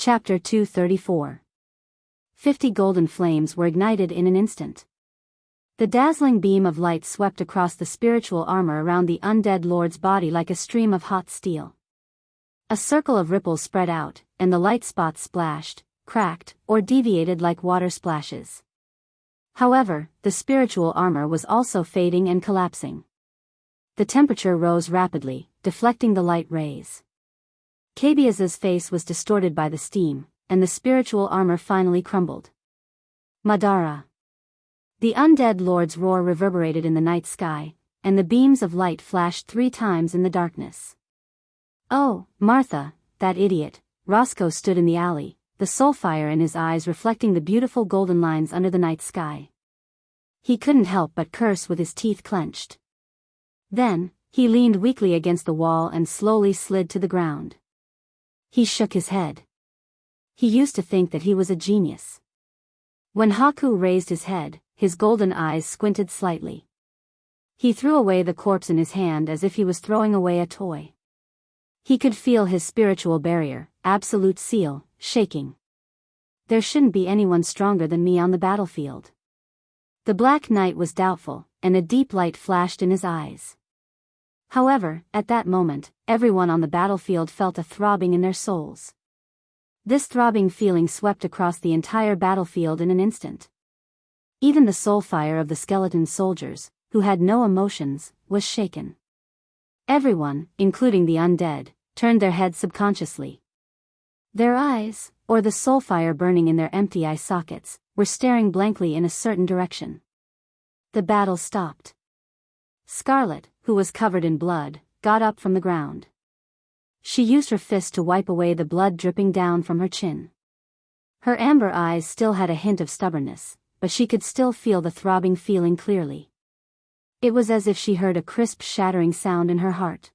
Chapter 234. 50 golden flames were ignited in an instant. The dazzling beam of light swept across the spiritual armor around the undead lord's body like a stream of hot steel. A circle of ripples spread out, and the light spots splashed, cracked, or deviated like water splashes. However, the spiritual armor was also fading and collapsing. The temperature rose rapidly, deflecting the light rays. Cabiaz's face was distorted by the steam, and the spiritual armor finally crumbled. Madara. The undead lord's roar reverberated in the night sky, and the beams of light flashed 3 times in the darkness. Oh, Martha, that idiot! Roscoe stood in the alley, the soulfire in his eyes reflecting the beautiful golden lines under the night sky. He couldn't help but curse with his teeth clenched. Then, he leaned weakly against the wall and slowly slid to the ground. He shook his head. He used to think that he was a genius. When Haku raised his head, his golden eyes squinted slightly. He threw away the corpse in his hand as if he was throwing away a toy. He could feel his spiritual barrier, absolute seal, shaking. There shouldn't be anyone stronger than me on the battlefield. The Black Knight was doubtful, and a deep light flashed in his eyes. However, at that moment, everyone on the battlefield felt a throbbing in their souls. This throbbing feeling swept across the entire battlefield in an instant. Even the soulfire of the skeleton soldiers, who had no emotions, was shaken. Everyone, including the undead, turned their heads subconsciously. Their eyes, or the soulfire burning in their empty eye sockets, were staring blankly in a certain direction. The battle stopped. Scarlet, who was covered in blood, got up from the ground. She used her fist to wipe away the blood dripping down from her chin. Her amber eyes still had a hint of stubbornness, but she could still feel the throbbing feeling clearly. It was as if she heard a crisp shattering sound in her heart.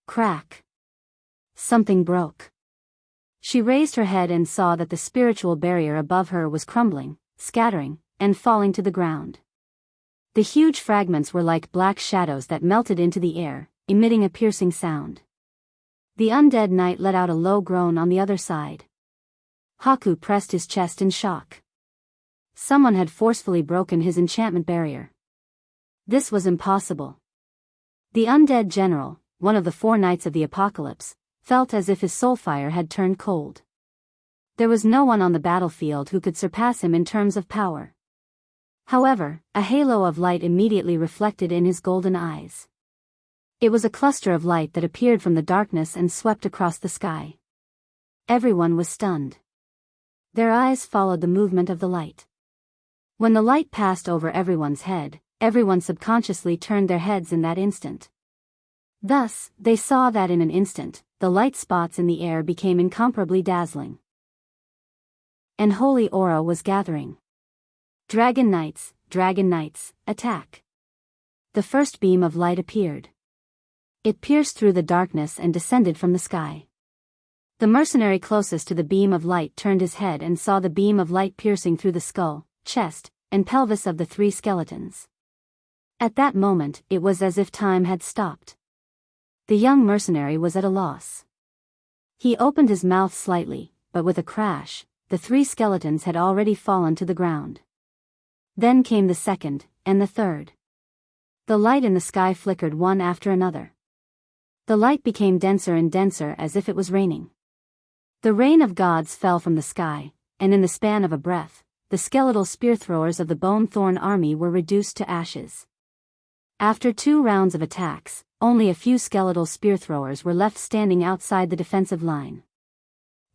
Crack. Something broke. She raised her head and saw that the spiritual barrier above her was crumbling, scattering, and falling to the ground. The huge fragments were like black shadows that melted into the air, emitting a piercing sound. The undead knight let out a low groan on the other side. Haku pressed his chest in shock. Someone had forcefully broken his enchantment barrier. This was impossible. The undead general, one of the 4 knights of the apocalypse, felt as if his soulfire had turned cold. There was no one on the battlefield who could surpass him in terms of power. However, a halo of light immediately reflected in his golden eyes. It was a cluster of light that appeared from the darkness and swept across the sky. Everyone was stunned. Their eyes followed the movement of the light. When the light passed over everyone's head, everyone subconsciously turned their heads in that instant. Thus, they saw that in an instant, the light spots in the air became incomparably dazzling. An holy aura was gathering. Dragon Knights, attack! The first beam of light appeared. It pierced through the darkness and descended from the sky. The mercenary closest to the beam of light turned his head and saw the beam of light piercing through the skull, chest, and pelvis of the 3 skeletons. At that moment, it was as if time had stopped. The young mercenary was at a loss. He opened his mouth slightly, but with a crash, the 3 skeletons had already fallen to the ground. Then came the second, and the third. The light in the sky flickered one after another. The light became denser and denser as if it was raining. The rain of gods fell from the sky, and in the span of a breath, the skeletal spear throwers of the Bone Thorn army were reduced to ashes. After 2 rounds of attacks, only a few skeletal spear throwers were left standing outside the defensive line.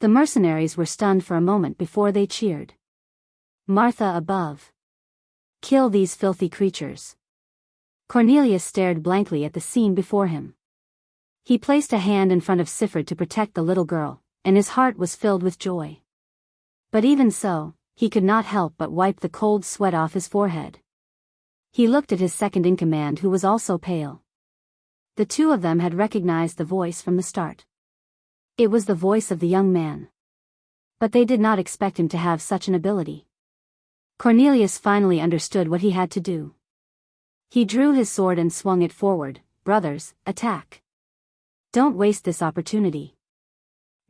The mercenaries were stunned for a moment before they cheered. Martha above. Kill these filthy creatures. Cornelius stared blankly at the scene before him. He placed a hand in front of Sifred to protect the little girl, and his heart was filled with joy. But even so, he could not help but wipe the cold sweat off his forehead. He looked at his second-in-command, who was also pale. The 2 of them had recognized the voice from the start. It was the voice of the young man. But they did not expect him to have such an ability. Cornelius finally understood what he had to do. He drew his sword and swung it forward. Brothers, attack! Don't waste this opportunity.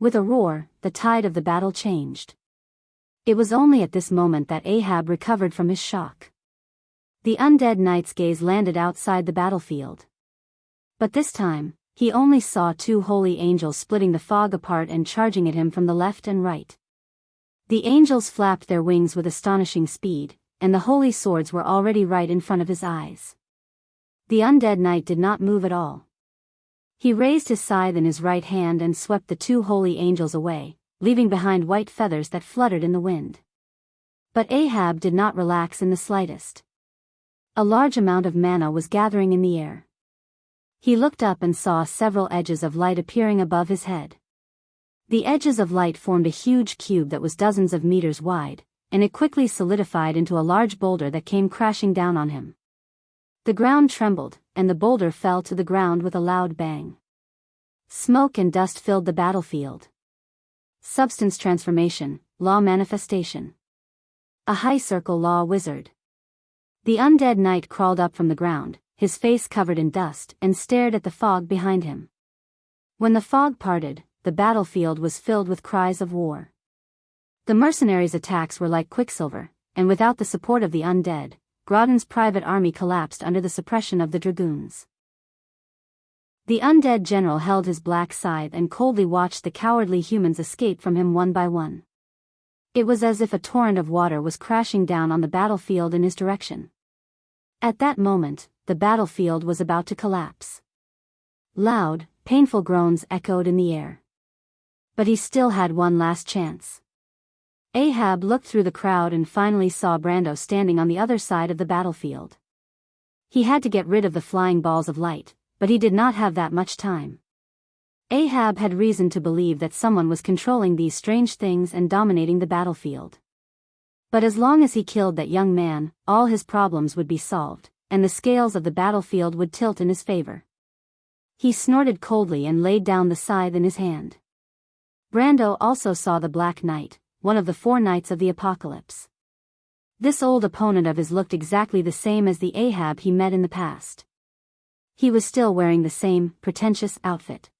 With a roar, the tide of the battle changed. It was only at this moment that Ahab recovered from his shock. The undead knight's gaze landed outside the battlefield. But this time, he only saw two holy angels splitting the fog apart and charging at him from the left and right. The angels flapped their wings with astonishing speed, and the holy swords were already right in front of his eyes. The undead knight did not move at all. He raised his scythe in his right hand and swept the two holy angels away, leaving behind white feathers that fluttered in the wind. But Ahab did not relax in the slightest. A large amount of mana was gathering in the air. He looked up and saw several edges of light appearing above his head. The edges of light formed a huge cube that was dozens of meters wide, and it quickly solidified into a large boulder that came crashing down on him. The ground trembled, and the boulder fell to the ground with a loud bang. Smoke and dust filled the battlefield. Substance transformation, law manifestation. A high circle law wizard. The undead knight crawled up from the ground, his face covered in dust, and stared at the fog behind him. When the fog parted, the battlefield was filled with cries of war. The mercenaries' attacks were like quicksilver, and without the support of the undead, Grodin's private army collapsed under the suppression of the dragoons. The undead general held his black scythe and coldly watched the cowardly humans escape from him one by one. It was as if a torrent of water was crashing down on the battlefield in his direction. At that moment, the battlefield was about to collapse. Loud, painful groans echoed in the air. But he still had one last chance. Ahab looked through the crowd and finally saw Brando standing on the other side of the battlefield. He had to get rid of the flying balls of light, but he did not have that much time. Ahab had reason to believe that someone was controlling these strange things and dominating the battlefield. But as long as he killed that young man, all his problems would be solved, and the scales of the battlefield would tilt in his favor. He snorted coldly and laid down the scythe in his hand. Brando also saw the Black Knight, one of the four knights of the apocalypse. This old opponent of his looked exactly the same as the Ahab he met in the past. He was still wearing the same, pretentious outfit.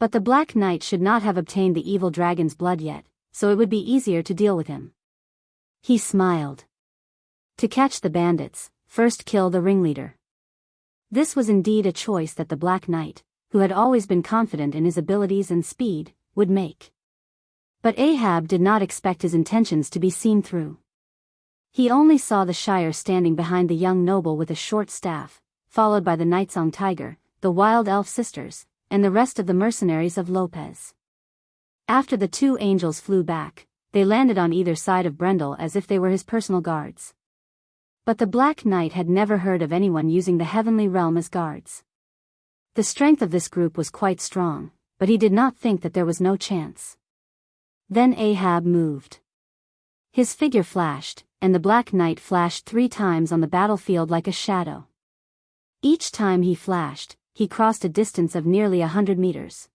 But the Black Knight should not have obtained the evil dragon's blood yet, so it would be easier to deal with him. He smiled. To catch the bandits, first kill the ringleader. This was indeed a choice that the Black Knight, who had always been confident in his abilities and speed, would make. But Ahab did not expect his intentions to be seen through. He only saw the Shire standing behind the young noble with a short staff, followed by the Knights on Tiger, the Wild Elf sisters, and the rest of the mercenaries of Lopez. After the two angels flew back, they landed on either side of Brendel as if they were his personal guards. But the Black Knight had never heard of anyone using the heavenly realm as guards. The strength of this group was quite strong, but he did not think that there was no chance. Then Ahab moved. His figure flashed, and the Black Knight flashed 3 times on the battlefield like a shadow. Each time he flashed, he crossed a distance of nearly 100 meters.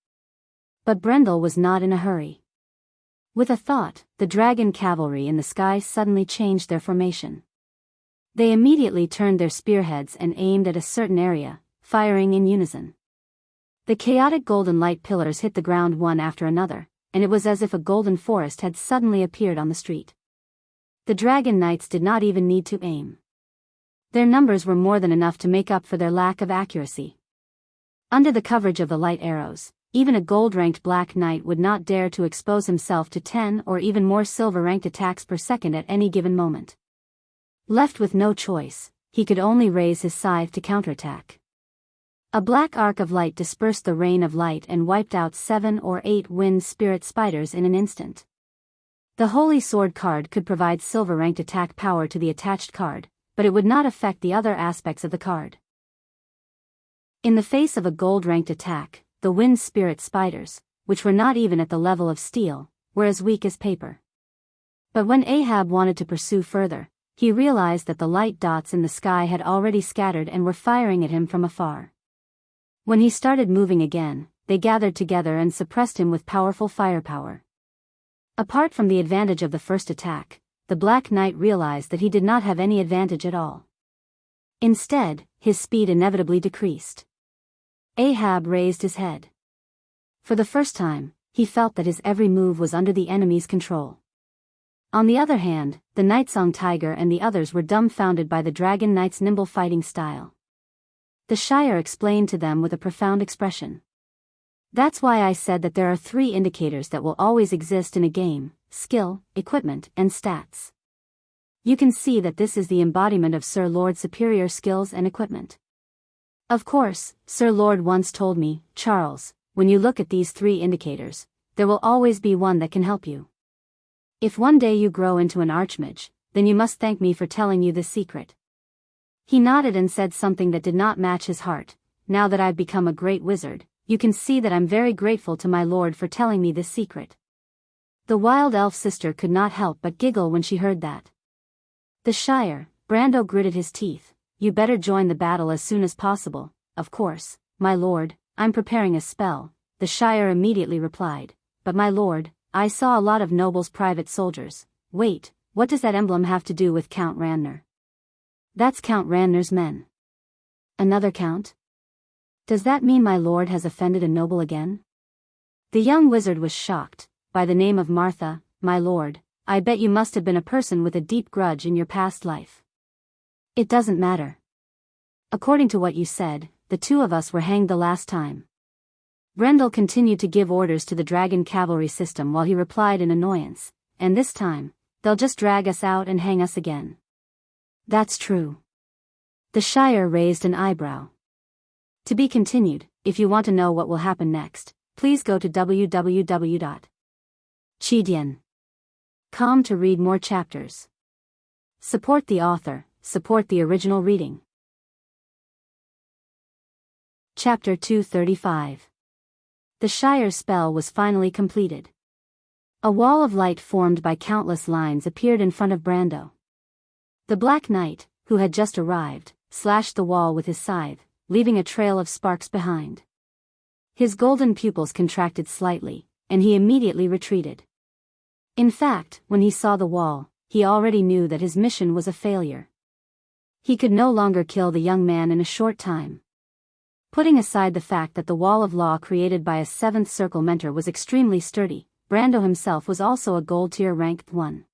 But Brendel was not in a hurry. With a thought, the dragon cavalry in the sky suddenly changed their formation. They immediately turned their spearheads and aimed at a certain area, firing in unison. The chaotic golden light pillars hit the ground one after another, and it was as if a golden forest had suddenly appeared on the street. The dragon knights did not even need to aim. Their numbers were more than enough to make up for their lack of accuracy. Under the coverage of the light arrows, even a gold-ranked Black Knight would not dare to expose himself to 10 or even more silver-ranked attacks per second at any given moment. Left with no choice, he could only raise his scythe to counterattack. A black arc of light dispersed the rain of light and wiped out 7 or 8 wind spirit spiders in an instant. The Holy Sword card could provide silver-ranked attack power to the attached card, but it would not affect the other aspects of the card. In the face of a gold-ranked attack, the wind spirit spiders, which were not even at the level of steel, were as weak as paper. But when Ahab wanted to pursue further, he realized that the light dots in the sky had already scattered and were firing at him from afar. When he started moving again, they gathered together and suppressed him with powerful firepower. Apart from the advantage of the first attack, the Black Knight realized that he did not have any advantage at all. Instead, his speed inevitably decreased. Ahab raised his head. For the first time, he felt that his every move was under the enemy's control. On the other hand, the Nightsong Tiger and the others were dumbfounded by the Dragon Knight's nimble fighting style. The Shire explained to them with a profound expression. That's why I said that there are 3 indicators that will always exist in a game: skill, equipment, and stats. You can see that this is the embodiment of Sir Lord's superior skills and equipment. Of course, Sir Lord once told me, Charles, when you look at these 3 indicators, there will always be one that can help you. If one day you grow into an archmage, then you must thank me for telling you this secret. He nodded and said something that did not match his heart. Now that I've become a great wizard, you can see that I'm very grateful to my lord for telling me this secret. The wild elf sister could not help but giggle when she heard that. The Shire, Brando gritted his teeth. You better join the battle as soon as possible. Of course, my lord, I'm preparing a spell, the Shire immediately replied. But my lord, I saw a lot of nobles' private soldiers. Wait, what does that emblem have to do with Count Ranner? That's Count Ranner's men. Another count? Does that mean my lord has offended a noble again? The young wizard was shocked. By the name of Martha, my lord, I bet you must have been a person with a deep grudge in your past life. It doesn't matter. According to what you said, the 2 of us were hanged the last time. Brendel continued to give orders to the dragon cavalry system while he replied in annoyance, and this time, they'll just drag us out and hang us again. That's true. The Shire raised an eyebrow. To be continued. If you want to know what will happen next, please go to www.chidian.com to read more chapters. Support the author, support the original reading. Chapter 235. The Shire spell was finally completed. A wall of light formed by countless lines appeared in front of Brando. The Black Knight, who had just arrived, slashed the wall with his scythe, leaving a trail of sparks behind. His golden pupils contracted slightly, and he immediately retreated. In fact, when he saw the wall, he already knew that his mission was a failure. He could no longer kill the young man in a short time. Putting aside the fact that the wall of law created by a 7th Circle mentor was extremely sturdy, Brando himself was also a gold tier ranked 1.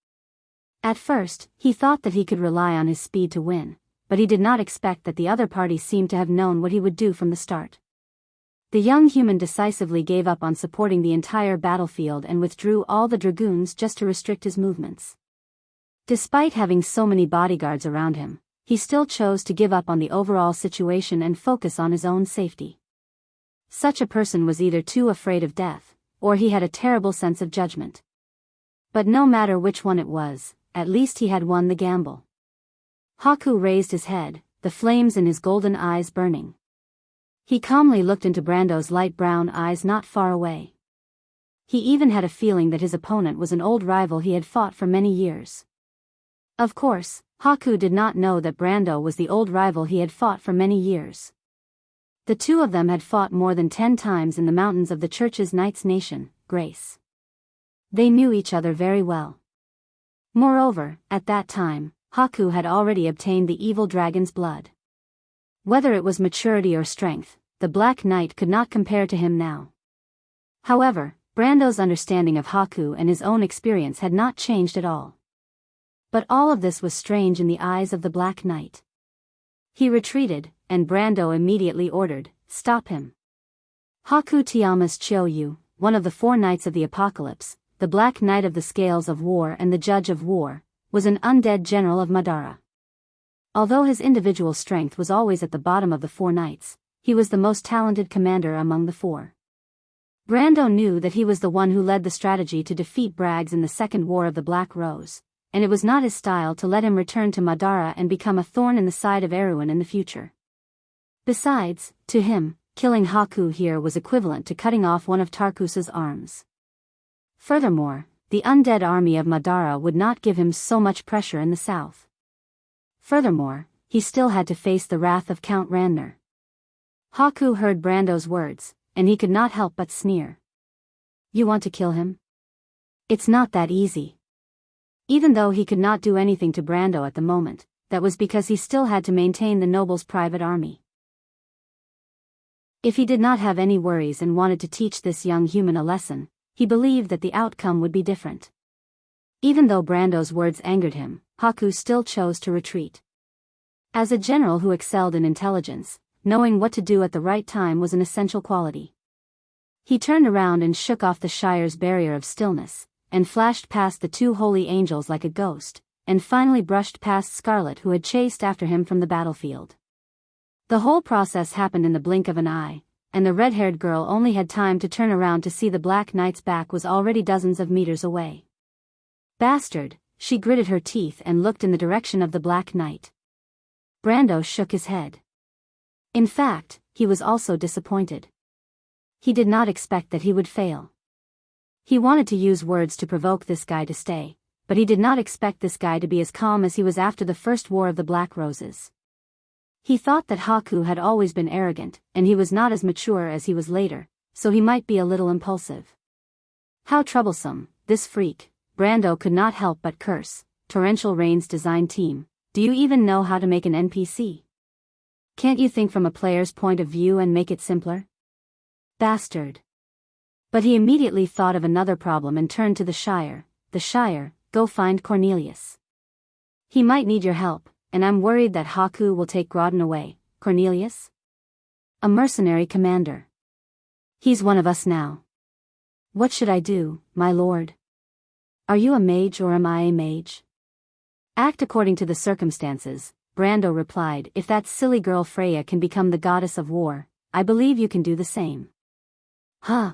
At first, he thought that he could rely on his speed to win, but he did not expect that the other party seemed to have known what he would do from the start. The young human decisively gave up on supporting the entire battlefield and withdrew all the dragoons just to restrict his movements. Despite having so many bodyguards around him, he still chose to give up on the overall situation and focus on his own safety. Such a person was either too afraid of death, or he had a terrible sense of judgment. But no matter which one it was, at least he had won the gamble. Haku raised his head, the flames in his golden eyes burning. He calmly looked into Brando's light brown eyes not far away. He even had a feeling that his opponent was an old rival he had fought for many years. Of course, Haku did not know that Brando was the old rival he had fought for many years. The 2 of them had fought more than 10 times in the mountains of the Church's Knights Nation, Grace. They knew each other very well. Moreover, at that time, Haku had already obtained the evil dragon's blood. Whether it was maturity or strength, the Black Knight could not compare to him now. However, Brando's understanding of Haku and his own experience had not changed at all. But all of this was strange in the eyes of the Black Knight. He retreated, and Brando immediately ordered, "Stop him." Haku Tiamas Chiou, one of the 4 Knights of the Apocalypse, the Black Knight of the Scales of War and the Judge of War, was an undead general of Madara. Although his individual strength was always at the bottom of the 4 knights, he was the most talented commander among the 4. Brando knew that he was the one who led the strategy to defeat Braggs in the Second War of the Black Rose, and it was not his style to let him return to Madara and become a thorn in the side of Erewhon in the future. Besides, to him, killing Haku here was equivalent to cutting off one of Tarkus's arms. Furthermore, the undead army of Madara would not give him so much pressure in the south. Furthermore, he still had to face the wrath of Count Ranner. Haku heard Brando's words, and he could not help but sneer. "You want to kill him? It's not that easy." Even though he could not do anything to Brando at the moment, that was because he still had to maintain the noble's private army. If he did not have any worries and wanted to teach this young human a lesson, he believed that the outcome would be different. Even though Brando's words angered him, Haku still chose to retreat. As a general who excelled in intelligence, knowing what to do at the right time was an essential quality. He turned around and shook off the Shire's barrier of stillness, and flashed past the two holy angels like a ghost, and finally brushed past Scarlet, who had chased after him from the battlefield. The whole process happened in the blink of an eye, and the red-haired girl only had time to turn around to see the Black Knight's back was already dozens of meters away. Bastard, she gritted her teeth and looked in the direction of the Black Knight. Brando shook his head. In fact, he was also disappointed. He did not expect that he would fail. He wanted to use words to provoke this guy to stay, but he did not expect this guy to be as calm as he was after the first War of the Black Roses. He thought that Haku had always been arrogant, and he was not as mature as he was later, so he might be a little impulsive. How troublesome, this freak, Brando could not help but curse. Torrential Rain's design team, do you even know how to make an NPC? Can't you think from a player's point of view and make it simpler? Bastard. But he immediately thought of another problem and turned to the Shire. The Shire, go find Cornelius. He might need your help, and I'm worried that Haku will take Groudon away. Cornelius? A mercenary commander. He's one of us now. What should I do, my lord? Are you a mage or am I a mage? Act according to the circumstances, Brando replied. If that silly girl Freya can become the goddess of war, I believe you can do the same. Huh?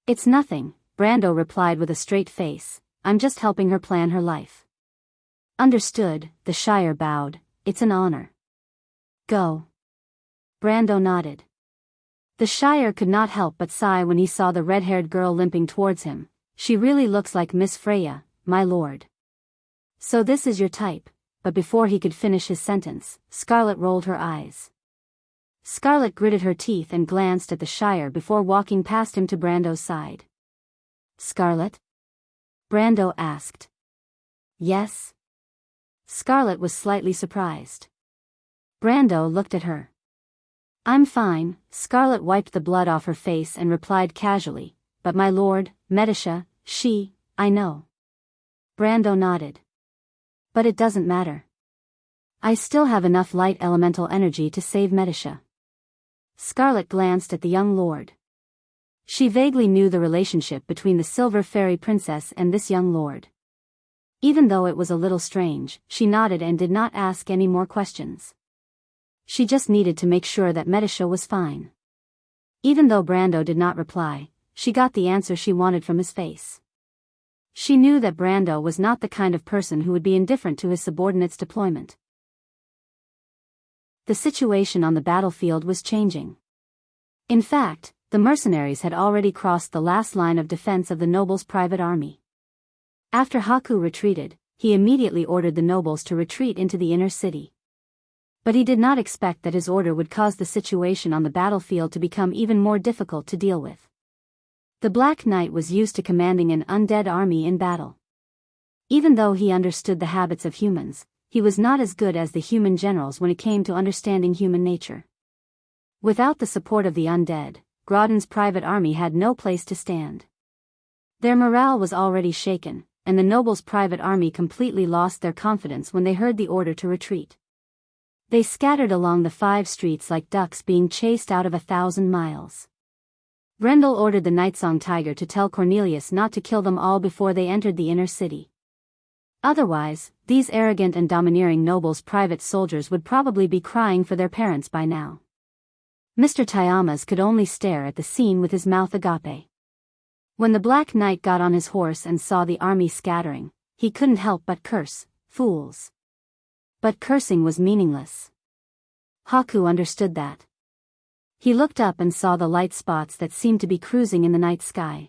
It's nothing, Brando replied with a straight face. I'm just helping her plan her life. Understood, the Shire bowed. It's an honor. Go. Brando nodded. The Shire could not help but sigh when he saw the red-haired girl limping towards him. She really looks like Miss Freya, my lord. So this is your type, but before he could finish his sentence, Scarlet rolled her eyes. Scarlet gritted her teeth and glanced at the Shire before walking past him to Brando's side. Scarlet? Brando asked. Yes? Scarlet was slightly surprised. Brando looked at her. I'm fine, Scarlet wiped the blood off her face and replied casually, but my lord, Medisha, I know. Brando nodded. But it doesn't matter. I still have enough light elemental energy to save Medisha. Scarlet glanced at the young lord. She vaguely knew the relationship between the Silver Fairy Princess and this young lord. Even though it was a little strange, she nodded and did not ask any more questions. She just needed to make sure that Medisha was fine. Even though Brando did not reply, she got the answer she wanted from his face. She knew that Brando was not the kind of person who would be indifferent to his subordinates' deployment. The situation on the battlefield was changing. In fact, the mercenaries had already crossed the last line of defense of the nobles' private army. After Haku retreated, he immediately ordered the nobles to retreat into the inner city. But he did not expect that his order would cause the situation on the battlefield to become even more difficult to deal with. The Black Knight was used to commanding an undead army in battle. Even though he understood the habits of humans, he was not as good as the human generals when it came to understanding human nature. Without the support of the undead, Groudon's private army had no place to stand. Their morale was already shaken, and the nobles' private army completely lost their confidence when they heard the order to retreat. They scattered along the 5 streets like ducks being chased out of 1,000 miles. Grendel ordered the Nightsong Tiger to tell Cornelius not to kill them all before they entered the inner city. Otherwise, these arrogant and domineering nobles' private soldiers would probably be crying for their parents by now. Mr. Tyamas could only stare at the scene with his mouth agape. When the Black Knight got on his horse and saw the army scattering, he couldn't help but curse, fools. But cursing was meaningless. Haku understood that. He looked up and saw the light spots that seemed to be cruising in the night sky.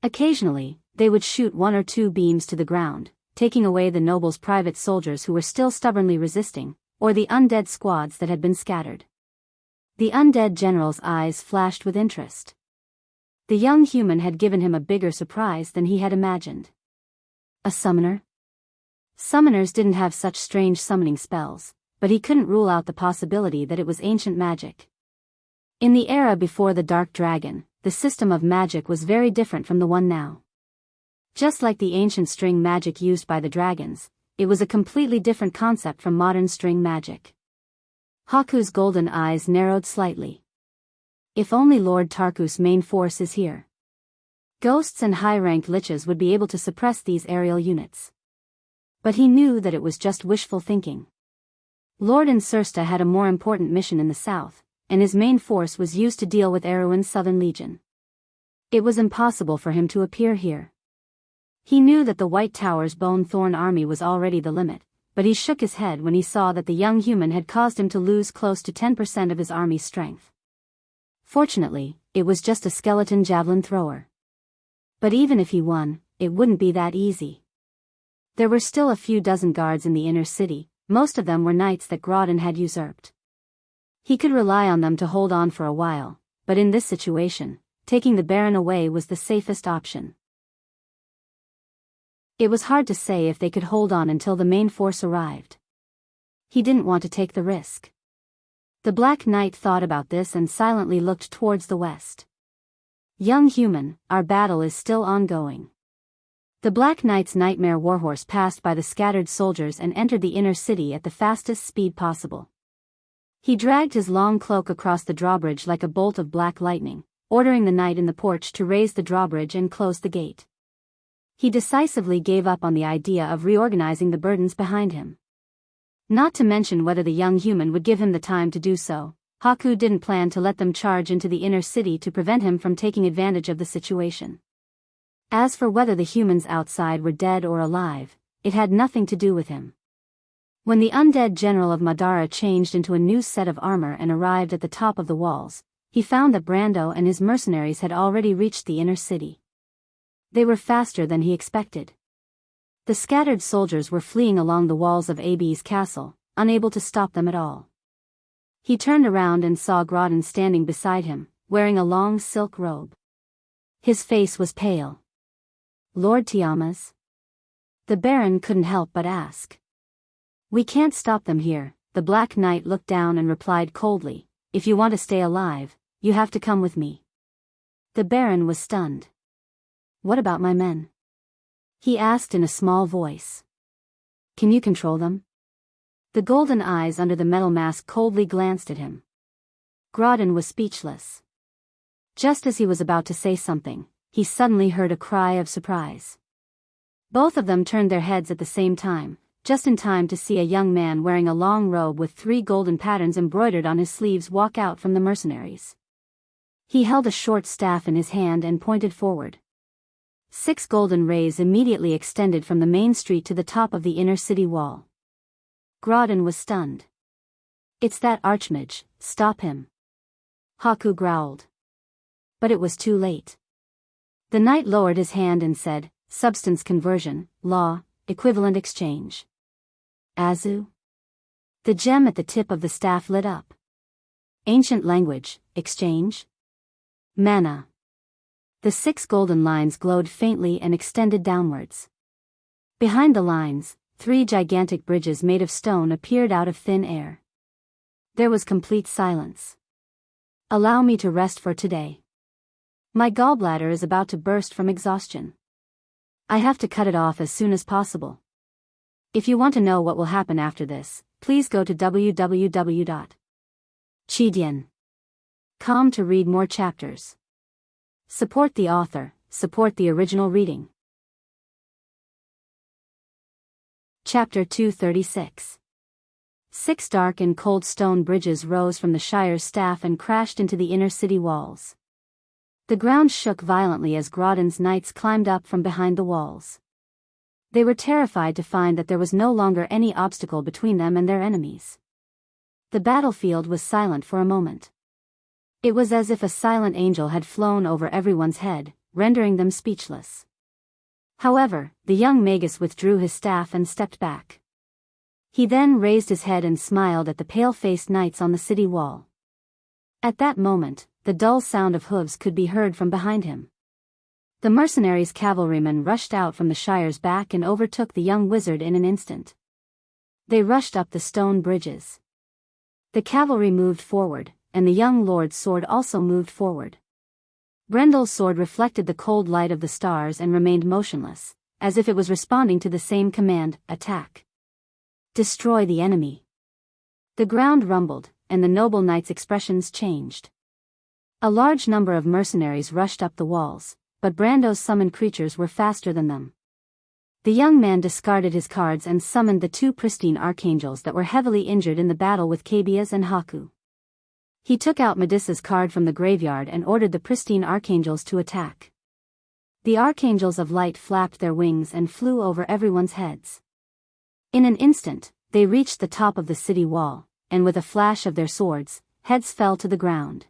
Occasionally, they would shoot 1 or 2 beams to the ground, taking away the nobles' private soldiers who were still stubbornly resisting, or the undead squads that had been scattered. The undead general's eyes flashed with interest. The young human had given him a bigger surprise than he had imagined. A summoner? Summoners didn't have such strange summoning spells, but he couldn't rule out the possibility that it was ancient magic. In the era before the Dark Dragon, the system of magic was very different from the one now. Just like the ancient string magic used by the dragons, it was a completely different concept from modern string magic. Haku's golden eyes narrowed slightly. If only Lord Tarkus' main force is here. Ghosts and high-ranked liches would be able to suppress these aerial units. But he knew that it was just wishful thinking. Lord Insursta had a more important mission in the south, and his main force was used to deal with Erewhon's Southern Legion. It was impossible for him to appear here. He knew that the White Tower's Bone Thorn army was already the limit, but he shook his head when he saw that the young human had caused him to lose close to 10% of his army's strength. Fortunately, it was just a skeleton javelin thrower. But even if he won, it wouldn't be that easy. There were still a few dozen guards in the inner city, most of them were knights that Grodin had usurped. He could rely on them to hold on for a while, but in this situation, taking the Baron away was the safest option. It was hard to say if they could hold on until the main force arrived. He didn't want to take the risk. The Black Knight thought about this and silently looked towards the west. Young human, our battle is still ongoing. The Black Knight's nightmare warhorse passed by the scattered soldiers and entered the inner city at the fastest speed possible. He dragged his long cloak across the drawbridge like a bolt of black lightning, ordering the knight in the porch to raise the drawbridge and close the gate. He decisively gave up on the idea of reorganizing the burdens behind him. Not to mention whether the young human would give him the time to do so, Haku didn't plan to let them charge into the inner city to prevent him from taking advantage of the situation. As for whether the humans outside were dead or alive, it had nothing to do with him. When the undead general of Madara changed into a new set of armor and arrived at the top of the walls, he found that Brando and his mercenaries had already reached the inner city. They were faster than he expected. The scattered soldiers were fleeing along the walls of AB's castle, unable to stop them at all. He turned around and saw Grodin standing beside him, wearing a long silk robe. His face was pale. Lord Tiamas? The Baron couldn't help but ask. We can't stop them here, the Black Knight looked down and replied coldly, if you want to stay alive, you have to come with me. The Baron was stunned. What about my men? He asked in a small voice. Can you control them? The golden eyes under the metal mask coldly glanced at him. Grodin was speechless. Just as he was about to say something, he suddenly heard a cry of surprise. Both of them turned their heads at the same time, just in time to see a young man wearing a long robe with 3 golden patterns embroidered on his sleeves walk out from the mercenaries. He held a short staff in his hand and pointed forward. 6 golden rays immediately extended from the main street to the top of the inner city wall. Grodin was stunned. It's that archmage, stop him. Haku growled. But it was too late. The knight lowered his hand and said, substance conversion, law, equivalent exchange. Azu? The gem at the tip of the staff lit up. Ancient language, exchange? Mana. The 6 golden lines glowed faintly and extended downwards. Behind the lines, 3 gigantic bridges made of stone appeared out of thin air. There was complete silence. Allow me to rest for today. My gallbladder is about to burst from exhaustion. I have to cut it off as soon as possible. If you want to know what will happen after this, please go to www.chidian.com to read more chapters. Support the author, support the original reading. Chapter 236. 6 dark and cold stone bridges rose from the Shire's staff and crashed into the inner city walls. The ground shook violently as Grodin's knights climbed up from behind the walls. They were terrified to find that there was no longer any obstacle between them and their enemies. The battlefield was silent for a moment. It was as if a silent angel had flown over everyone's head, rendering them speechless. However, the young magus withdrew his staff and stepped back. He then raised his head and smiled at the pale-faced knights on the city wall. At that moment, the dull sound of hooves could be heard from behind him. The mercenaries' cavalrymen rushed out from the Shire's back and overtook the young wizard in an instant. They rushed up the stone bridges. The cavalry moved forward, and the young lord's sword also moved forward. Brendel's sword reflected the cold light of the stars and remained motionless, as if it was responding to the same command, attack. Destroy the enemy. The ground rumbled, and the noble knight's expressions changed. A large number of mercenaries rushed up the walls, but Brando's summoned creatures were faster than them. The young man discarded his cards and summoned the two pristine archangels that were heavily injured in the battle with Cabias and Haku. He took out Medusa's card from the graveyard and ordered the pristine archangels to attack. The archangels of light flapped their wings and flew over everyone's heads. In an instant, they reached the top of the city wall, and with a flash of their swords, heads fell to the ground.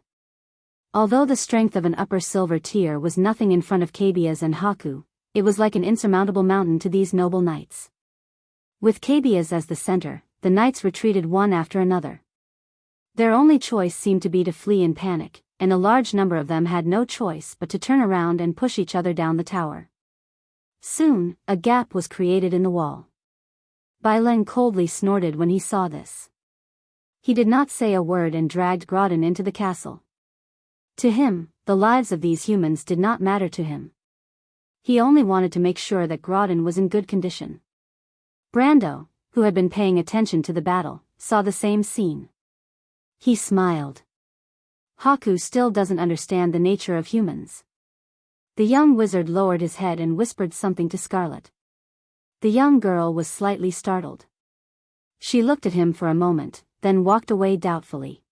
Although the strength of an upper silver tier was nothing in front of Cabias and Haku, it was like an insurmountable mountain to these noble knights. With Cabias as the center, the knights retreated one after another. Their only choice seemed to be to flee in panic, and a large number of them had no choice but to turn around and push each other down the tower. Soon, a gap was created in the wall. Bailen coldly snorted when he saw this. He did not say a word and dragged Grodin into the castle. To him, the lives of these humans did not matter to him. He only wanted to make sure that Grodin was in good condition. Brando, who had been paying attention to the battle, saw the same scene. He smiled. Haku still doesn't understand the nature of humans. The young wizard lowered his head and whispered something to Scarlet. The young girl was slightly startled. She looked at him for a moment, then walked away doubtfully.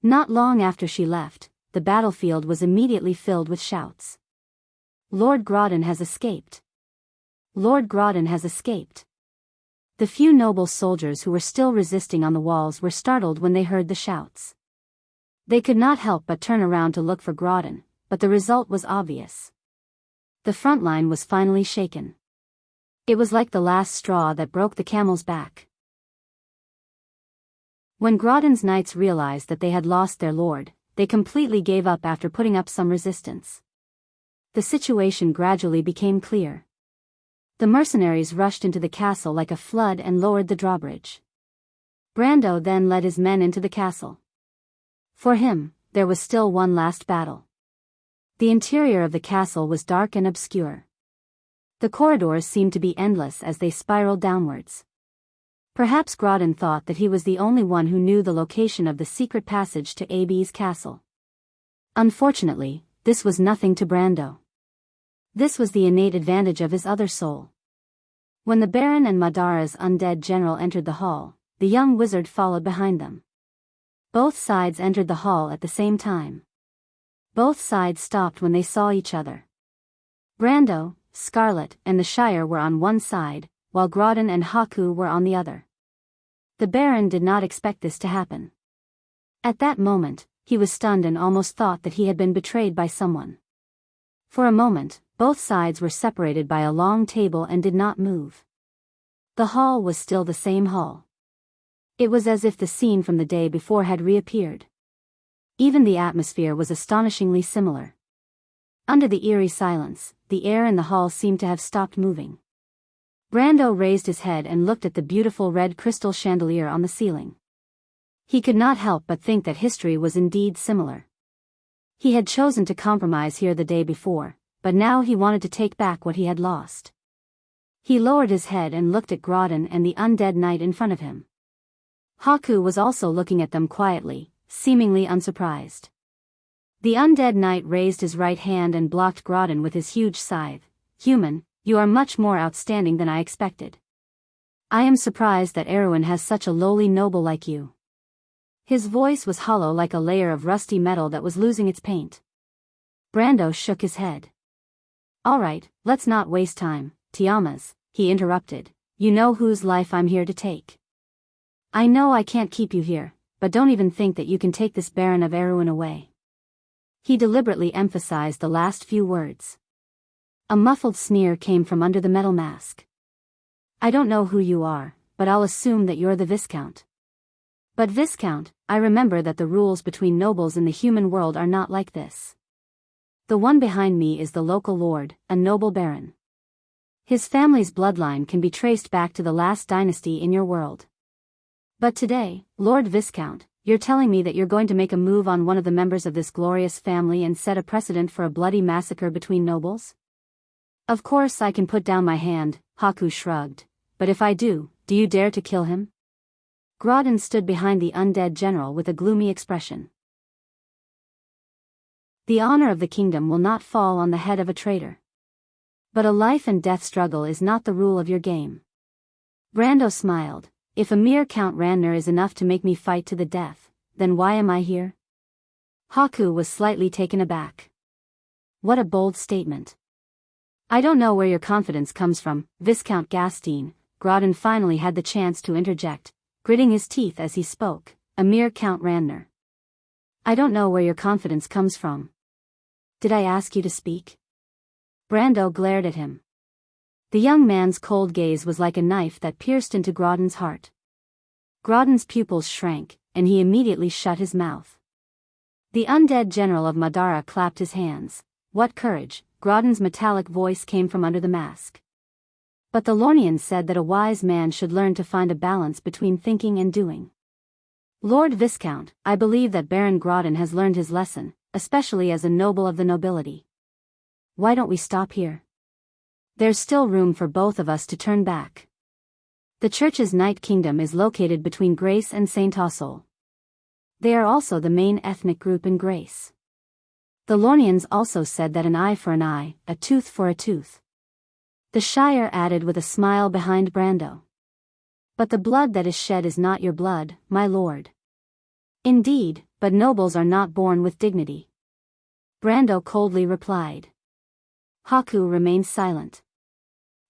Not long after she left, the battlefield was immediately filled with shouts. Lord Grodin has escaped. Lord Grodin has escaped. The few noble soldiers who were still resisting on the walls were startled when they heard the shouts. They could not help but turn around to look for Grodin, but the result was obvious. The front line was finally shaken. It was like the last straw that broke the camel's back. When Grodin's knights realized that they had lost their lord, they completely gave up after putting up some resistance. The situation gradually became clear. The mercenaries rushed into the castle like a flood and lowered the drawbridge. Brando then led his men into the castle. For him, there was still one last battle. The interior of the castle was dark and obscure. The corridors seemed to be endless as they spiraled downwards. Perhaps Grodin thought that he was the only one who knew the location of the secret passage to AB's castle. Unfortunately, this was nothing to Brando. This was the innate advantage of his other soul. When the Baron and Madara's undead general entered the hall, the young wizard followed behind them. Both sides entered the hall at the same time. Both sides stopped when they saw each other. Brando, Scarlet, and the Shire were on one side, while Grodin and Haku were on the other. The Baron did not expect this to happen. At that moment, he was stunned and almost thought that he had been betrayed by someone. For a moment, both sides were separated by a long table and did not move. The hall was still the same hall. It was as if the scene from the day before had reappeared. Even the atmosphere was astonishingly similar. Under the eerie silence, the air in the hall seemed to have stopped moving. Brando raised his head and looked at the beautiful red crystal chandelier on the ceiling. He could not help but think that history was indeed similar. He had chosen to compromise here the day before, but now he wanted to take back what he had lost. He lowered his head and looked at Grodin and the undead knight in front of him. Haku was also looking at them quietly, seemingly unsurprised. The undead knight raised his right hand and blocked Grodin with his huge scythe. Human, you are much more outstanding than I expected. I am surprised that Erwin has such a lowly noble like you. His voice was hollow like a layer of rusty metal that was losing its paint. Brando shook his head. All right, let's not waste time, Tiamas, he interrupted. You know whose life I'm here to take. I know I can't keep you here, but don't even think that you can take this Baron of Erwin away. He deliberately emphasized the last few words. A muffled sneer came from under the metal mask. I don't know who you are, but I'll assume that you're the Viscount. But Viscount, I remember that the rules between nobles in the human world are not like this. The one behind me is the local lord, a noble baron. His family's bloodline can be traced back to the last dynasty in your world. But today, Lord Viscount, you're telling me that you're going to make a move on one of the members of this glorious family and set a precedent for a bloody massacre between nobles? Of course I can put down my hand, Haku shrugged. But if I do you dare to kill him? Grodin stood behind the undead general with a gloomy expression. The honor of the kingdom will not fall on the head of a traitor. But a life and death struggle is not the rule of your game. Brando smiled. If a mere Count Randner is enough to make me fight to the death, then why am I here? Haku was slightly taken aback. What a bold statement. I don't know where your confidence comes from, Viscount Gastein. Grodin finally had the chance to interject, gritting his teeth as he spoke. A mere Count Randner. I don't know where your confidence comes from. Did I ask you to speak? Brando glared at him. The young man's cold gaze was like a knife that pierced into Grodin's heart. Grodin's pupils shrank, and he immediately shut his mouth. The undead general of Madara clapped his hands. What courage! Grodin's metallic voice came from under the mask. But the Lornian said that a wise man should learn to find a balance between thinking and doing. Lord Viscount, I believe that Baron Grodin has learned his lesson, especially as a noble of the nobility. Why don't we stop here? There's still room for both of us to turn back. The Church's Night Kingdom is located between Grace and Saint Ossol. They are also the main ethnic group in Grace. The Lornians also said that an eye for an eye, a tooth for a tooth. The Shire added with a smile behind Brando. But the blood that is shed is not your blood, my lord. Indeed, but nobles are not born with dignity. Brando coldly replied. Haku remained silent.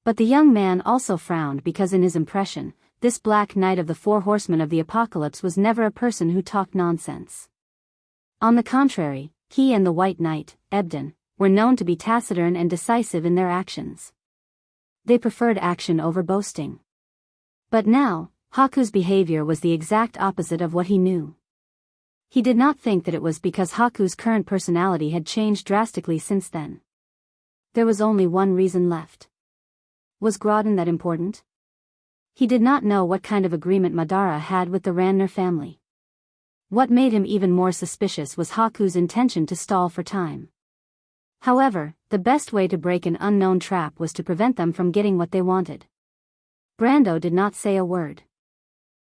But the young man also frowned because in his impression, this Black Knight of the Four Horsemen of the Apocalypse was never a person who talked nonsense. On the contrary, he and the White Knight, Ebden, were known to be taciturn and decisive in their actions. They preferred action over boasting. But now, Haku's behavior was the exact opposite of what he knew. He did not think that it was because Haku's current personality had changed drastically since then. There was only one reason left. Was Grodin that important? He did not know what kind of agreement Madara had with the Randner family. What made him even more suspicious was Haku's intention to stall for time. However, the best way to break an unknown trap was to prevent them from getting what they wanted. Brando did not say a word.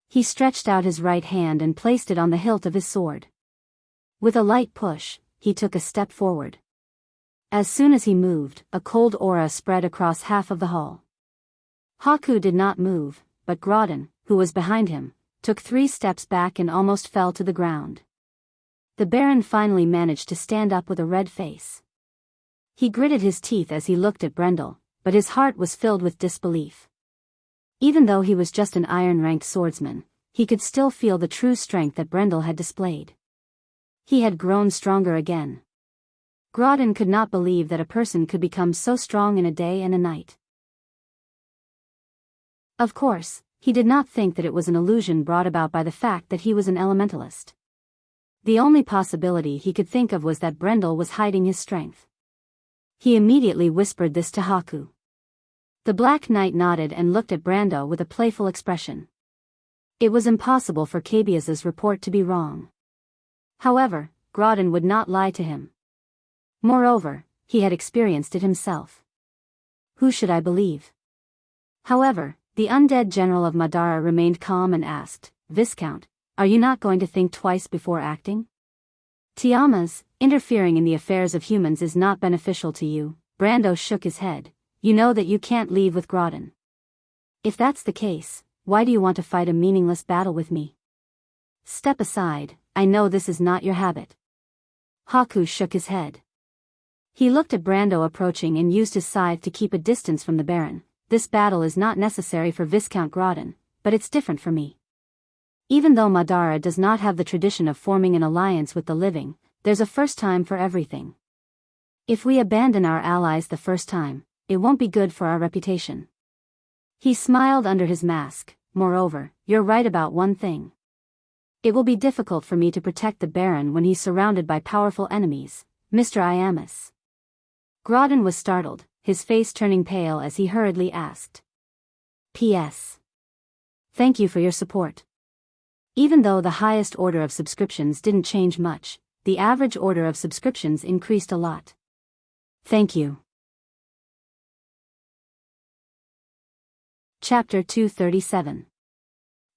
He stretched out his right hand and placed it on the hilt of his sword. With a light push, he took a step forward. As soon as he moved, a cold aura spread across half of the hall. Haku did not move, but Grodin, who was behind him, took 3 steps back and almost fell to the ground. The Baron finally managed to stand up with a red face. He gritted his teeth as he looked at Brendel, but his heart was filled with disbelief. Even though he was just an iron-ranked swordsman, he could still feel the true strength that Brendel had displayed. He had grown stronger again. Grodin could not believe that a person could become so strong in a day and a night. Of course, he did not think that it was an illusion brought about by the fact that he was an elementalist. The only possibility he could think of was that Brendel was hiding his strength. He immediately whispered this to Haku. The Black Knight nodded and looked at Brando with a playful expression. It was impossible for Cabia's report to be wrong. However, Grodin would not lie to him. Moreover, he had experienced it himself. Who should I believe? However, the undead general of Madara remained calm and asked, Viscount, are you not going to think twice before acting? Tiamas, interfering in the affairs of humans is not beneficial to you. Brando shook his head. You know that you can't leave with Grodin. If that's the case, why do you want to fight a meaningless battle with me? Step aside, I know this is not your habit. Haku shook his head. He looked at Brando approaching and used his scythe to keep a distance from the Baron. This battle is not necessary for Viscount Grodin, but it's different for me. Even though Madara does not have the tradition of forming an alliance with the living, there's a first time for everything. If we abandon our allies the first time, it won't be good for our reputation. He smiled under his mask. Moreover, you're right about one thing. It will be difficult for me to protect the Baron when he's surrounded by powerful enemies, Mr. Iamus. Grodin was startled, his face turning pale as he hurriedly asked. P.S. Thank you for your support. Even though the highest order of subscriptions didn't change much, the average order of subscriptions increased a lot. Thank you. Chapter 237.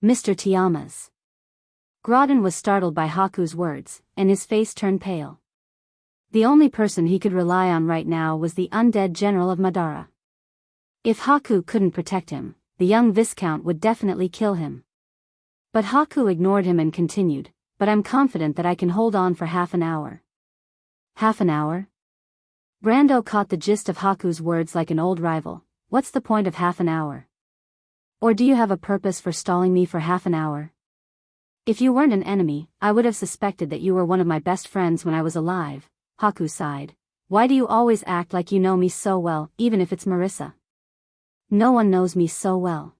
Mr. Tiamas. Grodin was startled by Haku's words, and his face turned pale. The only person he could rely on right now was the undead general of Madara. If Haku couldn't protect him, the young Viscount would definitely kill him. But Haku ignored him and continued, "But I'm confident that I can hold on for half an hour." Half an hour? Brando caught the gist of Haku's words like an old rival. What's the point of half an hour? Or do you have a purpose for stalling me for half an hour? If you weren't an enemy, I would have suspected that you were one of my best friends when I was alive. Haku sighed. Why do you always act like you know me so well, even if it's Marissa? No one knows me so well.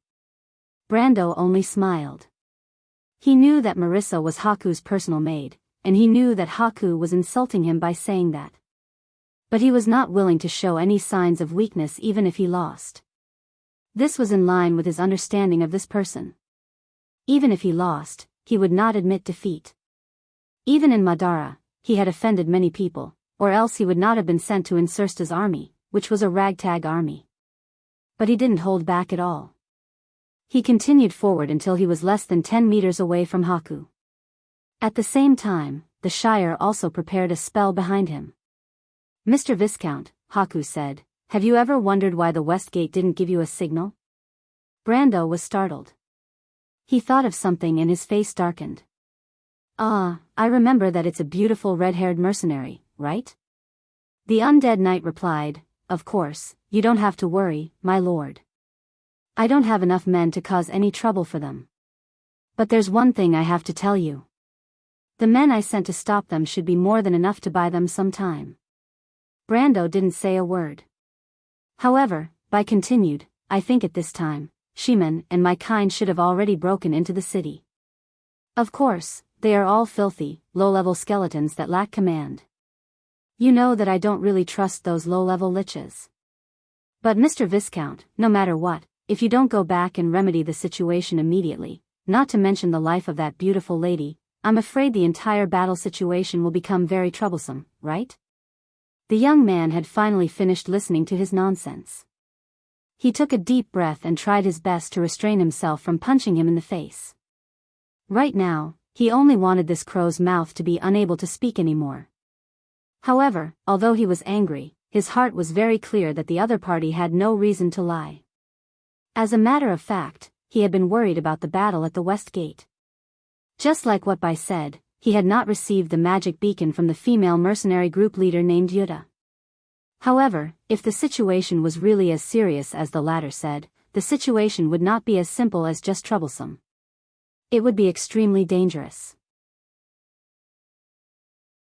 Brando only smiled. He knew that Marissa was Haku's personal maid, and he knew that Haku was insulting him by saying that. But he was not willing to show any signs of weakness even if he lost. This was in line with his understanding of this person. Even if he lost, he would not admit defeat. Even in Madara, he had offended many people, or else he would not have been sent to Insursta's army, which was a ragtag army. But he didn't hold back at all. He continued forward until he was less than 10 meters away from Haku. At the same time, the Shire also prepared a spell behind him. Mr. Viscount, Haku said, have you ever wondered why the West Gate didn't give you a signal? Brando was startled. He thought of something and his face darkened. I remember that it's a beautiful red-haired mercenary, right? The undead knight replied, of course, you don't have to worry, my lord. I don't have enough men to cause any trouble for them. But there's one thing I have to tell you. The men I sent to stop them should be more than enough to buy them some time. Brando didn't say a word. However, Bai continued, I think at this time, Shiman and my kind should have already broken into the city. Of course, they are all filthy, low-level skeletons that lack command. You know that I don't really trust those low-level liches. But Mr. Viscount, no matter what, if you don't go back and remedy the situation immediately, not to mention the life of that beautiful lady, I'm afraid the entire battle situation will become very troublesome, right? The young man had finally finished listening to his nonsense. He took a deep breath and tried his best to restrain himself from punching him in the face. Right now, he only wanted this crow's mouth to be unable to speak anymore. However, although he was angry, his heart was very clear that the other party had no reason to lie. As a matter of fact, he had been worried about the battle at the West Gate. Just like what Bai said, he had not received the magic beacon from the female mercenary group leader named Yuta. However, if the situation was really as serious as the latter said, the situation would not be as simple as just troublesome. It would be extremely dangerous.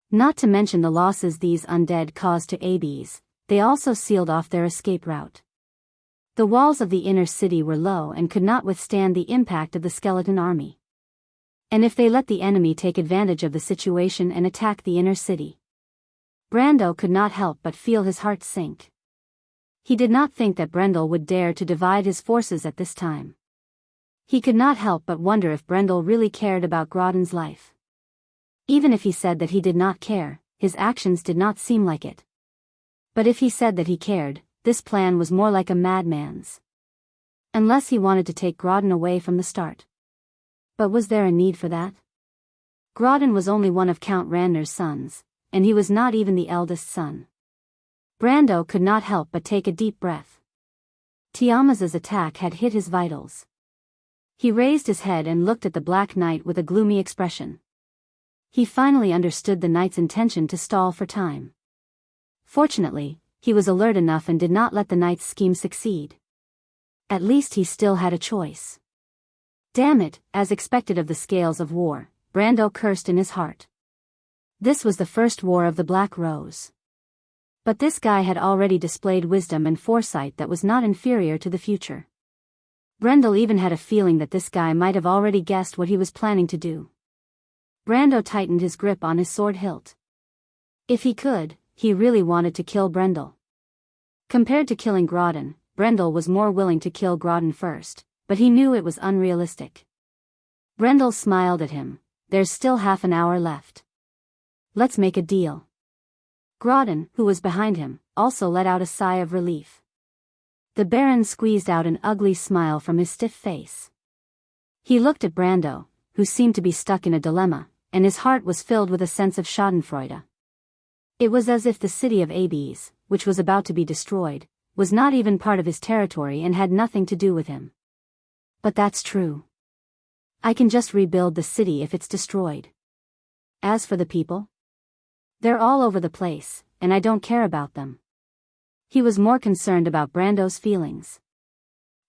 Not to mention the losses these undead caused to ABs, they also sealed off their escape route. The walls of the inner city were low and could not withstand the impact of the skeleton army. And if they let the enemy take advantage of the situation and attack the inner city, Brando could not help but feel his heart sink. He did not think that Brendel would dare to divide his forces at this time. He could not help but wonder if Brendel really cared about Grodin's life. Even if he said that he did not care, his actions did not seem like it. But if he said that he cared, this plan was more like a madman's. Unless he wanted to take Grodin away from the start. But was there a need for that? Grodin was only one of Count Randner's sons, and he was not even the eldest son. Brando could not help but take a deep breath. Tiamas's attack had hit his vitals. He raised his head and looked at the Black Knight with a gloomy expression. He finally understood the knight's intention to stall for time. Fortunately, he was alert enough and did not let the knight's scheme succeed. At least he still had a choice. Damn it, as expected of the scales of war, Brando cursed in his heart. This was the first war of the Black Rose. But this guy had already displayed wisdom and foresight that was not inferior to the future. Brendel even had a feeling that this guy might have already guessed what he was planning to do. Brando tightened his grip on his sword hilt. If he could, he really wanted to kill Brendel. Compared to killing Grodin, Brendel was more willing to kill Grodin first, but he knew it was unrealistic. Brendel smiled at him. There's still half an hour left. Let's make a deal. Grodin, who was behind him, also let out a sigh of relief. The Baron squeezed out an ugly smile from his stiff face. He looked at Brando, who seemed to be stuck in a dilemma, and his heart was filled with a sense of schadenfreude. It was as if the city of Abes, which was about to be destroyed, was not even part of his territory and had nothing to do with him. But that's true. I can just rebuild the city if it's destroyed. As for the people, they're all over the place, and I don't care about them. He was more concerned about Brando's feelings.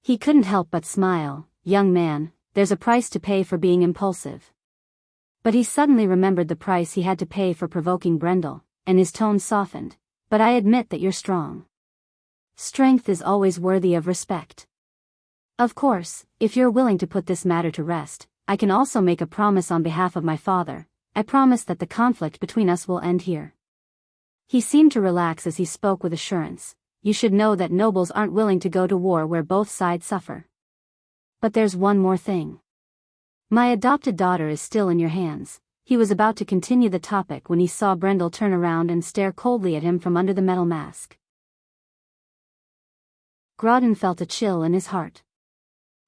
He couldn't help but smile. Young man, there's a price to pay for being impulsive. But he suddenly remembered the price he had to pay for provoking Brendel, and his tone softened. But I admit that you're strong. Strength is always worthy of respect. Of course, if you're willing to put this matter to rest, I can also make a promise on behalf of my father. I promise that the conflict between us will end here. He seemed to relax as he spoke with assurance. You should know that nobles aren't willing to go to war where both sides suffer. But there's one more thing. My adopted daughter is still in your hands. He was about to continue the topic when he saw Brendel turn around and stare coldly at him from under the metal mask. Grodin felt a chill in his heart.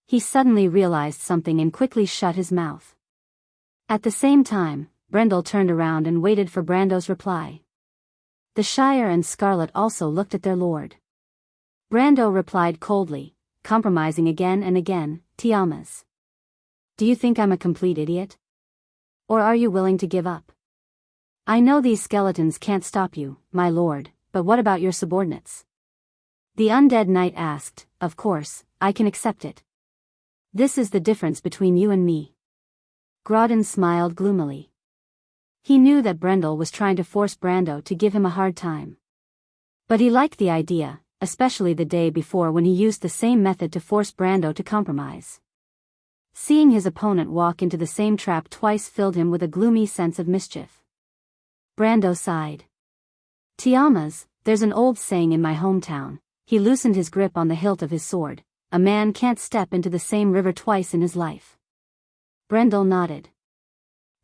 He suddenly realized something and quickly shut his mouth. At the same time, Brendel turned around and waited for Brando's reply. The Shire and Scarlet also looked at their lord. Brando replied coldly, compromising again and again, Tiamas. Do you think I'm a complete idiot? Or are you willing to give up? I know these skeletons can't stop you, my lord, but what about your subordinates? The undead knight asked. Of course, I can accept it. This is the difference between you and me. Grodin smiled gloomily. He knew that Brendel was trying to force Brando to give him a hard time. But he liked the idea, especially the day before when he used the same method to force Brando to compromise. Seeing his opponent walk into the same trap twice filled him with a gloomy sense of mischief. Brando sighed. Tiamas, there's an old saying in my hometown. He loosened his grip on the hilt of his sword. A man can't step into the same river twice in his life. Brendel nodded.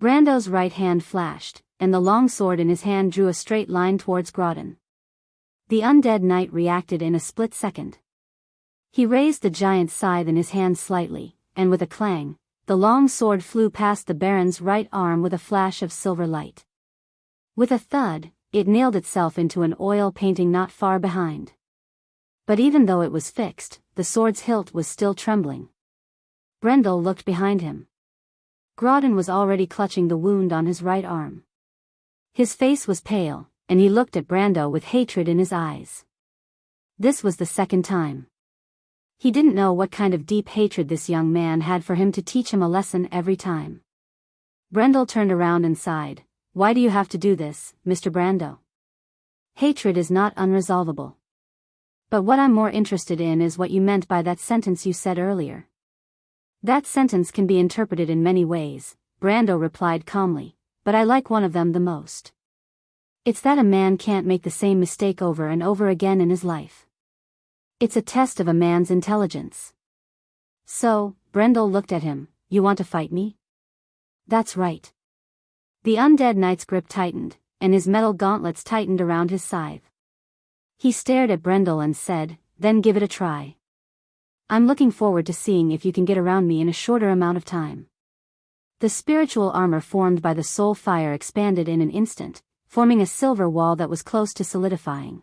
Brando's right hand flashed, and the long sword in his hand drew a straight line towards Grodin. The undead knight reacted in a split second. He raised the giant scythe in his hand slightly, and with a clang, the long sword flew past the Baron's right arm with a flash of silver light. With a thud, it nailed itself into an oil painting not far behind. But even though it was fixed, the sword's hilt was still trembling. Brendel looked behind him. Grodin was already clutching the wound on his right arm. His face was pale, and he looked at Brando with hatred in his eyes. This was the second time. He didn't know what kind of deep hatred this young man had for him to teach him a lesson every time. Brendel turned around and sighed. Why do you have to do this, Mr. Brando? Hatred is not unresolvable. But what I'm more interested in is what you meant by that sentence you said earlier. That sentence can be interpreted in many ways, Brando replied calmly, but I like one of them the most. It's that a man can't make the same mistake over and over again in his life. It's a test of a man's intelligence. So, Brendel looked at him. You want to fight me? That's right. The undead knight's grip tightened, and his metal gauntlets tightened around his scythe. He stared at Brendel and said, then give it a try. I'm looking forward to seeing if you can get around me in a shorter amount of time. The spiritual armor formed by the soul fire expanded in an instant, forming a silver wall that was close to solidifying.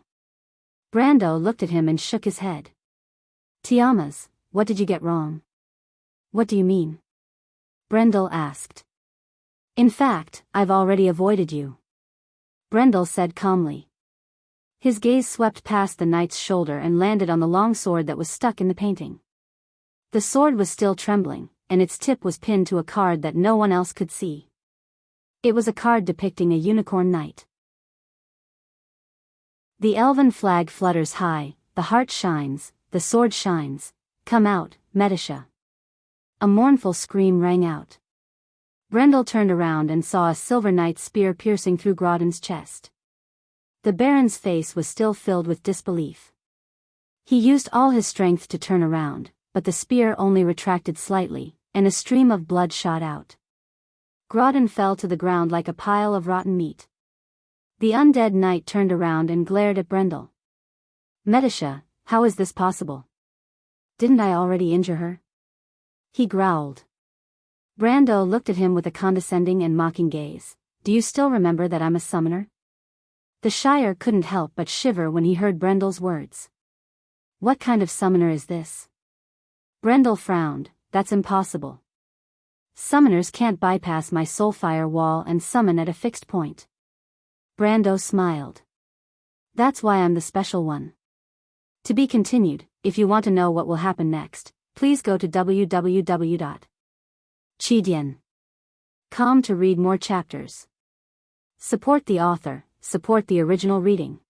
Brando looked at him and shook his head. Tiamas, what did you get wrong? What do you mean? Brendel asked. In fact, I've already avoided you. Brendel said calmly. His gaze swept past the knight's shoulder and landed on the long sword that was stuck in the painting. The sword was still trembling, and its tip was pinned to a card that no one else could see. It was a card depicting a unicorn knight. The elven flag flutters high, the heart shines, the sword shines. Come out, Medisha. A mournful scream rang out. Brendel turned around and saw a silver knight's spear piercing through Grodin's chest. The Baron's face was still filled with disbelief. He used all his strength to turn around, but the spear only retracted slightly, and a stream of blood shot out. Grodin fell to the ground like a pile of rotten meat. The undead knight turned around and glared at Brendel. Medisha, how is this possible? Didn't I already injure her? He growled. Brando looked at him with a condescending and mocking gaze. Do you still remember that I'm a summoner? The Shire couldn't help but shiver when he heard Brendel's words. What kind of summoner is this? Brendel frowned. That's impossible. Summoners can't bypass my soulfire wall and summon at a fixed point. Brando smiled. That's why I'm the special one. To be continued. If you want to know what will happen next, please go to www.chidian.com to read more chapters. Support the author, support the original reading.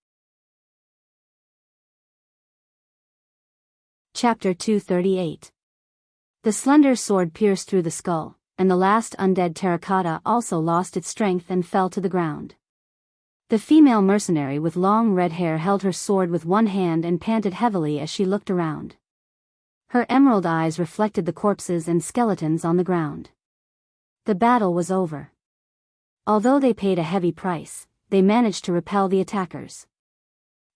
Chapter 238. The slender sword pierced through the skull, and the last undead terracotta also lost its strength and fell to the ground. The female mercenary with long red hair held her sword with one hand and panted heavily as she looked around. Her emerald eyes reflected the corpses and skeletons on the ground. The battle was over. Although they paid a heavy price, they managed to repel the attackers.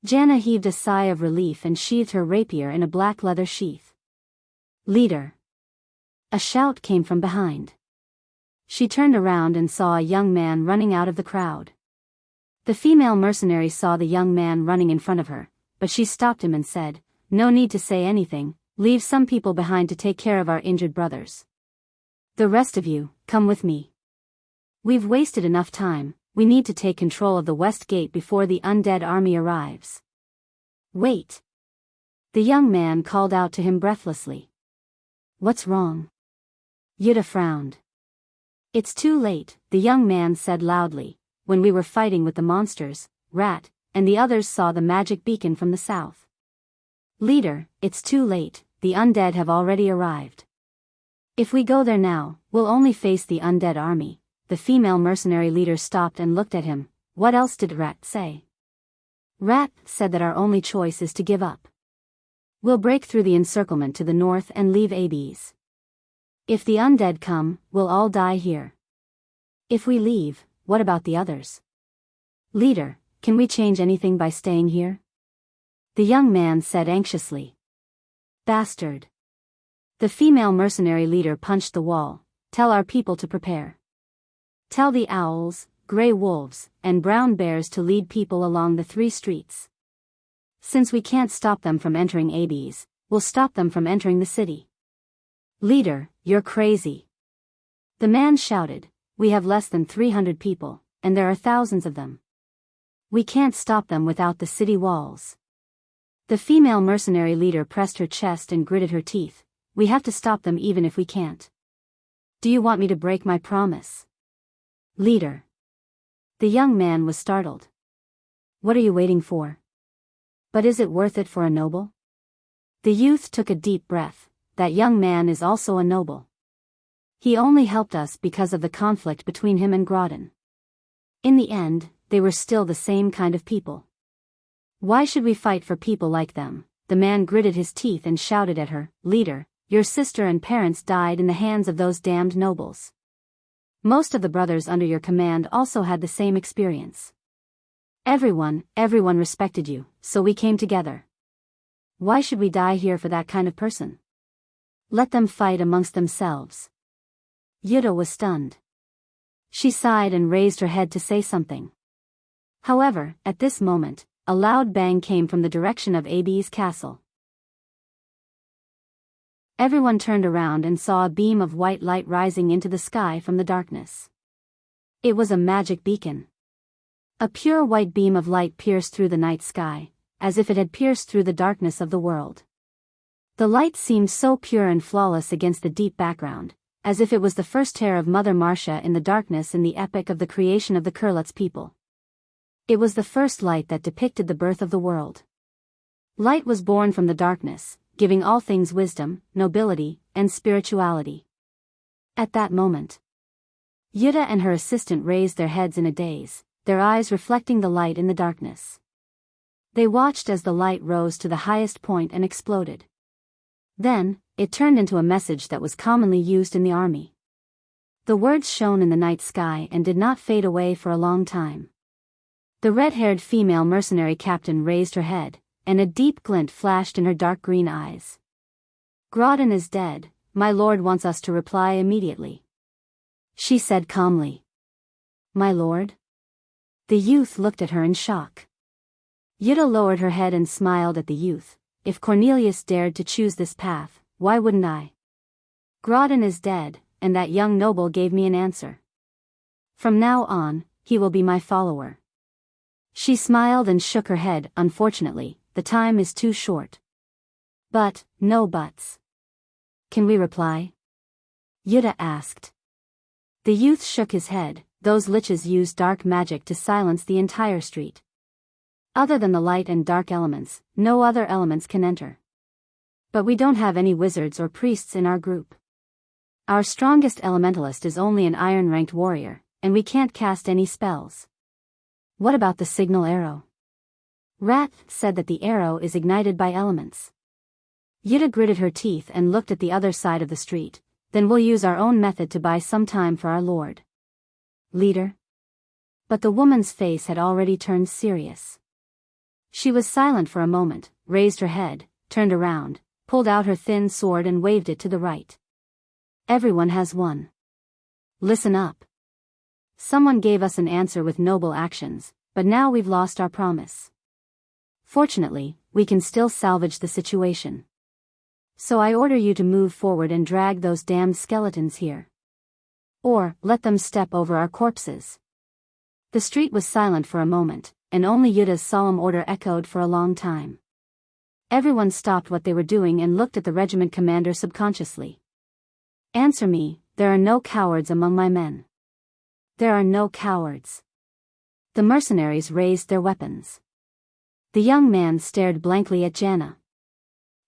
Janna heaved a sigh of relief and sheathed her rapier in a black leather sheath. Leader! A shout came from behind. She turned around and saw a young man running out of the crowd. The female mercenary saw the young man running in front of her, but she stopped him and said, "No need to say anything, leave some people behind to take care of our injured brothers. The rest of you, come with me. We've wasted enough time, we need to take control of the west gate before the undead army arrives." Wait! The young man called out to him breathlessly. What's wrong? Yuta frowned. It's too late, the young man said loudly. When we were fighting with the monsters, Rat, and the others saw the magic beacon from the south. Leader, it's too late, the undead have already arrived. If we go there now, we'll only face the undead army. The female mercenary leader stopped and looked at him. What else did Rat say? Rat said that our only choice is to give up. We'll break through the encirclement to the north and leave Abes. If the undead come, we'll all die here. If we leave, what about the others? Leader, can we change anything by staying here? The young man said anxiously. Bastard. The female mercenary leader punched the wall. Tell our people to prepare. Tell the owls, gray wolves, and brown bears to lead people along the 3 streets. Since we can't stop them from entering Abes, we'll stop them from entering the city. Leader, you're crazy. The man shouted. We have less than 300 people, and there are thousands of them. We can't stop them without the city walls. The female mercenary leader pressed her chest and gritted her teeth. We have to stop them even if we can't. Do you want me to break my promise? Leader. The young man was startled. What are you waiting for? But is it worth it for a noble? The youth took a deep breath. That young man is also a noble. He only helped us because of the conflict between him and Grodin. In the end, they were still the same kind of people. Why should we fight for people like them? The man gritted his teeth and shouted at her, Leader, your sister and parents died in the hands of those damned nobles. Most of the brothers under your command also had the same experience. Everyone respected you, so we came together. Why should we die here for that kind of person? Let them fight amongst themselves. Yuta was stunned. She sighed and raised her head to say something. However, at this moment, a loud bang came from the direction of Ab's castle. Everyone turned around and saw a beam of white light rising into the sky from the darkness. It was a magic beacon. A pure white beam of light pierced through the night sky, as if it had pierced through the darkness of the world. The light seemed so pure and flawless against the deep background, as if it was the first tear of Mother Marcia in the darkness in the epic of the creation of the Kurlutz people. It was the first light that depicted the birth of the world. Light was born from the darkness, giving all things wisdom, nobility, and spirituality. At that moment, Yuta and her assistant raised their heads in a daze, their eyes reflecting the light in the darkness. They watched as the light rose to the highest point and exploded. Then, it turned into a message that was commonly used in the army. The words shone in the night sky and did not fade away for a long time. The red-haired female mercenary captain raised her head, and a deep glint flashed in her dark green eyes. "Grodin is dead, my lord wants us to reply immediately," she said calmly. "My lord?" The youth looked at her in shock. Yida lowered her head and smiled at the youth. "If Cornelius dared to choose this path, why wouldn't I? Grodin is dead, and that young noble gave me an answer. From now on, he will be my follower." She smiled and shook her head. "Unfortunately, the time is too short." "But, no buts. Can we reply?" Yida asked. The youth shook his head. "Those liches use dark magic to silence the entire street. Other than the light and dark elements, no other elements can enter. But we don't have any wizards or priests in our group. Our strongest elementalist is only an iron-ranked warrior, and we can't cast any spells." "What about the signal arrow?" Rat said that the arrow is ignited by elements. Yida gritted her teeth and looked at the other side of the street. "Then we'll use our own method to buy some time for our lord." "Leader?" But the woman's face had already turned serious. She was silent for a moment, raised her head, turned around, pulled out her thin sword and waved it to the right. "Everyone has one. Listen up. Someone gave us an answer with noble actions, but now we've lost our promise. Fortunately, we can still salvage the situation. So I order you to move forward and drag those damned skeletons here. Or, let them step over our corpses." The street was silent for a moment, and only Yuda's solemn order echoed for a long time. Everyone stopped what they were doing and looked at the regiment commander subconsciously. "Answer me, there are no cowards among my men." "There are no cowards." The mercenaries raised their weapons. The young man stared blankly at Jana.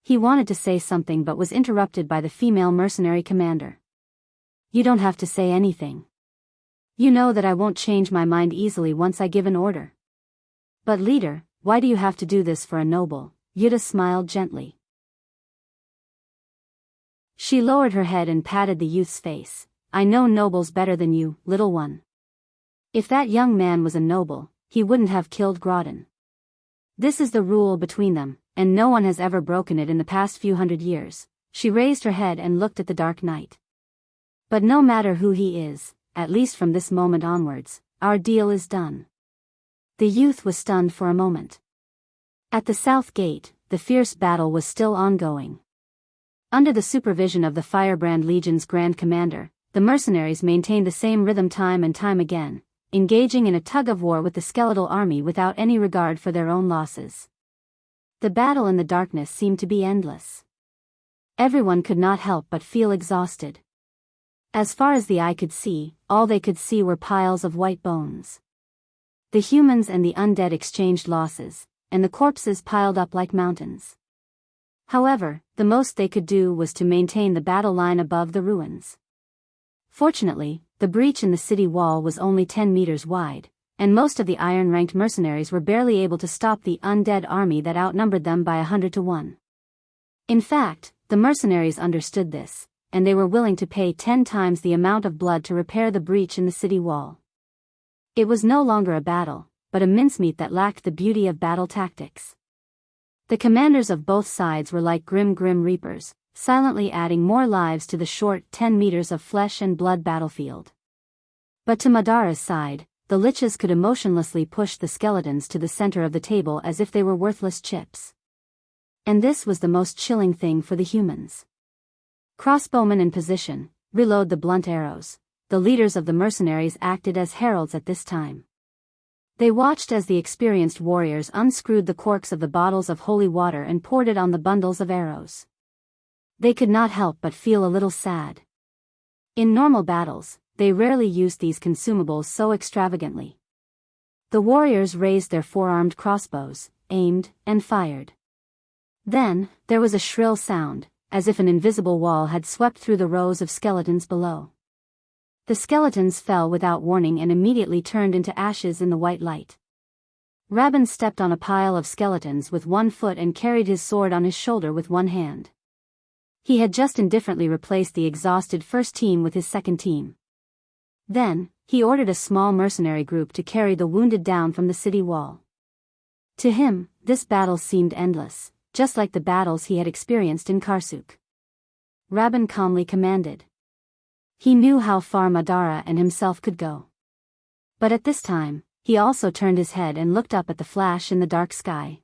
He wanted to say something but was interrupted by the female mercenary commander. "You don't have to say anything. You know that I won't change my mind easily once I give an order." "But leader, why do you have to do this for a noble?" Yuda smiled gently. She lowered her head and patted the youth's face. "I know nobles better than you, little one. If that young man was a noble, he wouldn't have killed Grodin. This is the rule between them, and no one has ever broken it in the past few hundred years." She raised her head and looked at the dark night. "But no matter who he is, at least from this moment onwards, our deal is done." The youth was stunned for a moment. At the south gate, the fierce battle was still ongoing. Under the supervision of the Firebrand Legion's Grand Commander, the mercenaries maintained the same rhythm time and time again, engaging in a tug-of-war with the skeletal army without any regard for their own losses. The battle in the darkness seemed to be endless. Everyone could not help but feel exhausted. As far as the eye could see, all they could see were piles of white bones. The humans and the undead exchanged losses, and the corpses piled up like mountains. However, the most they could do was to maintain the battle line above the ruins. Fortunately, the breach in the city wall was only 10 meters wide, and most of the iron-ranked mercenaries were barely able to stop the undead army that outnumbered them by 100 to 1. In fact, the mercenaries understood this, and they were willing to pay 10 times the amount of blood to repair the breach in the city wall. It was no longer a battle, but a mincemeat that lacked the beauty of battle tactics. The commanders of both sides were like grim reapers, silently adding more lives to the short 10 meters of flesh and blood battlefield. But to Madara's side, the liches could emotionlessly push the skeletons to the center of the table as if they were worthless chips. And this was the most chilling thing for the humans. Crossbowmen in position, reload the blunt arrows. The leaders of the mercenaries acted as heralds at this time. They watched as the experienced warriors unscrewed the corks of the bottles of holy water and poured it on the bundles of arrows. They could not help but feel a little sad. In normal battles, they rarely used these consumables so extravagantly. The warriors raised their four-armed crossbows, aimed, and fired. Then, there was a shrill sound, as if an invisible wall had swept through the rows of skeletons below. The skeletons fell without warning and immediately turned into ashes in the white light. Rabin stepped on a pile of skeletons with one foot and carried his sword on his shoulder with one hand. He had just indifferently replaced the exhausted first team with his second team. Then, he ordered a small mercenary group to carry the wounded down from the city wall. To him, this battle seemed endless, just like the battles he had experienced in Karsuk. Rabban calmly commanded. He knew how far Madara and himself could go. But at this time, he also turned his head and looked up at the flash in the dark sky.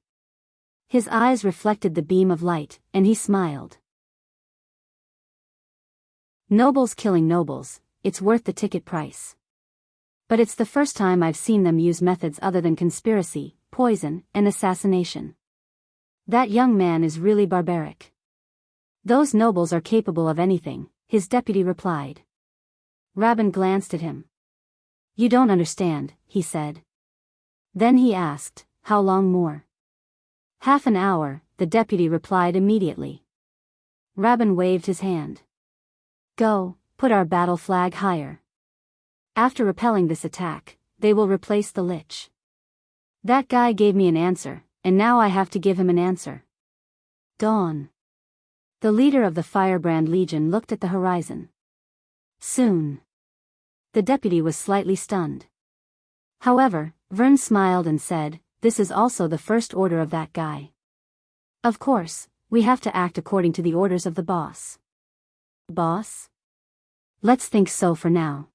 His eyes reflected the beam of light, and he smiled. Nobles killing nobles, it's worth the ticket price. But it's the first time I've seen them use methods other than conspiracy, poison, and assassination. That young man is really barbaric. Those nobles are capable of anything, his deputy replied. Rabban glanced at him. You don't understand, he said. Then he asked, how long more? Half an hour, the deputy replied immediately. Rabban waved his hand. Go, put our battle flag higher. After repelling this attack, they will replace the lich. That guy gave me an answer, and now I have to give him an answer. Dawn. The leader of the Firebrand Legion looked at the horizon. Soon. The deputy was slightly stunned. However, Vern smiled and said, this is also the first order of that guy. Of course, we have to act according to the orders of the boss. Boss? Let's think so for now.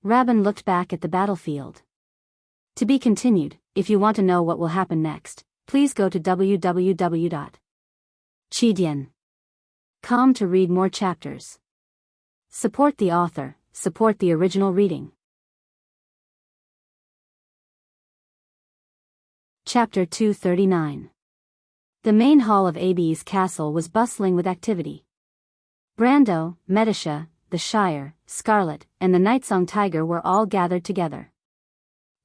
Rabban looked back at the battlefield. To be continued. If you want to know what will happen next, please go to www.chidian.com to read more chapters. Support the author, support the original reading. Chapter 239. The main hall of Abi's castle was bustling with activity. Brando, Medisha, the Shire, Scarlet, and the Nightsong Tiger were all gathered together.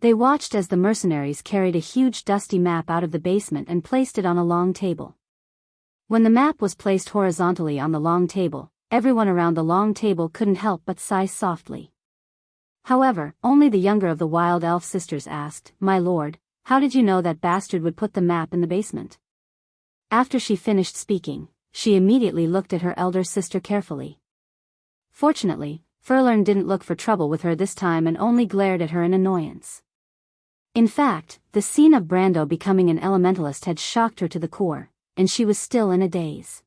They watched as the mercenaries carried a huge dusty map out of the basement and placed it on a long table. When the map was placed horizontally on the long table, everyone around the long table couldn't help but sigh softly. However, only the younger of the Wild Elf sisters asked, My lord, how did you know that bastard would put the map in the basement? After she finished speaking, she immediately looked at her elder sister carefully. Fortunately, Furlern didn't look for trouble with her this time and only glared at her in annoyance. In fact, the scene of Brando becoming an elementalist had shocked her to the core, and she was still in a daze.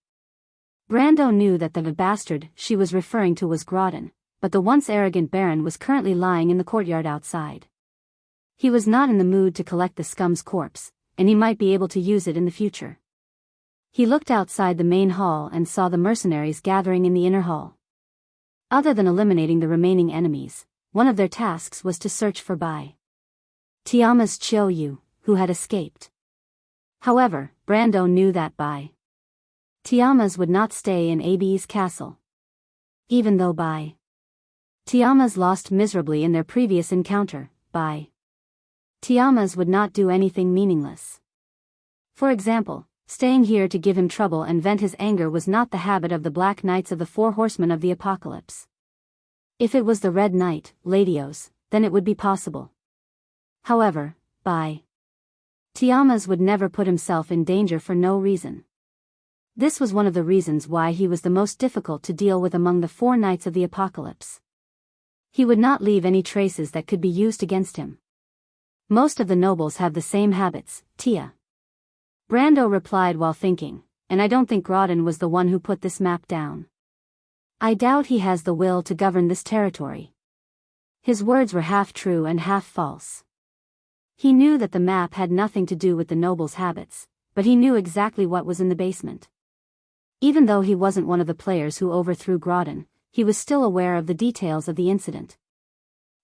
Brando knew that the bastard she was referring to was Groudon, but the once arrogant Baron was currently lying in the courtyard outside. He was not in the mood to collect the scum's corpse, and he might be able to use it in the future. He looked outside the main hall and saw the mercenaries gathering in the inner hall. Other than eliminating the remaining enemies, one of their tasks was to search for Bai Tiama's Chiou, who had escaped. However, Brando knew that Bai Tiama's would not stay in Abi's castle. Even though Bai Tiama's lost miserably in their previous encounter, Bai Tiama's would not do anything meaningless. For example, staying here to give him trouble and vent his anger was not the habit of the Black Knights of the Four Horsemen of the Apocalypse. If it was the Red Knight, Ladios, then it would be possible. However, Bai Tiama's would never put himself in danger for no reason. This was one of the reasons why he was the most difficult to deal with among the four Knights of the Apocalypse. He would not leave any traces that could be used against him. Most of the nobles have the same habits, Tia. Brando replied while thinking, and I don't think Groudon was the one who put this map down. I doubt he has the will to govern this territory. His words were half true and half false. He knew that the map had nothing to do with the nobles' habits, but he knew exactly what was in the basement. Even though he wasn't one of the players who overthrew Groudon, he was still aware of the details of the incident.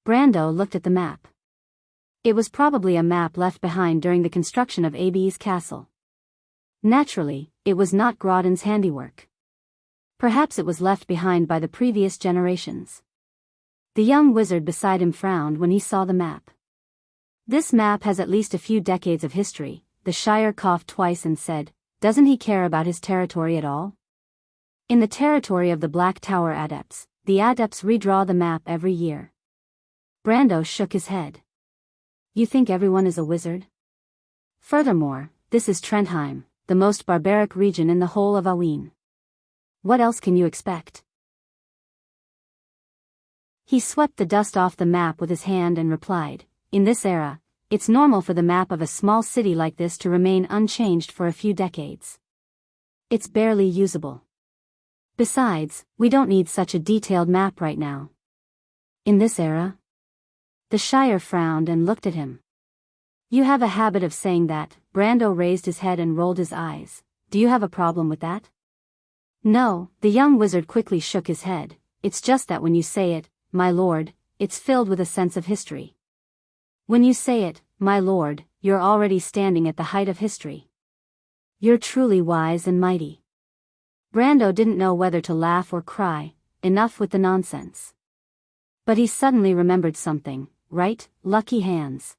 Brando looked at the map. It was probably a map left behind during the construction of Abi's castle. Naturally, it was not Groudon's handiwork. Perhaps it was left behind by the previous generations. The young wizard beside him frowned when he saw the map. This map has at least a few decades of history. The Shire coughed twice and said, doesn't he care about his territory at all? In the territory of the Black Tower Adepts, the Adepts redraw the map every year. Brando shook his head. You think everyone is a wizard? Furthermore, this is Trentheim, the most barbaric region in the whole of Awin. What else can you expect? He swept the dust off the map with his hand and replied, in this era, it's normal for the map of a small city like this to remain unchanged for a few decades. It's barely usable. Besides, we don't need such a detailed map right now. In this era? The Shire frowned and looked at him. You have a habit of saying that. Brando raised his head and rolled his eyes. Do you have a problem with that? No, the young wizard quickly shook his head. It's just that when you say it, my lord, it's filled with a sense of history. When you say it, my lord, you're already standing at the height of history. You're truly wise and mighty. Brando didn't know whether to laugh or cry. Enough with the nonsense. But he suddenly remembered something, right? Lucky hands.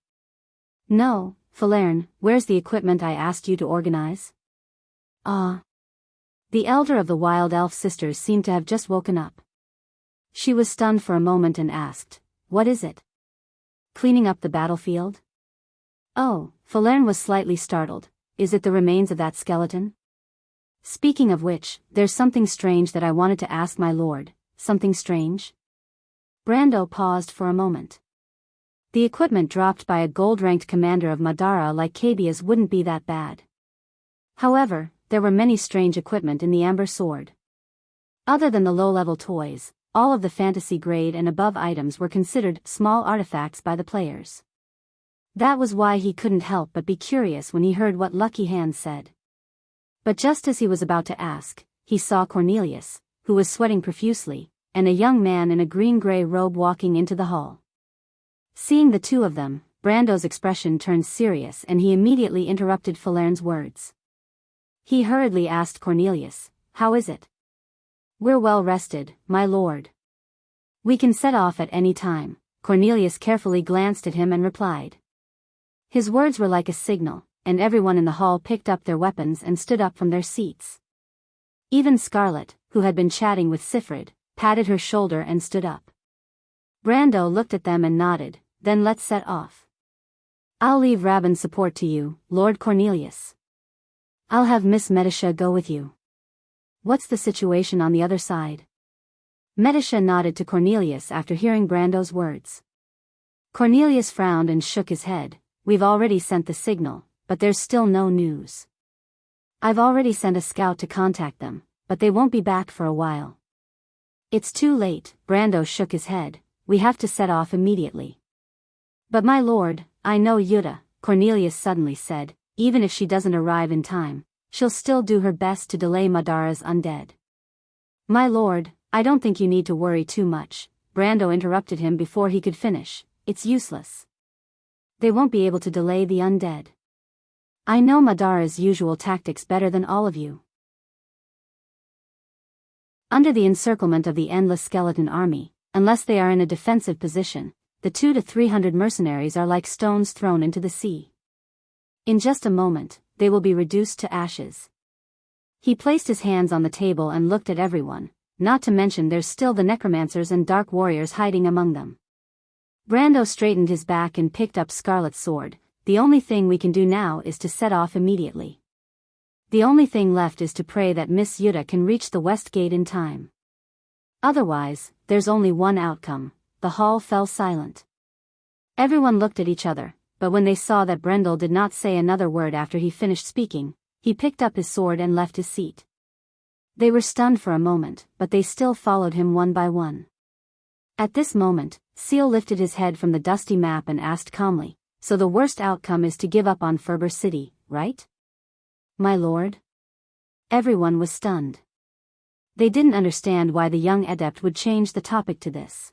No, Falerne, where's the equipment I asked you to organize? Ah. The elder of the wild elf sisters seemed to have just woken up. She was stunned for a moment and asked, what is it? Cleaning up the battlefield? Oh, Falerne was slightly startled. Is it the remains of that skeleton? Speaking of which, there's something strange that I wanted to ask my lord. Something strange? Brando paused for a moment. The equipment dropped by a gold-ranked commander of Madara like Cabia's wouldn't be that bad. However, there were many strange equipment in the Amber Sword. Other than the low-level toys, all of the fantasy grade and above items were considered small artifacts by the players. That was why he couldn't help but be curious when he heard what Lucky Hand said. But just as he was about to ask, he saw Cornelius, who was sweating profusely, and a young man in a green-gray robe walking into the hall. Seeing the two of them, Brando's expression turned serious and he immediately interrupted Falerne's words. He hurriedly asked Cornelius, how is it? We're well rested, my lord. We can set off at any time. Cornelius carefully glanced at him and replied. His words were like a signal, and everyone in the hall picked up their weapons and stood up from their seats. Even Scarlet, who had been chatting with Sifrid, patted her shoulder and stood up. Brando looked at them and nodded. Then let's set off. I'll leave Rabin's support to you, Lord Cornelius. I'll have Miss Medisha go with you. What's the situation on the other side? Medisha nodded to Cornelius after hearing Brando's words. Cornelius frowned and shook his head. We've already sent the signal, but there's still no news. I've already sent a scout to contact them, but they won't be back for a while. It's too late, Brando shook his head. We have to set off immediately. But my lord, I know Yuta, Cornelius suddenly said, even if she doesn't arrive in time, she'll still do her best to delay Madara's undead. My lord, I don't think you need to worry too much, Brando interrupted him before he could finish. It's useless. They won't be able to delay the undead. I know Madara's usual tactics better than all of you. Under the encirclement of the endless skeleton army, unless they are in a defensive position, the 200 to 300 mercenaries are like stones thrown into the sea. In just a moment, they will be reduced to ashes. He placed his hands on the table and looked at everyone, not to mention there's still the necromancers and dark warriors hiding among them. Brando straightened his back and picked up Scarlet's sword. The only thing we can do now is to set off immediately. The only thing left is to pray that Miss Yuta can reach the west gate in time. Otherwise, there's only one outcome. The hall fell silent. Everyone looked at each other, but when they saw that Brendel did not say another word after he finished speaking, he picked up his sword and left his seat. They were stunned for a moment, but they still followed him one by one. At this moment, Seal lifted his head from the dusty map and asked calmly, so the worst outcome is to give up on Ferber City, right? My lord? Everyone was stunned. They didn't understand why the young adept would change the topic to this.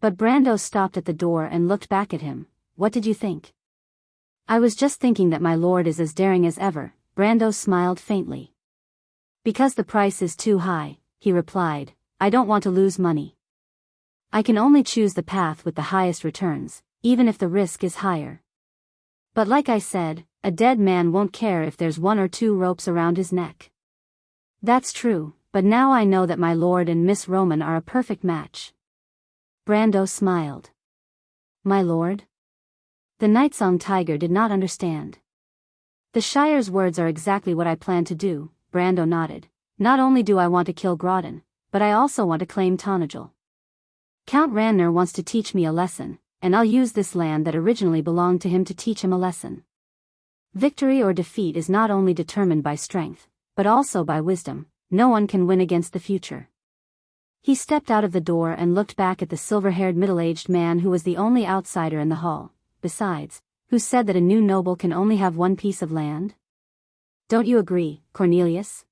But Brando stopped at the door and looked back at him. What did you think? I was just thinking that my lord is as daring as ever. Brando smiled faintly. Because the price is too high, he replied. I don't want to lose money. I can only choose the path with the highest returns, even if the risk is higher. But like I said, a dead man won't care if there's 1 or 2 ropes around his neck. That's true, but now I know that my lord and Miss Roman are a perfect match. Brando smiled. My lord? The Nightsong Tiger did not understand. The Shire's words are exactly what I plan to do, Brando nodded. Not only do I want to kill Grodin, but I also want to claim Tanajul. Count Ranner wants to teach me a lesson, and I'll use this land that originally belonged to him to teach him a lesson. Victory or defeat is not only determined by strength, but also by wisdom. No one can win against the future. He stepped out of the door and looked back at the silver-haired middle-aged man who was the only outsider in the hall, besides, who said that a new noble can only have one piece of land? Don't you agree, Cornelius?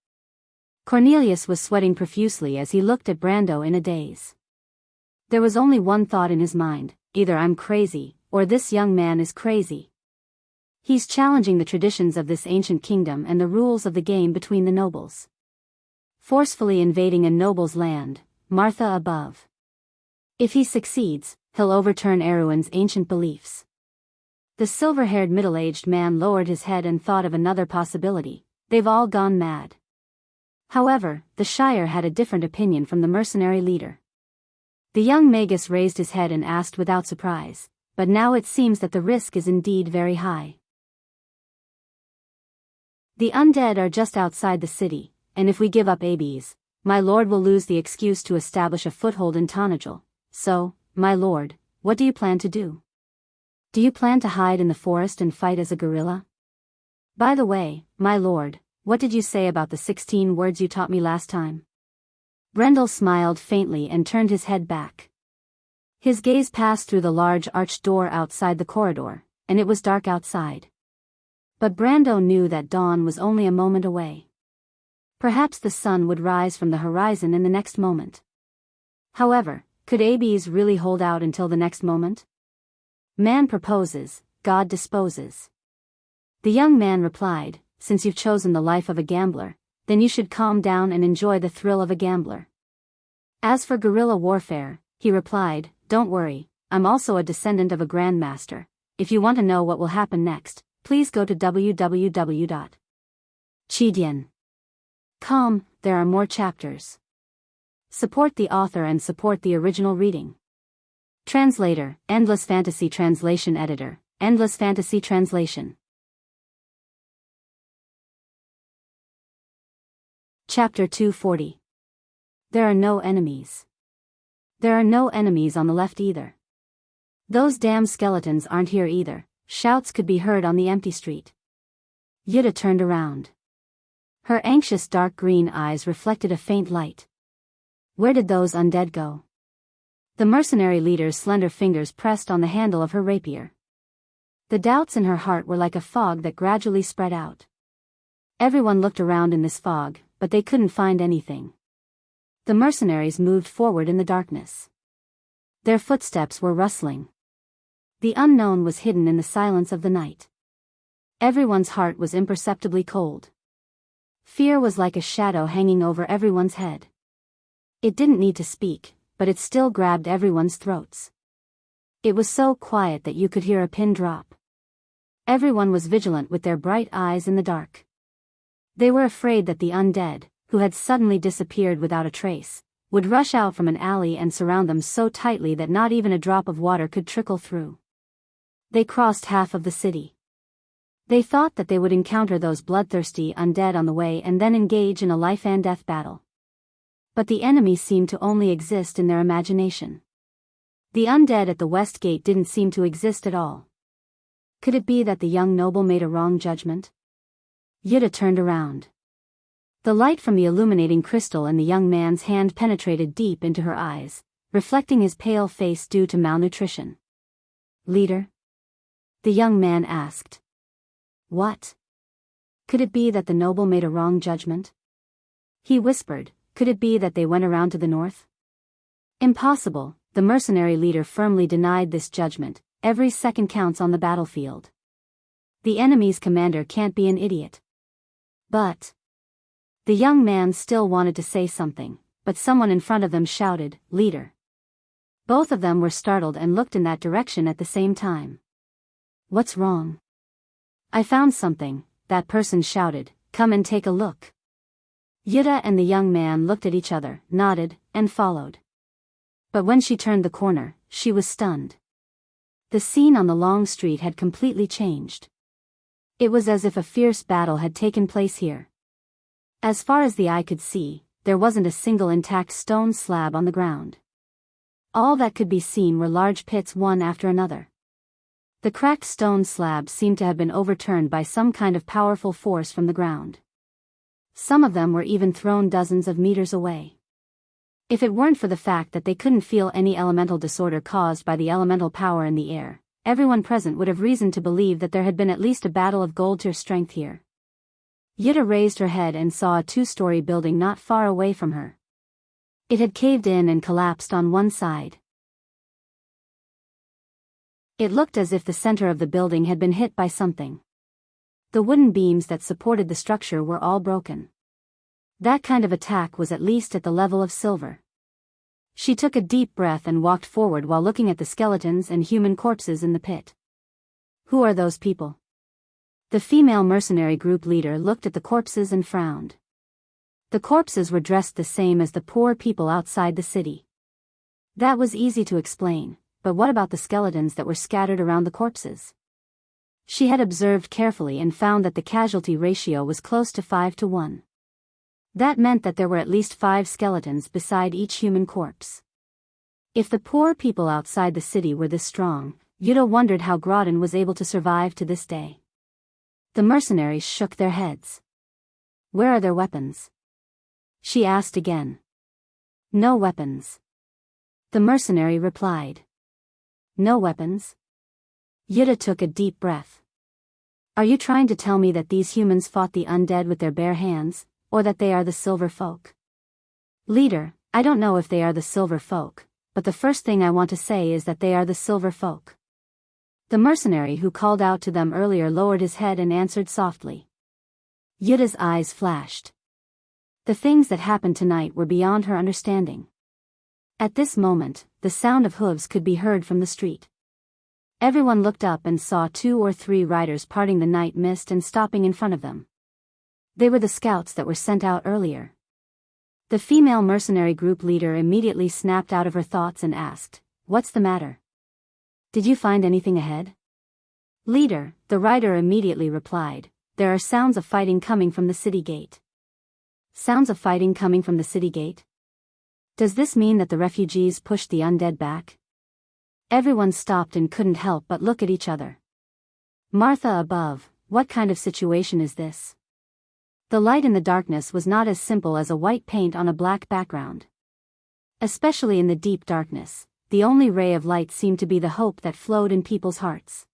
Cornelius was sweating profusely as he looked at Brando in a daze. There was only one thought in his mind: either I'm crazy, or this young man is crazy. He's challenging the traditions of this ancient kingdom and the rules of the game between the nobles. Forcefully invading a noble's land, Martha above. If he succeeds, he'll overturn Erewhon's ancient beliefs. The silver-haired middle-aged man lowered his head and thought of another possibility: they've all gone mad. However, the Shire had a different opinion from the mercenary leader. The young magus raised his head and asked without surprise, but now it seems that the risk is indeed very high. The undead are just outside the city, and if we give up Abes, my lord will lose the excuse to establish a foothold in Tanajul. So, my lord, what do you plan to do? Do you plan to hide in the forest and fight as a guerrilla? By the way, my lord, what did you say about the 16 words you taught me last time? Brendel smiled faintly and turned his head back. His gaze passed through the large arched door outside the corridor, and it was dark outside. But Brando knew that dawn was only a moment away. Perhaps the sun would rise from the horizon in the next moment. However, could Abes really hold out until the next moment? Man proposes, God disposes. The young man replied, since you've chosen the life of a gambler, then you should calm down and enjoy the thrill of a gambler. As for guerrilla warfare, he replied, don't worry, I'm also a descendant of a grandmaster. If you want to know what will happen next, please go to www.chidian.com, there are more chapters. Support the author and support the original reading. Translator, Endless Fantasy Translation Editor, Endless Fantasy Translation. Chapter 240. There are no enemies. There are no enemies on the left either. Those damn skeletons aren't here either, shouts could be heard on the empty street. Yutta turned around. Her anxious dark green eyes reflected a faint light. Where did those undead go? The mercenary leader's slender fingers pressed on the handle of her rapier. The doubts in her heart were like a fog that gradually spread out. Everyone looked around in this fog, but they couldn't find anything. The mercenaries moved forward in the darkness. Their footsteps were rustling. The unknown was hidden in the silence of the night. Everyone's heart was imperceptibly cold. Fear was like a shadow hanging over everyone's head. It didn't need to speak, but it still grabbed everyone's throats. It was so quiet that you could hear a pin drop. Everyone was vigilant with their bright eyes in the dark. They were afraid that the undead, who had suddenly disappeared without a trace, would rush out from an alley and surround them so tightly that not even a drop of water could trickle through. They crossed half of the city. They thought that they would encounter those bloodthirsty undead on the way and then engage in a life-and-death battle. But the enemy seemed to only exist in their imagination. The undead at the west gate didn't seem to exist at all. Could it be that the young noble made a wrong judgment? Yutta turned around. The light from the illuminating crystal in the young man's hand penetrated deep into her eyes, reflecting his pale face due to malnutrition. Leader? The young man asked. What? Could it be that the noble made a wrong judgment? He whispered, could it be that they went around to the north? Impossible, the mercenary leader firmly denied this judgment. Every second counts on the battlefield. The enemy's commander can't be an idiot. But the young man still wanted to say something, but someone in front of them shouted, Leader. Both of them were startled and looked in that direction at the same time. What's wrong? I found something, that person shouted, come and take a look. Yutta and the young man looked at each other, nodded, and followed. But when she turned the corner, she was stunned. The scene on the long street had completely changed. It was as if a fierce battle had taken place here. As far as the eye could see, there wasn't a single intact stone slab on the ground. All that could be seen were large pits one after another. The cracked stone slabs seemed to have been overturned by some kind of powerful force from the ground. Some of them were even thrown dozens of meters away. If it weren't for the fact that they couldn't feel any elemental disorder caused by the elemental power in the air, everyone present would have reason to believe that there had been at least a battle of gold-tier strength here. Yida raised her head and saw a two-story building not far away from her. It had caved in and collapsed on one side. It looked as if the center of the building had been hit by something. The wooden beams that supported the structure were all broken. That kind of attack was at least at the level of silver. She took a deep breath and walked forward while looking at the skeletons and human corpses in the pit. Who are those people? The female mercenary group leader looked at the corpses and frowned. The corpses were dressed the same as the poor people outside the city. That was easy to explain, but what about the skeletons that were scattered around the corpses? She had observed carefully and found that the casualty ratio was close to 5-1. That meant that there were at least 5 skeletons beside each human corpse. If the poor people outside the city were this strong, Yuta wondered how Groton was able to survive to this day. The mercenaries shook their heads. Where are their weapons? She asked again. No weapons. The mercenary replied. No weapons? Yuta took a deep breath. Are you trying to tell me that these humans fought the undead with their bare hands, or that they are the silver folk? Leader, I don't know if they are the silver folk, but the first thing I want to say is that they are the silver folk. The mercenary who called out to them earlier lowered his head and answered softly. Yuta's eyes flashed. The things that happened tonight were beyond her understanding. At this moment, the sound of hooves could be heard from the street. Everyone looked up and saw 2 or 3 riders parting the night mist and stopping in front of them. They were the scouts that were sent out earlier. The female mercenary group leader immediately snapped out of her thoughts and asked, "What's the matter? Did you find anything ahead?" "Leader," the rider immediately replied, "there are sounds of fighting coming from the city gate." Sounds of fighting coming from the city gate? Does this mean that the refugees pushed the undead back? Everyone stopped and couldn't help but look at each other. Martha above, what kind of situation is this? The light in the darkness was not as simple as a white paint on a black background. Especially in the deep darkness, the only ray of light seemed to be the hope that flowed in people's hearts.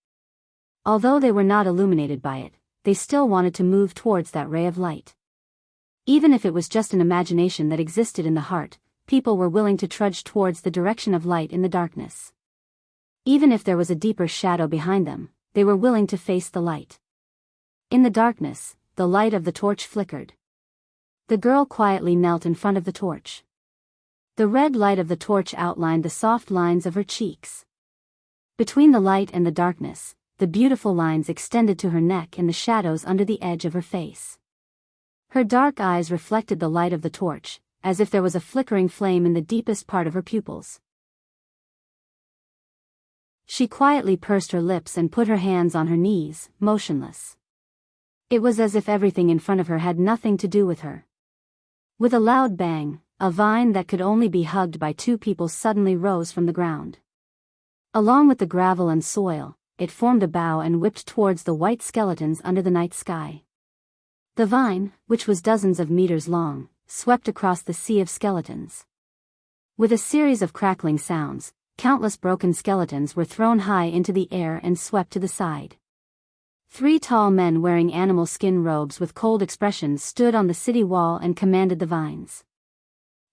Although they were not illuminated by it, they still wanted to move towards that ray of light. Even if it was just an imagination that existed in the heart, people were willing to trudge towards the direction of light in the darkness. Even if there was a deeper shadow behind them, they were willing to face the light. In the darkness, the light of the torch flickered. The girl quietly knelt in front of the torch. The red light of the torch outlined the soft lines of her cheeks. Between the light and the darkness, the beautiful lines extended to her neck and the shadows under the edge of her face. Her dark eyes reflected the light of the torch, as if there was a flickering flame in the deepest part of her pupils. She quietly pursed her lips and put her hands on her knees, motionless. It was as if everything in front of her had nothing to do with her. With a loud bang, a vine that could only be hugged by 2 people suddenly rose from the ground. Along with the gravel and soil, it formed a bough and whipped towards the white skeletons under the night sky. The vine, which was dozens of meters long, swept across the sea of skeletons. With a series of crackling sounds, countless broken skeletons were thrown high into the air and swept to the side. 3 tall men wearing animal skin robes with cold expressions stood on the city wall and commanded the vines.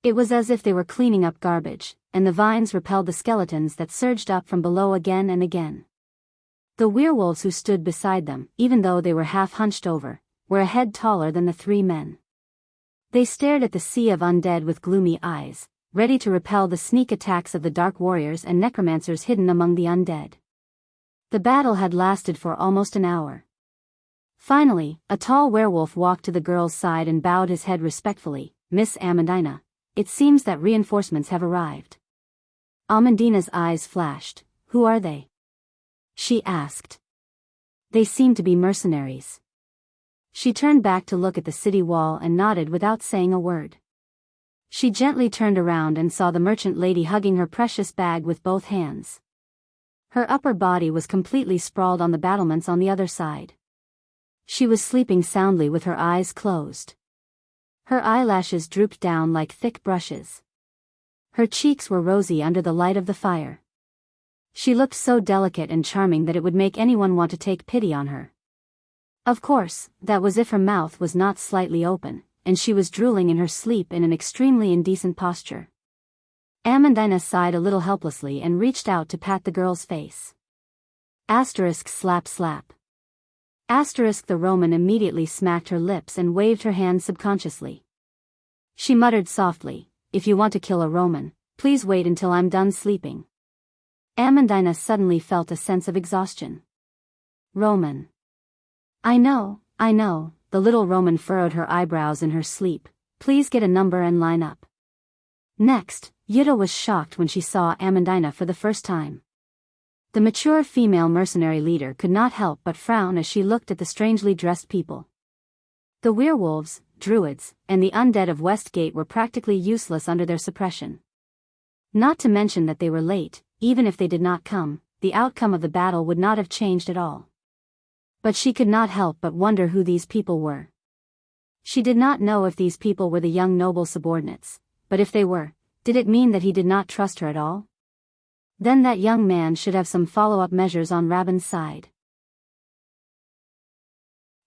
It was as if they were cleaning up garbage, and the vines repelled the skeletons that surged up from below again and again. The werewolves who stood beside them, even though they were half hunched over, were a head taller than the 3 men. They stared at the sea of undead with gloomy eyes, ready to repel the sneak attacks of the dark warriors and necromancers hidden among the undead. The battle had lasted for almost an hour. Finally, a tall werewolf walked to the girl's side and bowed his head respectfully. "Miss Amandina, it seems that reinforcements have arrived." Amandina's eyes flashed. "Who are they?" she asked. "They seem to be mercenaries." She turned back to look at the city wall and nodded without saying a word. She gently turned around and saw the merchant lady hugging her precious bag with both hands. Her upper body was completely sprawled on the battlements on the other side. She was sleeping soundly with her eyes closed. Her eyelashes drooped down like thick brushes. Her cheeks were rosy under the light of the fire. She looked so delicate and charming that it would make anyone want to take pity on her. Of course, that was if her mouth was not slightly open, and she was drooling in her sleep in an extremely indecent posture. Amandina sighed a little helplessly and reached out to pat the girl's face. Asterisk slap slap. Asterisk the Roman immediately smacked her lips and waved her hand subconsciously. She muttered softly, "If you want to kill a Roman, please wait until I'm done sleeping." Amandina suddenly felt a sense of exhaustion. Roman. I know, the little Roman furrowed her eyebrows in her sleep. Please get a number and line up. Next, Yuta was shocked when she saw Amandina for the first time. The mature female mercenary leader could not help but frown as she looked at the strangely dressed people. The werewolves, druids, and the undead of Westgate were practically useless under their suppression. Not to mention that they were late. Even if they did not come, the outcome of the battle would not have changed at all. But she could not help but wonder who these people were. She did not know if these people were the young noble's subordinates, but if they were, did it mean that he did not trust her at all? Then that young man should have some follow-up measures on Rabin's side.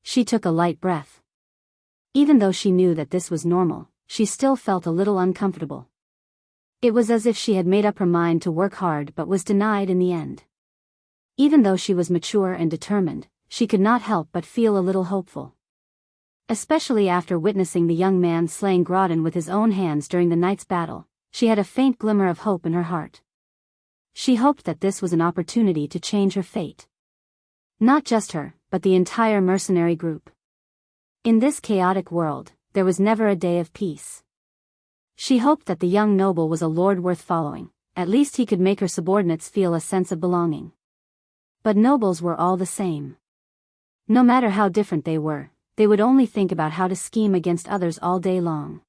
She took a light breath. Even though she knew that this was normal, she still felt a little uncomfortable. It was as if she had made up her mind to work hard but was denied in the end. Even though she was mature and determined, she could not help but feel a little hopeful. Especially after witnessing the young man slaying Grodin with his own hands during the night's battle, she had a faint glimmer of hope in her heart. She hoped that this was an opportunity to change her fate. Not just her, but the entire mercenary group. In this chaotic world, there was never a day of peace. She hoped that the young noble was a lord worth following, at least he could make her subordinates feel a sense of belonging. But nobles were all the same. No matter how different they were, they would only think about how to scheme against others all day long.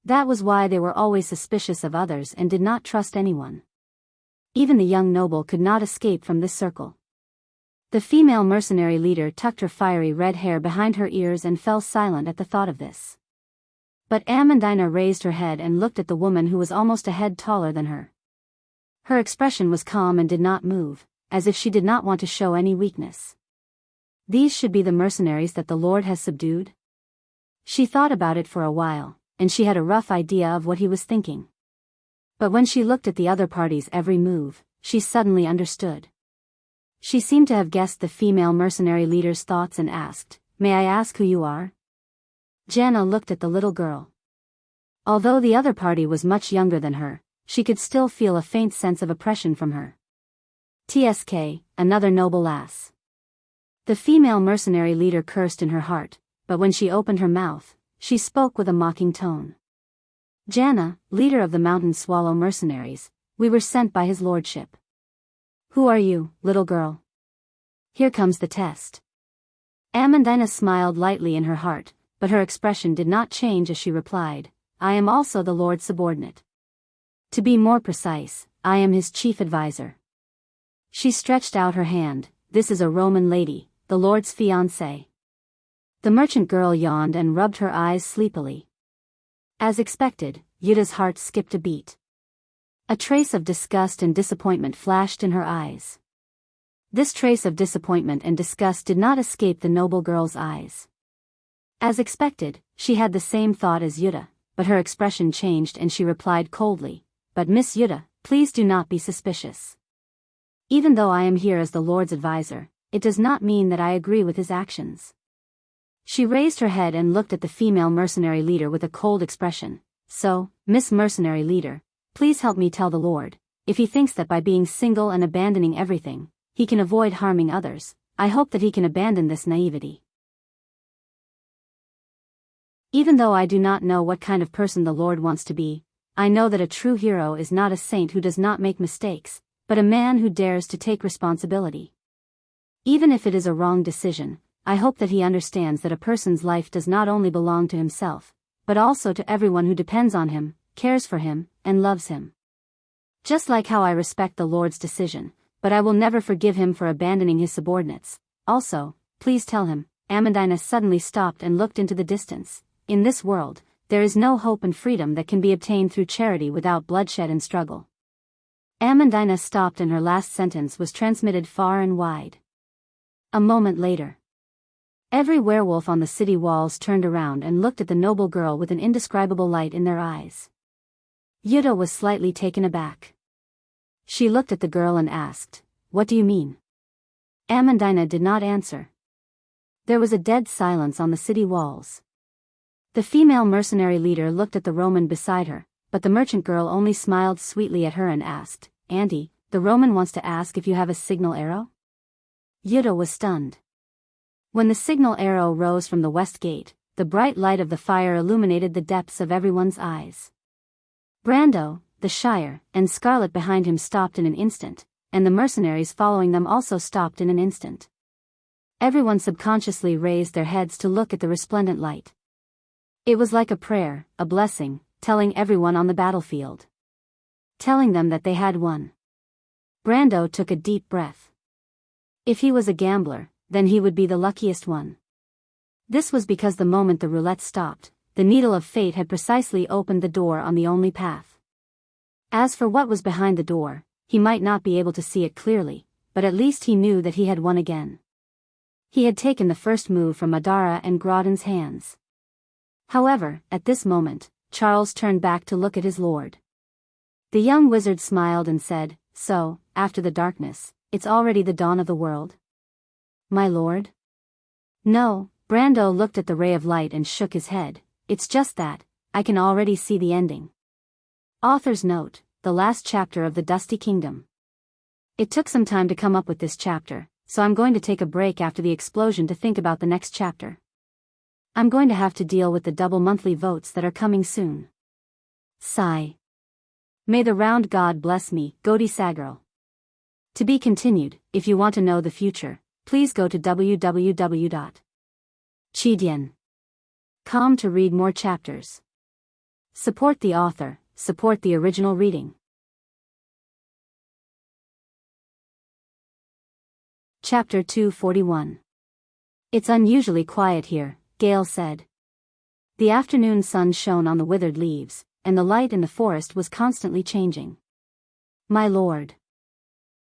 That was why they were always suspicious of others and did not trust anyone. Even the young noble could not escape from this circle. The female mercenary leader tucked her fiery red hair behind her ears and fell silent at the thought of this. But Amandina raised her head and looked at the woman who was almost a head taller than her. Her expression was calm and did not move, as if she did not want to show any weakness. These should be the mercenaries that the Lord has subdued? She thought about it for a while, and she had a rough idea of what he was thinking. But when she looked at the other party's every move, she suddenly understood. She seemed to have guessed the female mercenary leader's thoughts and asked, "May I ask who you are?" Jana looked at the little girl. Although the other party was much younger than her, she could still feel a faint sense of oppression from her. "TSK, another noble lass." The female mercenary leader cursed in her heart, but when she opened her mouth, she spoke with a mocking tone. "Jana, leader of the mountain swallow mercenaries, we were sent by his lordship." "Who are you, little girl? Here comes the test." Amandina smiled lightly in her heart, but her expression did not change as she replied, "I am also the Lord's subordinate. To be more precise, I am his chief advisor." She stretched out her hand. "This is a Roman lady, the Lord's fiancée." The merchant girl yawned and rubbed her eyes sleepily. As expected, Yuta's heart skipped a beat. A trace of disgust and disappointment flashed in her eyes. This trace of disappointment and disgust did not escape the noble girl's eyes. As expected, she had the same thought as Yuta, but her expression changed and she replied coldly, "But Miss Yuta, please do not be suspicious. Even though I am here as the Lord's advisor, it does not mean that I agree with his actions." She raised her head and looked at the female mercenary leader with a cold expression. "So, Miss Mercenary Leader, please help me tell the Lord, if he thinks that by being single and abandoning everything, he can avoid harming others, I hope that he can abandon this naivety. Even though I do not know what kind of person the Lord wants to be, I know that a true hero is not a saint who does not make mistakes, but a man who dares to take responsibility. Even if it is a wrong decision, I hope that he understands that a person's life does not only belong to himself, but also to everyone who depends on him, cares for him, and loves him. Just like how I respect the Lord's decision, but I will never forgive him for abandoning his subordinates. Also, please tell him." Amandina suddenly stopped and looked into the distance. "In this world, there is no hope and freedom that can be obtained through charity without bloodshed and struggle." Amandina stopped and her last sentence was transmitted far and wide. A moment later, every werewolf on the city walls turned around and looked at the noble girl with an indescribable light in their eyes. Yuta was slightly taken aback. She looked at the girl and asked, "What do you mean?" Amandina did not answer. There was a dead silence on the city walls. The female mercenary leader looked at the Roman beside her, but the merchant girl only smiled sweetly at her and asked, "Auntie, the Roman wants to ask if you have a signal arrow?" Yuta was stunned. When the signal arrow rose from the west gate, the bright light of the fire illuminated the depths of everyone's eyes. Brando, the Shire, and Scarlet behind him stopped in an instant, and the mercenaries following them also stopped in an instant. Everyone subconsciously raised their heads to look at the resplendent light. It was like a prayer, a blessing, telling everyone on the battlefield. Telling them that they had won. Brando took a deep breath. If he was a gambler, then he would be the luckiest one. This was because the moment the roulette stopped, the needle of fate had precisely opened the door on the only path. As for what was behind the door, he might not be able to see it clearly, but at least he knew that he had won again. He had taken the first move from Madara and Grodin's hands. However, at this moment, Charles turned back to look at his lord. The young wizard smiled and said, "So, after the darkness, it's already the dawn of the world?" "My lord?" "No," Brando looked at the ray of light and shook his head. "It's just that, I can already see the ending." Author's note, the last chapter of the Dusty Kingdom. It took some time to come up with this chapter, so I'm going to take a break after the explosion to think about the next chapter. I'm going to have to deal with the double monthly votes that are coming soon. Sigh. May the round God bless me, Godi Sagirl. To be continued. If you want to know the future, please go to www.chidian.com to read more chapters. Support the author, support the original reading. Chapter 241. It's unusually quiet here, Gale said. The afternoon sun shone on the withered leaves, and the light in the forest was constantly changing. "My lord.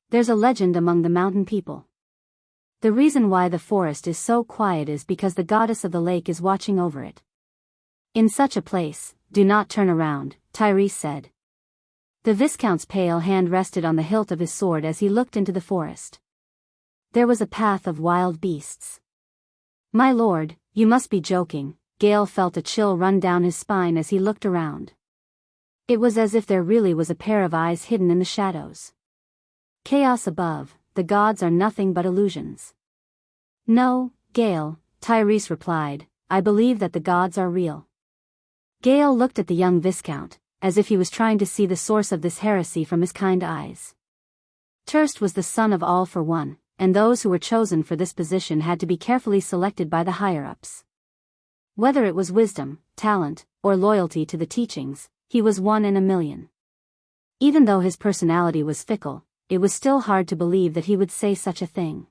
There's a legend among the mountain people. The reason why the forest is so quiet is because the goddess of the lake is watching over it. In such a place, do not turn around," Tyrese said. The Viscount's pale hand rested on the hilt of his sword as he looked into the forest. There was a path of wild beasts. "My lord, you must be joking." Gale felt a chill run down his spine as he looked around. It was as if there really was a pair of eyes hidden in the shadows. Chaos above, the gods are nothing but illusions. "No, Gale," Tyrese replied, "I believe that the gods are real." Gale looked at the young Viscount, as if he was trying to see the source of this heresy from his kind eyes. Turst was the son of All for One, and those who were chosen for this position had to be carefully selected by the higher-ups. Whether it was wisdom, talent, or loyalty to the teachings, he was one in a million. Even though his personality was fickle, it was still hard to believe that he would say such a thing.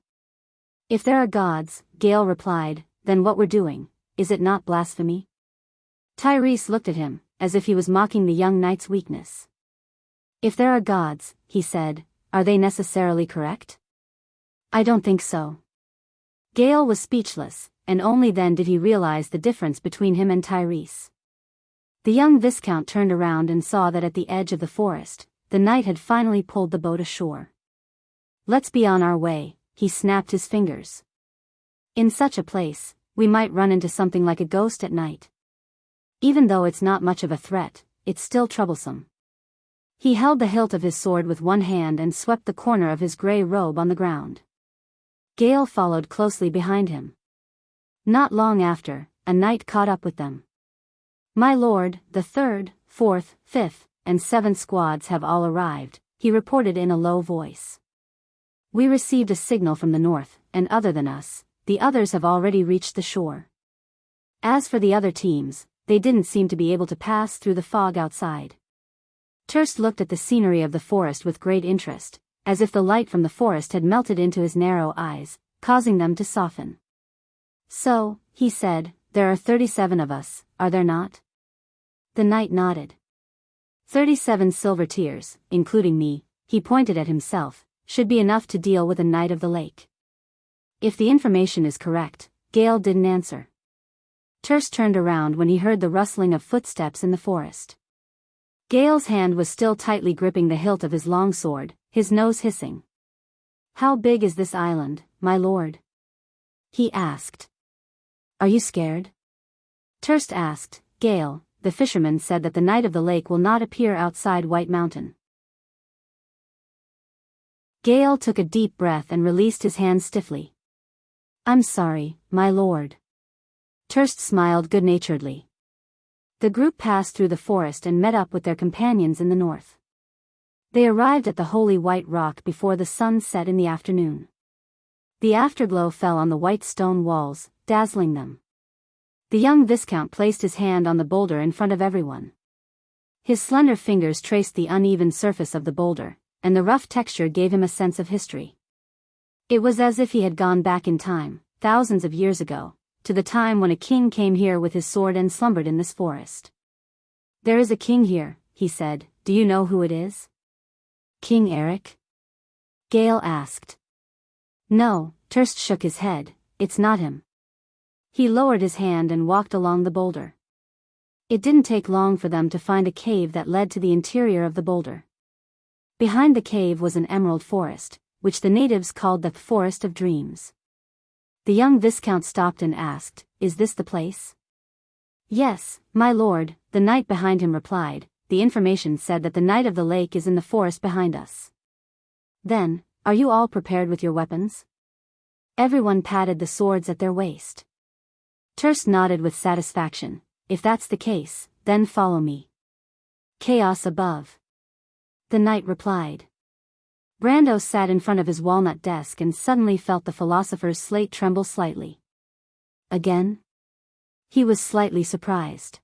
"If there are gods," Gale replied, "then what we're doing, is it not blasphemy?" Tyrese looked at him, as if he was mocking the young knight's weakness. "If there are gods," he said, "are they necessarily correct?" "I don't think so." Gale was speechless, and only then did he realize the difference between him and Tyrese. The young Viscount turned around and saw that at the edge of the forest, the knight had finally pulled the boat ashore. "Let's be on our way," he snapped his fingers. "In such a place, we might run into something like a ghost at night. Even though it's not much of a threat, it's still troublesome." He held the hilt of his sword with one hand and swept the corner of his gray robe on the ground. Gale followed closely behind him. Not long after, a knight caught up with them. "My lord, the 3rd, 4th, 5th, and 7th squads have all arrived," he reported in a low voice. "We received a signal from the north, and other than us, the others have already reached the shore. As for the other teams, they didn't seem to be able to pass through the fog outside. Terst looked at the scenery of the forest with great interest, as if the light from the forest had melted into his narrow eyes, causing them to soften. So, he said, there are 37 of us, are there not? The knight nodded. 37 silver tears, including me, he pointed at himself, should be enough to deal with a knight of the lake. If the information is correct, Gale didn't answer. Terst turned around when he heard the rustling of footsteps in the forest. Gale's hand was still tightly gripping the hilt of his long sword, his nose hissing. How big is this island, my lord? He asked. Are you scared? Terst asked. Gale, the fisherman said that the Knight of the Lake will not appear outside White Mountain. Gale took a deep breath and released his hand stiffly. I'm sorry, my lord. Terst smiled good-naturedly. The group passed through the forest and met up with their companions in the north. They arrived at the holy white rock before the sun set in the afternoon. The afterglow fell on the white stone walls, dazzling them. The young Viscount placed his hand on the boulder in front of everyone. His slender fingers traced the uneven surface of the boulder, and the rough texture gave him a sense of history. It was as if he had gone back in time, thousands of years ago, to the time when a king came here with his sword and slumbered in this forest. There is a king here, he said. Do you know who it is? King Eric? Gale asked. No, Terst shook his head, it's not him. He lowered his hand and walked along the boulder. It didn't take long for them to find a cave that led to the interior of the boulder. Behind the cave was an emerald forest, which the natives called the Forest of Dreams. The young Viscount stopped and asked, Is this the place? Yes, my lord, the knight behind him replied. The information said that the Knight of the Lake is in the forest behind us. Then, are you all prepared with your weapons? Everyone patted the swords at their waist. Terst nodded with satisfaction. If that's the case, then follow me. Chaos above. The knight replied. Brando sat in front of his walnut desk and suddenly felt the philosopher's slate tremble slightly. Again? He was slightly surprised.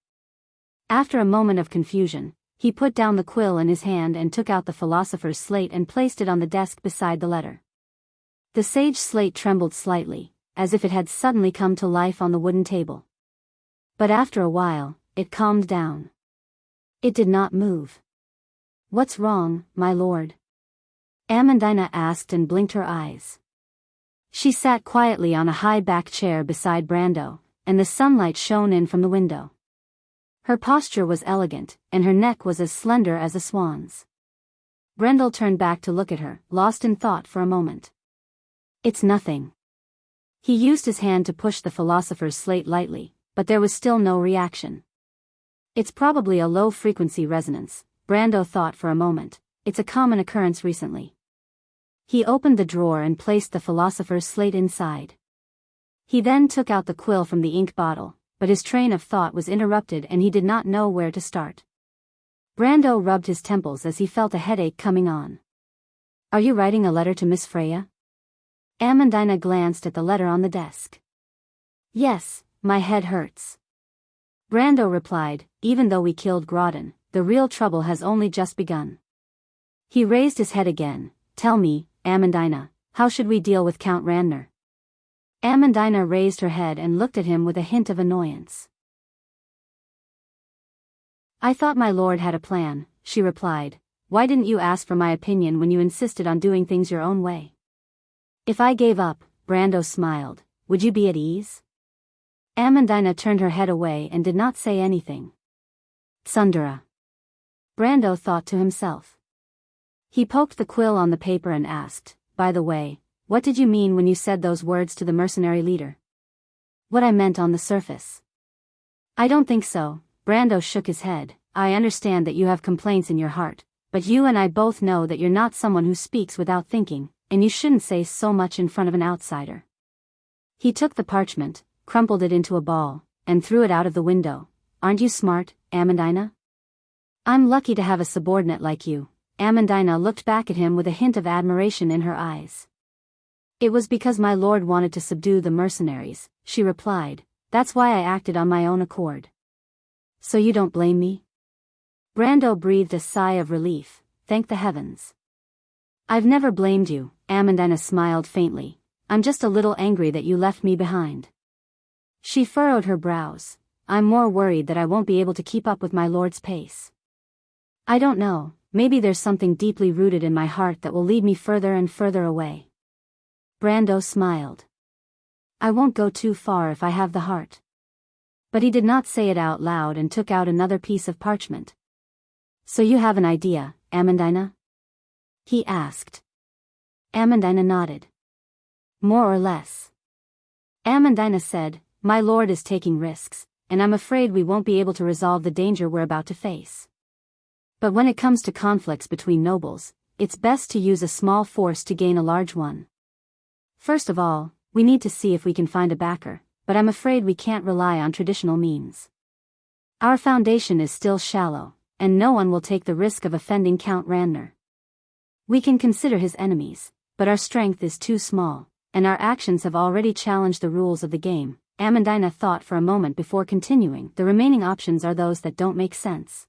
After a moment of confusion, he put down the quill in his hand and took out the philosopher's slate and placed it on the desk beside the letter. The sage slate trembled slightly, as if it had suddenly come to life on the wooden table. But after a while, it calmed down. It did not move. What's wrong, my lord? Amandina asked and blinked her eyes. She sat quietly on a high-backed chair beside Brando, and the sunlight shone in from the window. Her posture was elegant, and her neck was as slender as a swan's. Brendel turned back to look at her, lost in thought for a moment. It's nothing. He used his hand to push the philosopher's slate lightly, but there was still no reaction. It's probably a low-frequency resonance, Brando thought for a moment. It's a common occurrence recently. He opened the drawer and placed the philosopher's slate inside. He then took out the quill from the ink bottle, but his train of thought was interrupted and he did not know where to start. Brando rubbed his temples as he felt a headache coming on. Are you writing a letter to Miss Freya? Amandina glanced at the letter on the desk. Yes, my head hurts. Brando replied, even though we killed Grodin, the real trouble has only just begun. He raised his head again. Tell me, Amandina, how should we deal with Count Randner? Amandina raised her head and looked at him with a hint of annoyance. I thought my lord had a plan, she replied. Why didn't you ask for my opinion when you insisted on doing things your own way? If I gave up, Brando smiled, would you be at ease? Amandina turned her head away and did not say anything. Tsundere. Brando thought to himself. He poked the quill on the paper and asked, by the way, what did you mean when you said those words to the mercenary leader? What I meant on the surface. I don't think so, Brando shook his head. I understand that you have complaints in your heart, but you and I both know that you're not someone who speaks without thinking, and you shouldn't say so much in front of an outsider. He took the parchment, crumpled it into a ball, and threw it out of the window. Aren't you smart, Amandina? I'm lucky to have a subordinate like you. Amandina looked back at him with a hint of admiration in her eyes. It was because my lord wanted to subdue the mercenaries, she replied. That's why I acted on my own accord. So you don't blame me? Brando breathed a sigh of relief. Thank the heavens. I've never blamed you, Amandina smiled faintly. I'm just a little angry that you left me behind. She furrowed her brows. I'm more worried that I won't be able to keep up with my lord's pace. I don't know, maybe there's something deeply rooted in my heart that will lead me further and further away. Brando smiled. I won't go too far if I have the heart. But he did not say it out loud and took out another piece of parchment. So you have an idea, Amandina? He asked. Amandina nodded. More or less. Amandina said, my lord is taking risks, and I'm afraid we won't be able to resolve the danger we're about to face. But when it comes to conflicts between nobles, it's best to use a small force to gain a large one. First of all, we need to see if we can find a backer, but I'm afraid we can't rely on traditional means. Our foundation is still shallow, and no one will take the risk of offending Count Randner. We can consider his enemies, but our strength is too small, and our actions have already challenged the rules of the game. Amandina thought for a moment before continuing. The remaining options are those that don't make sense.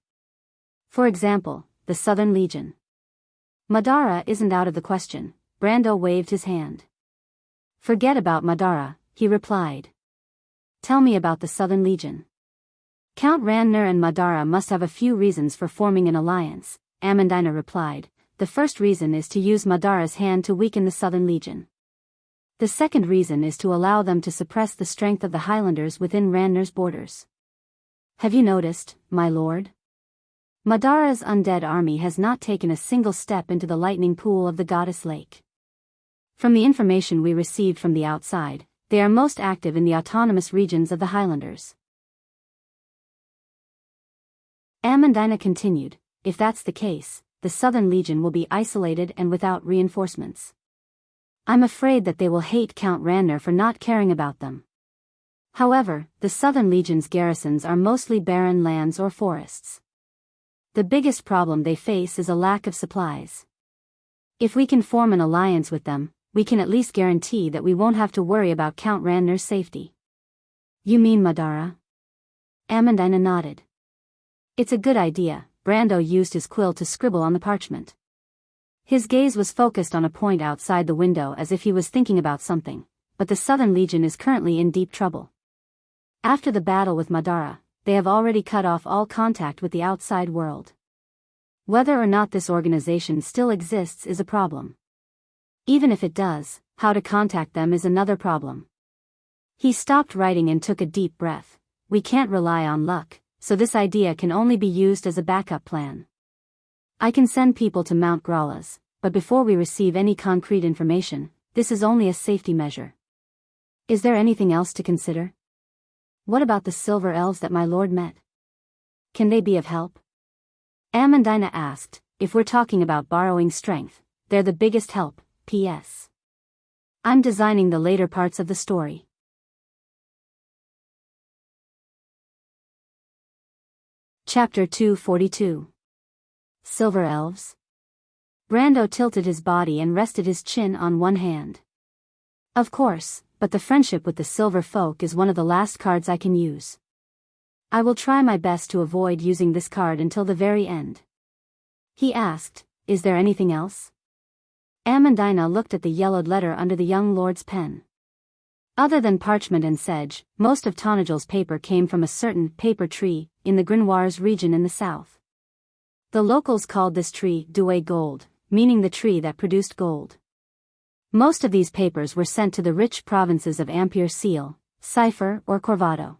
For example, the Southern Legion. Madara isn't out of the question. Brando waved his hand. Forget about Madara, he replied. Tell me about the Southern Legion. Count Randner and Madara must have a few reasons for forming an alliance, Amandina replied. The first reason is to use Madara's hand to weaken the Southern Legion. The second reason is to allow them to suppress the strength of the Highlanders within Randner's borders. Have you noticed, my lord? Madara's undead army has not taken a single step into the lightning pool of the Goddess Lake. From the information we received from the outside, they are most active in the autonomous regions of the Highlanders. Amandina continued, if that's the case, the Southern Legion will be isolated and without reinforcements. I'm afraid that they will hate Count Randner for not caring about them. However, the Southern Legion's garrisons are mostly barren lands or forests. The biggest problem they face is a lack of supplies. If we can form an alliance with them, we can at least guarantee that we won't have to worry about Count Randner's safety. You mean Madara? Amandina nodded. It's a good idea. Brando used his quill to scribble on the parchment. His gaze was focused on a point outside the window as if he was thinking about something, but the Southern Legion is currently in deep trouble. After the battle with Madara, they have already cut off all contact with the outside world. Whether or not this organization still exists is a problem. Even if it does, how to contact them is another problem. He stopped writing and took a deep breath. We can't rely on luck, so this idea can only be used as a backup plan. I can send people to Mount Grala's, but before we receive any concrete information, this is only a safety measure. Is there anything else to consider? What about the silver elves that my lord met? Can they be of help? Amandina asked. If we're talking about borrowing strength, they're the biggest help. P.S. I'm designing the later parts of the story. Chapter 242. Silver Elves. Brando tilted his body and rested his chin on one hand. Of course, but the friendship with the Silver Folk is one of the last cards I can use. I will try my best to avoid using this card until the very end. He asked, is there anything else? Amandina looked at the yellowed letter under the young lord's pen. Other than parchment and sedge, most of Tanagel's paper came from a certain paper tree in the Grinoires region in the south. The locals called this tree Douai gold, meaning the tree that produced gold. Most of these papers were sent to the rich provinces of Ampere Seal, Cipher or Corvado.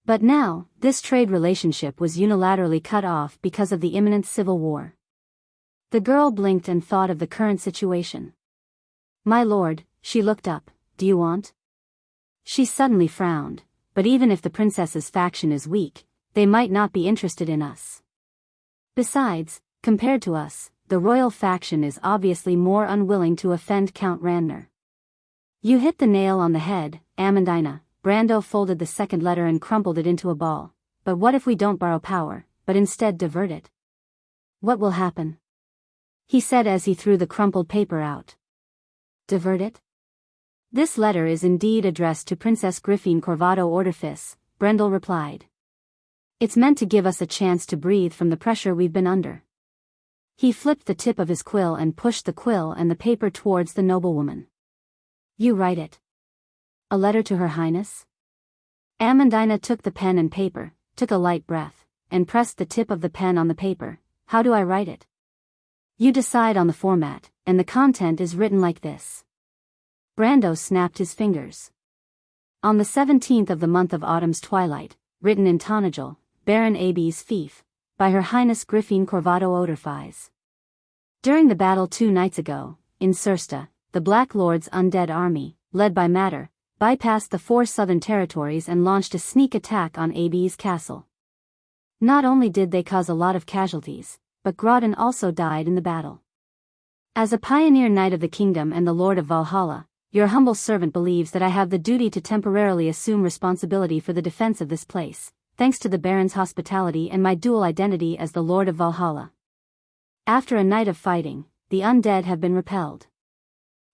But now, this trade relationship was unilaterally cut off because of the imminent civil war. The girl blinked and thought of the current situation. My lord, she looked up, do you want? She suddenly frowned, but even if the princess's faction is weak, they might not be interested in us. Besides, compared to us, the royal faction is obviously more unwilling to offend Count Randner. You hit the nail on the head, Amandina. Brando folded the second letter and crumpled it into a ball. But what if we don't borrow power, but instead divert it? What will happen? He said as he threw the crumpled paper out. Divert it? This letter is indeed addressed to Princess Griffine Corvado Orderfis, Brendel replied. It's meant to give us a chance to breathe from the pressure we've been under. He flipped the tip of his quill and pushed the quill and the paper towards the noblewoman. You write it. A letter to Her Highness? Amandina took the pen and paper, took a light breath, and pressed the tip of the pen on the paper. How do I write it? You decide on the format, and the content is written like this. Brando snapped his fingers. On the 17th of the month of autumn's twilight, written in Tonagel, Baron Ab's fief, by Her Highness Griffine Corvado Oderfis. During the battle 2 nights ago, in Sursta, the Black Lord's undead army, led by Matter, bypassed the 4 southern territories and launched a sneak attack on Ab's castle. Not only did they cause a lot of casualties, but Grodin also died in the battle. As a pioneer knight of the kingdom and the Lord of Valhalla, your humble servant believes that I have the duty to temporarily assume responsibility for the defense of this place, thanks to the Baron's hospitality and my dual identity as the Lord of Valhalla. After a night of fighting, the undead have been repelled.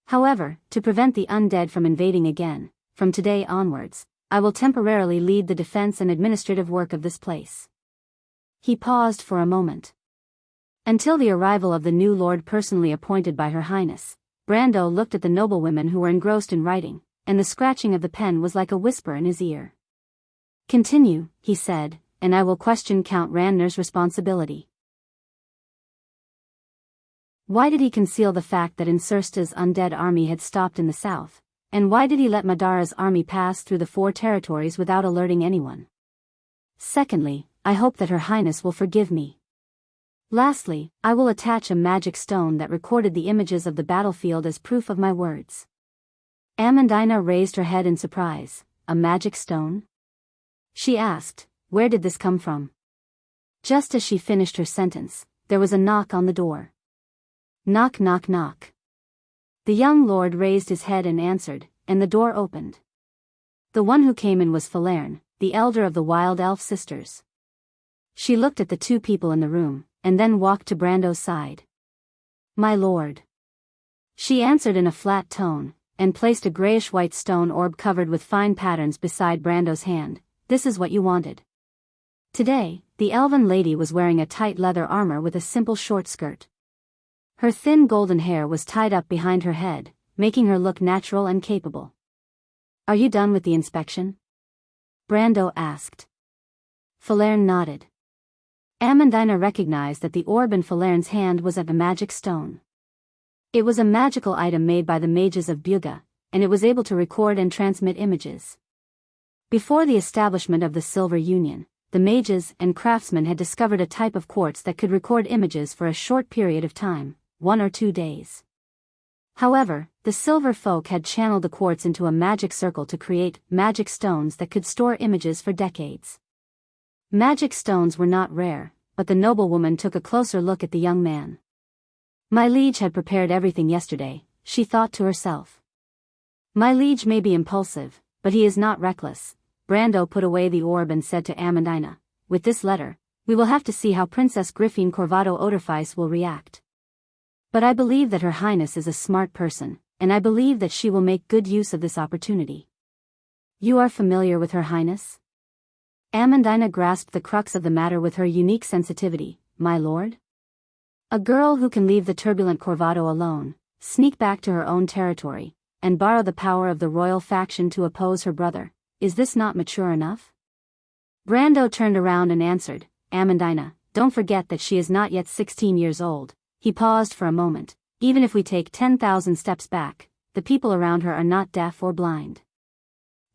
However, to prevent the undead from invading again, from today onwards, I will temporarily lead the defense and administrative work of this place. He paused for a moment. Until the arrival of the new lord personally appointed by Her Highness, Brando looked at the noblewomen who were engrossed in writing, and the scratching of the pen was like a whisper in his ear. Continue, he said, and I will question Count Randner's responsibility. Why did he conceal the fact that Insursta's undead army had stopped in the south, and why did he let Madara's army pass through the 4 territories without alerting anyone? Secondly, I hope that Her Highness will forgive me. Lastly, I will attach a magic stone that recorded the images of the battlefield as proof of my words. Amandina raised her head in surprise. A magic stone? She asked, where did this come from? Just as she finished her sentence, there was a knock on the door. Knock, knock, knock. The young lord raised his head and answered, and the door opened. The one who came in was Falerne, the elder of the Wild Elf sisters. She looked at the 2 people in the room, and then walked to Brando's side. My lord. She answered in a flat tone, and placed a grayish-white stone orb covered with fine patterns beside Brando's hand. This is what you wanted. Today, the elven lady was wearing a tight leather armor with a simple short skirt. Her thin golden hair was tied up behind her head, making her look natural and capable. Are you done with the inspection? Brando asked. Falerne nodded. Amandina recognized that the orb in Falerne's hand was a magic stone. It was a magical item made by the mages of Buga, and it was able to record and transmit images. Before the establishment of the Silver Union, the mages and craftsmen had discovered a type of quartz that could record images for a short period of time, 1 or 2 days. However, the silver folk had channeled the quartz into a magic circle to create magic stones that could store images for decades. Magic stones were not rare, but the noblewoman took a closer look at the young man. My liege had prepared everything yesterday, she thought to herself. My liege may be impulsive, but he is not reckless. Brando put away the orb and said to Amandina, with this letter, we will have to see how Princess Griffine Corvado Oderfis will react. But I believe that Her Highness is a smart person, and I believe that she will make good use of this opportunity. You are familiar with Her Highness? Amandina grasped the crux of the matter with her unique sensitivity. My lord? A girl who can leave the turbulent Corvado alone, sneak back to her own territory, and borrow the power of the royal faction to oppose her brother. Is this not mature enough? Brando turned around and answered, Amandina, don't forget that she is not yet 16 years old. He paused for a moment. Even if we take 10,000 steps back, the people around her are not deaf or blind.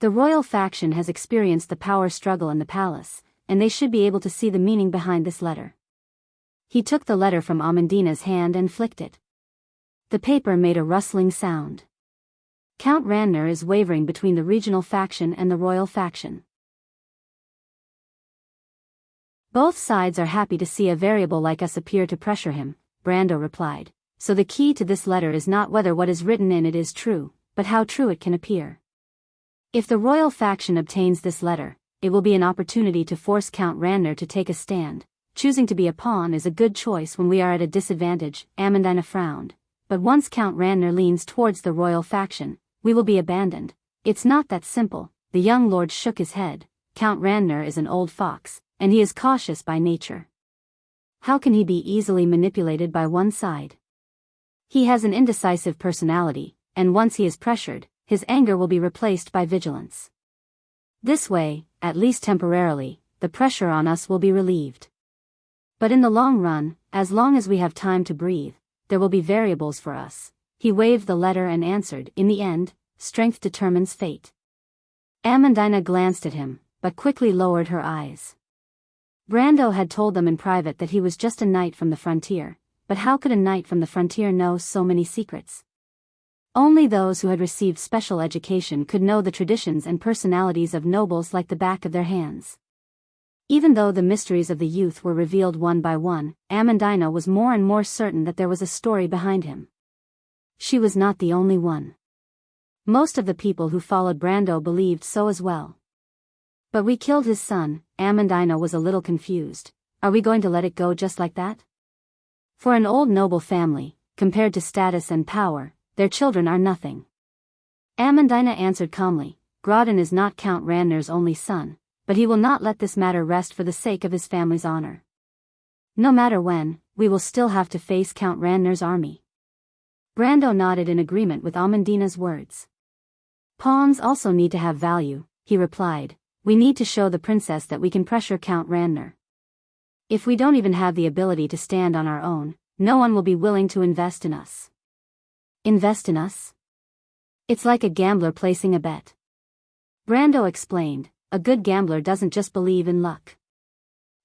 The royal faction has experienced the power struggle in the palace, and they should be able to see the meaning behind this letter. He took the letter from Amandina's hand and flicked it. The paper made a rustling sound. Count Randner is wavering between the regional faction and the royal faction. Both sides are happy to see a variable like us appear to pressure him, Brando replied. So the key to this letter is not whether what is written in it is true, but how true it can appear. If the royal faction obtains this letter, it will be an opportunity to force Count Randner to take a stand. Choosing to be a pawn is a good choice when we are at a disadvantage. Amandina frowned. But once Count Randner leans towards the royal faction, we will be abandoned. It's not that simple. The young lord shook his head. Count Randner is an old fox, and he is cautious by nature. How can he be easily manipulated by one side? He has an indecisive personality, and once he is pressured, his anger will be replaced by vigilance. This way, at least temporarily, the pressure on us will be relieved. But in the long run, as long as we have time to breathe, there will be variables for us. He waved the letter and answered, in the end, strength determines fate. Amandina glanced at him, but quickly lowered her eyes. Brando had told them in private that he was just a knight from the frontier, but how could a knight from the frontier know so many secrets? Only those who had received special education could know the traditions and personalities of nobles like the back of their hands. Even though the mysteries of the youth were revealed one by one, Amandina was more and more certain that there was a story behind him. She was not the only one. Most of the people who followed Brando believed so as well. But we killed his son. Amandina was a little confused. Are we going to let it go just like that? For an old noble family, compared to status and power, their children are nothing. Amandina answered calmly, Grodin is not Count Randner's only son, but he will not let this matter rest for the sake of his family's honor. No matter when, we will still have to face Count Randner's army. Brando nodded in agreement with Amandina's words. Pawns also need to have value, he replied. We need to show the princess that we can pressure Count Randner. If we don't even have the ability to stand on our own, no one will be willing to invest in us. Invest in us? It's like a gambler placing a bet. Brando explained, a good gambler doesn't just believe in luck.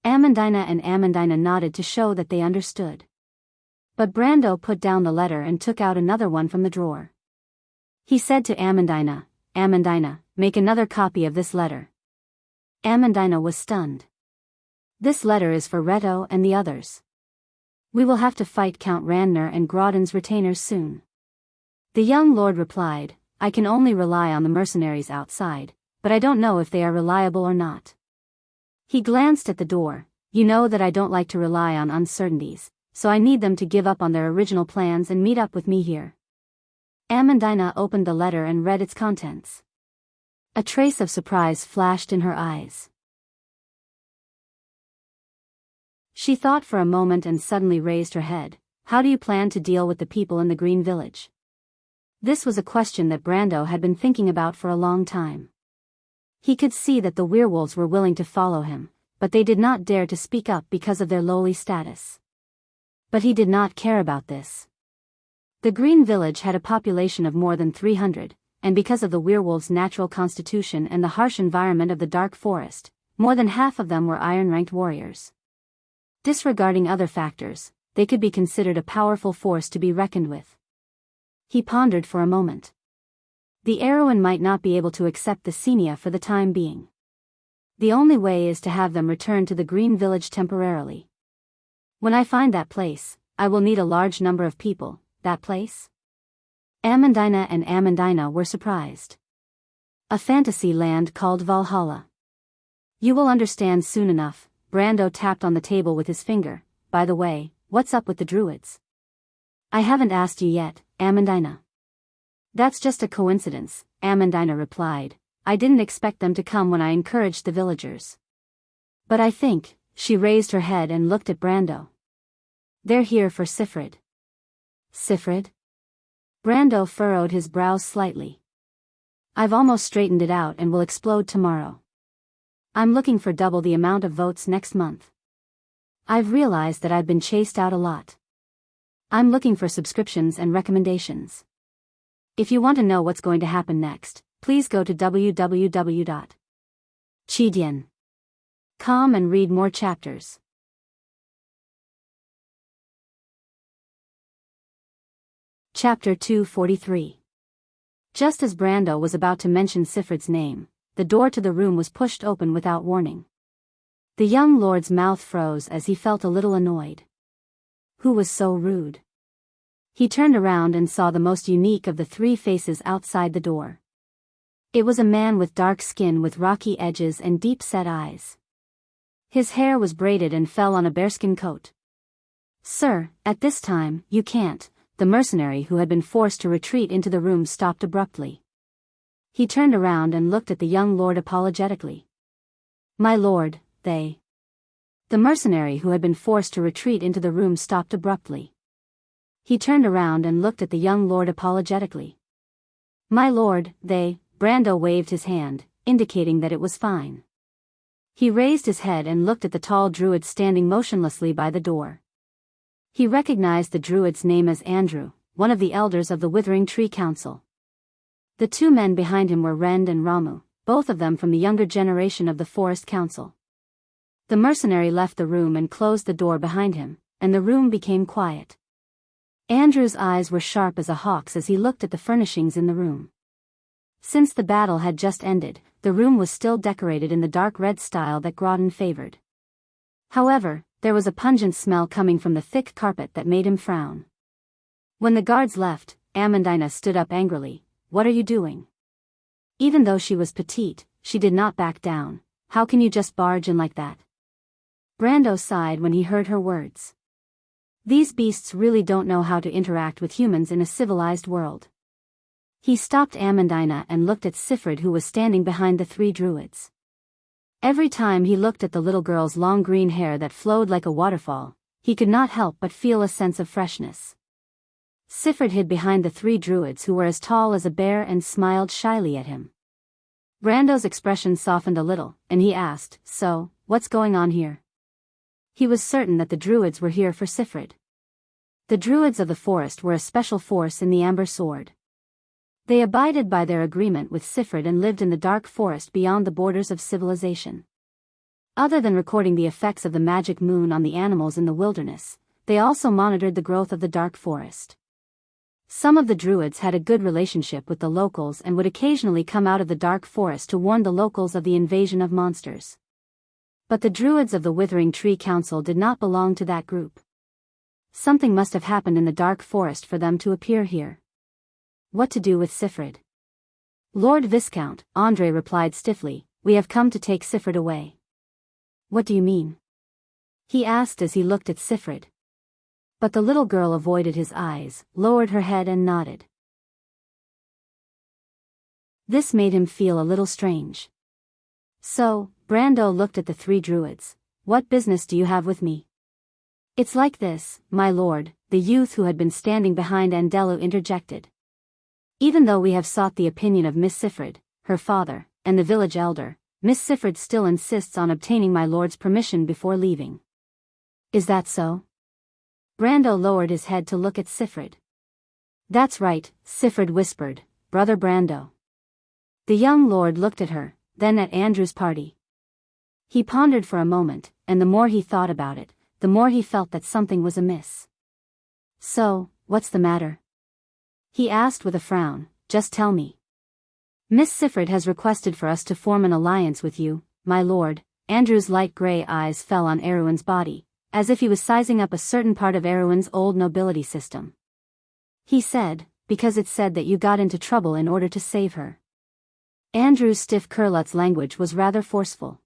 Amandina nodded to show that they understood. But Brando put down the letter and took out another one from the drawer. He said to Amandina, Amandina, make another copy of this letter. Amandina was stunned. This letter is for Reto and the others. We will have to fight Count Randner and Grodin's retainers soon. The young lord replied, I can only rely on the mercenaries outside, but I don't know if they are reliable or not. He glanced at the door. You know that I don't like to rely on uncertainties, so I need them to give up on their original plans and meet up with me here. Amandina opened the letter and read its contents. A trace of surprise flashed in her eyes. She thought for a moment and suddenly raised her head. How do you plan to deal with the people in the Green Village? This was a question that Brando had been thinking about for a long time. He could see that the werewolves were willing to follow him, but they did not dare to speak up because of their lowly status. But he did not care about this. The Green Village had a population of more than 300, and because of the werewolves' natural constitution and the harsh environment of the dark forest, more than half of them were iron-ranked warriors. Disregarding other factors, they could be considered a powerful force to be reckoned with. He pondered for a moment. The Erewhon might not be able to accept the Xenia for the time being. The only way is to have them return to the Green Village temporarily. When I find that place, I will need a large number of people. That place? Amandina were surprised. A fantasy land called Valhalla. You will understand soon enough. Brando tapped on the table with his finger. By the way, what's up with the druids? I haven't asked you yet, Amandina. That's just a coincidence, Amandina replied. I didn't expect them to come when I encouraged the villagers. But I think, she raised her head and looked at Brando. They're here for Sifrid. Sifrid? Brando furrowed his brows slightly. I've almost straightened it out and will explode tomorrow. I'm looking for double the amount of votes next month. I've realized that I've been chased out a lot. I'm looking for subscriptions and recommendations. If you want to know what's going to happen next, please go to www.chidian.com and read more chapters. Chapter 243. Just as Brando was about to mention Sifrid's name, the door to the room was pushed open without warning. The young lord's mouth froze as he felt a little annoyed. Who was so rude? He turned around and saw the most unique of the three faces outside the door. It was a man with dark skin with rocky edges and deep-set eyes. His hair was braided and fell on a bearskin coat. Sir, at this time, you can't. The mercenary who had been forced to retreat into the room stopped abruptly. He turned around and looked at the young lord apologetically. "My lord, they..." The mercenary who had been forced to retreat into the room stopped abruptly. He turned around and looked at the young lord apologetically. "My lord, they..." Brando waved his hand, indicating that it was fine. He raised his head and looked at the tall druid standing motionlessly by the door. He recognized the druid's name as Andrew, one of the elders of the Withering Tree Council. The two men behind him were Rend and Ramu, both of them from the younger generation of the Forest Council. The mercenary left the room and closed the door behind him, and the room became quiet. Andrew's eyes were sharp as a hawk's as he looked at the furnishings in the room. Since the battle had just ended, the room was still decorated in the dark red style that Groton favored. However, there was a pungent smell coming from the thick carpet that made him frown. When the guards left, Amandina stood up angrily. "What are you doing?" Even though she was petite, she did not back down. "How can you just barge in like that?" Brando sighed when he heard her words. These beasts really don't know how to interact with humans in a civilized world. He stopped Amandina and looked at Sifrid, who was standing behind the three druids. Every time he looked at the little girl's long green hair that flowed like a waterfall, he could not help but feel a sense of freshness. Sifrid hid behind the three druids who were as tall as a bear and smiled shyly at him. Brando's expression softened a little, and he asked, "So, what's going on here?" He was certain that the druids were here for Sifrid. The druids of the forest were a special force in the Amber Sword. They abided by their agreement with Sifrid and lived in the dark forest beyond the borders of civilization. Other than recording the effects of the magic moon on the animals in the wilderness, they also monitored the growth of the dark forest. Some of the druids had a good relationship with the locals and would occasionally come out of the dark forest to warn the locals of the invasion of monsters. But the druids of the Withering Tree Council did not belong to that group. Something must have happened in the dark forest for them to appear here. What to do with Sifrid? "Lord Viscount," Andre replied stiffly, "we have come to take Sifrid away." "What do you mean?" he asked as he looked at Sifrid. But the little girl avoided his eyes, lowered her head and nodded. This made him feel a little strange. "So," Brando looked at the three druids, "what business do you have with me?" "It's like this, my lord," the youth who had been standing behind Andelu interjected. "Even though we have sought the opinion of Miss Sifrid, her father, and the village elder, Miss Sifrid still insists on obtaining my lord's permission before leaving." "Is that so?" Brando lowered his head to look at Sifrid. "That's right," Sifrid whispered, "Brother Brando." The young lord looked at her, then at Andrew's party. He pondered for a moment, and the more he thought about it, the more he felt that something was amiss. "So, what's the matter?" he asked with a frown. "Just tell me." "Miss Sifrid has requested for us to form an alliance with you, my lord." Andrew's light gray eyes fell on Erwin's body, as if he was sizing up a certain part of Erwin's old nobility system. He said, "Because it said that you got into trouble in order to save her." Andrew's stiff Kurlut's language was rather forceful.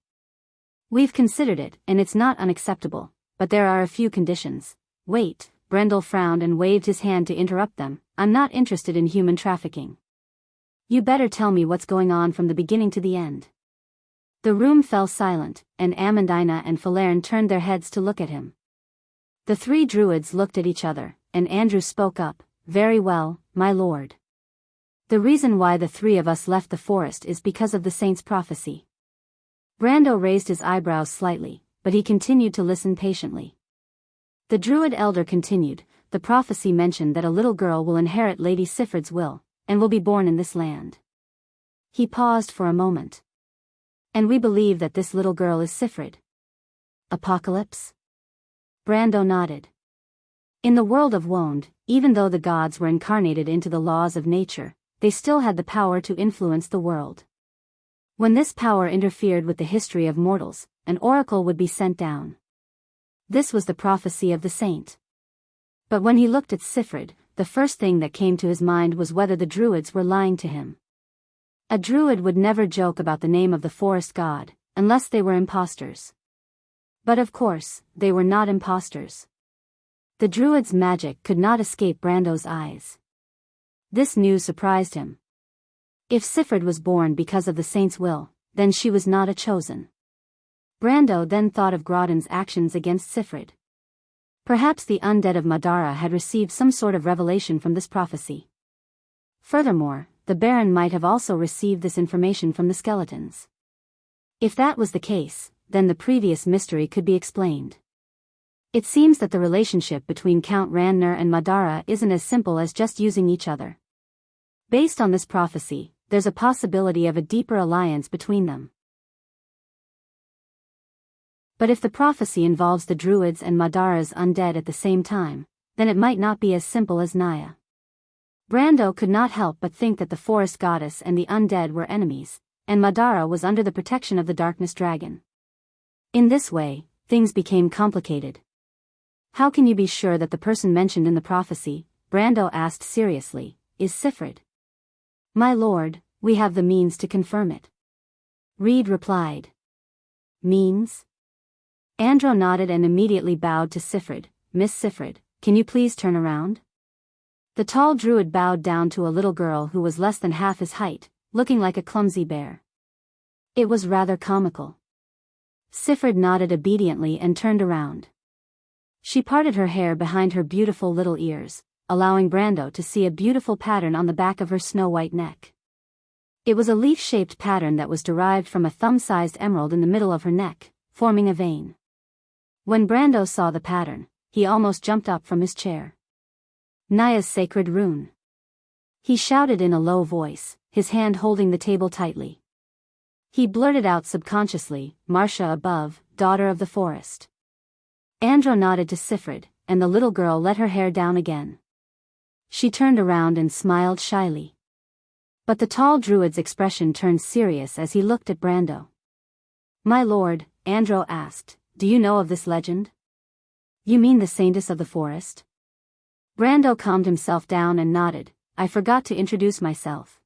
"We've considered it, and it's not unacceptable, but there are a few conditions." "Wait," Brendel frowned and waved his hand to interrupt them, "I'm not interested in human trafficking. You better tell me what's going on from the beginning to the end." The room fell silent, and Amandina and Falern turned their heads to look at him. The three druids looked at each other, and Andrew spoke up, "Very well, my lord. The reason why the three of us left the forest is because of the saint's prophecy." Brando raised his eyebrows slightly, but he continued to listen patiently. The druid elder continued, "The prophecy mentioned that a little girl will inherit Lady Sifrid's will, and will be born in this land." He paused for a moment. "And we believe that this little girl is Sifrid." "Apocalypse?" Brando nodded. In the world of Wond, even though the gods were incarnated into the laws of nature, they still had the power to influence the world. When this power interfered with the history of mortals, an oracle would be sent down. This was the prophecy of the saint. But when he looked at Sifrid, the first thing that came to his mind was whether the druids were lying to him. A druid would never joke about the name of the forest god, unless they were imposters. But of course, they were not imposters. The druid's magic could not escape Brando's eyes. This news surprised him. If Sifred was born because of the saint's will, then she was not a chosen. Brando then thought of Grodin's actions against Sifred. Perhaps the undead of Madara had received some sort of revelation from this prophecy. Furthermore, the Baron might have also received this information from the skeletons. If that was the case, then the previous mystery could be explained. It seems that the relationship between Count Randner and Madara isn't as simple as just using each other. Based on this prophecy, there's a possibility of a deeper alliance between them. But if the prophecy involves the Druids and Madara's undead at the same time, then it might not be as simple as Naya. Brando could not help but think that the forest goddess and the undead were enemies, and Madara was under the protection of the Darkness Dragon. In this way, things became complicated. How can you be sure that the person mentioned in the prophecy, Brando asked seriously, is Sifred? My lord, we have the means to confirm it. Reed replied. Means? Andro nodded and immediately bowed to Sifred. Miss Sifred, can you please turn around? The tall druid bowed down to a little girl who was less than half his height, looking like a clumsy bear. It was rather comical. Sifred nodded obediently and turned around. She parted her hair behind her beautiful little ears, allowing Brando to see a beautiful pattern on the back of her snow-white neck. It was a leaf-shaped pattern that was derived from a thumb-sized emerald in the middle of her neck, forming a vein. When Brando saw the pattern, he almost jumped up from his chair. Naya's sacred rune. He shouted in a low voice, his hand holding the table tightly. He blurted out subconsciously, Marcia above, daughter of the forest. Andro nodded to Sifred, and the little girl let her hair down again. She turned around and smiled shyly. But the tall druid's expression turned serious as he looked at Brando. My lord, Andro asked, do you know of this legend? You mean the saintess of the forest? Brando calmed himself down and nodded. I forgot to introduce myself.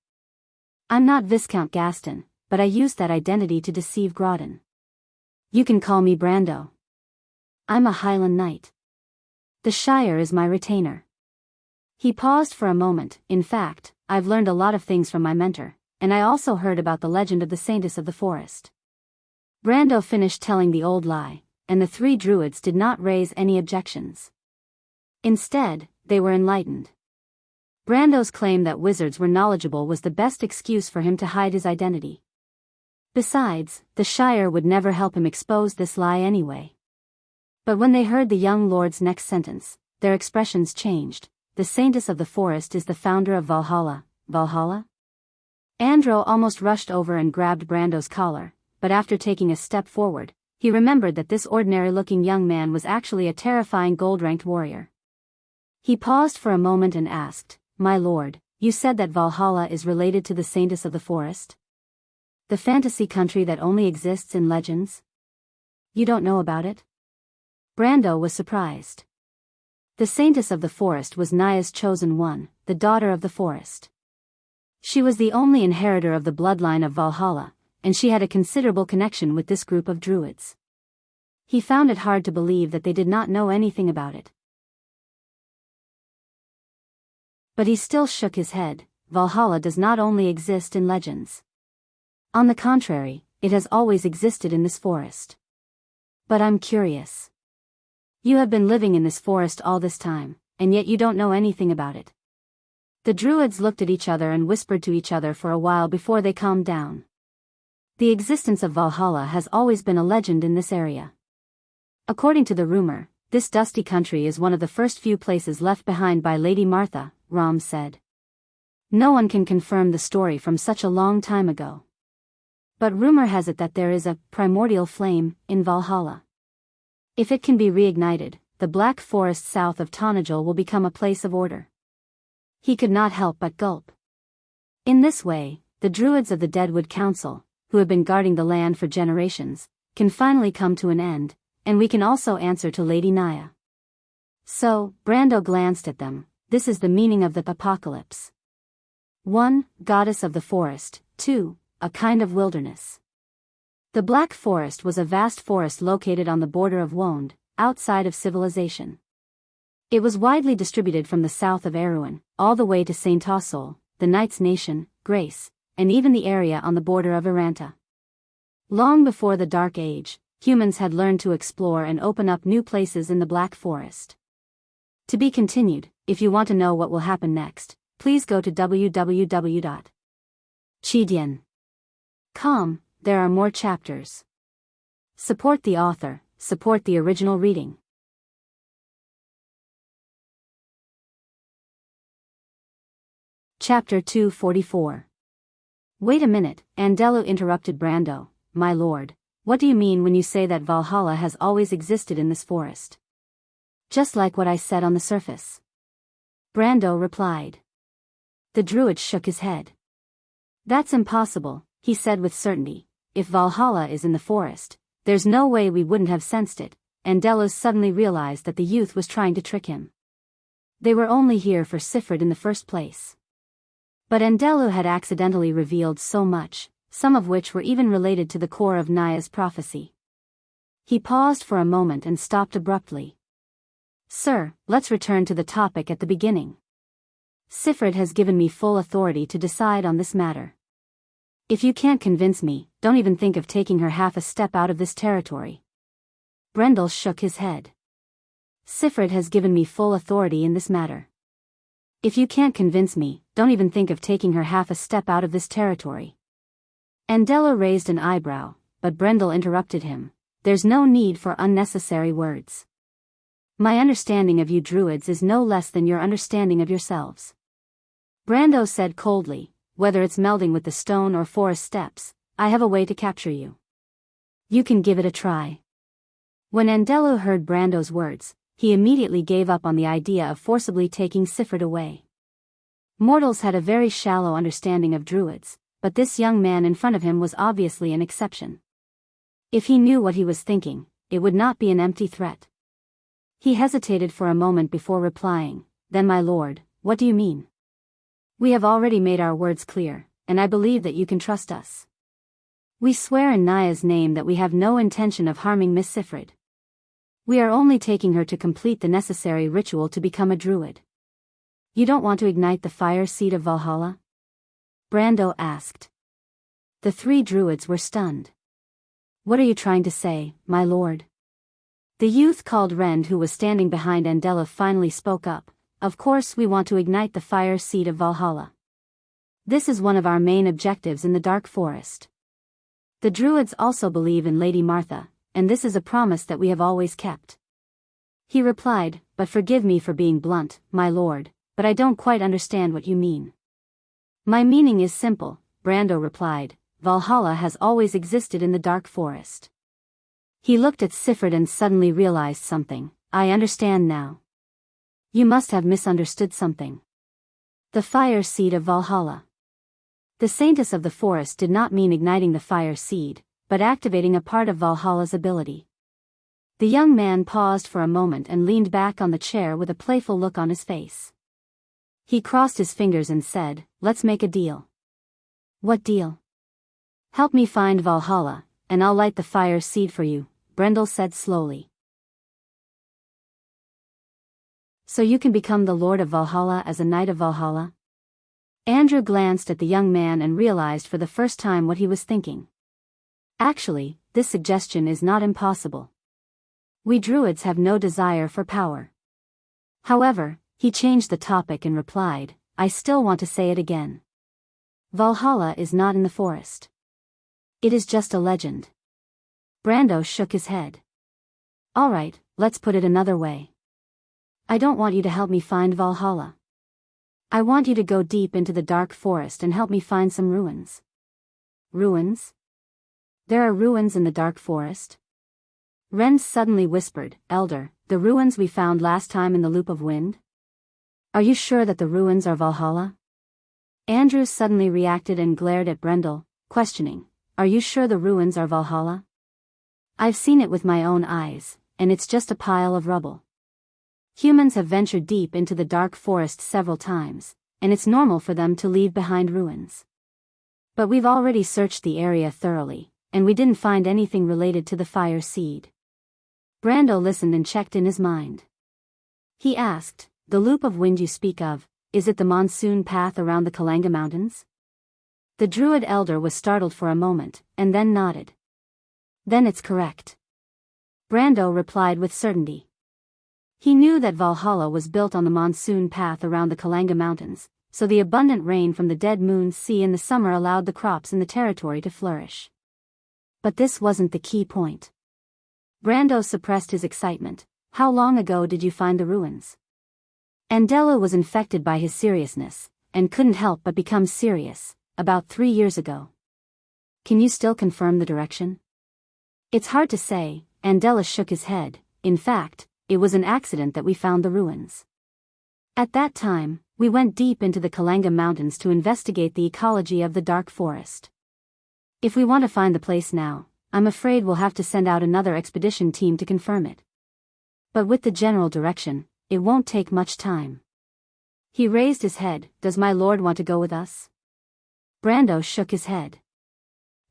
I'm not Viscount Gaston, but I used that identity to deceive Grodin. You can call me Brando. I'm a Highland knight. The Shire is my retainer. He paused for a moment. In fact, I've learned a lot of things from my mentor, and I also heard about the legend of the saintess of the forest. Brando finished telling the old lie, and the three druids did not raise any objections. Instead, they were enlightened. Brando's claim that wizards were knowledgeable was the best excuse for him to hide his identity. Besides, the Shire would never help him expose this lie anyway. But when they heard the young lord's next sentence, their expressions changed. The saintess of the forest is the founder of Valhalla. Valhalla? Andro almost rushed over and grabbed Brando's collar, but after taking a step forward, he remembered that this ordinary-looking young man was actually a terrifying gold-ranked warrior. He paused for a moment and asked, My lord, you said that Valhalla is related to the saintess of the forest? The fantasy country that only exists in legends? You don't know about it? Brando was surprised. The saintess of the forest was Naya's chosen one, the daughter of the forest. She was the only inheritor of the bloodline of Valhalla, and she had a considerable connection with this group of druids. He found it hard to believe that they did not know anything about it. But he still shook his head. Valhalla does not only exist in legends. On the contrary, it has always existed in this forest. But I'm curious. You have been living in this forest all this time, and yet you don't know anything about it. The druids looked at each other and whispered to each other for a while before they calmed down. The existence of Valhalla has always been a legend in this area. According to the rumor, this dusty country is one of the first few places left behind by Lady Martha, Ram said. No one can confirm the story from such a long time ago. But rumor has it that there is a primordial flame in Valhalla. If it can be reignited, the Black Forest south of Tonajul will become a place of order. He could not help but gulp. In this way, the druids of the Deadwood Council, who have been guarding the land for generations, can finally come to an end, and we can also answer to Lady Naya. So, Brando glanced at them. This is the meaning of the apocalypse. 1. Goddess of the forest. 2. A kind of wilderness. The Black Forest was a vast forest located on the border of Wonde, outside of civilization. It was widely distributed from the south of Erewhon, all the way to Saint Tassol, the Knight's Nation, Grace, and even the area on the border of Iranta. Long before the Dark Age, humans had learned to explore and open up new places in the Black Forest. To be continued. If you want to know what will happen next, please go to www.chidian.com. There are more chapters. Support the author, support the original reading. Chapter 244. Wait a minute, Andelu interrupted Brando. My lord, what do you mean when you say that Valhalla has always existed in this forest? Just like what I said on the surface. Brando replied. The druid shook his head. That's impossible, he said with certainty. If Valhalla is in the forest, there's no way we wouldn't have sensed it. Andelu suddenly realized that the youth was trying to trick him. They were only here for Sifrid in the first place. But Andelu had accidentally revealed so much, some of which were even related to the core of Naya's prophecy. He paused for a moment and stopped abruptly. Sir, let's return to the topic at the beginning. Sifrid has given me full authority to decide on this matter. If you can't convince me, don't even think of taking her half a step out of this territory. Brendel shook his head. Sifrid has given me full authority in this matter. If you can't convince me, don't even think of taking her half a step out of this territory. Andelu raised an eyebrow, but Brendel interrupted him. There's no need for unnecessary words. My understanding of you druids is no less than your understanding of yourselves. Brando said coldly, whether it's melding with the stone or forest steps, I have a way to capture you. You can give it a try. When Andelu heard Brando's words, he immediately gave up on the idea of forcibly taking Sifrid away. Mortals had a very shallow understanding of druids, but this young man in front of him was obviously an exception. If he knew what he was thinking, it would not be an empty threat. He hesitated for a moment before replying, Then my lord, what do you mean? We have already made our words clear, and I believe that you can trust us. We swear in Naya's name that we have no intention of harming Miss Sifrid. We are only taking her to complete the necessary ritual to become a druid. You don't want to ignite the fire seed of Valhalla? Brando asked. The three druids were stunned. What are you trying to say, my lord? The youth called Rend, who was standing behind Andelu, finally spoke up. Of course we want to ignite the fire seed of Valhalla. This is one of our main objectives in the Dark Forest. The druids also believe in Lady Martha, and this is a promise that we have always kept. He replied, But forgive me for being blunt, my lord, but I don't quite understand what you mean. My meaning is simple, Brando replied. Valhalla has always existed in the Dark Forest. He looked at Sifrid and suddenly realized something. I understand now. You must have misunderstood something. The fire seed of Valhalla. The saintess of the forest did not mean igniting the fire seed, but activating a part of Valhalla's ability. The young man paused for a moment and leaned back on the chair with a playful look on his face. He crossed his fingers and said, Let's make a deal. What deal? Help me find Valhalla, and I'll light the fire seed for you, Brendel said slowly. So you can become the Lord of Valhalla as a Knight of Valhalla? Andrew glanced at the young man and realized for the first time what he was thinking. Actually, this suggestion is not impossible. We druids have no desire for power. However, he changed the topic and replied, I still want to say it again. Valhalla is not in the forest. It is just a legend. Brando shook his head. All right, let's put it another way. I don't want you to help me find Valhalla. I want you to go deep into the Dark Forest and help me find some ruins. Ruins? There are ruins in the Dark Forest? Ren suddenly whispered, Elder, the ruins we found last time in the Loop of Wind? Are you sure that the ruins are Valhalla? Andrew suddenly reacted and glared at Brendel, questioning, Are you sure the ruins are Valhalla? I've seen it with my own eyes, and it's just a pile of rubble. Humans have ventured deep into the Dark Forest several times, and it's normal for them to leave behind ruins. But we've already searched the area thoroughly, and we didn't find anything related to the fire seed. Brando listened and checked in his mind. He asked, The Loop of Wind you speak of, is it the monsoon path around the Kalanga Mountains? The druid elder was startled for a moment, and then nodded. Then it's correct. Brando replied with certainty. He knew that Valhalla was built on the monsoon path around the Kalanga Mountains, so the abundant rain from the Dead Moon's Sea in the summer allowed the crops in the territory to flourish. But this wasn't the key point. Brando suppressed his excitement. How long ago did you find the ruins? Andela was infected by his seriousness, and couldn't help but become serious. About 3 years ago. Can you still confirm the direction? It's hard to say, Andela shook his head. In fact, it was an accident that we found the ruins. At that time, we went deep into the Kalanga Mountains to investigate the ecology of the dark forest. If we want to find the place now, I'm afraid we'll have to send out another expedition team to confirm it. But with the general direction, it won't take much time. He raised his head. Does my lord want to go with us? Brando shook his head.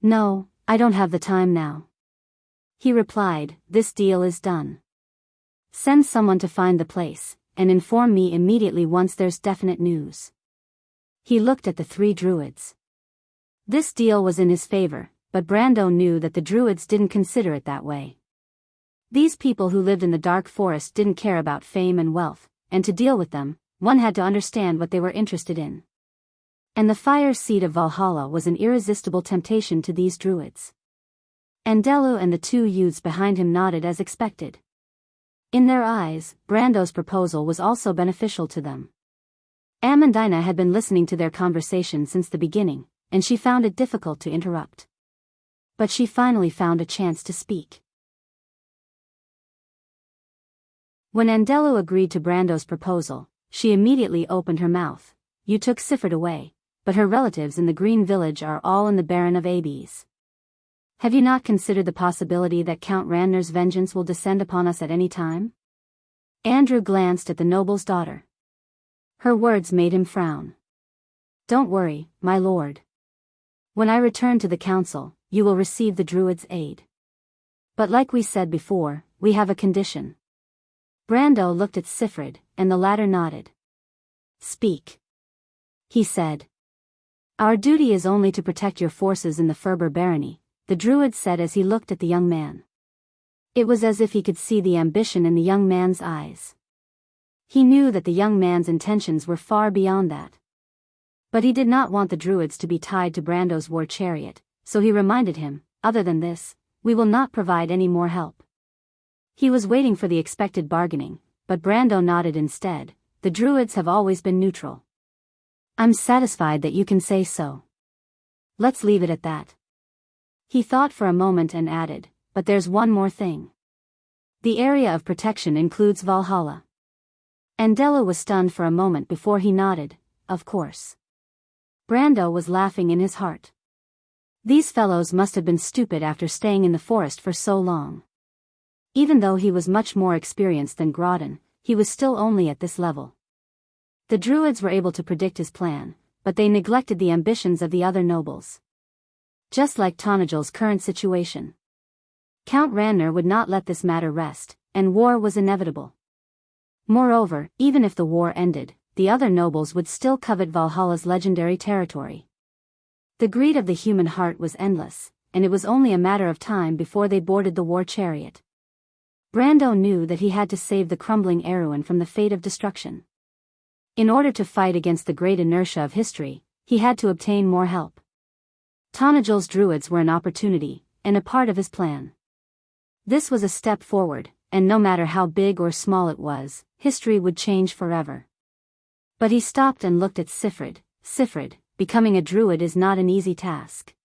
No, I don't have the time now. He replied, this deal is done. Send someone to find the place, and inform me immediately once there's definite news. He looked at the 3 druids. This deal was in his favor, but Brando knew that the druids didn't consider it that way. These people who lived in the dark forest didn't care about fame and wealth, and to deal with them, one had to understand what they were interested in. And the fire seed of Valhalla was an irresistible temptation to these druids. Andelu and the 2 youths behind him nodded as expected. In their eyes, Brando's proposal was also beneficial to them. Amandina had been listening to their conversation since the beginning, and she found it difficult to interrupt. But she finally found a chance to speak. When Andelu agreed to Brando's proposal, she immediately opened her mouth. You took Sifred away, but her relatives in the Green Village are all in the Baron of Abes. Have you not considered the possibility that Count Randner's vengeance will descend upon us at any time? Andrew glanced at the noble's daughter. Her words made him frown. Don't worry, my lord. When I return to the council, you will receive the druid's aid. But like we said before, we have a condition. Brando looked at Sifred, and the latter nodded. Speak. He said. Our duty is only to protect your forces in the Ferber barony, the druid said as he looked at the young man. It was as if he could see the ambition in the young man's eyes. He knew that the young man's intentions were far beyond that. But he did not want the druids to be tied to Brando's war chariot, so he reminded him, other than this, we will not provide any more help. He was waiting for the expected bargaining, but Brando nodded instead. The druids have always been neutral. I'm satisfied that you can say so. Let's leave it at that. He thought for a moment and added, but there's one more thing. The area of protection includes Valhalla. Andela was stunned for a moment before he nodded, of course. Brando was laughing in his heart. These fellows must have been stupid after staying in the forest for so long. Even though he was much more experienced than Grodin, he was still only at this level. The druids were able to predict his plan, but they neglected the ambitions of the other nobles. Just like Tanagel's current situation. Count Randner would not let this matter rest, and war was inevitable. Moreover, even if the war ended, the other nobles would still covet Valhalla's legendary territory. The greed of the human heart was endless, and it was only a matter of time before they boarded the war chariot. Brando knew that he had to save the crumbling Erewhon from the fate of destruction. In order to fight against the great inertia of history, he had to obtain more help. Tanagel's druids were an opportunity, and a part of his plan. This was a step forward, and no matter how big or small it was, history would change forever. But he stopped and looked at Sifred. Sifred, becoming a druid is not an easy task.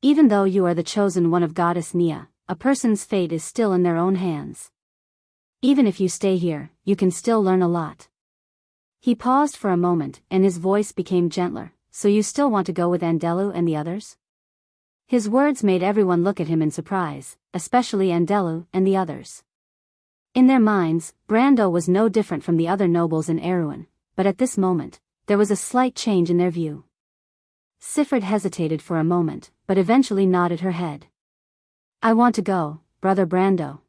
Even though you are the chosen one of Goddess Nia, a person's fate is still in their own hands. Even if you stay here, you can still learn a lot. He paused for a moment, and his voice became gentler. So you still want to go with Andelu and the others? His words made everyone look at him in surprise, especially Andelu and the others. In their minds, Brando was no different from the other nobles in Erewhon, but at this moment, there was a slight change in their view. Sifred hesitated for a moment, but eventually nodded her head. I want to go, Brother Brando.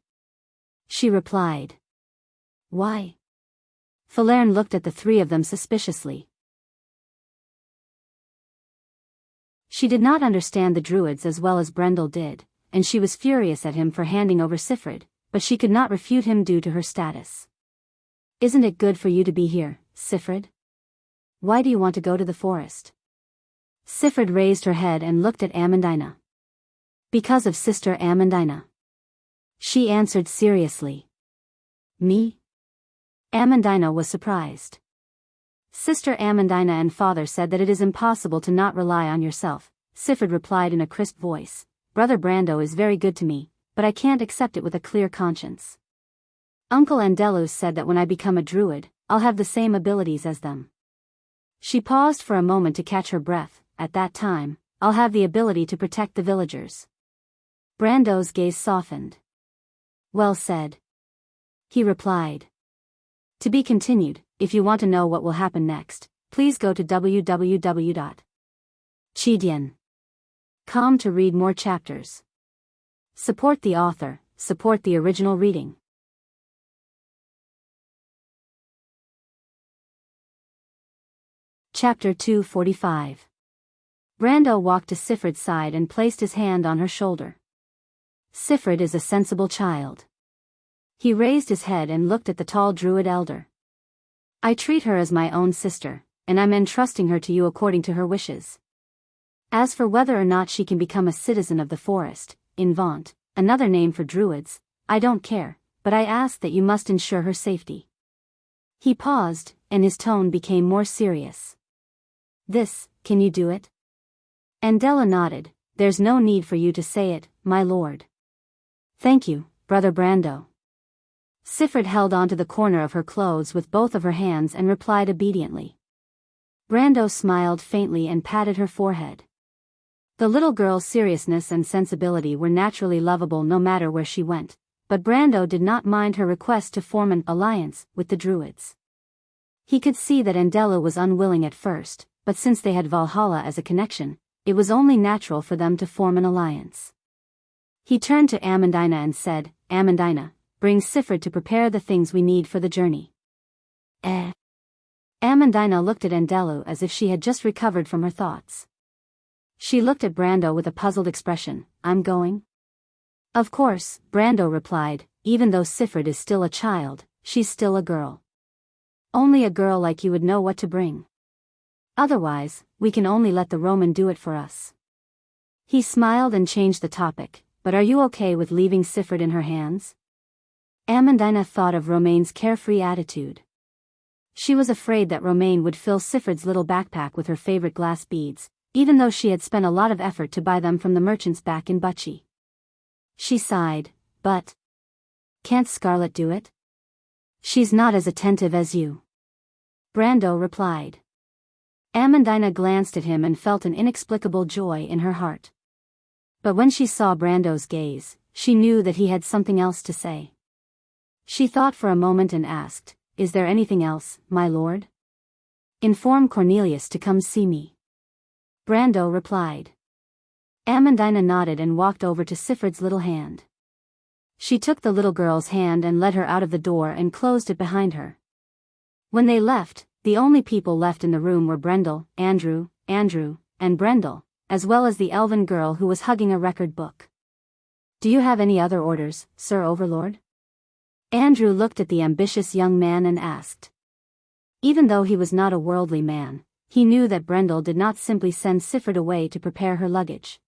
She replied. Why? Falerne looked at the 3 of them suspiciously. She did not understand the Druids as well as Brendel did, and she was furious at him for handing over Sifrid, but she could not refute him due to her status. Isn't it good for you to be here, Sifrid? Why do you want to go to the forest? Sifrid raised her head and looked at Amandina. Because of Sister Amandina. She answered seriously. Me? Amandina was surprised. Sister Amandina and father said that it is impossible to not rely on yourself, Sifrid replied in a crisp voice. Brother Brando is very good to me, but I can't accept it with a clear conscience. Uncle Andelus said that when I become a druid, I'll have the same abilities as them. She paused for a moment to catch her breath. At that time, I'll have the ability to protect the villagers. Brando's gaze softened. Well said. He replied. To be continued. If you want to know what will happen next, please go to www.chidian.com to read more chapters. Support the author, support the original reading. Chapter 245. Brando walked to Sifrid's side and placed his hand on her shoulder. Sifrid is a sensible child. He raised his head and looked at the tall druid elder. I treat her as my own sister, and I'm entrusting her to you according to her wishes. As for whether or not she can become a citizen of the forest, Invant, another name for druids, I don't care, but I ask that you must ensure her safety. He paused, and his tone became more serious. Can you do it? Andela nodded. There's no need for you to say it, my lord. Thank you, Brother Brando. Sifrid held onto the corner of her clothes with both of her hands and replied obediently. Brando smiled faintly and patted her forehead. The little girl's seriousness and sensibility were naturally lovable no matter where she went, but Brando did not mind her request to form an alliance with the Druids. He could see that Andela was unwilling at first, but since they had Valhalla as a connection, it was only natural for them to form an alliance. He turned to Amandina and said, Amandina, bring Sifrid to prepare the things we need for the journey. Amandina looked at Andelu as if she had just recovered from her thoughts. She looked at Brando with a puzzled expression. I'm going? Of course, Brando replied, even though Sifrid is still a child, she's still a girl. Only a girl like you would know what to bring. Otherwise, we can only let the Roman do it for us. He smiled and changed the topic, but are you okay with leaving Sifrid in her hands? Amandina thought of Romaine's carefree attitude. She was afraid that Romaine would fill Sifrid's little backpack with her favorite glass beads, even though she had spent a lot of effort to buy them from the merchants back in Bucci. She sighed, but can't Scarlet do it? She's not as attentive as you. Brando replied. Amandina glanced at him and felt an inexplicable joy in her heart. But when she saw Brando's gaze, she knew that he had something else to say. She thought for a moment and asked, Is there anything else, my lord? Inform Cornelius to come see me. Brando replied. Amandina nodded and walked over to Sifrid's little hand. She took the little girl's hand and led her out of the door and closed it behind her. When they left, the only people left in the room were Brendel, Andrew, and Brendel, as well as the elven girl who was hugging a record book. Do you have any other orders, Sir Overlord? Andrew looked at the ambitious young man and asked. Even though he was not a worldly man, he knew that Brendel did not simply send Sifrid away to prepare her luggage.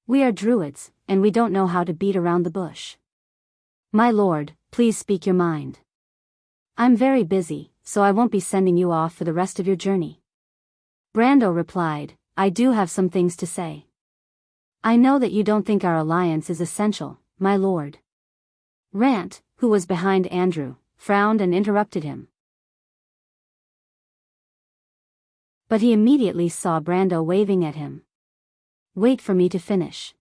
We are druids, and we don't know how to beat around the bush. My lord, please speak your mind. I'm very busy, so I won't be sending you off for the rest of your journey. Brando replied, I do have some things to say. I know that you don't think our alliance is essential, my lord. Rant, who was behind Andrew, frowned and interrupted him. But he immediately saw Brando waving at him. Wait for me to finish.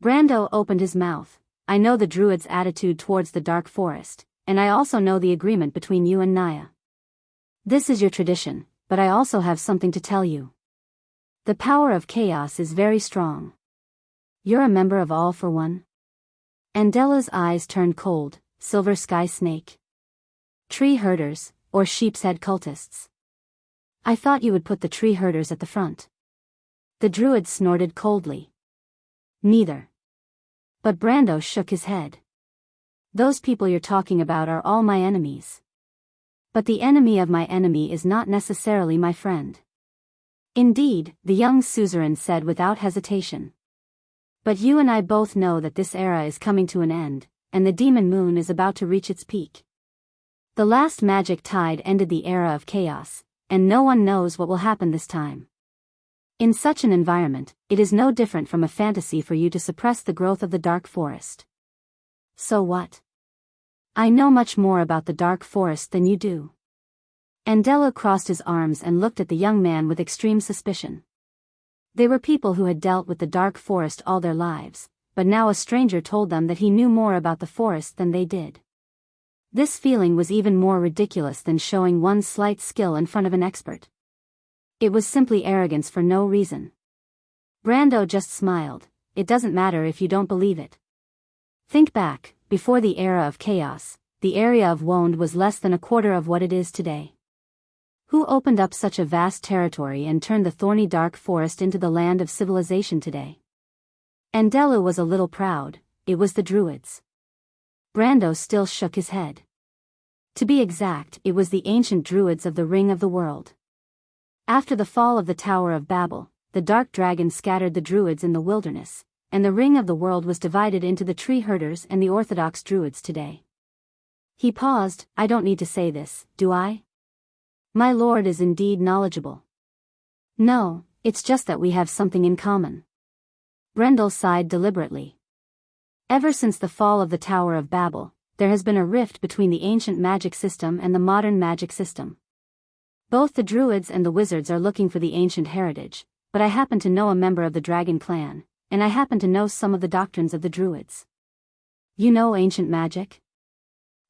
Brando opened his mouth. I know the druid's attitude towards the dark forest, and I also know the agreement between you and Naya. This is your tradition, but I also have something to tell you. The power of chaos is very strong. You're a member of All for One? Andela's eyes turned cold. Silver Sky Snake? Tree herders, or sheep's head cultists? I thought you would put the tree herders at the front. The druid snorted coldly. Neither. But Brando shook his head. Those people you're talking about are all my enemies. But the enemy of my enemy is not necessarily my friend. Indeed, the young suzerain said without hesitation. But you and I both know that this era is coming to an end, and the demon moon is about to reach its peak. The last magic tide ended the era of chaos, and no one knows what will happen this time. In such an environment, it is no different from a fantasy for you to suppress the growth of the dark forest. So what? I know much more about the dark forest than you do. Andela crossed his arms and looked at the young man with extreme suspicion. They were people who had dealt with the dark forest all their lives, but now a stranger told them that he knew more about the forest than they did. This feeling was even more ridiculous than showing one's slight skill in front of an expert. It was simply arrogance for no reason. Brando just smiled. It doesn't matter if you don't believe it. Think back, before the era of chaos, the area of Wonde was less than a quarter of what it is today. Who opened up such a vast territory and turned the thorny dark forest into the land of civilization today? Andela was a little proud. It was the druids. Brando still shook his head. To be exact, it was the ancient druids of the Ring of the World. After the fall of the Tower of Babel, the dark dragon scattered the druids in the wilderness, and the Ring of the World was divided into the tree herders and the orthodox druids today. He paused. I don't need to say this, do I? My lord is indeed knowledgeable. No, it's just that we have something in common. Brendel sighed deliberately. Ever since the fall of the Tower of Babel, there has been a rift between the ancient magic system and the modern magic system. Both the druids and the wizards are looking for the ancient heritage, but I happen to know a member of the dragon clan, and I happen to know some of the doctrines of the druids. You know ancient magic?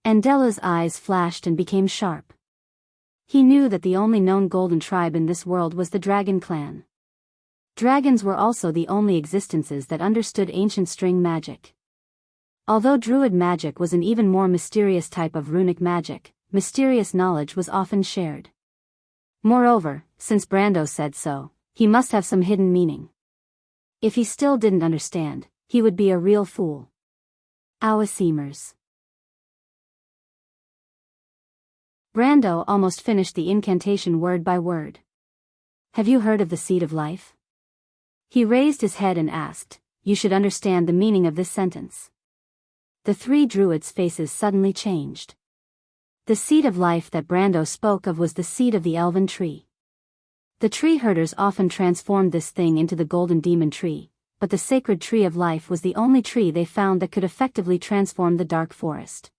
Andela's eyes flashed and became sharp. He knew that the only known golden tribe in this world was the dragon clan. Dragons were also the only existences that understood ancient string magic. Although druid magic was an even more mysterious type of runic magic, mysterious knowledge was often shared. Moreover, since Brando said so, he must have some hidden meaning. If he still didn't understand, he would be a real fool. Seemers. Brando almost finished the incantation word by word. Have you heard of the Seed of Life? He raised his head and asked, You should understand the meaning of this sentence. The three druids' faces suddenly changed. The seed of life that Brando spoke of was the seed of the elven tree. The tree herders often transformed this thing into the golden demon tree, but the sacred tree of life was the only tree they found that could effectively transform the dark forest.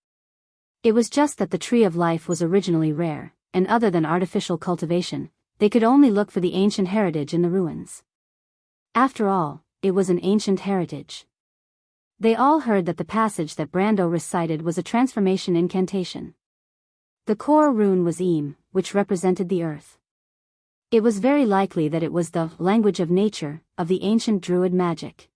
It was just that the tree of life was originally rare, and other than artificial cultivation, they could only look for the ancient heritage in the ruins. After all, it was an ancient heritage. They all heard that the passage that Brando recited was a transformation incantation. The core rune was Im, which represented the earth. It was very likely that it was the language of nature, of the ancient druid magic.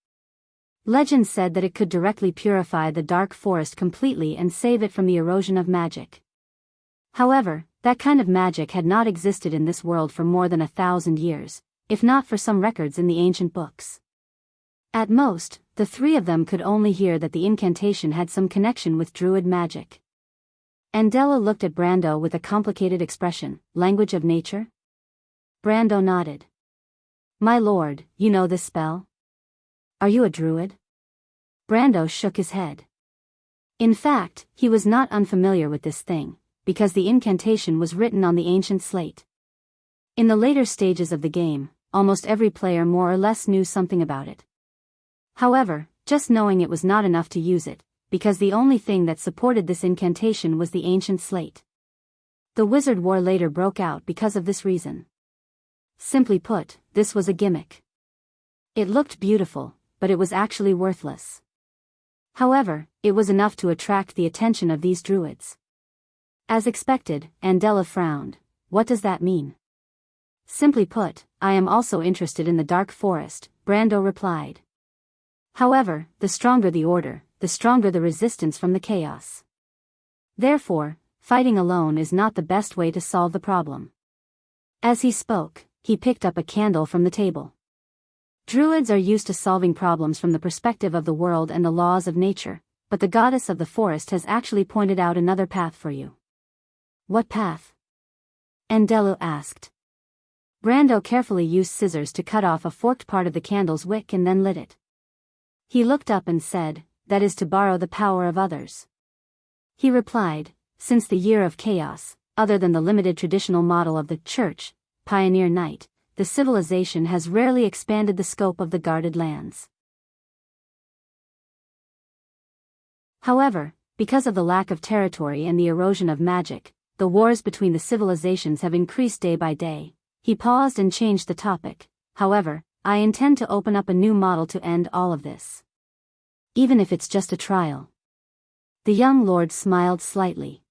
Legend said that it could directly purify the dark forest completely and save it from the erosion of magic. However, that kind of magic had not existed in this world for more than 1,000 years, if not for some records in the ancient books. At most, the three of them could only hear that the incantation had some connection with druid magic. Andela looked at Brando with a complicated expression. Language of nature? Brando nodded. My lord, you know this spell? Are you a druid? Brando shook his head. In fact, he was not unfamiliar with this thing, because the incantation was written on the ancient slate. In the later stages of the game, almost every player more or less knew something about it. However, just knowing it was not enough to use it, because the only thing that supported this incantation was the ancient slate. The wizard war later broke out because of this reason. Simply put, this was a gimmick. It looked beautiful, but it was actually worthless. However, it was enough to attract the attention of these druids. As expected, Andela frowned. What does that mean? Simply put, I am also interested in the dark forest, Brando replied. However, the stronger the order, the stronger the resistance from the chaos. Therefore, fighting alone is not the best way to solve the problem. As he spoke, he picked up a candle from the table. Druids are used to solving problems from the perspective of the world and the laws of nature, but the goddess of the forest has actually pointed out another path for you. What path? Andelu asked. Brando carefully used scissors to cut off a forked part of the candle's wick and then lit it. He looked up and said, "That is to borrow the power of others." He replied, "Since the year of chaos, other than the limited traditional model of the church, pioneer knight, the civilization has rarely expanded the scope of the guarded lands. However, because of the lack of territory and the erosion of magic, the wars between the civilizations have increased day by day." He paused and changed the topic. "However, I intend to open up a new model to end all of this. Even if it's just a trial." The young lord smiled slightly.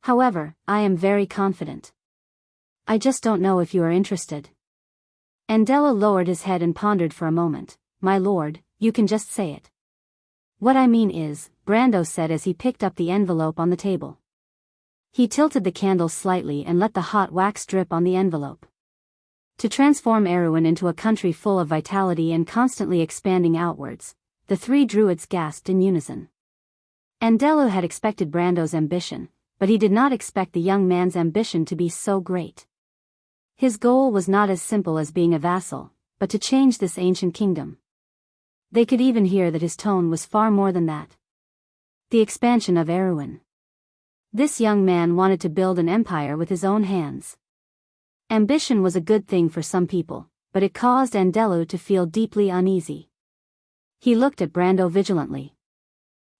"However, I am very confident. I just don't know if you are interested." Andela lowered his head and pondered for a moment. "My lord, you can just say it." "What I mean is," Brando said as he picked up the envelope on the table. He tilted the candle slightly and let the hot wax drip on the envelope. To transform Erewhon into a country full of vitality and constantly expanding outwards, the three druids gasped in unison. Andelu had expected Brando's ambition, but he did not expect the young man's ambition to be so great. His goal was not as simple as being a vassal, but to change this ancient kingdom. They could even hear that his tone was far more than that. The expansion of Erewhon. This young man wanted to build an empire with his own hands. Ambition was a good thing for some people, but it caused Andelu to feel deeply uneasy. He looked at Brando vigilantly.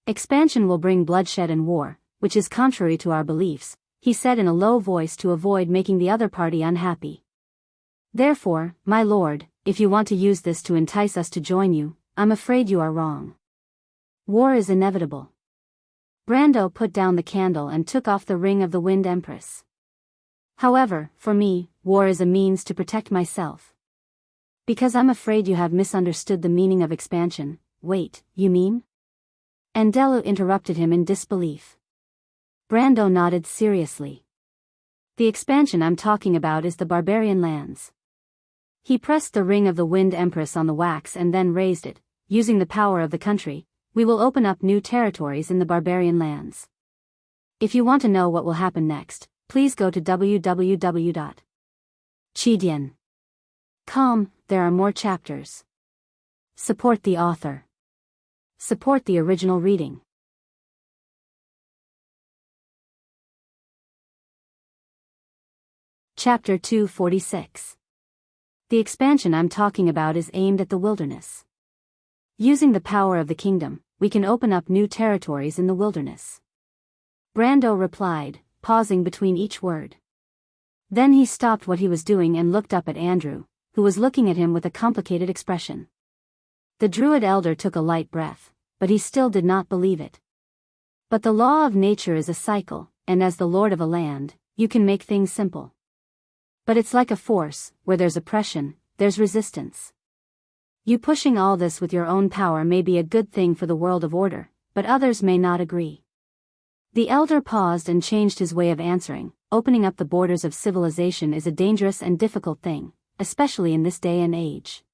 "Expansion will bring bloodshed and war, which is contrary to our beliefs," he said in a low voice to avoid making the other party unhappy. "Therefore, my lord, if you want to use this to entice us to join you, I'm afraid you are wrong. War is inevitable." Brando put down the candle and took off the ring of the Wind Empress. "However, for me, war is a means to protect myself. Because I'm afraid you have misunderstood the meaning of expansion." "Wait, you mean?" Andelu interrupted him in disbelief. Brando nodded seriously. "The expansion I'm talking about is the barbarian lands." He pressed the ring of the Wind Empress on the wax and then raised it. "Using the power of the country, we will open up new territories in the barbarian lands. If you want to know what will happen next, please go to www.chidian.com. There are more chapters. Support the author. Support the original reading. Chapter 246. The expansion I'm talking about is aimed at the wilderness. Using the power of the kingdom, we can open up new territories in the wilderness. Brando replied, pausing between each word. Then he stopped what he was doing and looked up at Andrew, who was looking at him with a complicated expression. The druid elder took a light breath, but he still did not believe it. "But the law of nature is a cycle, and as the lord of a land, you can make things simple. But it's like a force, where there's oppression, there's resistance. You pushing all this with your own power may be a good thing for the world of order, but others may not agree." The elder paused and changed his way of answering. "Opening up the borders of civilization is a dangerous and difficult thing, especially in this day and age.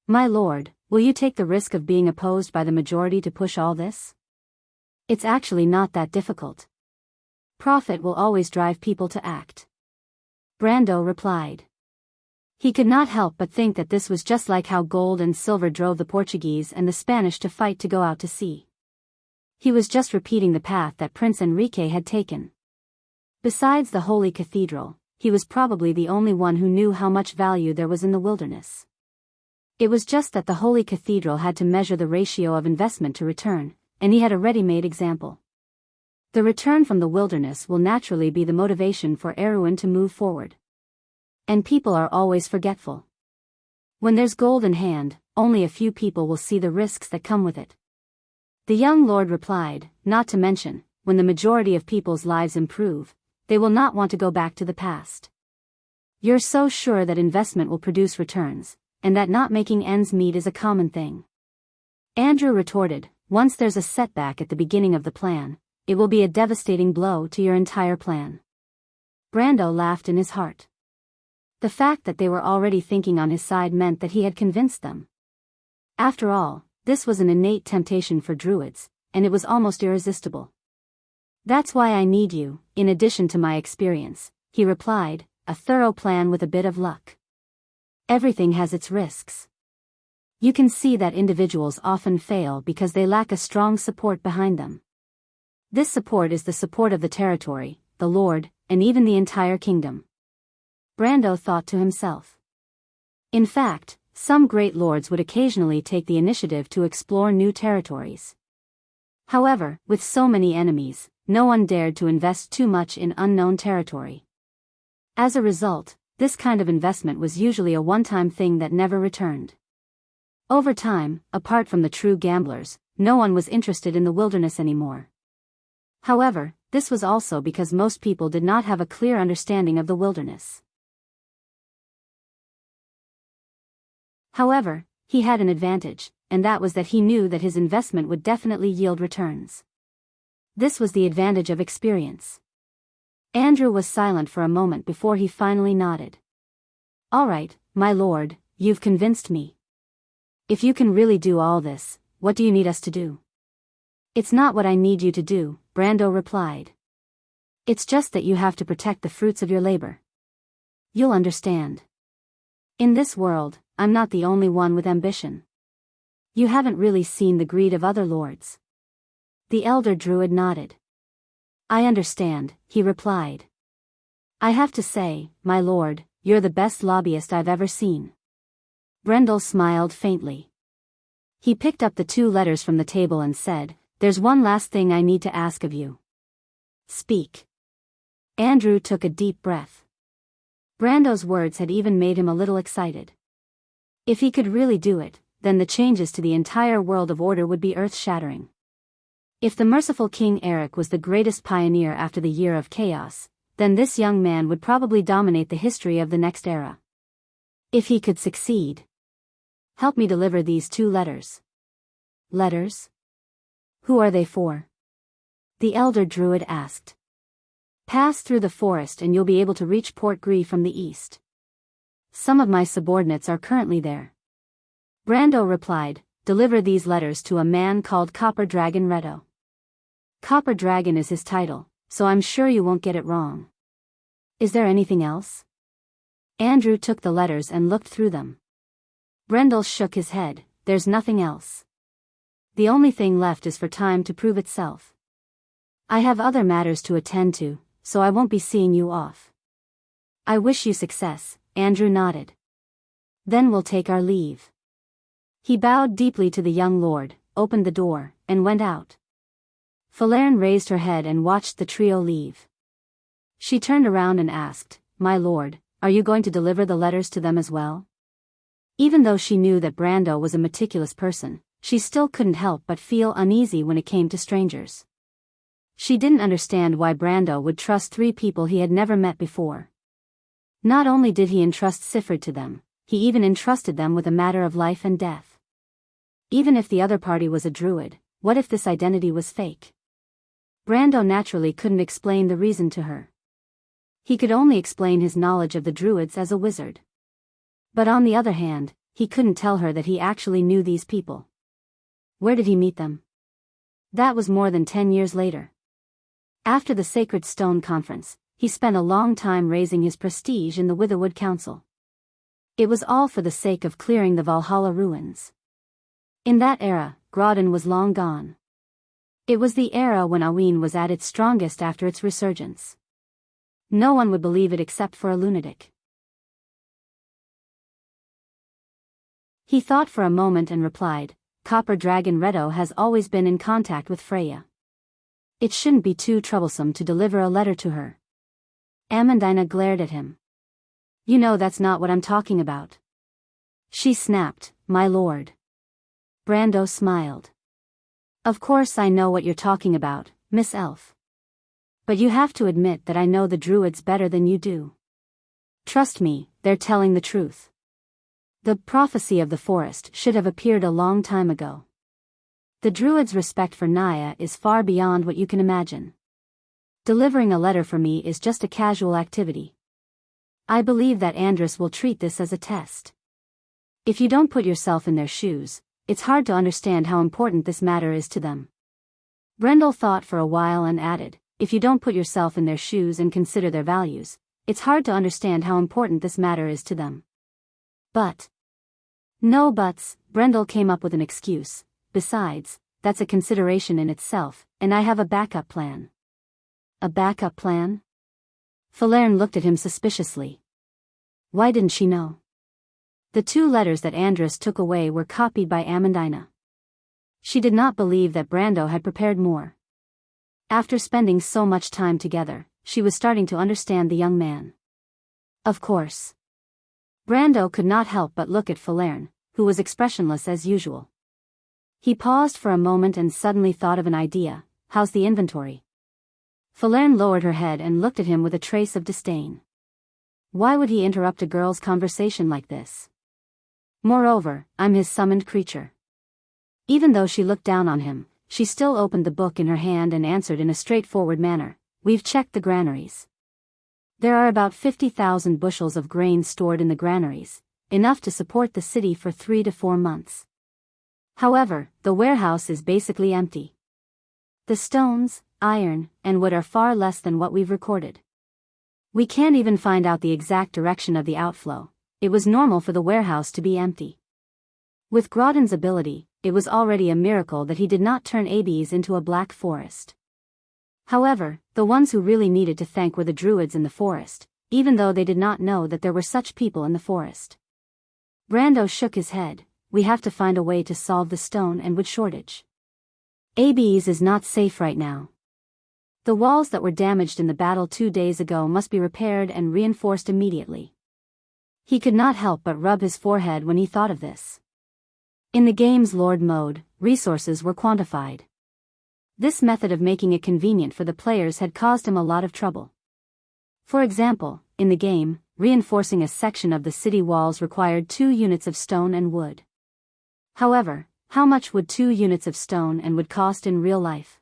My lord, will you take the risk of being opposed by the majority to push all this? It's actually not that difficult. Profit will always drive people to act." Brando replied. He could not help but think that this was just like how gold and silver drove the Portuguese and the Spanish to fight to go out to sea. He was just repeating the path that Prince Enrique had taken. Besides the Holy Cathedral, he was probably the only one who knew how much value there was in the wilderness. It was just that the Holy Cathedral had to measure the ratio of investment to return, and he had a ready-made example. The return from the wilderness will naturally be the motivation for Erewhon to move forward. And people are always forgetful. When there's gold in hand, only a few people will see the risks that come with it. The young lord replied, "Not to mention, when the majority of people's lives improve, they will not want to go back to the past. You're so sure that investment will produce returns, and that not making ends meet is a common thing." Andrew retorted, "Once there's a setback at the beginning of the plan, it will be a devastating blow to your entire plan." Brando laughed in his heart. The fact that they were already thinking on his side meant that he had convinced them. After all, this was an innate temptation for druids, and it was almost irresistible. "That's why I need you, in addition to my experience," he replied, "a thorough plan with a bit of luck. Everything has its risks. You can see that individuals often fail because they lack a strong support behind them. This support is the support of the territory, the lord, and even the entire kingdom." Brando thought to himself. In fact, some great lords would occasionally take the initiative to explore new territories. However, with so many enemies, no one dared to invest too much in unknown territory. As a result, this kind of investment was usually a one-time thing that never returned. Over time, apart from the true gamblers, no one was interested in the wilderness anymore. However, this was also because most people did not have a clear understanding of the wilderness. However, he had an advantage, and that was that he knew that his investment would definitely yield returns. This was the advantage of experience. Andrew was silent for a moment before he finally nodded. "All right, my lord, you've convinced me. If you can really do all this, what do you need us to do?" "It's not what I need you to do," Brando replied. "It's just that you have to protect the fruits of your labor. You'll understand. In this world, I'm not the only one with ambition. You haven't really seen the greed of other lords." The elder druid nodded. "I understand," he replied. "I have to say, my lord, you're the best lobbyist I've ever seen." Brendel smiled faintly. He picked up the 2 letters from the table and said, "There's one last thing I need to ask of you." "Speak." Andrew took a deep breath. Brando's words had even made him a little excited. If he could really do it, then the changes to the entire world of order would be earth-shattering. If the merciful King Eric was the greatest pioneer after the Year of Chaos, then this young man would probably dominate the history of the next era. If he could succeed. "Help me deliver these 2 letters." "Letters? Who are they for?" the elder druid asked. "Pass through the forest and you'll be able to reach Port Gris from the east. Some of my subordinates are currently there." Brando replied, "Deliver these letters to a man called Copper Dragon Redo. Copper Dragon is his title, so I'm sure you won't get it wrong. Is there anything else?" Andrew took the letters and looked through them. Brendel shook his head, "There's nothing else. The only thing left is for time to prove itself. I have other matters to attend to, so I won't be seeing you off." "I wish you success," Andrew nodded. "Then we'll take our leave." He bowed deeply to the young lord, opened the door, and went out. Falerne raised her head and watched the trio leave. She turned around and asked, "My lord, are you going to deliver the letters to them as well?" Even though she knew that Brando was a meticulous person, she still couldn't help but feel uneasy when it came to strangers. She didn't understand why Brando would trust 3 people he had never met before. Not only did he entrust Siffred to them, he even entrusted them with a matter of life and death. Even if the other party was a druid, what if this identity was fake? Brando naturally couldn't explain the reason to her. He could only explain his knowledge of the druids as a wizard. But on the other hand, he couldn't tell her that he actually knew these people. Where did he meet them? That was more than 10 years later. After the Sacred Stone Conference, he spent a long time raising his prestige in the Witherwood Council. It was all for the sake of clearing the Valhalla ruins. In that era, Grodin was long gone. It was the era when Aween was at its strongest after its resurgence. No one would believe it except for a lunatic. He thought for a moment and replied, "Copper Dragon Redo has always been in contact with Freya. It shouldn't be too troublesome to deliver a letter to her." Amandina glared at him. "You know that's not what I'm talking about." She snapped, "My lord." Brando smiled. "Of course I know what you're talking about, Miss Elf. But you have to admit that I know the druids better than you do. Trust me, they're telling the truth. The prophecy of the forest should have appeared a long time ago. The druids' respect for Naya is far beyond what you can imagine. Delivering a letter for me is just a casual activity. I believe that Andrus will treat this as a test. If you don't put yourself in their shoes, it's hard to understand how important this matter is to them. Brendel thought for a while and added, if you don't put yourself in their shoes and consider their values, it's hard to understand how important this matter is to them. But. No buts, Brendel came up with an excuse. Besides, that's a consideration in itself, and I have a backup plan. A backup plan? Falerne looked at him suspiciously. Why didn't she know? The 2 letters that Andrus took away were copied by Amandina. She did not believe that Brando had prepared more. After spending so much time together, she was starting to understand the young man. Of course. Brando could not help but look at Falerne, who was expressionless as usual. He paused for a moment and suddenly thought of an idea. How's the inventory? Falerne lowered her head and looked at him with a trace of disdain. Why would he interrupt a girl's conversation like this? Moreover, I'm his summoned creature. Even though she looked down on him, she still opened the book in her hand and answered in a straightforward manner, We've checked the granaries. There are about 50,000 bushels of grain stored in the granaries, enough to support the city for 3 to 4 months. However, the warehouse is basically empty. The stones, iron, and wood are far less than what we've recorded. We can't even find out the exact direction of the outflow. It was normal for the warehouse to be empty. With Grodin's ability, it was already a miracle that he did not turn Abes into a black forest. However, the ones who really needed to thank were the druids in the forest, even though they did not know that there were such people in the forest. Brando shook his head. We have to find a way to solve the stone and wood shortage. Abes is not safe right now. The walls that were damaged in the battle 2 days ago must be repaired and reinforced immediately. He could not help but rub his forehead when he thought of this. In the game's Lord mode, resources were quantified. This method of making it convenient for the players had caused him a lot of trouble. For example, in the game, reinforcing a section of the city walls required 2 units of stone and wood. However, how much would 2 units of stone and wood cost in real life?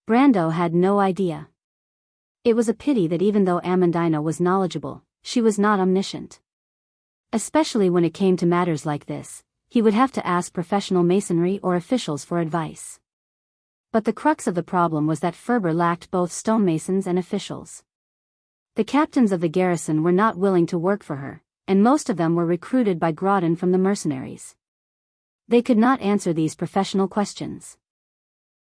Brando had no idea. It was a pity that even though Amandina was knowledgeable, she was not omniscient. Especially when it came to matters like this, he would have to ask professional masonry or officials for advice. But the crux of the problem was that Ferber lacked both stonemasons and officials. The captains of the garrison were not willing to work for her, and most of them were recruited by Grodin from the mercenaries. They could not answer these professional questions.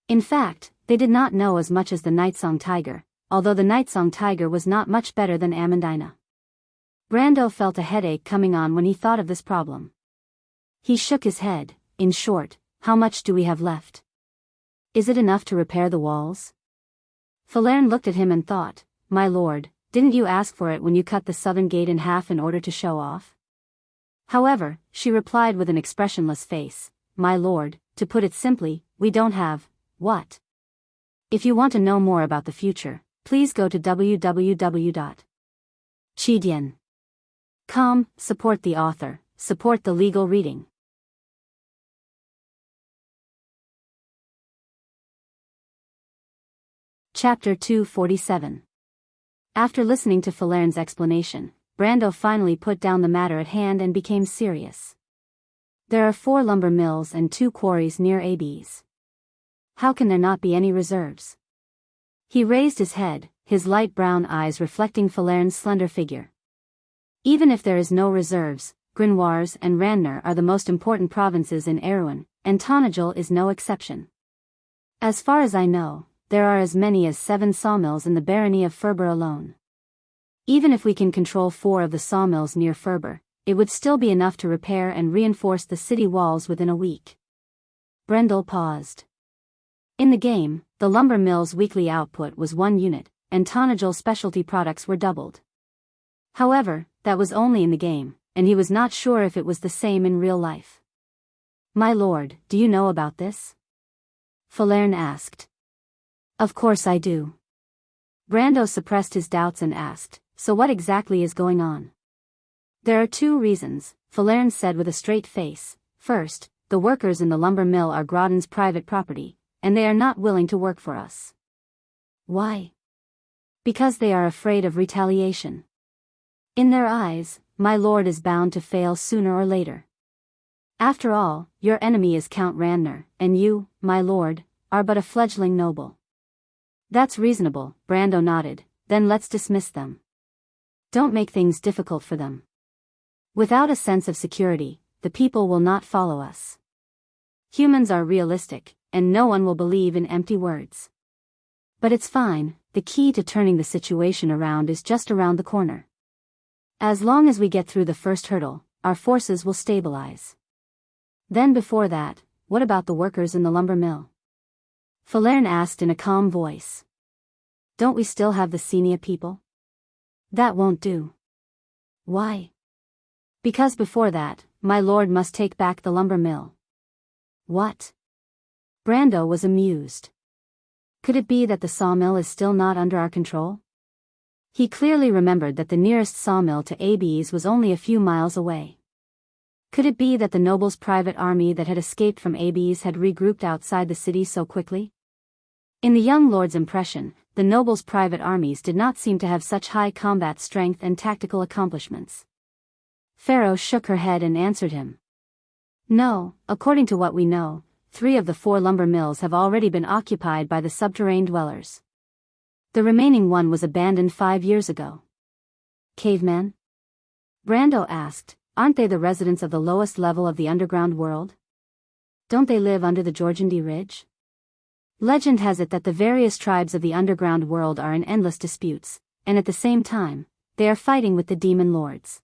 In fact, they did not know as much as the Nightsong Tiger, although the Nightsong Tiger was not much better than Amandina. Brando felt a headache coming on when he thought of this problem. He shook his head. In short, how much do we have left? Is it enough to repair the walls? Falerne looked at him and thought, My lord, didn't you ask for it when you cut the southern gate in half in order to show off? However, she replied with an expressionless face, My lord, to put it simply, we don't have, what? If you want to know more about the future, please go to www.chidian.com. Support the author, support the legal reading. Chapter 247. After listening to Falerne's explanation, Brando finally put down the matter at hand and became serious. There are 4 lumber mills and 2 quarries near Abes. How can there not be any reserves? He raised his head, his light brown eyes reflecting Falerne's slender figure. Even if there is no reserves, Grinoires and Randner are the most important provinces in Erewhon, and Tonagel is no exception. As far as I know, there are as many as 7 sawmills in the barony of Ferber alone. Even if we can control 4 of the sawmills near Ferber, it would still be enough to repair and reinforce the city walls within a week. Brendel paused. In the game, the lumber mill's weekly output was 1 unit, and Tonagel specialty products were doubled. However, that was only in the game, and he was not sure if it was the same in real life. My lord, do you know about this? Falerne asked. Of course I do. Brando suppressed his doubts and asked, so what exactly is going on? There are 2 reasons, Falerne said with a straight face. First, the workers in the lumber mill are Grodin's private property, and they are not willing to work for us. Why? Because they are afraid of retaliation. In their eyes, my lord is bound to fail sooner or later. After all, your enemy is Count Randner, and you, my lord, are but a fledgling noble. That's reasonable, Brando nodded, then let's dismiss them. Don't make things difficult for them. Without a sense of security, the people will not follow us. Humans are realistic, and no one will believe in empty words. But it's fine, the key to turning the situation around is just around the corner. As long as we get through the first hurdle, our forces will stabilize. Then before that, what about the workers in the lumber mill? Falerne asked in a calm voice. Don't we still have the Xenia people? That won't do. Why? Because before that, my lord must take back the lumber mill. What? Brando was amused. Could it be that the sawmill is still not under our control? He clearly remembered that the nearest sawmill to Abes was only a few miles away. Could it be that the noble's private army that had escaped from Abes had regrouped outside the city so quickly? In the young lord's impression, the noble's private armies did not seem to have such high combat strength and tactical accomplishments. Pharaoh shook her head and answered him. No, according to what we know, 3 of the 4 lumber mills have already been occupied by the subterranean dwellers. The remaining one was abandoned 5 years ago. Cavemen? Brando asked, aren't they the residents of the lowest level of the underground world? Don't they live under the Georgiandy Ridge? Legend has it that the various tribes of the underground world are in endless disputes, and at the same time, they are fighting with the demon lords.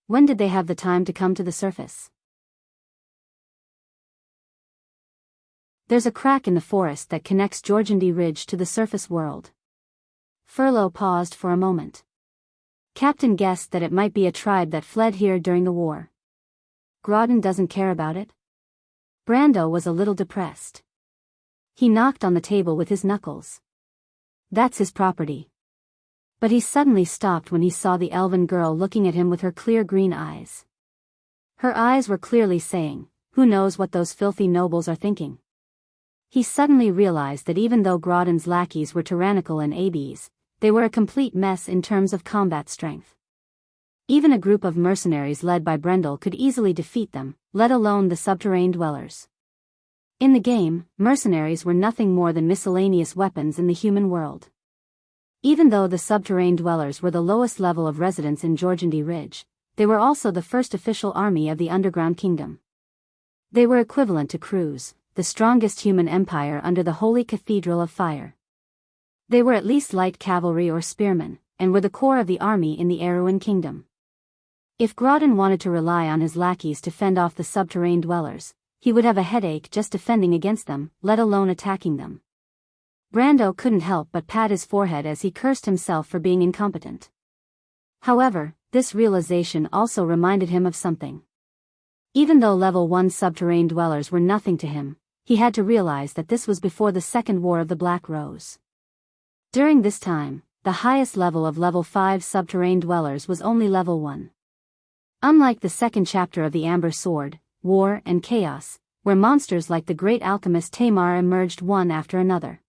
When did they have the time to come to the surface? There's a crack in the forest that connects Georgiandy Ridge to the surface world. Furlough paused for a moment. Captain guessed that it might be a tribe that fled here during the war. Grodin doesn't care about it? Brando was a little depressed. He knocked on the table with his knuckles. That's his property. But he suddenly stopped when he saw the elven girl looking at him with her clear green eyes. Her eyes were clearly saying, who knows what those filthy nobles are thinking. He suddenly realized that even though Grodin's lackeys were tyrannical in Abes, they were a complete mess in terms of combat strength. Even a group of mercenaries led by Brendel could easily defeat them, let alone the subterranean dwellers. In the game, mercenaries were nothing more than miscellaneous weapons in the human world. Even though the subterranean dwellers were the lowest level of residents in Georgiandy Ridge, they were also the first official army of the underground kingdom. They were equivalent to Cruz, the strongest human empire under the Holy Cathedral of Fire. They were at least light cavalry or spearmen, and were the core of the army in the Erewhon kingdom. If Grodin wanted to rely on his lackeys to fend off the subterranean dwellers, he would have a headache just defending against them, let alone attacking them. Brando couldn't help but pat his forehead as he cursed himself for being incompetent. However, this realization also reminded him of something. Even though level 1 subterranean dwellers were nothing to him, he had to realize that this was before the Second War of the Black Rose. During this time, the highest level of level 5 subterranean dwellers was only level 1. Unlike the second chapter of the Amber Sword, War and Chaos, where monsters like the great alchemist Tamar emerged one after another.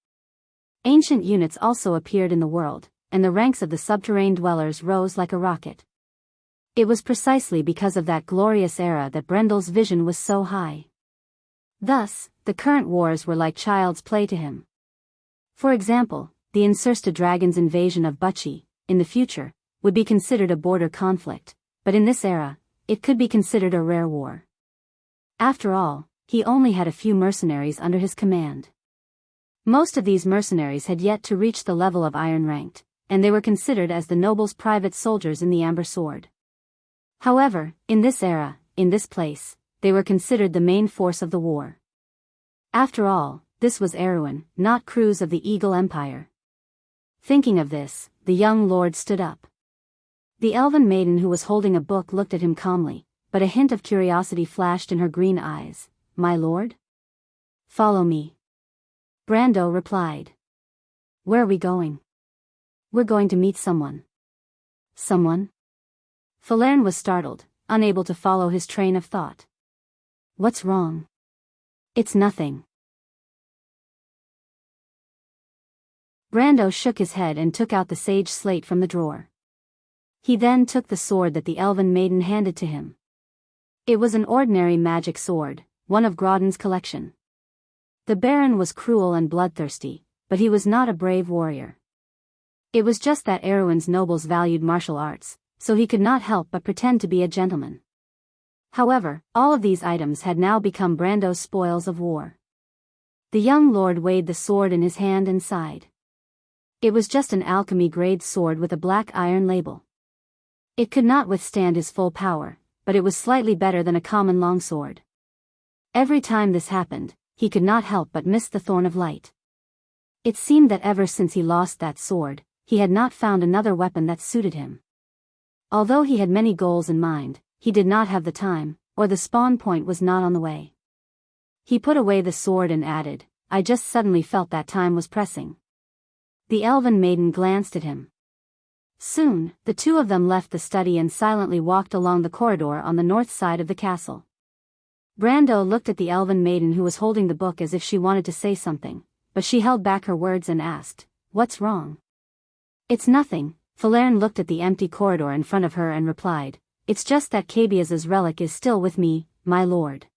Ancient units also appeared in the world, and the ranks of the subterranean dwellers rose like a rocket. It was precisely because of that glorious era that Brendel's vision was so high. Thus, the current wars were like child's play to him. For example, the Insursta Dragon's invasion of Bucci, in the future, would be considered a border conflict, but in this era, it could be considered a rare war. After all, he only had a few mercenaries under his command. Most of these mercenaries had yet to reach the level of Iron Ranked, and they were considered as the noble's private soldiers in the Amber Sword. However, in this era, in this place, they were considered the main force of the war. After all, this was Erewhon, not Cruz of the Eagle Empire. Thinking of this, the young lord stood up. The elven maiden who was holding a book looked at him calmly, but a hint of curiosity flashed in her green eyes. My lord? Follow me. Brando replied. Where are we going? We're going to meet someone. Someone? Falerne was startled, unable to follow his train of thought. What's wrong? It's nothing. Brando shook his head and took out the sage slate from the drawer. He then took the sword that the elven maiden handed to him. It was an ordinary magic sword, one of Grodden's collection. The Baron was cruel and bloodthirsty, but he was not a brave warrior. It was just that Erewhon's nobles valued martial arts, so he could not help but pretend to be a gentleman. However, all of these items had now become Brando's spoils of war. The young lord weighed the sword in his hand and sighed. It was just an alchemy-grade sword with a black iron label. It could not withstand his full power, but it was slightly better than a common longsword. Every time this happened, he could not help but miss the Thorn of Light. It seemed that ever since he lost that sword, he had not found another weapon that suited him. Although he had many goals in mind, he did not have the time, or the spawn point was not on the way. He put away the sword and added, "I just suddenly felt that time was pressing." The elven maiden glanced at him. Soon, the two of them left the study and silently walked along the corridor on the north side of the castle. Brando looked at the elven maiden who was holding the book as if she wanted to say something, but she held back her words and asked, "What's wrong?" "It's nothing." Falerne looked at the empty corridor in front of her and replied, "It's just that Cabia's relic is still with me, my lord."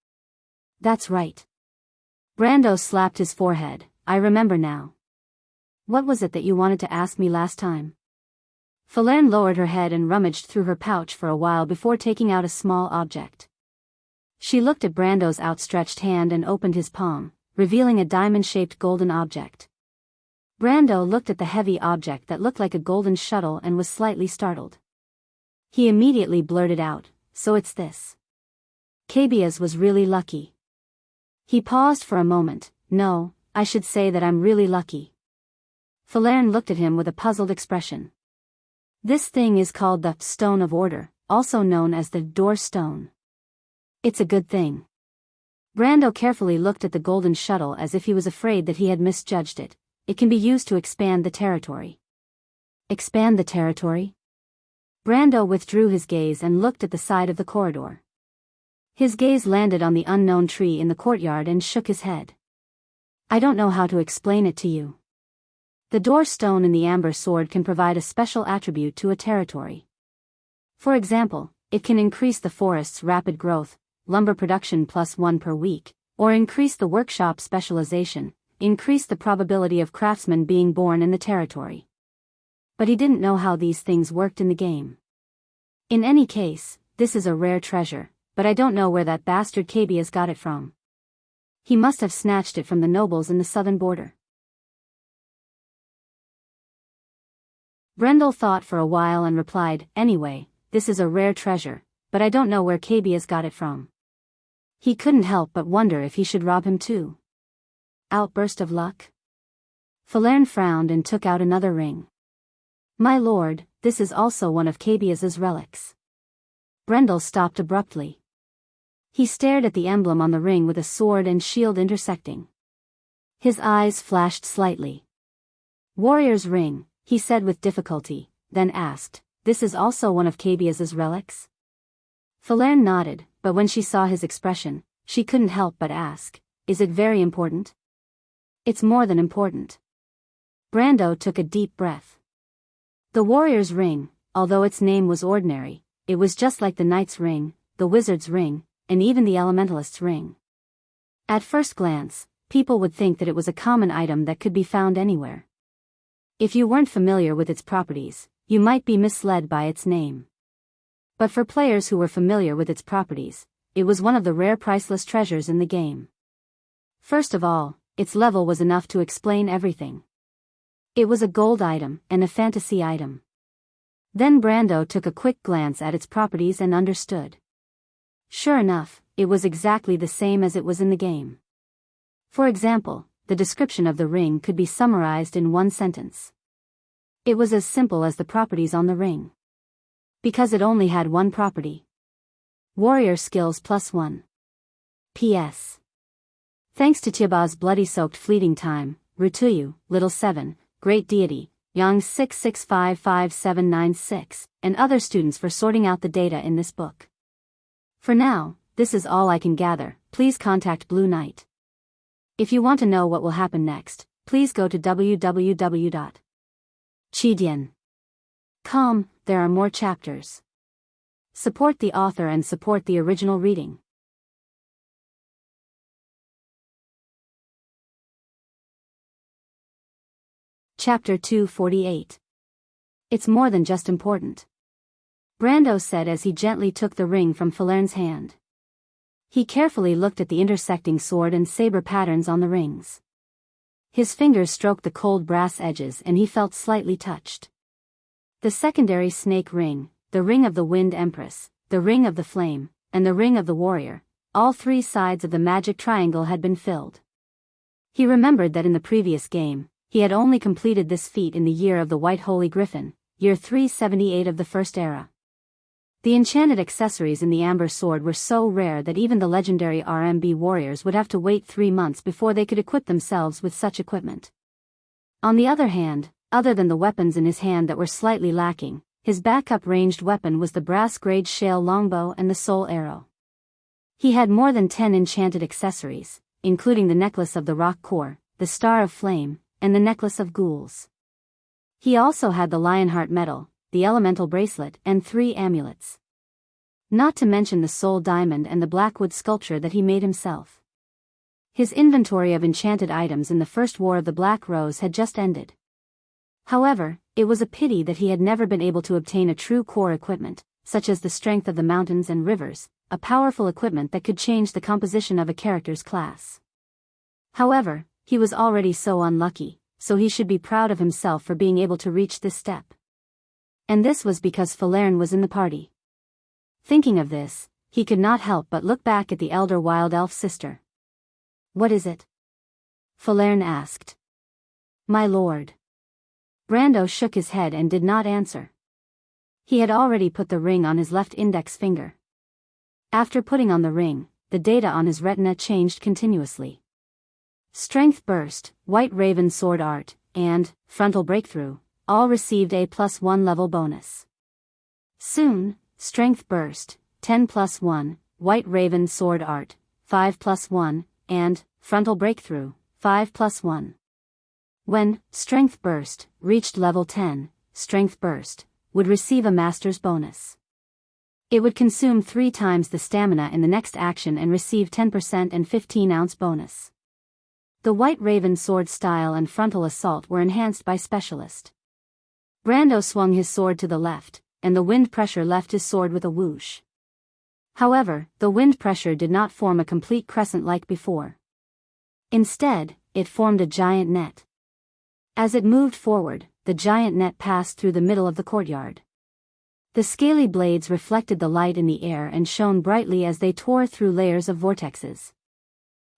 "That's right." Brando slapped his forehead. "I remember now. What was it that you wanted to ask me last time?" Falerne lowered her head and rummaged through her pouch for a while before taking out a small object. She looked at Brando's outstretched hand and opened his palm, revealing a diamond-shaped golden object. Brando looked at the heavy object that looked like a golden shuttle and was slightly startled. He immediately blurted out, "So it's this." Cabia's was really lucky. He paused for a moment. "No, I should say that I'm really lucky." Falerne looked at him with a puzzled expression. "This thing is called the Stone of Order, also known as the Door Stone. It's a good thing." Brando carefully looked at the golden shuttle as if he was afraid that he had misjudged it. "It can be used to expand the territory." "Expand the territory?" Brando withdrew his gaze and looked at the side of the corridor. His gaze landed on the unknown tree in the courtyard and shook his head. "I don't know how to explain it to you. The door stone in the amber sword can provide a special attribute to a territory. For example, it can increase the forest's rapid growth, lumber production +1 per week, or increase the workshop specialization, increase the probability of craftsmen being born in the territory." But he didn't know how these things worked in the game. "In any case, this is a rare treasure, but I don't know where that bastard Cabias got it from. He must have snatched it from the nobles in the southern border." Brendel thought for a while and replied, "Anyway, this is a rare treasure, but I don't know where Cabias got it from." He couldn't help but wonder if he should rob him too. Outburst of luck? Falerne frowned and took out another ring. "My lord, this is also one of Cabias's relics." Brendel stopped abruptly. He stared at the emblem on the ring with a sword and shield intersecting. His eyes flashed slightly. "Warrior's ring," he said with difficulty, then asked, "This is also one of Cabias's relics?" Falerne nodded, but when she saw his expression, she couldn't help but ask, "Is it very important?" "It's more than important." Brando took a deep breath. The warrior's ring, although its name was ordinary, it was just like the knight's ring, the wizard's ring, and even the elementalist's ring. At first glance, people would think that it was a common item that could be found anywhere. If you weren't familiar with its properties, you might be misled by its name. But for players who were familiar with its properties, it was one of the rare priceless treasures in the game. First of all, its level was enough to explain everything. It was a gold item, and a fantasy item. Then Brando took a quick glance at its properties and understood. Sure enough, it was exactly the same as it was in the game. For example, the description of the ring could be summarized in one sentence. It was as simple as the properties on the ring. Because it only had one property. Warrior skills +1. P.S. Thanks to Tiaba's bloody-soaked fleeting time, Rutuyu, Little 7, Great Deity, Yang 6655796, and other students for sorting out the data in this book. For now, this is all I can gather. Please contact Blue Knight. If you want to know what will happen next, please go to www.chidian.com. There are more chapters. Support the author and support the original reading. Chapter 248. It's more than just important, Brando said as he gently took the ring from Falern's hand. He carefully looked at the intersecting sword and saber patterns on the rings. His fingers stroked the cold brass edges and he felt slightly touched. The secondary snake ring, the ring of the Wind Empress, the ring of the Flame, and the ring of the Warrior, all three sides of the magic triangle had been filled. He remembered that in the previous game, he had only completed this feat in the year of the White Holy Griffin, year 378 of the First Era. The enchanted accessories in the Amber Sword were so rare that even the legendary RMB warriors would have to wait 3 months before they could equip themselves with such equipment. On the other hand, other than the weapons in his hand that were slightly lacking, his backup ranged weapon was the brass-grade shale longbow and the soul arrow. He had more than 10 enchanted accessories, including the necklace of the rock core, the star of flame, and the necklace of ghouls. He also had the Lionheart medal, the elemental bracelet, and 3 amulets. Not to mention the soul diamond and the blackwood sculpture that he made himself. His inventory of enchanted items in the First War of the Black Rose had just ended. However, it was a pity that he had never been able to obtain a true core equipment, such as the strength of the mountains and rivers, a powerful equipment that could change the composition of a character's class. However, he was already so unlucky, so he should be proud of himself for being able to reach this step. And this was because Falern was in the party. Thinking of this, he could not help but look back at the elder wild elf sister. "What is it?" Falern asked. "My lord." Brando shook his head and did not answer. He had already put the ring on his left index finger. After putting on the ring, the data on his retina changed continuously. Strength Burst, White Raven Sword Art, and Frontal Breakthrough all received a +1 level bonus. Soon, Strength Burst, 10+1, White Raven Sword Art, 5+1, and Frontal Breakthrough, 5+1. When Strength Burst reached level 10, Strength Burst would receive a master's bonus. It would consume 3 times the stamina in the next action and receive 10% and 15-ounce bonus. The White Raven Sword style and Frontal Assault were enhanced by Specialist. Brando swung his sword to the left, and the wind pressure left his sword with a whoosh. However, the wind pressure did not form a complete crescent like before. Instead, it formed a giant net. As it moved forward, the giant net passed through the middle of the courtyard. The scaly blades reflected the light in the air and shone brightly as they tore through layers of vortexes.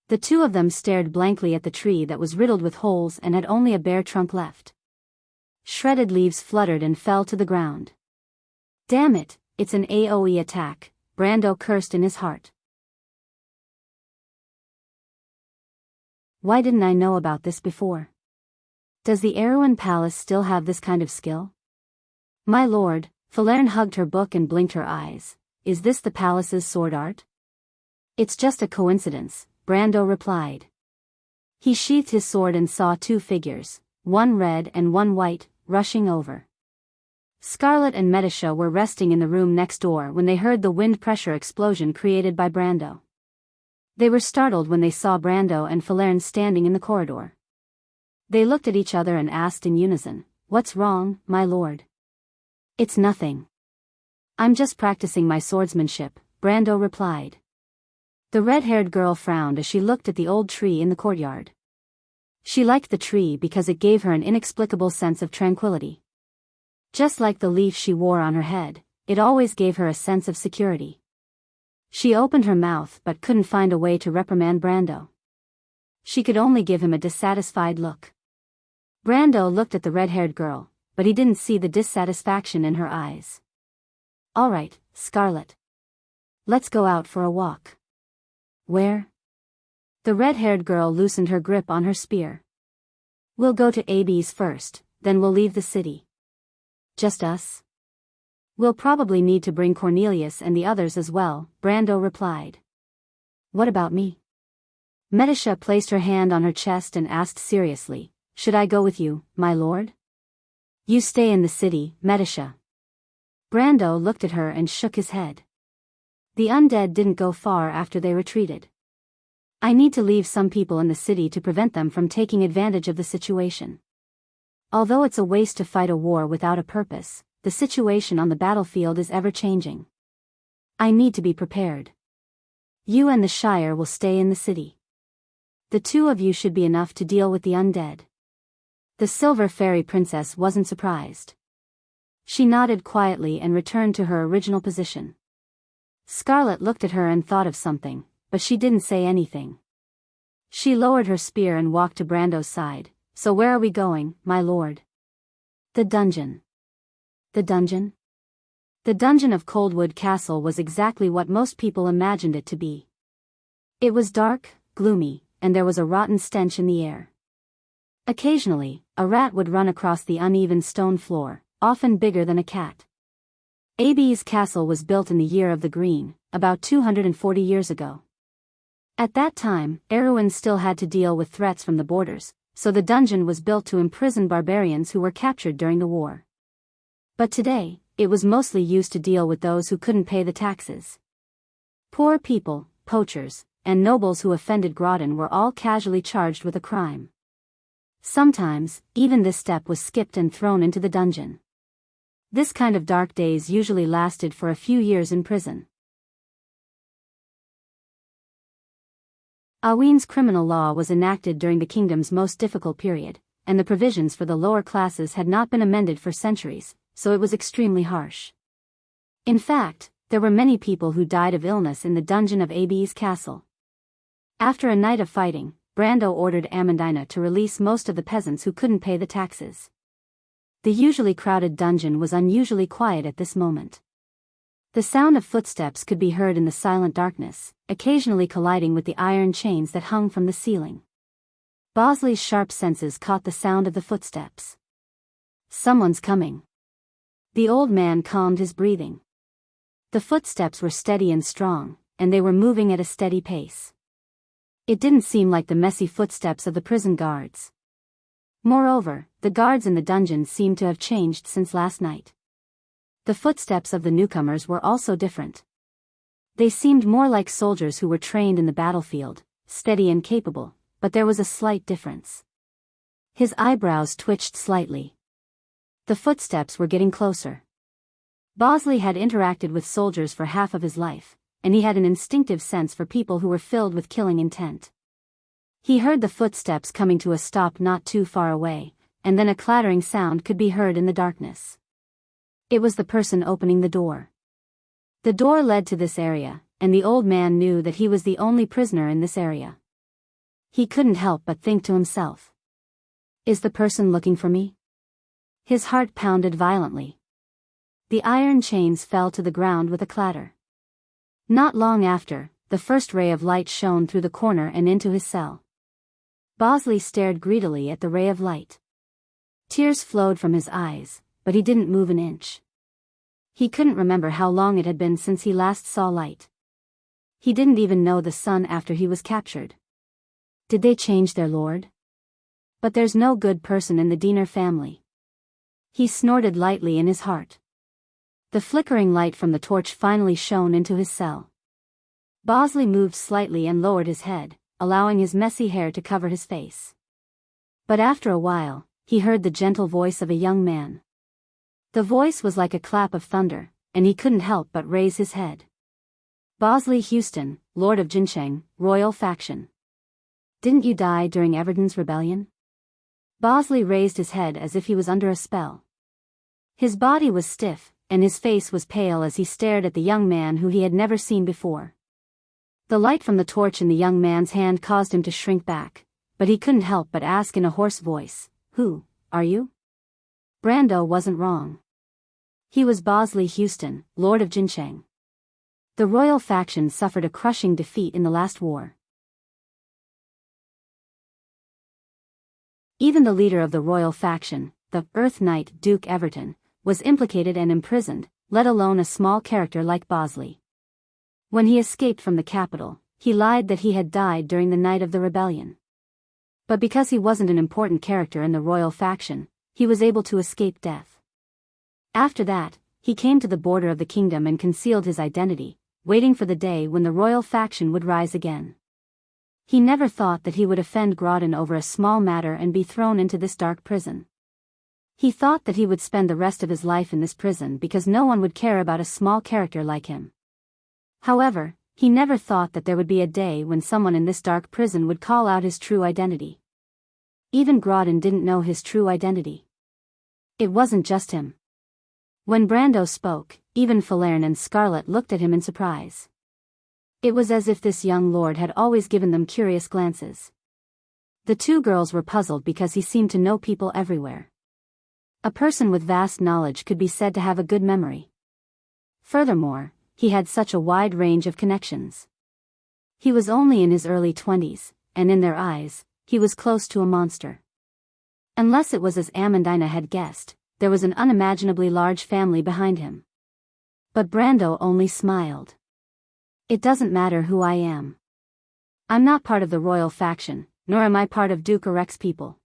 The two of them stared blankly at the tree that was riddled with holes and had only a bare trunk left. Shredded leaves fluttered and fell to the ground. "Damn it, it's an AoE attack," Brando cursed in his heart. Why didn't I know about this before? Does the Erewhon Palace still have this kind of skill? My lord, Falern hugged her book and blinked her eyes. Is this the palace's sword art? It's just a coincidence, Brando replied. He sheathed his sword and saw 2 figures, one red and one white, rushing over. Scarlet and Medisha were resting in the room next door when they heard the wind pressure explosion created by Brando. They were startled when they saw Brando and Falern standing in the corridor. They looked at each other and asked in unison, "What's wrong, my lord?" "It's nothing. I'm just practicing my swordsmanship," Brando replied. The red-haired girl frowned as she looked at the old tree in the courtyard. She liked the tree because it gave her an inexplicable sense of tranquility. Just like the leaf she wore on her head, it always gave her a sense of security. She opened her mouth but couldn't find a way to reprimand Brando. She could only give him a dissatisfied look. Brando looked at the red-haired girl, but he didn't see the dissatisfaction in her eyes. "All right, Scarlet. Let's go out for a walk." "Where?" The red-haired girl loosened her grip on her spear. "We'll go to AB's first, then we'll leave the city." "Just us?" "We'll probably need to bring Cornelius and the others as well," Brando replied. "What about me?" Medisha placed her hand on her chest and asked seriously, Should I go with you, my lord? You stay in the city, Medisha. Brando looked at her and shook his head. The undead didn't go far after they retreated. I need to leave some people in the city to prevent them from taking advantage of the situation. Although it's a waste to fight a war without a purpose, the situation on the battlefield is ever-changing. I need to be prepared. You and the Shire will stay in the city. The two of you should be enough to deal with the undead. The Silver Fairy Princess wasn't surprised. She nodded quietly and returned to her original position. Scarlet looked at her and thought of something, but she didn't say anything. She lowered her spear and walked to Brando's side. So where are we going, my lord? The dungeon. The dungeon? The dungeon of Coldwood Castle was exactly what most people imagined it to be. It was dark, gloomy, and there was a rotten stench in the air. Occasionally, a rat would run across the uneven stone floor, often bigger than a cat. Abe's castle was built in the year of the Green, about 240 years ago. At that time, Erewhon still had to deal with threats from the borders, so the dungeon was built to imprison barbarians who were captured during the war. But today, it was mostly used to deal with those who couldn't pay the taxes. Poor people, poachers, and nobles who offended Grodin were all casually charged with a crime. Sometimes, even this step was skipped and thrown into the dungeon. This kind of dark days usually lasted for a few years in prison. Aween's criminal law was enacted during the kingdom's most difficult period, and the provisions for the lower classes had not been amended for centuries, so it was extremely harsh. In fact, there were many people who died of illness in the dungeon of Abe's castle. After a night of fighting, Brando ordered Amandina to release most of the peasants who couldn't pay the taxes. The usually crowded dungeon was unusually quiet at this moment. The sound of footsteps could be heard in the silent darkness, occasionally colliding with the iron chains that hung from the ceiling. Bosley's sharp senses caught the sound of the footsteps. Someone's coming. The old man calmed his breathing. The footsteps were steady and strong, and they were moving at a steady pace. It didn't seem like the messy footsteps of the prison guards. Moreover, the guards in the dungeon seemed to have changed since last night. The footsteps of the newcomers were also different. They seemed more like soldiers who were trained in the battlefield, steady and capable, but there was a slight difference. His eyebrows twitched slightly. The footsteps were getting closer. Bosley had interacted with soldiers for half of his life, and he had an instinctive sense for people who were filled with killing intent. He heard the footsteps coming to a stop not too far away, and then a clattering sound could be heard in the darkness. It was the person opening the door. The door led to this area, and the old man knew that he was the only prisoner in this area. He couldn't help but think to himself. Is the person looking for me? His heart pounded violently. The iron chains fell to the ground with a clatter. Not long after, the first ray of light shone through the corner and into his cell. Bosley stared greedily at the ray of light. Tears flowed from his eyes, but he didn't move an inch. He couldn't remember how long it had been since he last saw light. He didn't even know the sun after he was captured. Did they change their lord? But there's no good person in the Diener family. He snorted lightly in his heart. The flickering light from the torch finally shone into his cell. Bosley moved slightly and lowered his head, allowing his messy hair to cover his face. But after a while, he heard the gentle voice of a young man. The voice was like a clap of thunder, and he couldn't help but raise his head. Bosley Houston, Lord of Jincheng, Royal Faction. Didn't you die during Everton's rebellion? Bosley raised his head as if he was under a spell. His body was stiff, and his face was pale as he stared at the young man who he had never seen before. The light from the torch in the young man's hand caused him to shrink back, but he couldn't help but ask in a hoarse voice, "Who are you?" Brando wasn't wrong. He was Bosley Houston, Lord of Jincheng. The royal faction suffered a crushing defeat in the last war. Even the leader of the royal faction, the Earth Knight Duke Everton, was implicated and imprisoned, let alone a small character like Bosley. When he escaped from the capital, he lied that he had died during the night of the rebellion. But because he wasn't an important character in the royal faction, he was able to escape death. After that, he came to the border of the kingdom and concealed his identity, waiting for the day when the royal faction would rise again. He never thought that he would offend Grodin over a small matter and be thrown into this dark prison. He thought that he would spend the rest of his life in this prison because no one would care about a small character like him. However, he never thought that there would be a day when someone in this dark prison would call out his true identity. Even Grodin didn't know his true identity. It wasn't just him. When Brando spoke, even Falerne and Scarlet looked at him in surprise. It was as if this young lord had always given them curious glances. The two girls were puzzled because he seemed to know people everywhere. A person with vast knowledge could be said to have a good memory. Furthermore, he had such a wide range of connections. He was only in his early 20s, and in their eyes, he was close to a monster. Unless it was as Amandina had guessed, there was an unimaginably large family behind him. But Brando only smiled. It doesn't matter who I am. I'm not part of the royal faction, nor am I part of Duke Arek's people.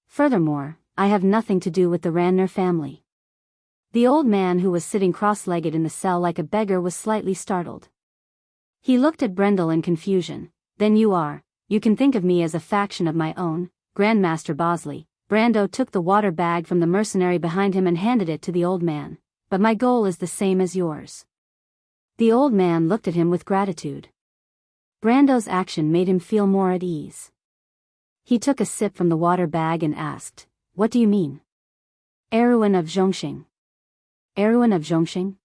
Furthermore, I have nothing to do with the Ranner family. The old man who was sitting cross-legged in the cell like a beggar was slightly startled. He looked at Brendel in confusion. Then you can think of me as a faction of my own, Grandmaster Bosley. Brando took the water bag from the mercenary behind him and handed it to the old man. But my goal is the same as yours. The old man looked at him with gratitude. Brando's action made him feel more at ease. He took a sip from the water bag and asked, "What do you mean?" "Erwin of Zhongxing." "Erwin of Zhongxing?"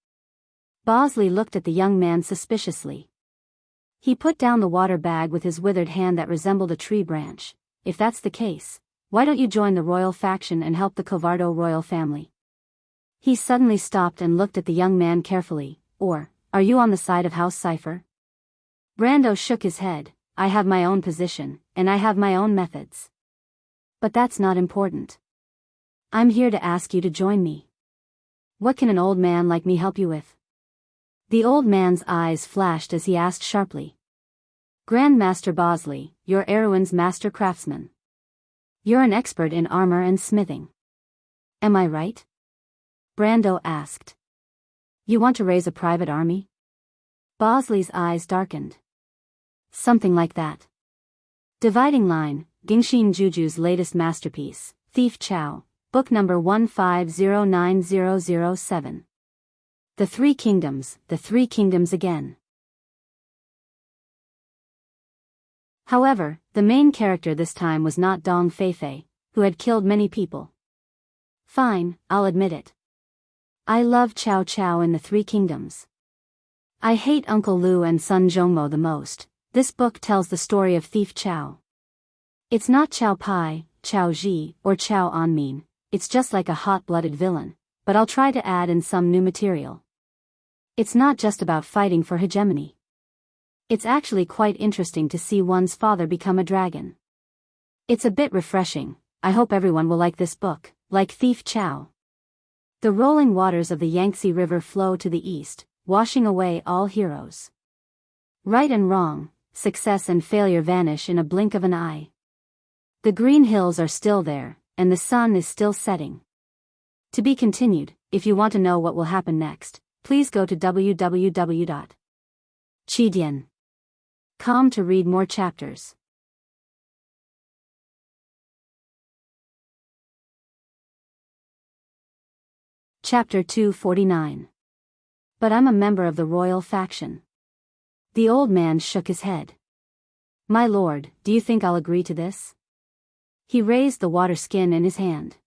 Bosley looked at the young man suspiciously. He put down the water bag with his withered hand that resembled a tree branch. "If that's the case, why don't you join the royal faction and help the Covardo royal family?" He suddenly stopped and looked at the young man carefully. "Or, are you on the side of House Cipher?" Brando shook his head. "I have my own position, and I have my own methods. But that's not important. I'm here to ask you to join me. What can an old man like me help you with?" The old man's eyes flashed as he asked sharply. "Grandmaster Bosley, you're Erwin's master craftsman. You're an expert in armor and smithing. Am I right?" Brando asked. "You want to raise a private army?" Bosley's eyes darkened. "Something like that." Dividing Line, Gingxin Juju's latest masterpiece, Thief Chow, book number 15090007. The Three Kingdoms again. However, the main character this time was not Dong Feifei, who had killed many people. Fine, I'll admit it. I love Chow Chow in the Three Kingdoms. I hate Uncle Lu and Sun Zhongmo the most. This book tells the story of Thief Chow. It's not Chow Pai, Chow Ji, or Chow Anmin, it's just like a hot-blooded villain, but I'll try to add in some new material. It's not just about fighting for hegemony. It's actually quite interesting to see one's father become a dragon. It's a bit refreshing. I hope everyone will like this book, like Thief Chow. The rolling waters of the Yangtze River flow to the east, washing away all heroes. Right and wrong, success and failure vanish in a blink of an eye. The green hills are still there, and the sun is still setting. To be continued. If you want to know what will happen next, please go to www.chidian.com to read more chapters. Chapter 249. But I'm a member of the royal faction. The old man shook his head. My lord, do you think I'll agree to this? He raised the water skin in his hand.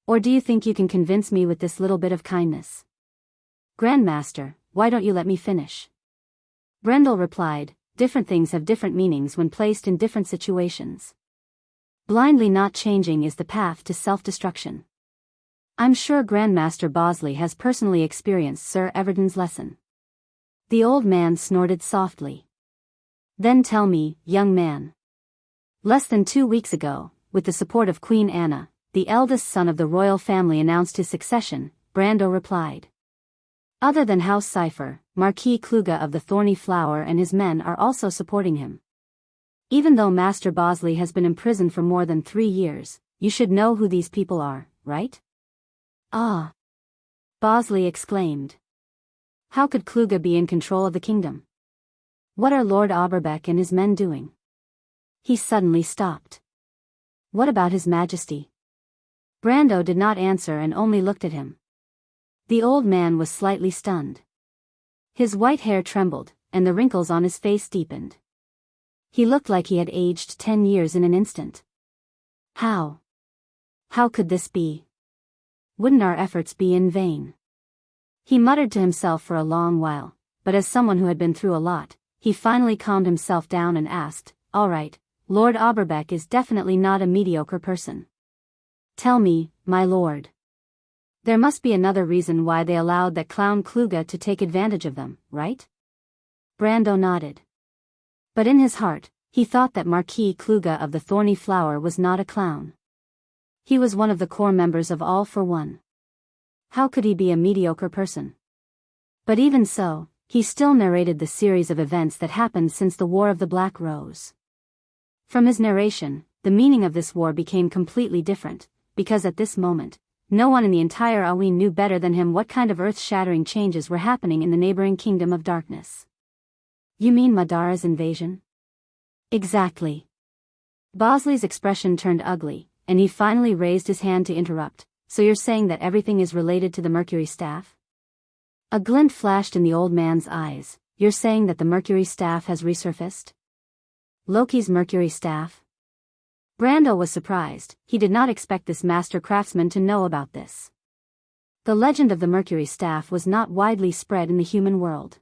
Or do you think you can convince me with this little bit of kindness? Grandmaster, why don't you let me finish? Brendel replied, different things have different meanings when placed in different situations. Blindly not changing is the path to self-destruction. I'm sure Grandmaster Bosley has personally experienced Sir Everton's lesson. The old man snorted softly. Then tell me, young man. Less than 2 weeks ago, with the support of Queen Anna, the eldest son of the royal family announced his succession, Brando replied. Other than House Cipher, Marquis Kluge of the Thorny Flower and his men are also supporting him. Even though Master Bosley has been imprisoned for more than 3 years, you should know who these people are, right? Ah! Bosley exclaimed. How could Kluge be in control of the kingdom? What are Lord Oberbeck and his men doing? He suddenly stopped. What about His Majesty? Brando did not answer and only looked at him. The old man was slightly stunned. His white hair trembled, and the wrinkles on his face deepened. He looked like he had aged 10 years in an instant. How? How could this be? Wouldn't our efforts be in vain? He muttered to himself for a long while, but as someone who had been through a lot, he finally calmed himself down and asked, all right, Lord Oberbeck is definitely not a mediocre person. Tell me, my lord. There must be another reason why they allowed that clown Kluge to take advantage of them, right? Brando nodded. But in his heart, he thought that Marquis Kluge of the Thorny Flower was not a clown. He was one of the core members of All for One. How could he be a mediocre person? But even so, he still narrated the series of events that happened since the War of the Black Rose. From his narration, the meaning of this war became completely different, because at this moment, no one in the entire Aoi knew better than him what kind of earth-shattering changes were happening in the neighboring Kingdom of Darkness. You mean Madara's invasion? Exactly. Bosley's expression turned ugly, and he finally raised his hand to interrupt. So you're saying that everything is related to the Mercury Staff? A glint flashed in the old man's eyes. You're saying that the Mercury Staff has resurfaced? Loki's Mercury Staff? Brando was surprised. He did not expect this master craftsman to know about this. The legend of the Mercury Staff was not widely spread in the human world.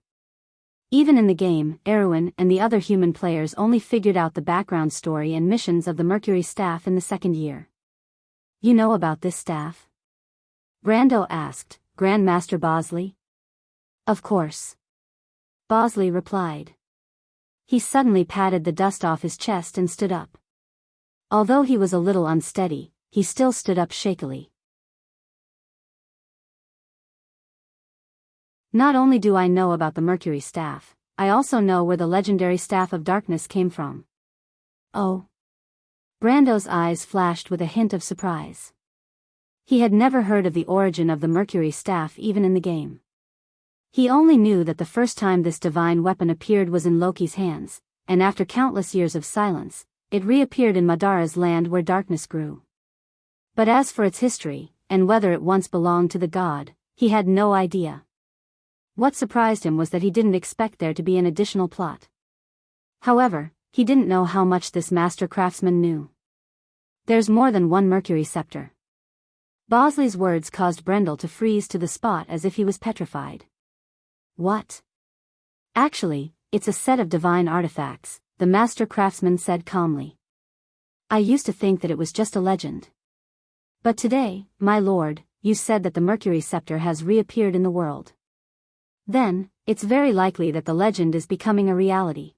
Even in the game, Erwin and the other human players only figured out the background story and missions of the Mercury Staff in the second year. You know about this staff? Brando asked, Grandmaster Bosley? Of course. Bosley replied. He suddenly patted the dust off his chest and stood up. Although he was a little unsteady, he still stood up shakily. Not only do I know about the Mercury Staff, I also know where the legendary Staff of Darkness came from. Oh. Brando's eyes flashed with a hint of surprise. He had never heard of the origin of the Mercury Staff even in the game. He only knew that the first time this divine weapon appeared was in Loki's hands, and after countless years of silence, it reappeared in Madara's land where darkness grew. But as for its history, and whether it once belonged to the god, he had no idea. What surprised him was that he didn't expect there to be an additional plot. However, he didn't know how much this master craftsman knew. There's more than one Mercury scepter. Bosley's words caused Brendel to freeze to the spot as if he was petrified. What? Actually, it's a set of divine artifacts, the master craftsman said calmly. I used to think that it was just a legend. But today, my lord, you said that the Mercury scepter has reappeared in the world. Then, it's very likely that the legend is becoming a reality.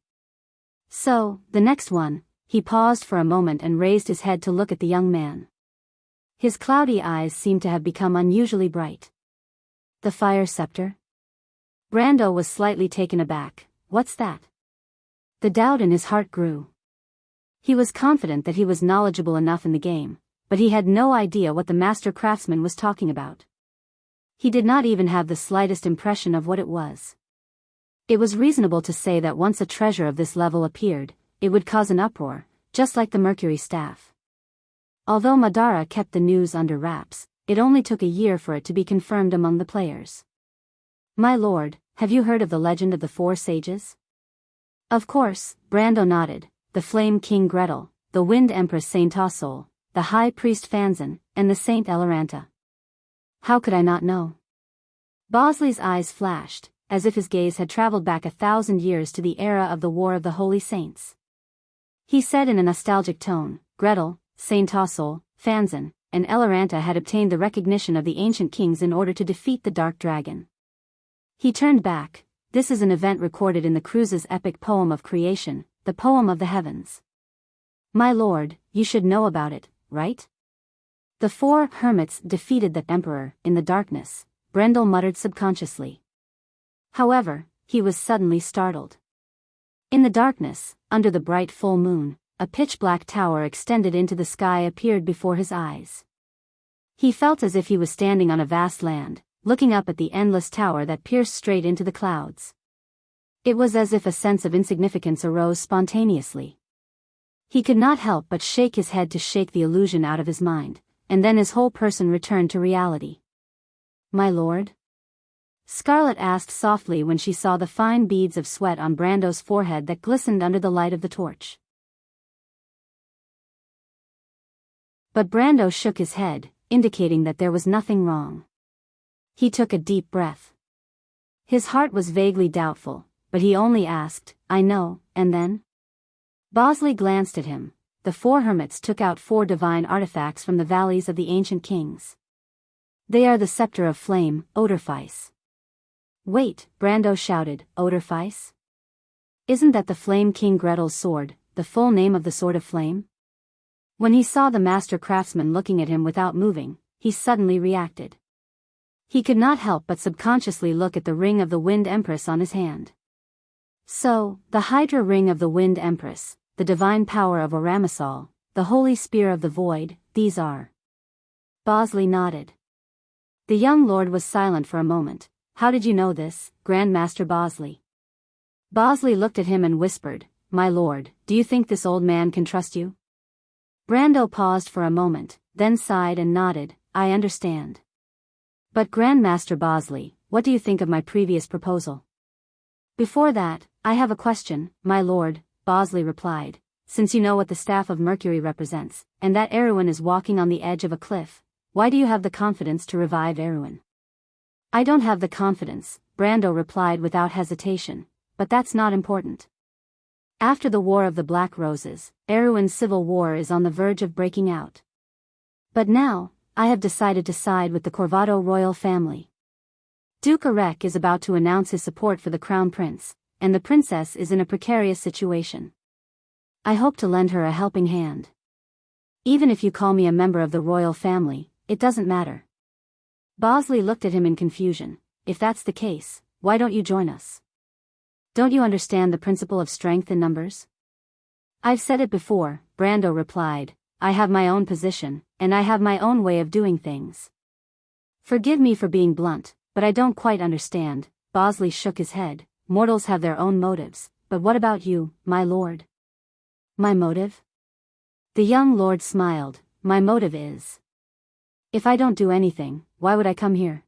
So, the next one. He paused for a moment and raised his head to look at the young man. His cloudy eyes seemed to have become unusually bright. The fire scepter? Brando was slightly taken aback. What's that? The doubt in his heart grew. He was confident that he was knowledgeable enough in the game, but he had no idea what the master craftsman was talking about. He did not even have the slightest impression of what it was. It was reasonable to say that once a treasure of this level appeared, it would cause an uproar, just like the Mercury Staff. Although Madara kept the news under wraps, it only took a year for it to be confirmed among the players. My lord, have you heard of the legend of the Four Sages? Of course, Brando nodded. The Flame King Gretel, the Wind Empress Saint Tassol, the High Priest Fanzan, and the Saint Eloranta. How could I not know? Bosley's eyes flashed, as if his gaze had traveled back 1,000 years to the era of the War of the Holy Saints. He said in a nostalgic tone, Gretel, Saint Tassol, Fanzan, and Eloranta had obtained the recognition of the ancient kings in order to defeat the Dark Dragon. He turned back. This is an event recorded in the Cruise's epic poem of creation, the Poem of the Heavens. My lord, you should know about it, right? The four hermits defeated the emperor in the darkness, Brendel muttered subconsciously. However, he was suddenly startled. In the darkness, under the bright full moon, a pitch-black tower extended into the sky appeared before his eyes. He felt as if he was standing on a vast land, looking up at the endless tower that pierced straight into the clouds. It was as if a sense of insignificance arose spontaneously. He could not help but shake his head to shake the illusion out of his mind, and then his whole person returned to reality. "My lord?" Scarlet asked softly when she saw the fine beads of sweat on Brando's forehead that glistened under the light of the torch. But Brando shook his head, indicating that there was nothing wrong. He took a deep breath. His heart was vaguely doubtful, but he only asked, "I know, and then?" Bosley glanced at him. The four hermits took out 4 divine artifacts from the valleys of the ancient kings. "They are the scepter of flame, Odorfice." "Wait," Brando shouted, "Odorfice? Isn't that the Flame King Gretel's sword, the full name of the Sword of Flame?" When he saw the master craftsman looking at him without moving, he suddenly reacted. He could not help but subconsciously look at the ring of the Wind Empress on his hand. So, the Hydra ring of the Wind Empress, the divine power of Oramisol, the holy spear of the void, these are. Bosley nodded. The young lord was silent for a moment. "How did you know this, Grand Master Bosley?" Bosley looked at him and whispered, "My lord, do you think this old man can trust you?" Brando paused for a moment, then sighed and nodded, "I understand. But Grand Master Bosley, what do you think of my previous proposal?" "Before that, I have a question, my lord," Bosley replied. "Since you know what the staff of Mercury represents, and that Erewhon is walking on the edge of a cliff, why do you have the confidence to revive Erewhon?" "I don't have the confidence," Brando replied without hesitation, "but that's not important. After the War of the Black Roses, Erewhon's civil war is on the verge of breaking out. But now, I have decided to side with the Corvado royal family. Duke Arek is about to announce his support for the crown prince, and the princess is in a precarious situation. I hope to lend her a helping hand. Even if you call me a member of the royal family, it doesn't matter." Bosley looked at him in confusion. "If that's the case, why don't you join us? Don't you understand the principle of strength in numbers?" "I've said it before," Brando replied. "I have my own position, and I have my own way of doing things. Forgive me for being blunt, but I don't quite understand." Bosley shook his head. "Mortals have their own motives, but what about you, my lord?" "My motive?" The young lord smiled. "My motive is, if I don't do anything, why would I come here?"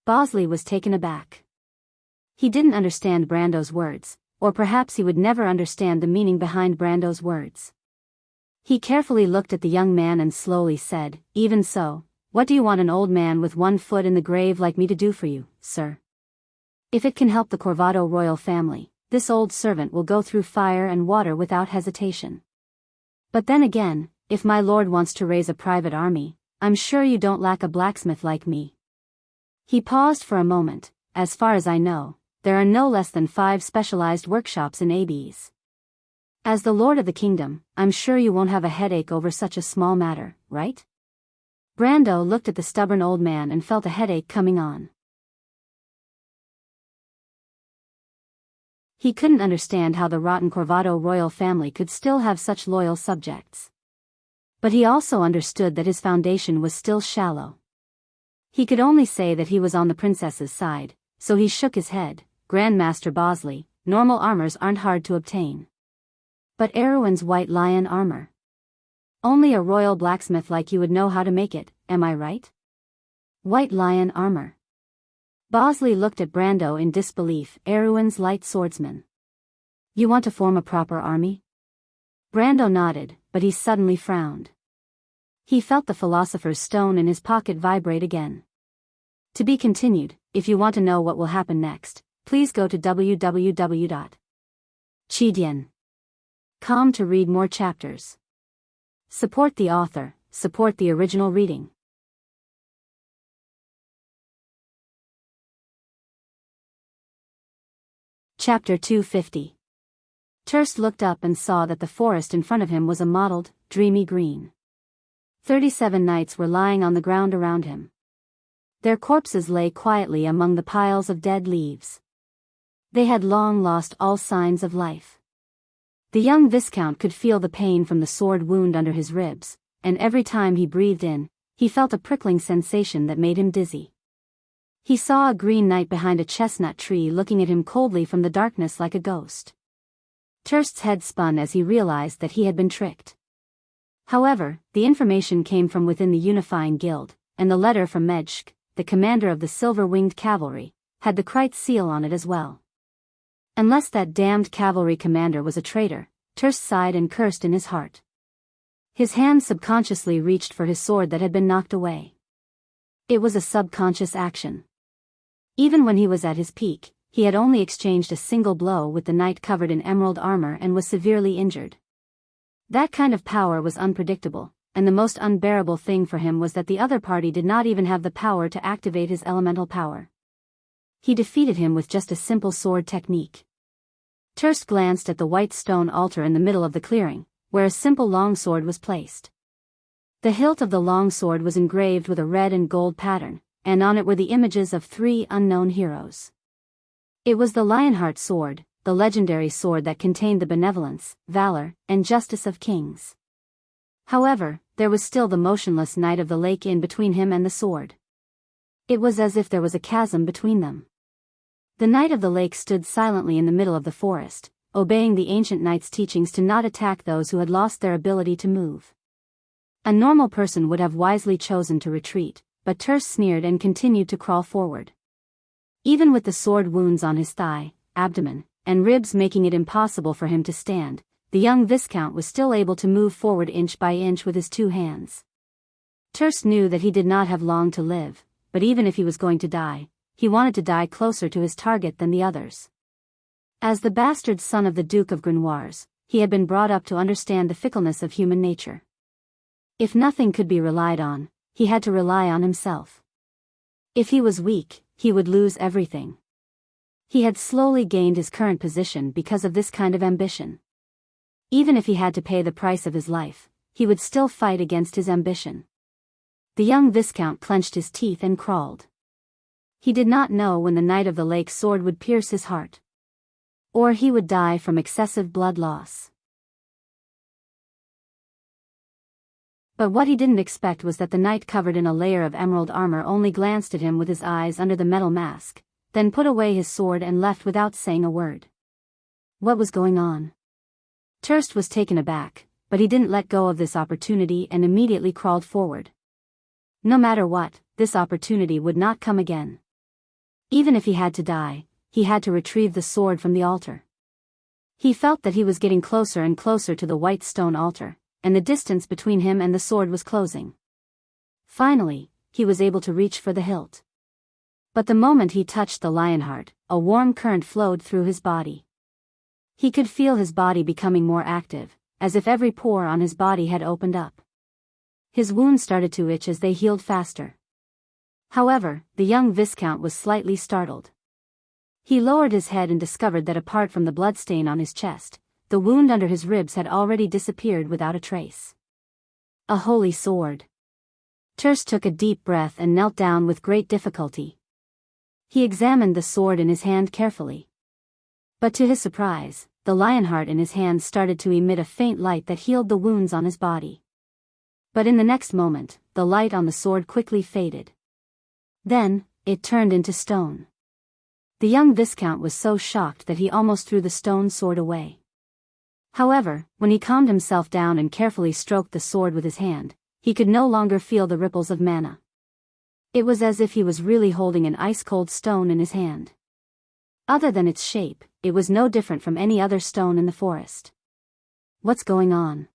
Bosley was taken aback. He didn't understand Brando's words, or perhaps he would never understand the meaning behind Brando's words. He carefully looked at the young man and slowly said, "Even so, what do you want an old man with one foot in the grave like me to do for you, sir? If it can help the Corvado royal family, this old servant will go through fire and water without hesitation. But then again, if my lord wants to raise a private army, I'm sure you don't lack a blacksmith like me." He paused for a moment. "As far as I know, there are no less than 5 specialized workshops in Abes. As the lord of the kingdom, I'm sure you won't have a headache over such a small matter, right?" Brando looked at the stubborn old man and felt a headache coming on. He couldn't understand how the rotten Corvado royal family could still have such loyal subjects. But he also understood that his foundation was still shallow. He could only say that he was on the princess's side, so he shook his head. "Grand Master Bosley, normal armors aren't hard to obtain. But Erewhon's white lion armor? Only a royal blacksmith like you would know how to make it, am I right?" "White lion armor?" Bosley looked at Brando in disbelief. "Erewhon's light swordsmen. You want to form a proper army?" Brando nodded, but he suddenly frowned. He felt the philosopher's stone in his pocket vibrate again. To be continued. If you want to know what will happen next, please go to www.chidian.com to read more chapters. Support the author, support the original reading. Chapter 250. Terst looked up and saw that the forest in front of him was a mottled, dreamy green. 37 knights were lying on the ground around him. Their corpses lay quietly among the piles of dead leaves. They had long lost all signs of life. The young Viscount could feel the pain from the sword wound under his ribs, and every time he breathed in, he felt a prickling sensation that made him dizzy. He saw a green knight behind a chestnut tree looking at him coldly from the darkness like a ghost. Terst's head spun as he realized that he had been tricked. However, the information came from within the unifying guild, and the letter from Mejk, the commander of the silver-winged cavalry, had the Krite seal on it as well. Unless that damned cavalry commander was a traitor, Terst sighed and cursed in his heart. His hand subconsciously reached for his sword that had been knocked away. It was a subconscious action. Even when he was at his peak, he had only exchanged a single blow with the knight covered in emerald armor and was severely injured. That kind of power was unpredictable, and the most unbearable thing for him was that the other party did not even have the power to activate his elemental power. He defeated him with just a simple sword technique. Terst glanced at the white stone altar in the middle of the clearing, where a simple longsword was placed. The hilt of the longsword was engraved with a red and gold pattern, and on it were the images of 3 unknown heroes. It was the Lionheart sword, the legendary sword that contained the benevolence, valor, and justice of kings. However, there was still the motionless Knight of the Lake in between him and the sword. It was as if there was a chasm between them. The Knight of the Lake stood silently in the middle of the forest, obeying the ancient knight's teachings to not attack those who had lost their ability to move. A normal person would have wisely chosen to retreat, but Terst sneered and continued to crawl forward. Even with the sword wounds on his thigh, abdomen, and ribs making it impossible for him to stand, the young Viscount was still able to move forward inch by inch with his 2 hands. Terst knew that he did not have long to live, but even if he was going to die, he wanted to die closer to his target than the others. As the bastard son of the Duke of Grenoires, he had been brought up to understand the fickleness of human nature. If nothing could be relied on, he had to rely on himself. If he was weak, he would lose everything. He had slowly gained his current position because of this kind of ambition. Even if he had to pay the price of his life, he would still fight against his ambition. The young Viscount clenched his teeth and crawled. He did not know when the Knight of the Lake sword would pierce his heart. Or he would die from excessive blood loss. But what he didn't expect was that the knight covered in a layer of emerald armor only glanced at him with his eyes under the metal mask, then put away his sword and left without saying a word. What was going on? Terst was taken aback, but he didn't let go of this opportunity and immediately crawled forward. No matter what, this opportunity would not come again. Even if he had to die, he had to retrieve the sword from the altar. He felt that he was getting closer and closer to the white stone altar, and the distance between him and the sword was closing. Finally, he was able to reach for the hilt. But the moment he touched the Lionheart, a warm current flowed through his body. He could feel his body becoming more active, as if every pore on his body had opened up. His wounds started to itch as they healed faster. However, the young Viscount was slightly startled. He lowered his head and discovered that apart from the bloodstain on his chest, the wound under his ribs had already disappeared without a trace. A holy sword. Terst took a deep breath and knelt down with great difficulty. He examined the sword in his hand carefully. But to his surprise, the Lionheart in his hand started to emit a faint light that healed the wounds on his body. But in the next moment, the light on the sword quickly faded. Then, it turned into stone. The young Viscount was so shocked that he almost threw the stone sword away. However, when he calmed himself down and carefully stroked the sword with his hand, he could no longer feel the ripples of mana. It was as if he was really holding an ice-cold stone in his hand. Other than its shape, it was no different from any other stone in the forest. What's going on?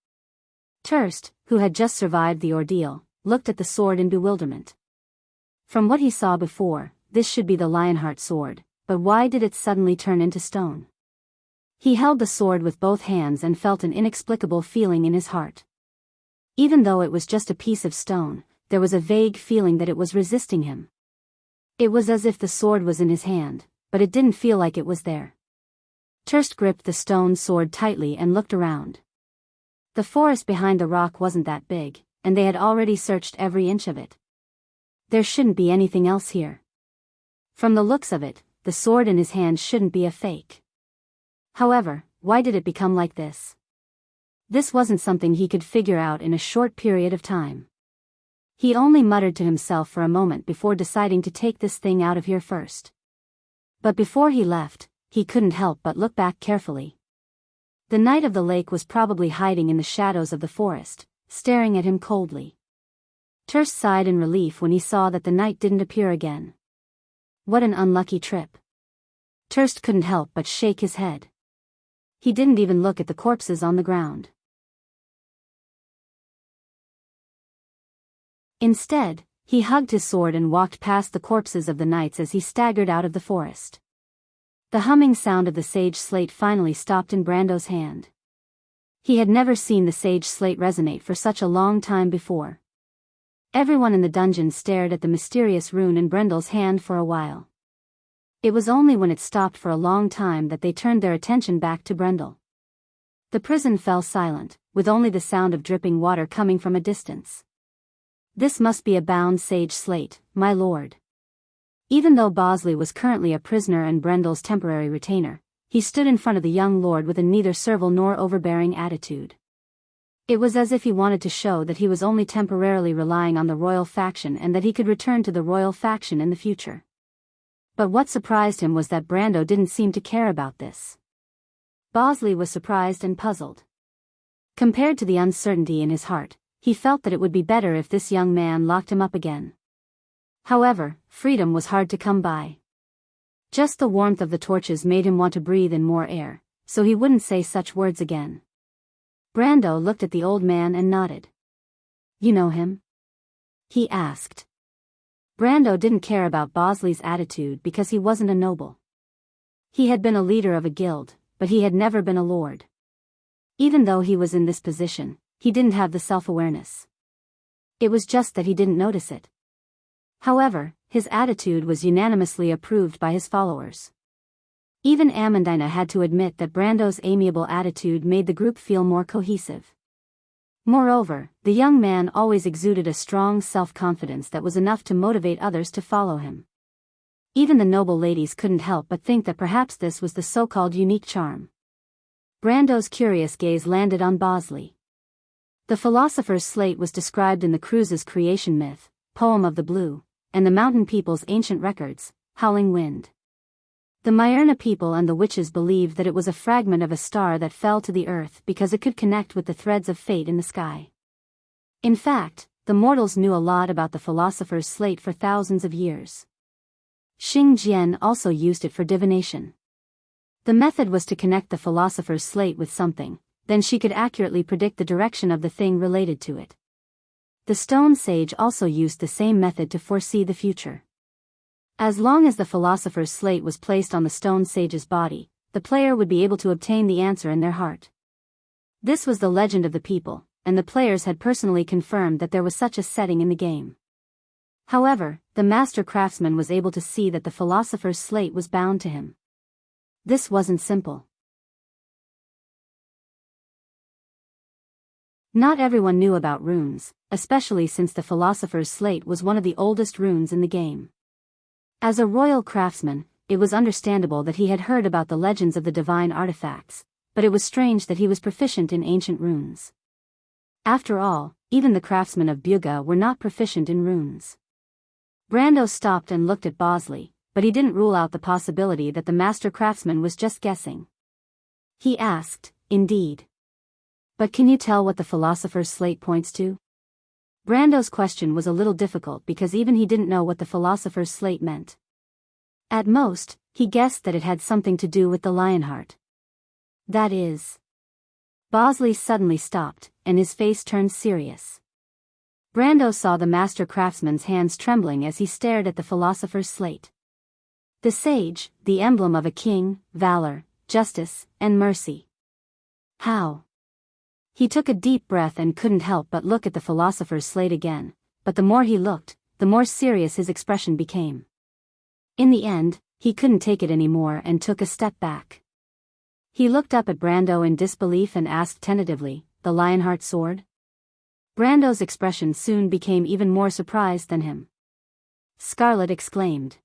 Terst, who had just survived the ordeal, looked at the sword in bewilderment. From what he saw before, this should be the Lionheart sword, but why did it suddenly turn into stone? He held the sword with both hands and felt an inexplicable feeling in his heart. Even though it was just a piece of stone, there was a vague feeling that it was resisting him. It was as if the sword was in his hand, but it didn't feel like it was there. Terst gripped the stone sword tightly and looked around. The forest behind the rock wasn't that big, and they had already searched every inch of it. There shouldn't be anything else here. From the looks of it, the sword in his hand shouldn't be a fake. However, why did it become like this? This wasn't something he could figure out in a short period of time. He only muttered to himself for a moment before deciding to take this thing out of here first. But before he left, he couldn't help but look back carefully. The knight of the lake was probably hiding in the shadows of the forest, staring at him coldly. Terst sighed in relief when he saw that the knight didn't appear again. What an unlucky trip. Terst couldn't help but shake his head. He didn't even look at the corpses on the ground. Instead, he hugged his sword and walked past the corpses of the knights as he staggered out of the forest. The humming sound of the sage slate finally stopped in Brando's hand. He had never seen the sage slate resonate for such a long time before. Everyone in the dungeon stared at the mysterious rune in Brendel's hand for a while. It was only when it stopped for a long time that they turned their attention back to Brendel. The prison fell silent, with only the sound of dripping water coming from a distance. This must be a bound sage slate, my lord. Even though Bosley was currently a prisoner and Brendel's temporary retainer, he stood in front of the young lord with a neither servile nor overbearing attitude. It was as if he wanted to show that he was only temporarily relying on the royal faction and that he could return to the royal faction in the future. But what surprised him was that Brando didn't seem to care about this. Bosley was surprised and puzzled. Compared to the uncertainty in his heart, he felt that it would be better if this young man locked him up again. However, freedom was hard to come by. Just the warmth of the torches made him want to breathe in more air, so he wouldn't say such words again. Brando looked at the old man and nodded. You know him? He asked. Brando didn't care about Bosley's attitude because he wasn't a noble. He had been a leader of a guild, but he had never been a lord. Even though he was in this position, he didn't have the self-awareness. It was just that he didn't notice it. However, his attitude was unanimously approved by his followers. Even Amandina had to admit that Brando's amiable attitude made the group feel more cohesive. Moreover, the young man always exuded a strong self-confidence that was enough to motivate others to follow him. Even the noble ladies couldn't help but think that perhaps this was the so-called unique charm. Brando's curious gaze landed on Bosley. The philosopher's slate was described in the Cruise's creation myth, Poem of the Blue, and the mountain people's ancient records, Howling Wind. The Myrna people and the witches believed that it was a fragment of a star that fell to the earth because it could connect with the threads of fate in the sky. In fact, the mortals knew a lot about the philosopher's slate for thousands of years. Xing Jian also used it for divination. The method was to connect the philosopher's slate with something, then she could accurately predict the direction of the thing related to it. The stone sage also used the same method to foresee the future. As long as the philosopher's slate was placed on the stone sage's body, the player would be able to obtain the answer in their heart. This was the legend of the people, and the players had personally confirmed that there was such a setting in the game. However, the master craftsman was able to see that the philosopher's slate was bound to him. This wasn't simple. Not everyone knew about runes, especially since the philosopher's slate was one of the oldest runes in the game. As a royal craftsman, it was understandable that he had heard about the legends of the divine artifacts, but it was strange that he was proficient in ancient runes. After all, even the craftsmen of Buga were not proficient in runes. Brando stopped and looked at Bosley, but he didn't rule out the possibility that the master craftsman was just guessing. He asked, indeed. But can you tell what the philosopher's slate points to? Brando's question was a little difficult because even he didn't know what the philosopher's slate meant. At most, he guessed that it had something to do with the Lionheart. That is. Bosley suddenly stopped, and his face turned serious. Brando saw the master craftsman's hands trembling as he stared at the philosopher's slate. The sage, the emblem of a king, valor, justice, and mercy. How? He took a deep breath and couldn't help but look at the philosopher's slate again, but the more he looked, the more serious his expression became. In the end, he couldn't take it anymore and took a step back. He looked up at Brando in disbelief and asked tentatively, "The Lionheart sword?" Brando's expression soon became even more surprised than him. Scarlet exclaimed.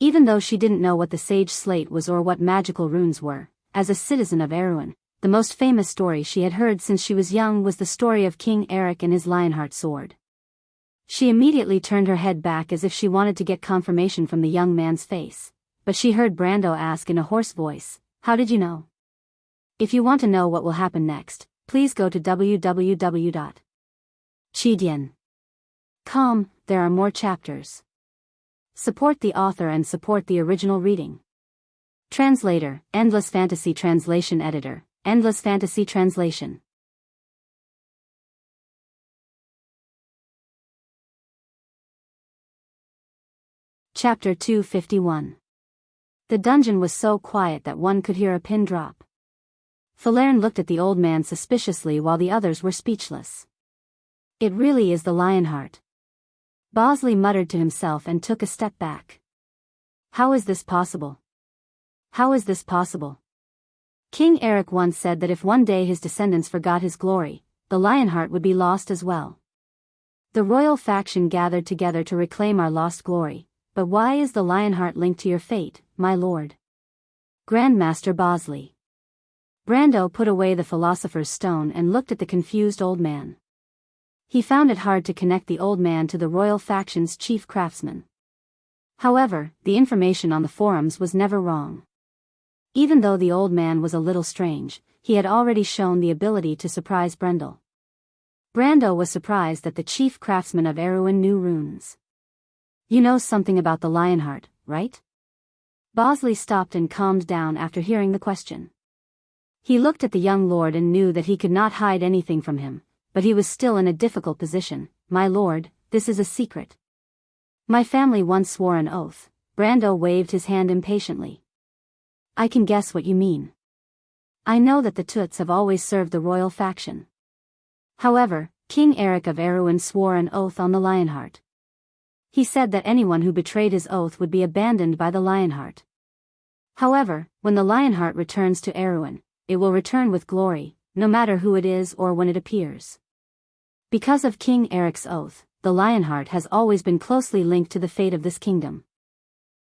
Even though she didn't know what the sage slate was or what magical runes were, as a citizen of Erewhon, the most famous story she had heard since she was young was the story of King Eric and his Lionheart sword. She immediately turned her head back as if she wanted to get confirmation from the young man's face, but she heard Brando ask in a hoarse voice, "How did you know?" If you want to know what will happen next, please go to www.chidian.com. There are more chapters. Support the author and support the original reading. Translator, Endless Fantasy Translation Editor, Endless Fantasy Translation. Chapter 251. The dungeon was so quiet that one could hear a pin drop. Falerne looked at the old man suspiciously while the others were speechless. "It really is the Lionheart," Bosley muttered to himself and took a step back. "How is this possible? How is this possible?" King Eric once said that if one day his descendants forgot his glory, the Lionheart would be lost as well. The royal faction gathered together to reclaim our lost glory, but why is the Lionheart linked to your fate, my lord? Grandmaster Bosley. Brando put away the philosopher's stone and looked at the confused old man. He found it hard to connect the old man to the royal faction's chief craftsman. However, the information on the forums was never wrong. Even though the old man was a little strange, he had already shown the ability to surprise Brendel. Brando was surprised that the chief craftsman of Erewhon knew runes. "You know something about the Lionheart, right?" Bosley stopped and calmed down after hearing the question. He looked at the young lord and knew that he could not hide anything from him, but he was still in a difficult position. "My lord, this is a secret. My family once swore an oath." Brando waved his hand impatiently. "I can guess what you mean. I know that the Toots have always served the royal faction. However, King Eric of Erewhon swore an oath on the Lionheart. He said that anyone who betrayed his oath would be abandoned by the Lionheart. However, when the Lionheart returns to Erewhon, it will return with glory, no matter who it is or when it appears. Because of King Eric's oath, the Lionheart has always been closely linked to the fate of this kingdom.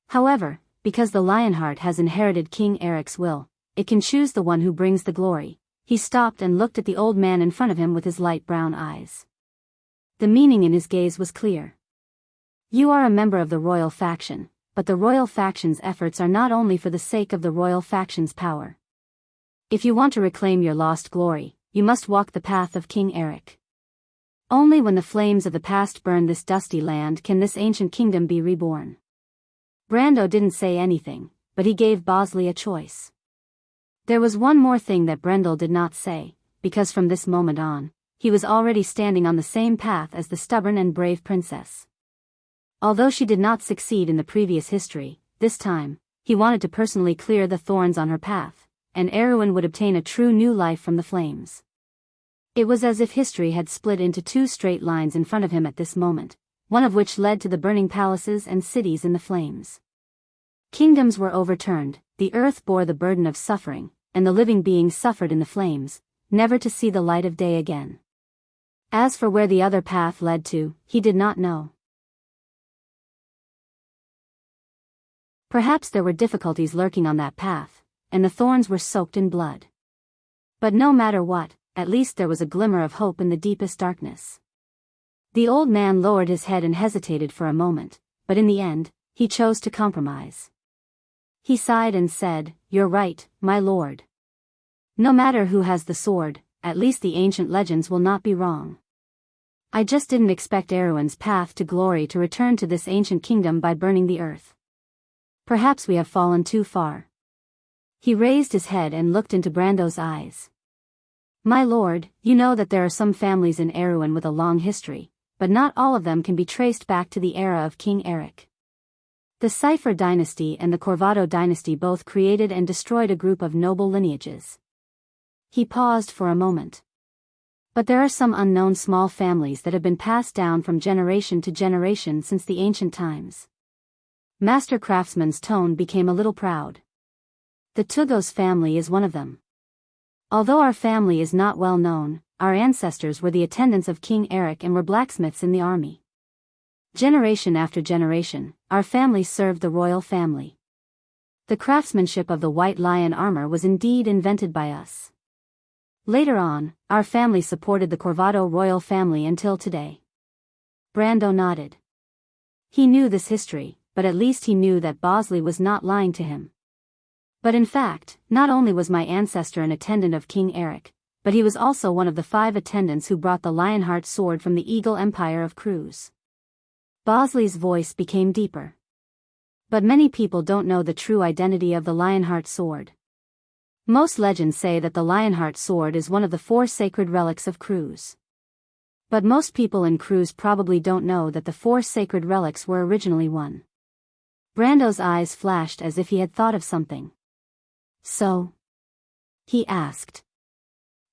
However, because the Lionheart has inherited King Eric's will, it can choose the one who brings the glory." He stopped and looked at the old man in front of him with his light brown eyes. The meaning in his gaze was clear. "You are a member of the royal faction, but the royal faction's efforts are not only for the sake of the royal faction's power. If you want to reclaim your lost glory, you must walk the path of King Eric. Only when the flames of the past burn this dusty land can this ancient kingdom be reborn." Brando didn't say anything, but he gave Bosley a choice. There was one more thing that Brendel did not say, because from this moment on, he was already standing on the same path as the stubborn and brave princess. Although she did not succeed in the previous history, this time, he wanted to personally clear the thorns on her path, and Erewhon would obtain a true new life from the flames. It was as if history had split into two straight lines in front of him at this moment, one of which led to the burning palaces and cities in the flames. Kingdoms were overturned, the earth bore the burden of suffering, and the living beings suffered in the flames, never to see the light of day again. As for where the other path led to, he did not know. Perhaps there were difficulties lurking on that path, and the thorns were soaked in blood. But no matter what, at least there was a glimmer of hope in the deepest darkness. The old man lowered his head and hesitated for a moment, but in the end, he chose to compromise. He sighed and said, "You're right, my lord. No matter who has the sword, at least the ancient legends will not be wrong. I just didn't expect Erewhon's path to glory to return to this ancient kingdom by burning the earth. Perhaps we have fallen too far." He raised his head and looked into Brando's eyes. "My lord, you know that there are some families in Erewhon with a long history, but not all of them can be traced back to the era of King Eric. The Cipher dynasty and the Corvado dynasty both created and destroyed a group of noble lineages." He paused for a moment. "But there are some unknown small families that have been passed down from generation to generation since the ancient times." Master Craftsman's tone became a little proud. "The Tugos family is one of them. Although our family is not well known, our ancestors were the attendants of King Eric and were blacksmiths in the army. Generation after generation, our family served the royal family. The craftsmanship of the white lion armor was indeed invented by us. Later on, our family supported the Corvado royal family until today. Brando nodded. He knew this history, but at least he knew that Bosley was not lying to him. But in fact, not only was my ancestor an attendant of King Eric, but he was also one of the 5 attendants who brought the Lionheart sword from the Eagle Empire of Cruz. Bosley's voice became deeper. But many people don't know the true identity of the Lionheart sword. Most legends say that the Lionheart sword is one of the 4 sacred relics of Cruz. But most people in Cruz probably don't know that the 4 sacred relics were originally one. Brando's eyes flashed as if he had thought of something. So? He asked.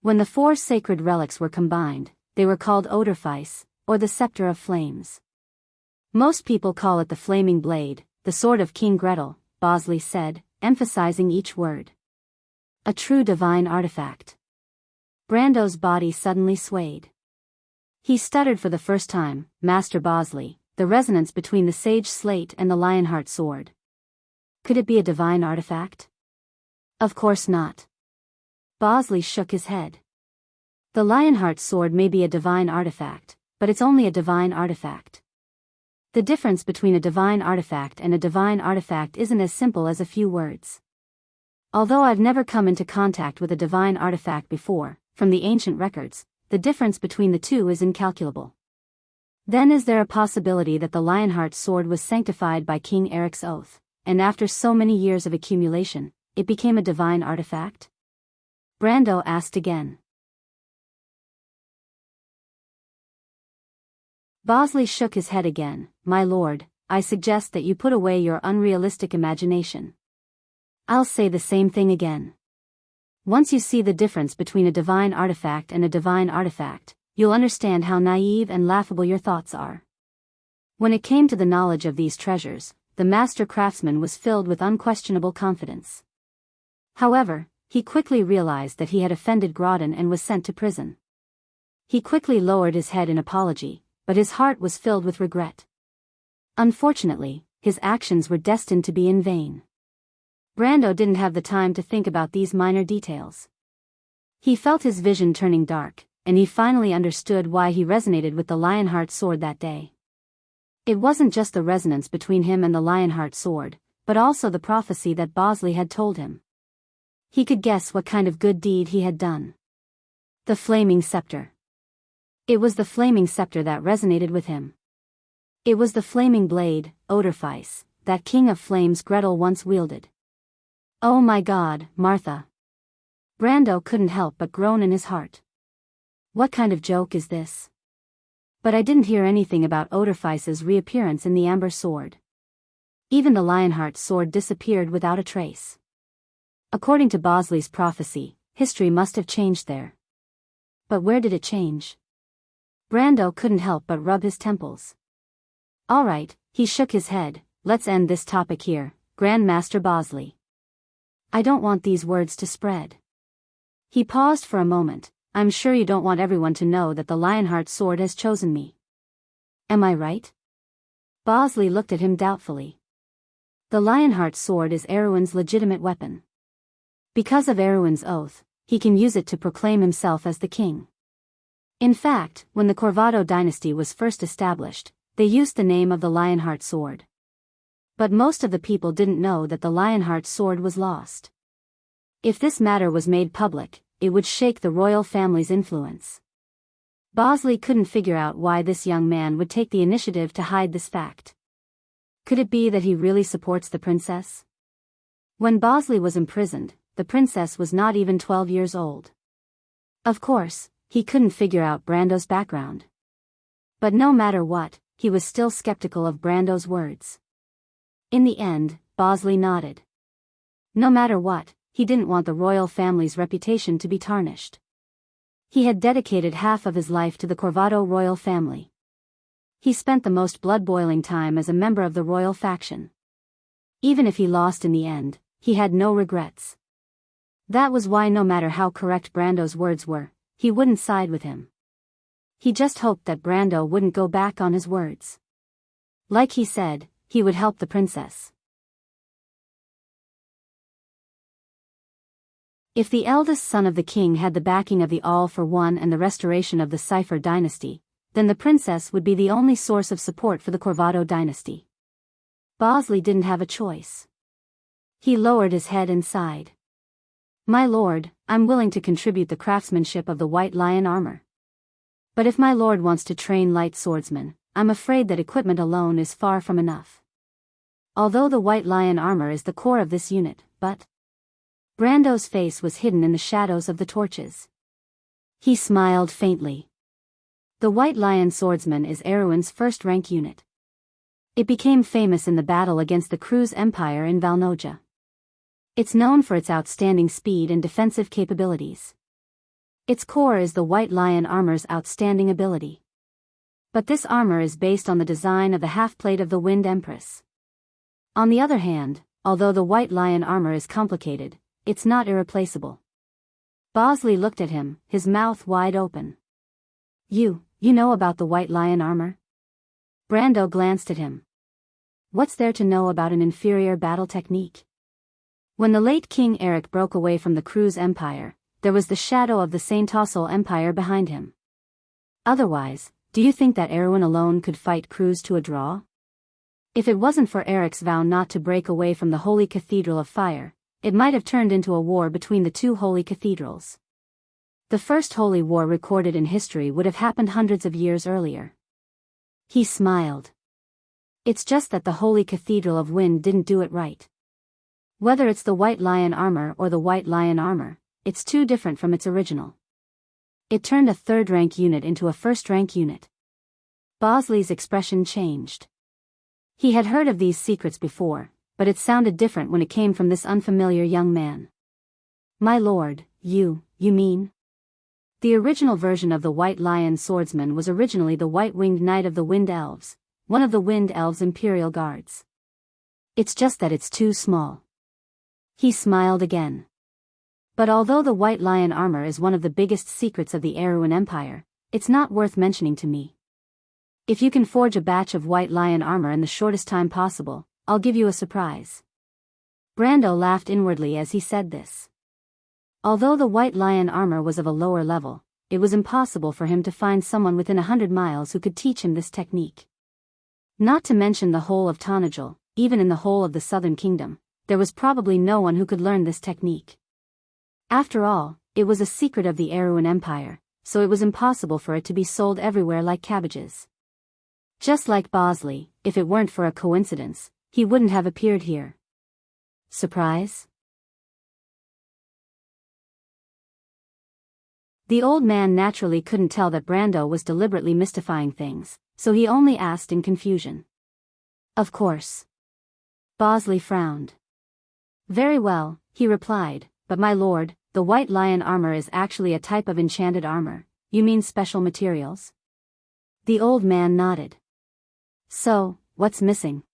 When the 4 sacred relics were combined, they were called Odorfice, or the Scepter of Flames. Most people call it the Flaming Blade, the sword of King Gretel, Bosley said, emphasizing each word. A true divine artifact. Brando's body suddenly swayed. He stuttered for the first time, Master Bosley, the resonance between the sage slate and the Lionheart sword. Could it be a divine artifact? Of course not. Bosley shook his head. The Lionheart sword may be a divine artifact, but it's only a divine artifact. The difference between a divine artifact and a divine artifact isn't as simple as a few words. Although I've never come into contact with a divine artifact before, from the ancient records, the difference between the two is incalculable. Then is there a possibility that the Lionheart sword was sanctified by King Eric's oath, and after so many years of accumulation, it became a divine artifact? Brando asked again. Bosley shook his head again. My lord, I suggest that you put away your unrealistic imagination. I'll say the same thing again. Once you see the difference between a divine artifact and a divine artifact, you'll understand how naive and laughable your thoughts are. When it came to the knowledge of these treasures, the master craftsman was filled with unquestionable confidence. However, he quickly realized that he had offended Grodin and was sent to prison. He quickly lowered his head in apology, but his heart was filled with regret. Unfortunately, his actions were destined to be in vain. Brando didn't have the time to think about these minor details. He felt his vision turning dark, and he finally understood why he resonated with the Lionheart sword that day. It wasn't just the resonance between him and the Lionheart sword, but also the prophecy that Bosley had told him. He could guess what kind of good deed he had done. The Flaming Scepter. It was the Flaming Scepter that resonated with him. It was the Flaming Blade, Odorfice, that King of Flames Gretel once wielded. Oh my God, Martha. Brando couldn't help but groan in his heart. What kind of joke is this? But I didn't hear anything about Odorfice's reappearance in the Amber Sword. Even the Lionheart sword disappeared without a trace. According to Bosley's prophecy, history must have changed there. But where did it change? Brando couldn't help but rub his temples. All right, he shook his head, let's end this topic here, Grand Master Bosley. I don't want these words to spread. He paused for a moment. I'm sure you don't want everyone to know that the Lionheart sword has chosen me. Am I right? Bosley looked at him doubtfully. The Lionheart sword is Erwin's legitimate weapon. Because of Erwin's oath, he can use it to proclaim himself as the king. In fact, when the Corvado dynasty was first established, they used the name of the Lionheart sword. But most of the people didn't know that the Lionheart sword was lost. If this matter was made public, it would shake the royal family's influence. Bosley couldn't figure out why this young man would take the initiative to hide this fact. Could it be that he really supports the princess? When Bosley was imprisoned, the princess was not even 12 years old. Of course, he couldn't figure out Brando's background. But no matter what, he was still skeptical of Brando's words. In the end, Bosley nodded. No matter what, he didn't want the royal family's reputation to be tarnished. He had dedicated half of his life to the Corvado royal family. He spent the most blood-boiling time as a member of the royal faction. Even if he lost in the end, he had no regrets. That was why no matter how correct Brando's words were, he wouldn't side with him. He just hoped that Brando wouldn't go back on his words. Like he said, he would help the princess. If the eldest son of the king had the backing of the All-for-One and the restoration of the Cipher dynasty, then the princess would be the only source of support for the Corvado dynasty. Bosley didn't have a choice. He lowered his head and sighed. My lord, I'm willing to contribute the craftsmanship of the White Lion armor. But if my lord wants to train light swordsmen, I'm afraid that equipment alone is far from enough. Although the White Lion armor is the core of this unit, but... Brando's face was hidden in the shadows of the torches. He smiled faintly. The White Lion swordsman is Erewhon's first-rank unit. It became famous in the battle against the Cruz Empire in Valnoja. It's known for its outstanding speed and defensive capabilities. Its core is the White Lion armor's outstanding ability. But this armor is based on the design of the half-plate of the Wind Empress. On the other hand, although the White Lion armor is complicated, it's not irreplaceable. Bosley looked at him, his mouth wide open. You know about the White Lion armor? Brando glanced at him. What's there to know about an inferior battle technique? When the late King Eric broke away from the Cruz Empire, there was the shadow of the Saint-Tossel Empire behind him. Otherwise, do you think that Erewhon alone could fight Cruz to a draw? If it wasn't for Eric's vow not to break away from the Holy Cathedral of Fire, it might have turned into a war between the two holy cathedrals. The first holy war recorded in history would have happened hundreds of years earlier. He smiled. It's just that the Holy Cathedral of Wind didn't do it right. Whether it's the White Lion armor or the White Lion armor, it's too different from its original. It turned a third-rank unit into a first-rank unit. Bosley's expression changed. He had heard of these secrets before, but it sounded different when it came from this unfamiliar young man. My lord, you mean? The original version of the White Lion swordsman was originally the White-Winged Knight of the Wind Elves, one of the Wind Elves' imperial guards. It's just that it's too small. He smiled again. But although the White Lion armor is one of the biggest secrets of the Erewhon Empire, it's not worth mentioning to me. If you can forge a batch of White Lion armor in the shortest time possible, I'll give you a surprise. Brando laughed inwardly as he said this. Although the White Lion armor was of a lower level, it was impossible for him to find someone within 100 miles who could teach him this technique. Not to mention the whole of Tanajul, even in the whole of the Southern Kingdom, there was probably no one who could learn this technique. After all, it was a secret of the Erewhon Empire, so it was impossible for it to be sold everywhere like cabbages. Just like Bosley, if it weren't for a coincidence, he wouldn't have appeared here. Surprise? The old man naturally couldn't tell that Brando was deliberately mystifying things, so he only asked in confusion. Of course. Bosley frowned. Very well, he replied, but my lord, the White Lion armor is actually a type of enchanted armor. You mean special materials? The old man nodded. So, what's missing?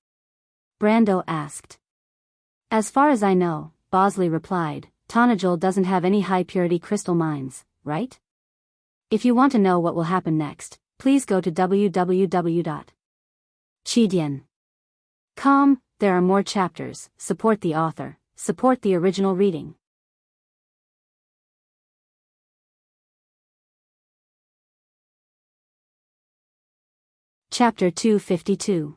Brando asked. As far as I know, Bosley replied, Tanajul doesn't have any high-purity crystal mines, right? If you want to know what will happen next, please go to www.chidian.com. There are more chapters. Support the author. Support the original reading. Chapter 252.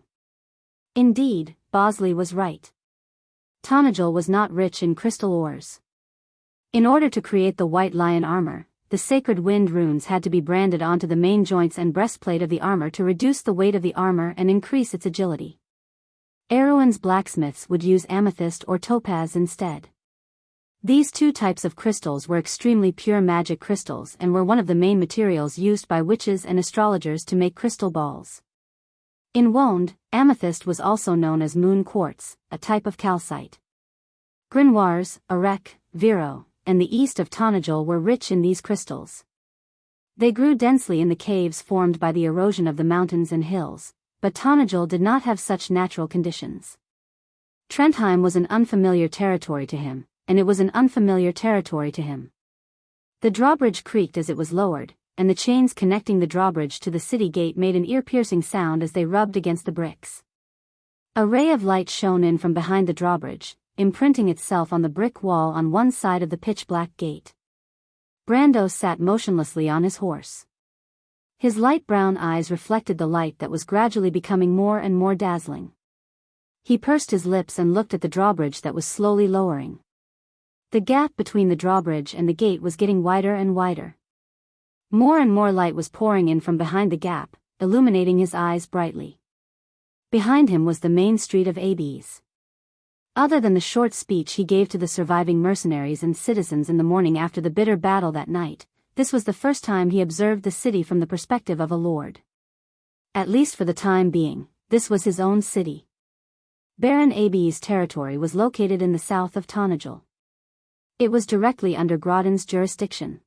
Indeed, Bosley was right. Tanajul was not rich in crystal ores. In order to create the White Lion armor, the sacred wind runes had to be branded onto the main joints and breastplate of the armor to reduce the weight of the armor and increase its agility. Erewhon's blacksmiths would use amethyst or topaz instead. These two types of crystals were extremely pure magic crystals and were one of the main materials used by witches and astrologers to make crystal balls. In Wonde, amethyst was also known as moon quartz, a type of calcite. Grimoires, Arek, Viro, and the east of Tanajul were rich in these crystals. They grew densely in the caves formed by the erosion of the mountains and hills, but Tanajul did not have such natural conditions. Trentheim was an unfamiliar territory to him, and it was an unfamiliar territory to him. The drawbridge creaked as it was lowered, and the chains connecting the drawbridge to the city gate made an ear-piercing sound as they rubbed against the bricks. A ray of light shone in from behind the drawbridge, imprinting itself on the brick wall on one side of the pitch-black gate. Brando sat motionlessly on his horse. His light brown eyes reflected the light that was gradually becoming more and more dazzling. He pursed his lips and looked at the drawbridge that was slowly lowering. The gap between the drawbridge and the gate was getting wider and wider. More and more light was pouring in from behind the gap, illuminating his eyes brightly. Behind him was the main street of Abes. Other than the short speech he gave to the surviving mercenaries and citizens in the morning after the bitter battle that night, this was the first time he observed the city from the perspective of a lord. At least for the time being, this was his own city. Baron Abes' territory was located in the south of Tanajul. It was directly under Grodin's jurisdiction.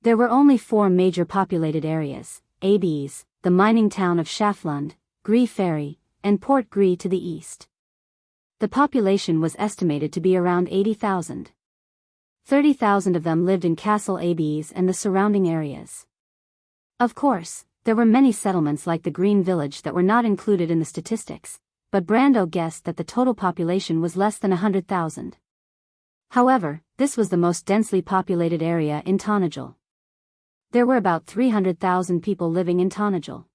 There were only 4 major populated areas: Abes, the mining town of Schaflund, Gris Ferry, and Port Gris to the east. The population was estimated to be around 80,000. 30,000 of them lived in Castle Abes and the surrounding areas. Of course, there were many settlements like the Green Village that were not included in the statistics, but Brando guessed that the total population was less than 100,000. However, this was the most densely populated area in Tanajul. There were about 300,000 people living in Tanajul.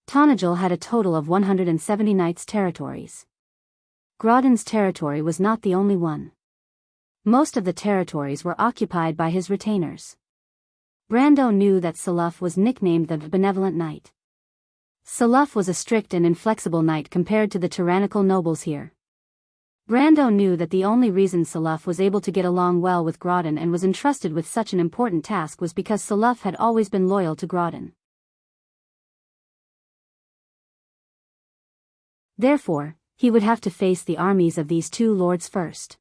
Tanajul had a total of 170 knights' territories. Grodin's territory was not the only one. Most of the territories were occupied by his retainers. Brando knew that Saluf was nicknamed the Benevolent Knight. Saluf was a strict and inflexible knight compared to the tyrannical nobles here. Brando knew that the only reason Saluf was able to get along well with Grodin and was entrusted with such an important task was because Saluf had always been loyal to Grodin. Therefore, he would have to face the armies of these 2 lords first.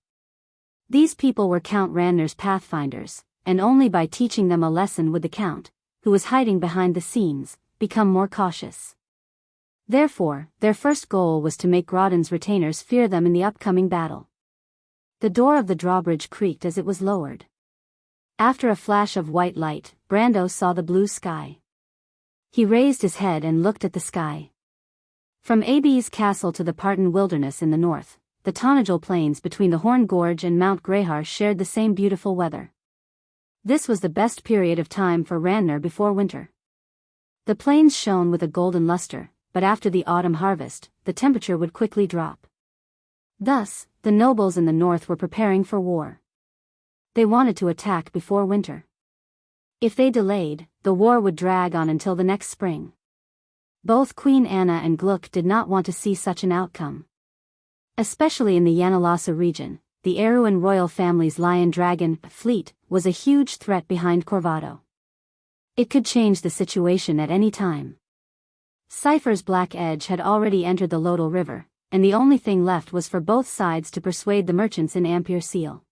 These people were Count Ranner's pathfinders, and only by teaching them a lesson would the Count, who was hiding behind the scenes, become more cautious. Therefore, their first goal was to make Grodin's retainers fear them in the upcoming battle. The door of the drawbridge creaked as it was lowered. After a flash of white light, Brando saw the blue sky. He raised his head and looked at the sky. From Abes Castle to the Parton Wilderness in the north, the Tanajul plains between the Horn Gorge and Mount Greyhar shared the same beautiful weather. This was the best period of time for Ranner before winter. The plains shone with a golden luster, but after the autumn harvest, the temperature would quickly drop. Thus, the nobles in the north were preparing for war. They wanted to attack before winter. If they delayed, the war would drag on until the next spring. Both Queen Anna and Gluck did not want to see such an outcome. Especially in the Yanalasa region, the Erewhon royal family's lion dragon fleet was a huge threat behind Corvado. It could change the situation at any time. Cypher's Black Edge had already entered the Lodel River, and the only thing left was for both sides to persuade the merchants in Ampere Seal.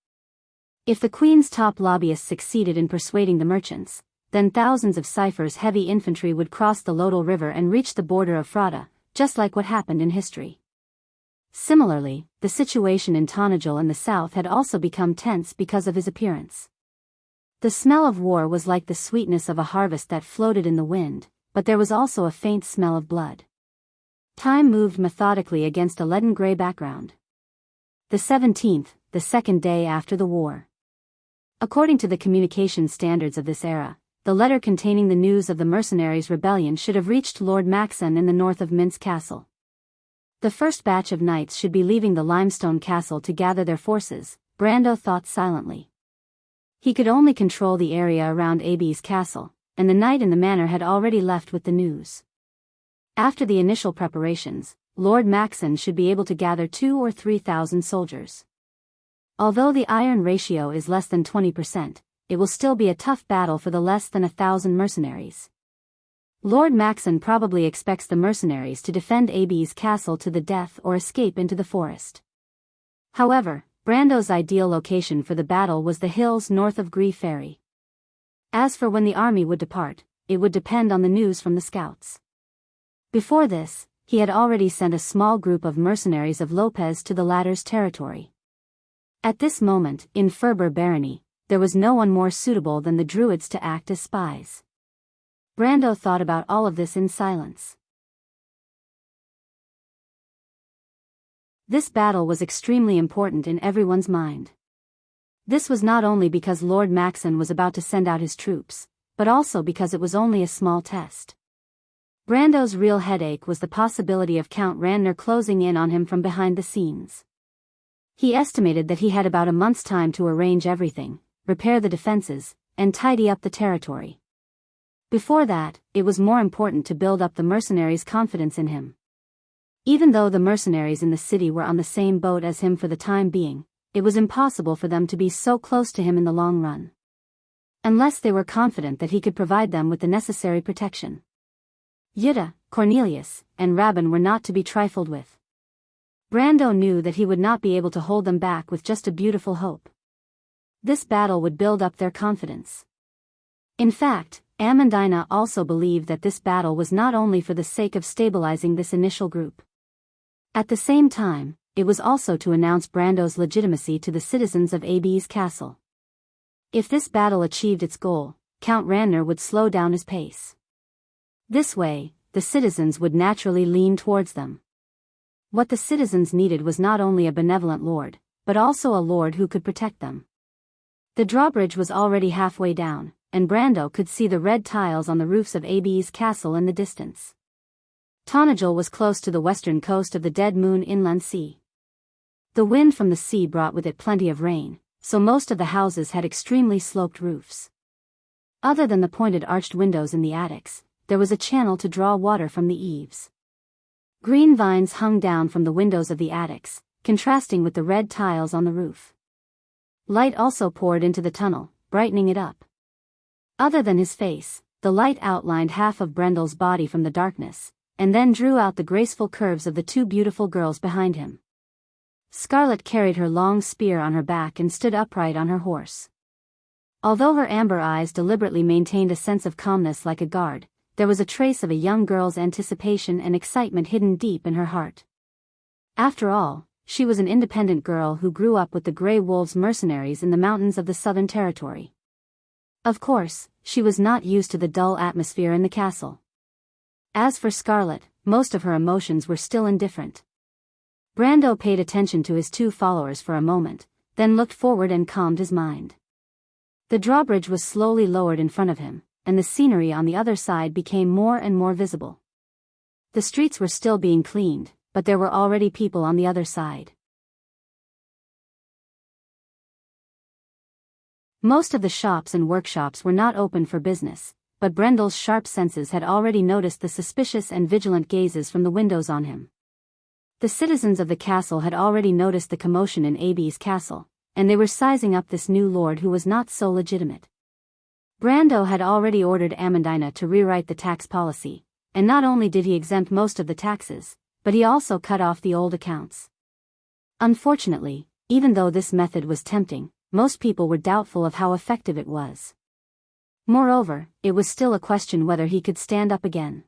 If the Queen's top lobbyists succeeded in persuading the merchants, then thousands of Cypher's heavy infantry would cross the Lodel River and reach the border of Frada, just like what happened in history. Similarly, the situation in Tanajul and the south had also become tense because of his appearance. The smell of war was like the sweetness of a harvest that floated in the wind, but there was also a faint smell of blood. Time moved methodically against a leaden-gray background. The 17th, the second day after the war. According to the communication standards of this era, the letter containing the news of the mercenaries' rebellion should have reached Lord Maxon in the north of Mintz Castle. The first batch of knights should be leaving the limestone castle to gather their forces, Brando thought silently. He could only control the area around Abes Castle, and the knight in the manor had already left with the news. After the initial preparations, Lord Maxon should be able to gather 2,000 or 3,000 soldiers. Although the iron ratio is less than 20%, it will still be a tough battle for the less than 1,000 mercenaries. Lord Maxon probably expects the mercenaries to defend Abes Castle to the death or escape into the forest. However, Brando's ideal location for the battle was the hills north of Gris Ferry. As for when the army would depart, it would depend on the news from the scouts. Before this, he had already sent a small group of mercenaries of Lopez to the latter's territory. At this moment, in Ferber barony, there was no one more suitable than the Druids to act as spies. Brando thought about all of this in silence. This battle was extremely important in everyone's mind. This was not only because Lord Maxon was about to send out his troops, but also because it was only a small test. Brando's real headache was the possibility of Count Randner closing in on him from behind the scenes. He estimated that he had about a month's time to arrange everything, repair the defenses, and tidy up the territory. Before that, it was more important to build up the mercenaries' confidence in him. Even though the mercenaries in the city were on the same boat as him for the time being, it was impossible for them to be so close to him in the long run. Unless they were confident that he could provide them with the necessary protection. Jutta, Cornelius, and Rabban were not to be trifled with. Brando knew that he would not be able to hold them back with just a beautiful hope. This battle would build up their confidence. In fact, Amandina also believed that this battle was not only for the sake of stabilizing this initial group. At the same time, it was also to announce Brando's legitimacy to the citizens of Abi's castle. If this battle achieved its goal, Count Randner would slow down his pace. This way, the citizens would naturally lean towards them. What the citizens needed was not only a benevolent lord, but also a lord who could protect them. The drawbridge was already halfway down, and Brando could see the red tiles on the roofs of Abi's castle in the distance. Tonajal was close to the western coast of the Dead Moon Inland Sea. The wind from the sea brought with it plenty of rain, so most of the houses had extremely sloped roofs. Other than the pointed arched windows in the attics, there was a channel to draw water from the eaves. Green vines hung down from the windows of the attics, contrasting with the red tiles on the roof. Light also poured into the tunnel, brightening it up. Other than his face, the light outlined half of Brendel's body from the darkness, and then drew out the graceful curves of the two beautiful girls behind him. Scarlet carried her long spear on her back and stood upright on her horse. Although her amber eyes deliberately maintained a sense of calmness like a guard, there was a trace of a young girl's anticipation and excitement hidden deep in her heart. After all, she was an independent girl who grew up with the Grey Wolves mercenaries in the mountains of the Southern Territory. Of course, she was not used to the dull atmosphere in the castle. As for Scarlet, most of her emotions were still indifferent. Brando paid attention to his two followers for a moment, then looked forward and calmed his mind. The drawbridge was slowly lowered in front of him, and the scenery on the other side became more and more visible. The streets were still being cleaned, but there were already people on the other side. Most of the shops and workshops were not open for business, but Brendel's sharp senses had already noticed the suspicious and vigilant gazes from the windows on him. The citizens of the castle had already noticed the commotion in Abi's castle, and they were sizing up this new lord who was not so legitimate. Brando had already ordered Amandina to rewrite the tax policy, and not only did he exempt most of the taxes, but he also cut off the old accounts. Unfortunately, even though this method was tempting, most people were doubtful of how effective it was. Moreover, it was still a question whether he could stand up again.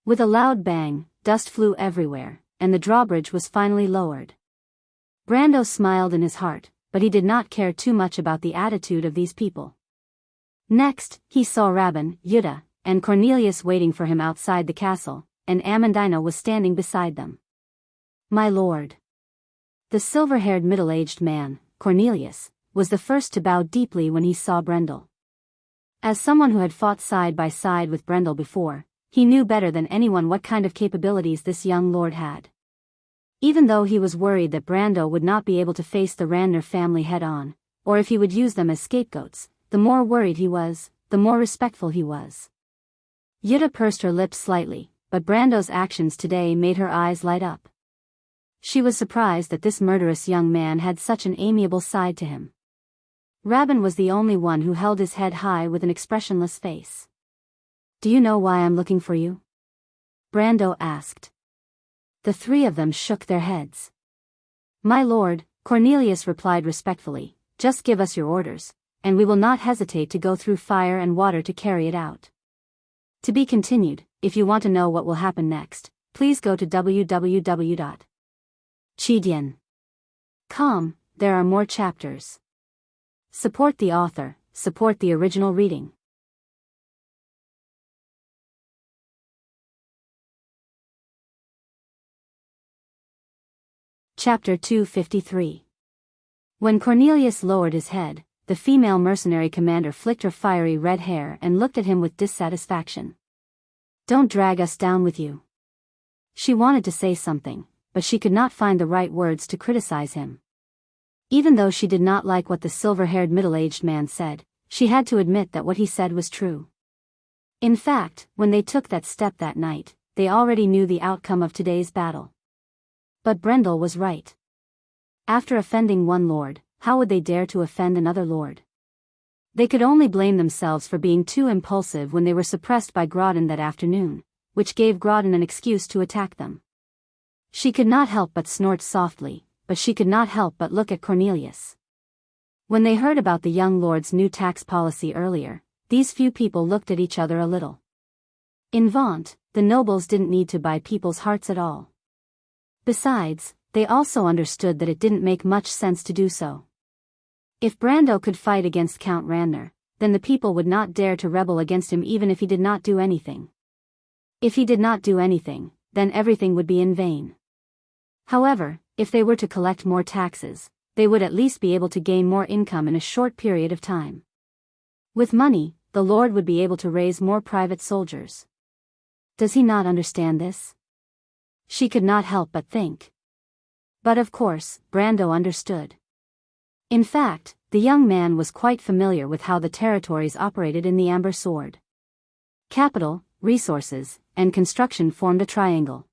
With a loud bang, dust flew everywhere, and the drawbridge was finally lowered. Brando smiled in his heart, but he did not care too much about the attitude of these people. Next, he saw Rabban, Jutta, and Cornelius waiting for him outside the castle, and Amandina was standing beside them. "My lord." The silver-haired middle-aged man, Cornelius, was the first to bow deeply when he saw Brendel. As someone who had fought side by side with Brendel before, he knew better than anyone what kind of capabilities this young lord had. Even though he was worried that Brando would not be able to face the Randner family head-on, or if he would use them as scapegoats, the more worried he was, the more respectful he was. Jutta pursed her lips slightly, but Brando's actions today made her eyes light up. She was surprised that this murderous young man had such an amiable side to him. Rabban was the only one who held his head high with an expressionless face. "Do you know why I'm looking for you?" Brando asked. The three of them shook their heads. "My lord," Cornelius replied respectfully, "just give us your orders, and we will not hesitate to go through fire and water to carry it out." To be continued. If you want to know what will happen next, please go to www.chidian.com. There are more chapters. Support the author, support the original reading. Chapter 253. When Cornelius lowered his head, the female mercenary commander flicked her fiery red hair and looked at him with dissatisfaction. "Don't drag us down with you." She wanted to say something, but she could not find the right words to criticize him. Even though she did not like what the silver-haired middle-aged man said, she had to admit that what he said was true. In fact, when they took that step that night, they already knew the outcome of today's battle. But Brendel was right. After offending one lord, how would they dare to offend another lord? They could only blame themselves for being too impulsive when they were suppressed by Grodin that afternoon, which gave Grodin an excuse to attack them. She could not help but snort softly, but she could not help but look at Cornelius. When they heard about the young lord's new tax policy earlier, these few people looked at each other a little. In Vaunt, the nobles didn't need to buy people's hearts at all. Besides, they also understood that it didn't make much sense to do so. If Brando could fight against Count Ranner, then the people would not dare to rebel against him even if he did not do anything. If he did not do anything, then everything would be in vain. However, if they were to collect more taxes, they would at least be able to gain more income in a short period of time. With money, the Lord would be able to raise more private soldiers. Does he not understand this? She could not help but think. But of course, Brando understood. In fact, the young man was quite familiar with how the territories operated in the Amber Sword. Capital, resources, and construction formed a triangle.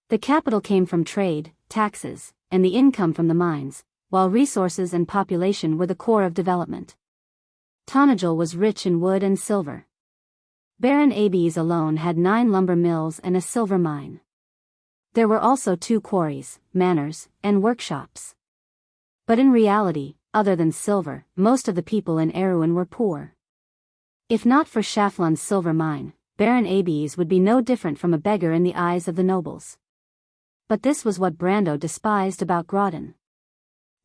The capital came from trade, taxes, and the income from the mines, while resources and population were the core of development. Tonagel was rich in wood and silver. Baron Abies alone had 9 lumber mills and a silver mine. There were also 2 quarries, manors, and workshops. But in reality, other than silver, most of the people in Erewhon were poor. If not for Schaflund's silver mine, Baron Abies would be no different from a beggar in the eyes of the nobles. But this was what Brando despised about Grodin.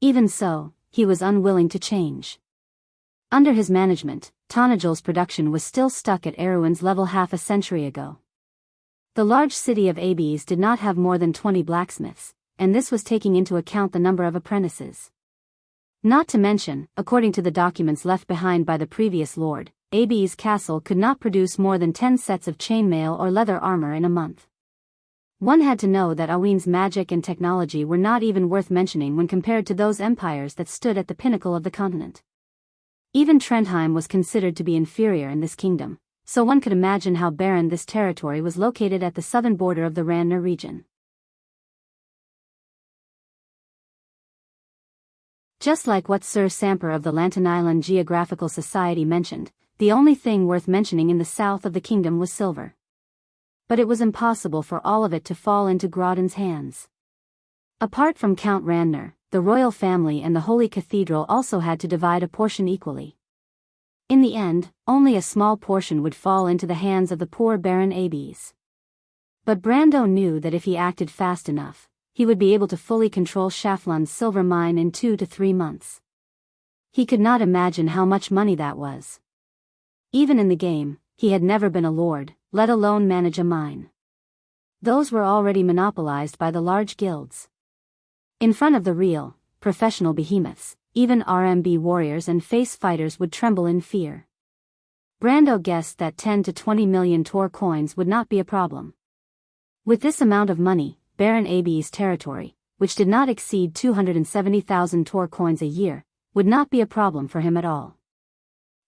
Even so, he was unwilling to change. Under his management, Tonagel's production was still stuck at Erewhon's level half a century ago. The large city of Abies did not have more than 20 blacksmiths, and this was taking into account the number of apprentices. Not to mention, according to the documents left behind by the previous lord, Abies Castle could not produce more than 10 sets of chainmail or leather armor in a month. One had to know that Aween's magic and technology were not even worth mentioning when compared to those empires that stood at the pinnacle of the continent. Even Trentheim was considered to be inferior in this kingdom, so one could imagine how barren this territory was located at the southern border of the Ranner region. Just like what Sir Samper of the Lantan Island Geographical Society mentioned, the only thing worth mentioning in the south of the kingdom was silver. But it was impossible for all of it to fall into Grodin's hands. Apart from Count Ranner, the royal family and the Holy Cathedral also had to divide a portion equally. In the end, only a small portion would fall into the hands of the poor Baron Abies. But Brando knew that if he acted fast enough, he would be able to fully control Schaflund's silver mine in 2 to 3 months. He could not imagine how much money that was. Even in the game, he had never been a lord, let alone manage a mine. Those were already monopolized by the large guilds. In front of the real, professional behemoths, even RMB warriors and face fighters would tremble in fear. Brando guessed that 10 to 20 million Tor coins would not be a problem. With this amount of money, Baron Abies' territory, which did not exceed 270,000 Tor coins a year, would not be a problem for him at all.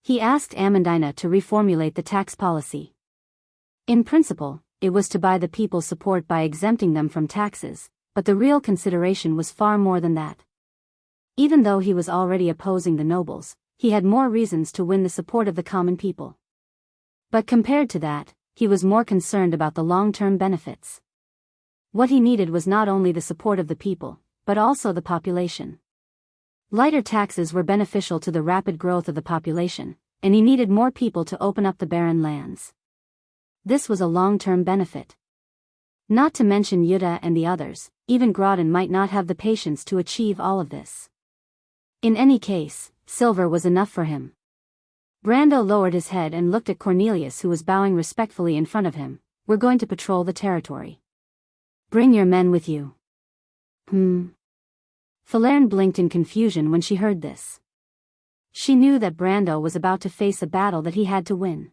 He asked Amandina to reformulate the tax policy. In principle, it was to buy the people's support by exempting them from taxes, but the real consideration was far more than that. Even though he was already opposing the nobles, he had more reasons to win the support of the common people. But compared to that, he was more concerned about the long-term benefits. What he needed was not only the support of the people, but also the population. Lighter taxes were beneficial to the rapid growth of the population, and he needed more people to open up the barren lands. This was a long-term benefit. Not to mention Yuta and the others, even Grodin might not have the patience to achieve all of this. In any case, silver was enough for him. Brando lowered his head and looked at Cornelius, who was bowing respectfully in front of him. "We're going to patrol the territory. Bring your men with you." Falerne blinked in confusion when she heard this. She knew that Brando was about to face a battle that he had to win.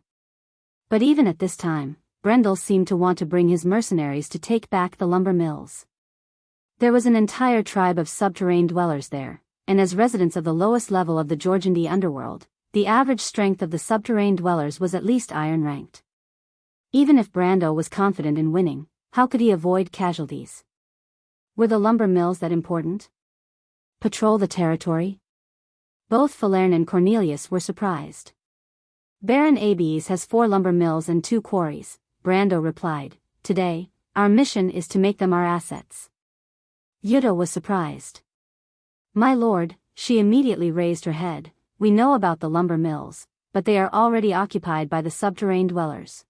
But even at this time, Brendel seemed to want to bring his mercenaries to take back the lumber mills. There was an entire tribe of subterranean dwellers there, and as residents of the lowest level of the Georgandi underworld, the average strength of the subterranean dwellers was at least iron-ranked. Even if Brando was confident in winning, how could he avoid casualties? Were the lumber mills that important? Patrol the territory? Both Falerne and Cornelius were surprised. Baron Abies has 4 lumber mills and 2 quarries, Brando replied. Today, our mission is to make them our assets. Jutta was surprised. My lord, she immediately raised her head, we know about the lumber mills, but they are already occupied by the subterranean dwellers.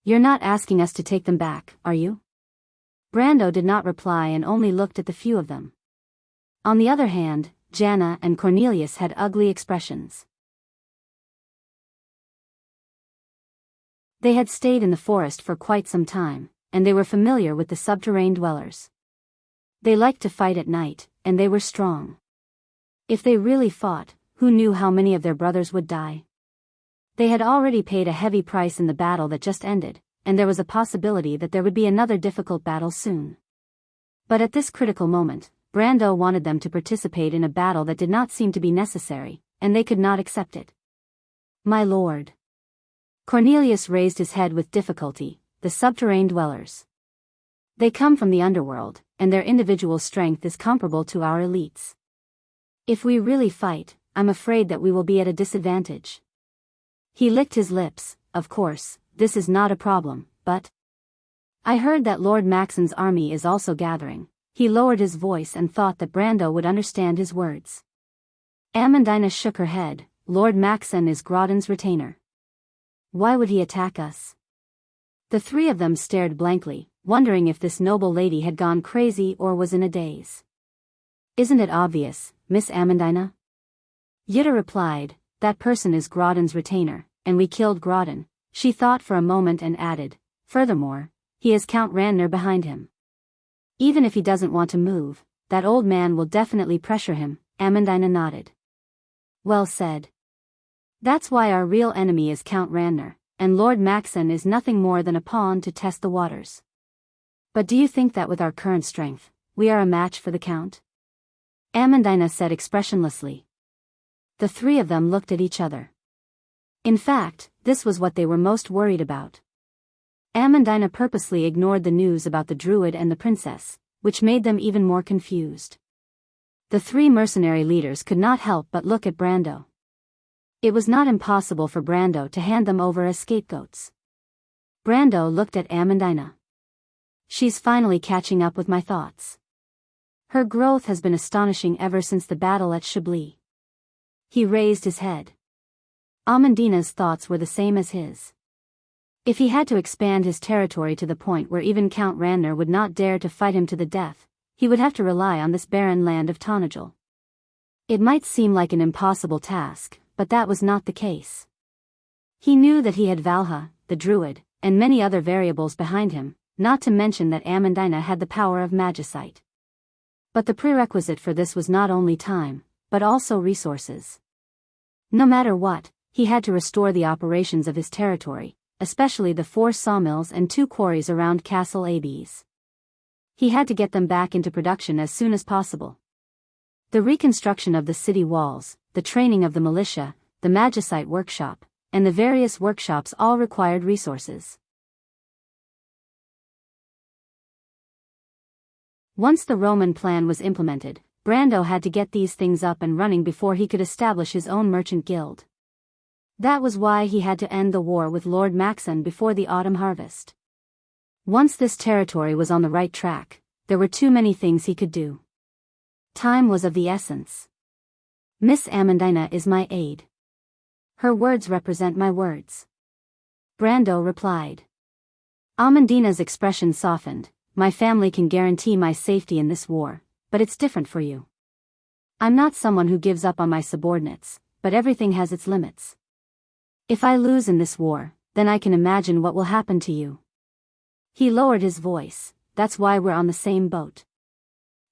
You're not asking us to take them back, are you? Brando did not reply and only looked at the few of them. On the other hand, Janna and Cornelius had ugly expressions. They had stayed in the forest for quite some time, and they were familiar with the subterranean dwellers. They liked to fight at night, and they were strong. If they really fought, who knew how many of their brothers would die? They had already paid a heavy price in the battle that just ended, and there was a possibility that there would be another difficult battle soon. But at this critical moment, Brando wanted them to participate in a battle that did not seem to be necessary, and they could not accept it. My lord. Cornelius raised his head with difficulty. The subterranean dwellers. They come from the underworld, and their individual strength is comparable to our elites. If we really fight, I'm afraid that we will be at a disadvantage. He licked his lips. Of course, this is not a problem, but... I heard that Lord Maxon's army is also gathering. He lowered his voice and thought that Brando would understand his words. Amandina shook her head. Lord Maxon is Grodin's retainer. Why would he attack us? The 3 of them stared blankly, wondering if this noble lady had gone crazy or was in a daze. Isn't it obvious, Miss Amandina? Jutta replied, that person is Grodin's retainer, and we killed Grodin. She thought for a moment and added, furthermore, he has Count Randner behind him. Even if he doesn't want to move, that old man will definitely pressure him. Amandina nodded. Well said. That's why our real enemy is Count Randner, and Lord Maxon is nothing more than a pawn to test the waters. But do you think that with our current strength, we are a match for the Count? Amandina said expressionlessly. The 3 of them looked at each other. In fact, this was what they were most worried about. Amandina purposely ignored the news about the druid and the princess, which made them even more confused. The 3 mercenary leaders could not help but look at Brando. It was not impossible for Brando to hand them over as scapegoats. Brando looked at Amandina. She's finally catching up with my thoughts. Her growth has been astonishing ever since the battle at Chablis. He raised his head. Amandina's thoughts were the same as his. If he had to expand his territory to the point where even Count Randner would not dare to fight him to the death, he would have to rely on this barren land of Tonagel. It might seem like an impossible task, but that was not the case. He knew that he had Valha, the druid, and many other variables behind him, not to mention that Amandina had the power of magicite. But the prerequisite for this was not only time, but also resources. No matter what, he had to restore the operations of his territory, especially the 4 sawmills and 2 quarries around Castle Abies. He had to get them back into production as soon as possible. The reconstruction of the city walls, the training of the militia, the magicite workshop, and the various workshops all required resources. Once the Roman plan was implemented, Brando had to get these things up and running before he could establish his own merchant guild. That was why he had to end the war with Lord Maxon before the autumn harvest. Once this territory was on the right track, there were too many things he could do. Time was of the essence. Miss Amandina is my aide. Her words represent my words. Brando replied. Amandina's expression softened. My family can guarantee my safety in this war, but it's different for you. I'm not someone who gives up on my subordinates, but everything has its limits. If I lose in this war, then I can imagine what will happen to you. He lowered his voice. That's why we're on the same boat.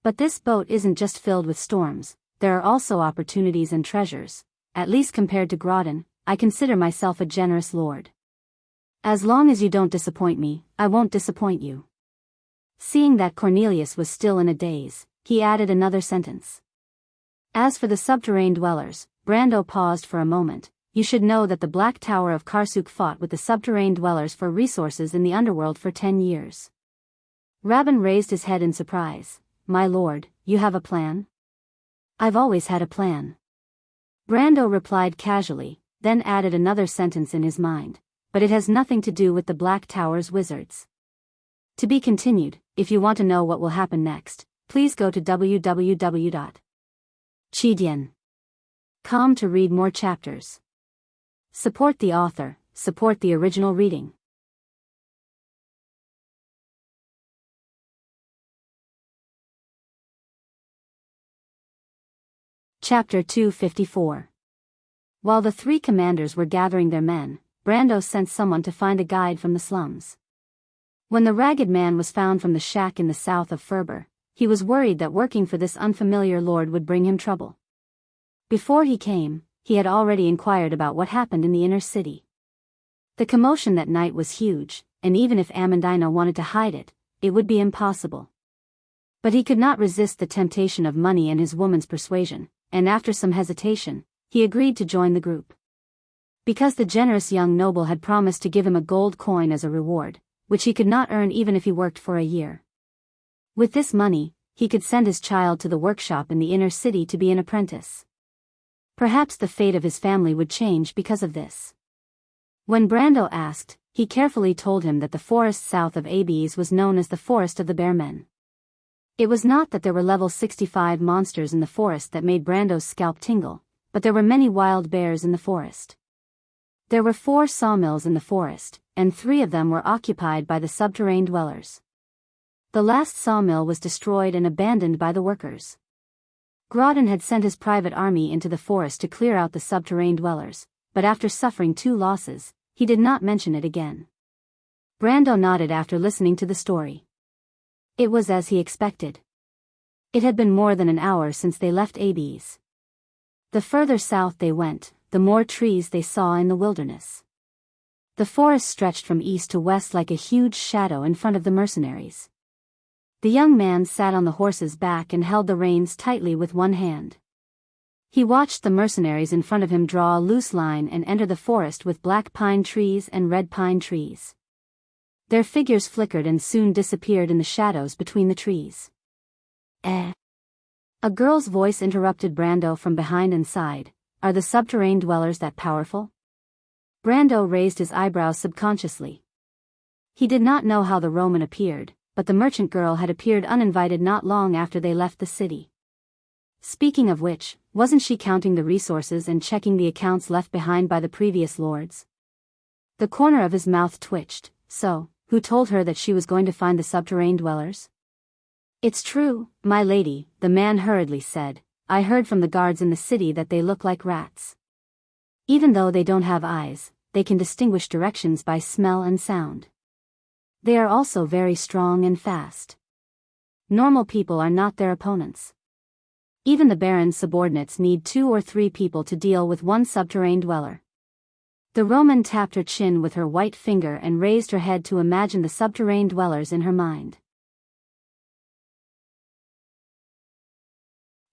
But this boat isn't just filled with storms, there are also opportunities and treasures. At least compared to Groton, I consider myself a generous lord. As long as you don't disappoint me, I won't disappoint you." Seeing that Cornelius was still in a daze, he added another sentence. "As for the subterranean dwellers," Brando paused for a moment, "you should know that the Black Tower of Karsuk fought with the subterranean dwellers for resources in the underworld for 10 years. Rabban raised his head in surprise. "My lord, you have a plan?" "I've always had a plan." Brando replied casually, then added another sentence in his mind. "But it has nothing to do with the Black Tower's wizards." To be continued. If you want to know what will happen next, please go to www.chidian.com to read more chapters. Support the author, support the original reading. Chapter 254. While the three commanders were gathering their men, Brando sent someone to find a guide from the slums. When the ragged man was found from the shack in the south of Ferber, he was worried that working for this unfamiliar lord would bring him trouble. Before he came, he had already inquired about what happened in the inner city. The commotion that night was huge, and even if Amandina wanted to hide it, it would be impossible. But he could not resist the temptation of money and his woman's persuasion, and after some hesitation, he agreed to join the group. Because the generous young noble had promised to give him a gold coin as a reward, which he could not earn even if he worked for a year. With this money, he could send his child to the workshop in the inner city to be an apprentice. Perhaps the fate of his family would change because of this. When Brando asked, he carefully told him that the forest south of Abes was known as the Forest of the Bear Men. It was not that there were level 65 monsters in the forest that made Brando's scalp tingle, but there were many wild bears in the forest. There were 4 sawmills in the forest, and 3 of them were occupied by the subterranean dwellers. The last sawmill was destroyed and abandoned by the workers. Groton had sent his private army into the forest to clear out the subterranean dwellers, but after suffering 2 losses, he did not mention it again. Brando nodded after listening to the story. It was as he expected. It had been more than an hour since they left Abes. The further south they went, the more trees they saw in the wilderness. The forest stretched from east to west like a huge shadow in front of the mercenaries. The young man sat on the horse's back and held the reins tightly with one hand. He watched the mercenaries in front of him draw a loose line and enter the forest with black pine trees and red pine trees. Their figures flickered and soon disappeared in the shadows between the trees. A girl's voice interrupted Brando from behind and sighed. "Are the subterranean dwellers that powerful?" Brando raised his eyebrows subconsciously. He did not know how the Roman appeared, but the merchant girl had appeared uninvited not long after they left the city. Speaking of which, wasn't she counting the resources and checking the accounts left behind by the previous lords? The corner of his mouth twitched. So, who told her that she was going to find the subterranean dwellers? "It's true, my lady," the man hurriedly said. "I heard from the guards in the city that they look like rats. Even though they don't have eyes, they can distinguish directions by smell and sound. They are also very strong and fast. Normal people are not their opponents. Even the baron's subordinates need 2 or 3 people to deal with one subterranean dweller." The Roman tapped her chin with her white finger and raised her head to imagine the subterranean dwellers in her mind.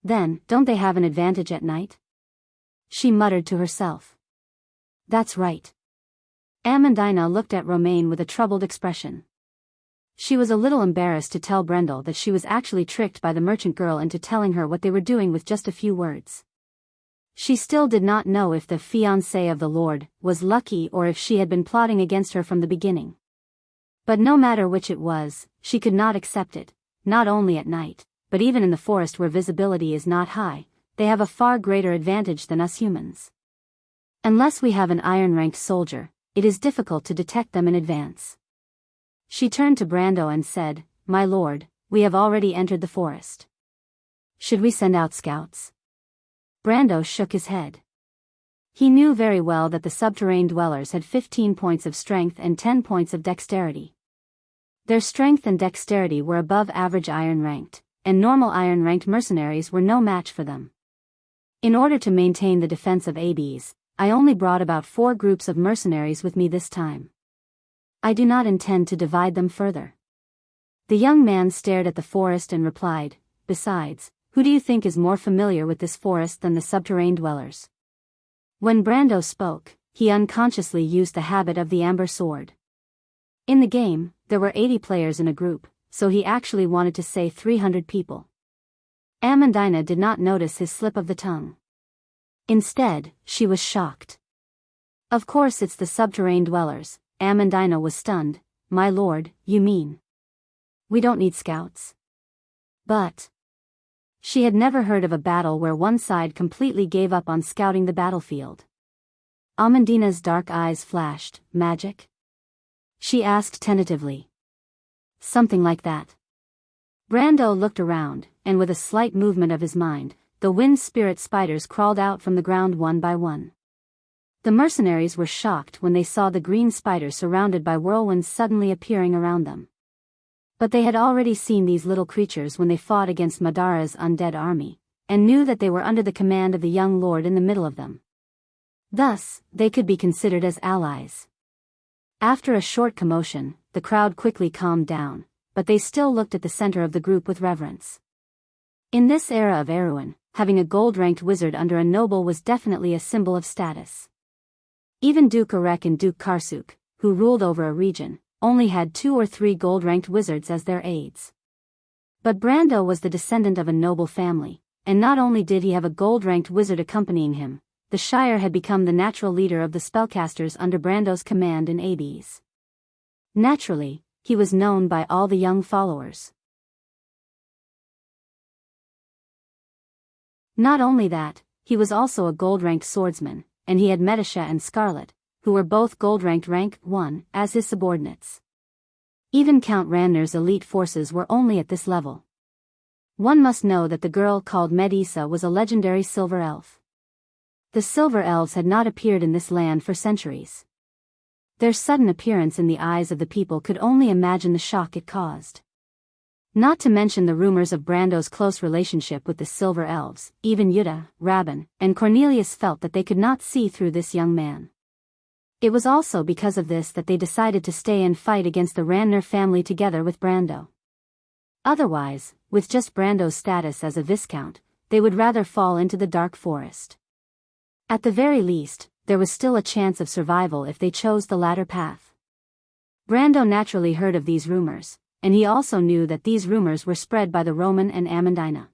"Then, don't they have an advantage at night?" she muttered to herself. "That's right." Amandina looked at Romain with a troubled expression. She was a little embarrassed to tell Brendel that she was actually tricked by the merchant girl into telling her what they were doing with just a few words. She still did not know if the fiancé of the Lord was lucky or if she had been plotting against her from the beginning. But no matter which it was, she could not accept it, not only at night, but even in the forest where visibility is not high. They have a far greater advantage than us humans. Unless we have an iron-ranked soldier, it is difficult to detect them in advance. She turned to Brando and said, "My lord, we have already entered the forest. Should we send out scouts?" Brando shook his head. He knew very well that the subterranean dwellers had 15 points of strength and 10 points of dexterity. Their strength and dexterity were above average iron-ranked, and normal iron-ranked mercenaries were no match for them. In order to maintain the defense of ABs, I only brought about 4 groups of mercenaries with me this time. I do not intend to divide them further. The young man stared at the forest and replied, "Besides, who do you think is more familiar with this forest than the subterranean dwellers?" When Brando spoke, he unconsciously used the habit of the amber sword. In the game, there were 80 players in a group, so he actually wanted to say 300 people. Amandina did not notice his slip of the tongue. Instead, she was shocked. "Of course it's the subterranean dwellers." Amandina was stunned. "My lord, you mean we don't need scouts?" But she had never heard of a battle where one side completely gave up on scouting the battlefield. Amandina's dark eyes flashed. "Magic?" she asked tentatively. "Something like that." Brando looked around, and with a slight movement of his mind, the wind spirit spiders crawled out from the ground one by one. The mercenaries were shocked when they saw the green spiders surrounded by whirlwinds suddenly appearing around them. But they had already seen these little creatures when they fought against Madara's undead army, and knew that they were under the command of the young lord in the middle of them. Thus, they could be considered as allies. After a short commotion, the crowd quickly calmed down, but they still looked at the center of the group with reverence. In this era of Erewhon, having a gold-ranked wizard under a noble was definitely a symbol of status. Even Duke Arek and Duke Karsuk, who ruled over a region, only had 2 or 3 gold-ranked wizards as their aides. But Brando was the descendant of a noble family, and not only did he have a gold-ranked wizard accompanying him, the Shire had become the natural leader of the spellcasters under Brando's command in Abes. Naturally, he was known by all the young followers. Not only that, he was also a gold-ranked swordsman, and he had Metasha and Scarlet, who were both gold-ranked rank 1, as his subordinates. Even Count Ranner's elite forces were only at this level. One must know that the girl called Medisa was a legendary silver elf. The silver elves had not appeared in this land for centuries. Their sudden appearance in the eyes of the people could only imagine the shock it caused. Not to mention the rumors of Brando's close relationship with the silver elves, even Yuta, Rabin, and Cornelius felt that they could not see through this young man. It was also because of this that they decided to stay and fight against the Ranner family together with Brando. Otherwise, with just Brando's status as a viscount, they would rather fall into the dark forest. At the very least, there was still a chance of survival if they chose the latter path. Brando naturally heard of these rumors, and he also knew that these rumors were spread by the Roman and Amandina.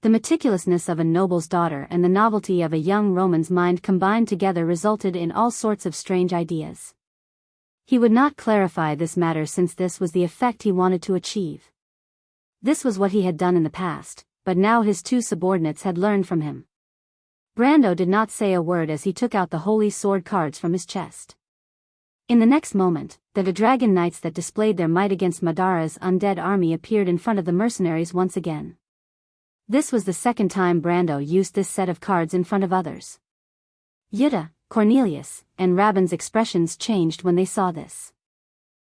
The meticulousness of a noble's daughter and the novelty of a young Roman's mind combined together resulted in all sorts of strange ideas. He would not clarify this matter since this was the effect he wanted to achieve. This was what he had done in the past, but now his 2 subordinates had learned from him. Brando did not say a word as he took out the holy sword cards from his chest. In the next moment, the dragon knights that displayed their might against Madara's undead army appeared in front of the mercenaries once again. This was the second time Brando used this set of cards in front of others. Yuta, Cornelius, and Rabin's expressions changed when they saw this.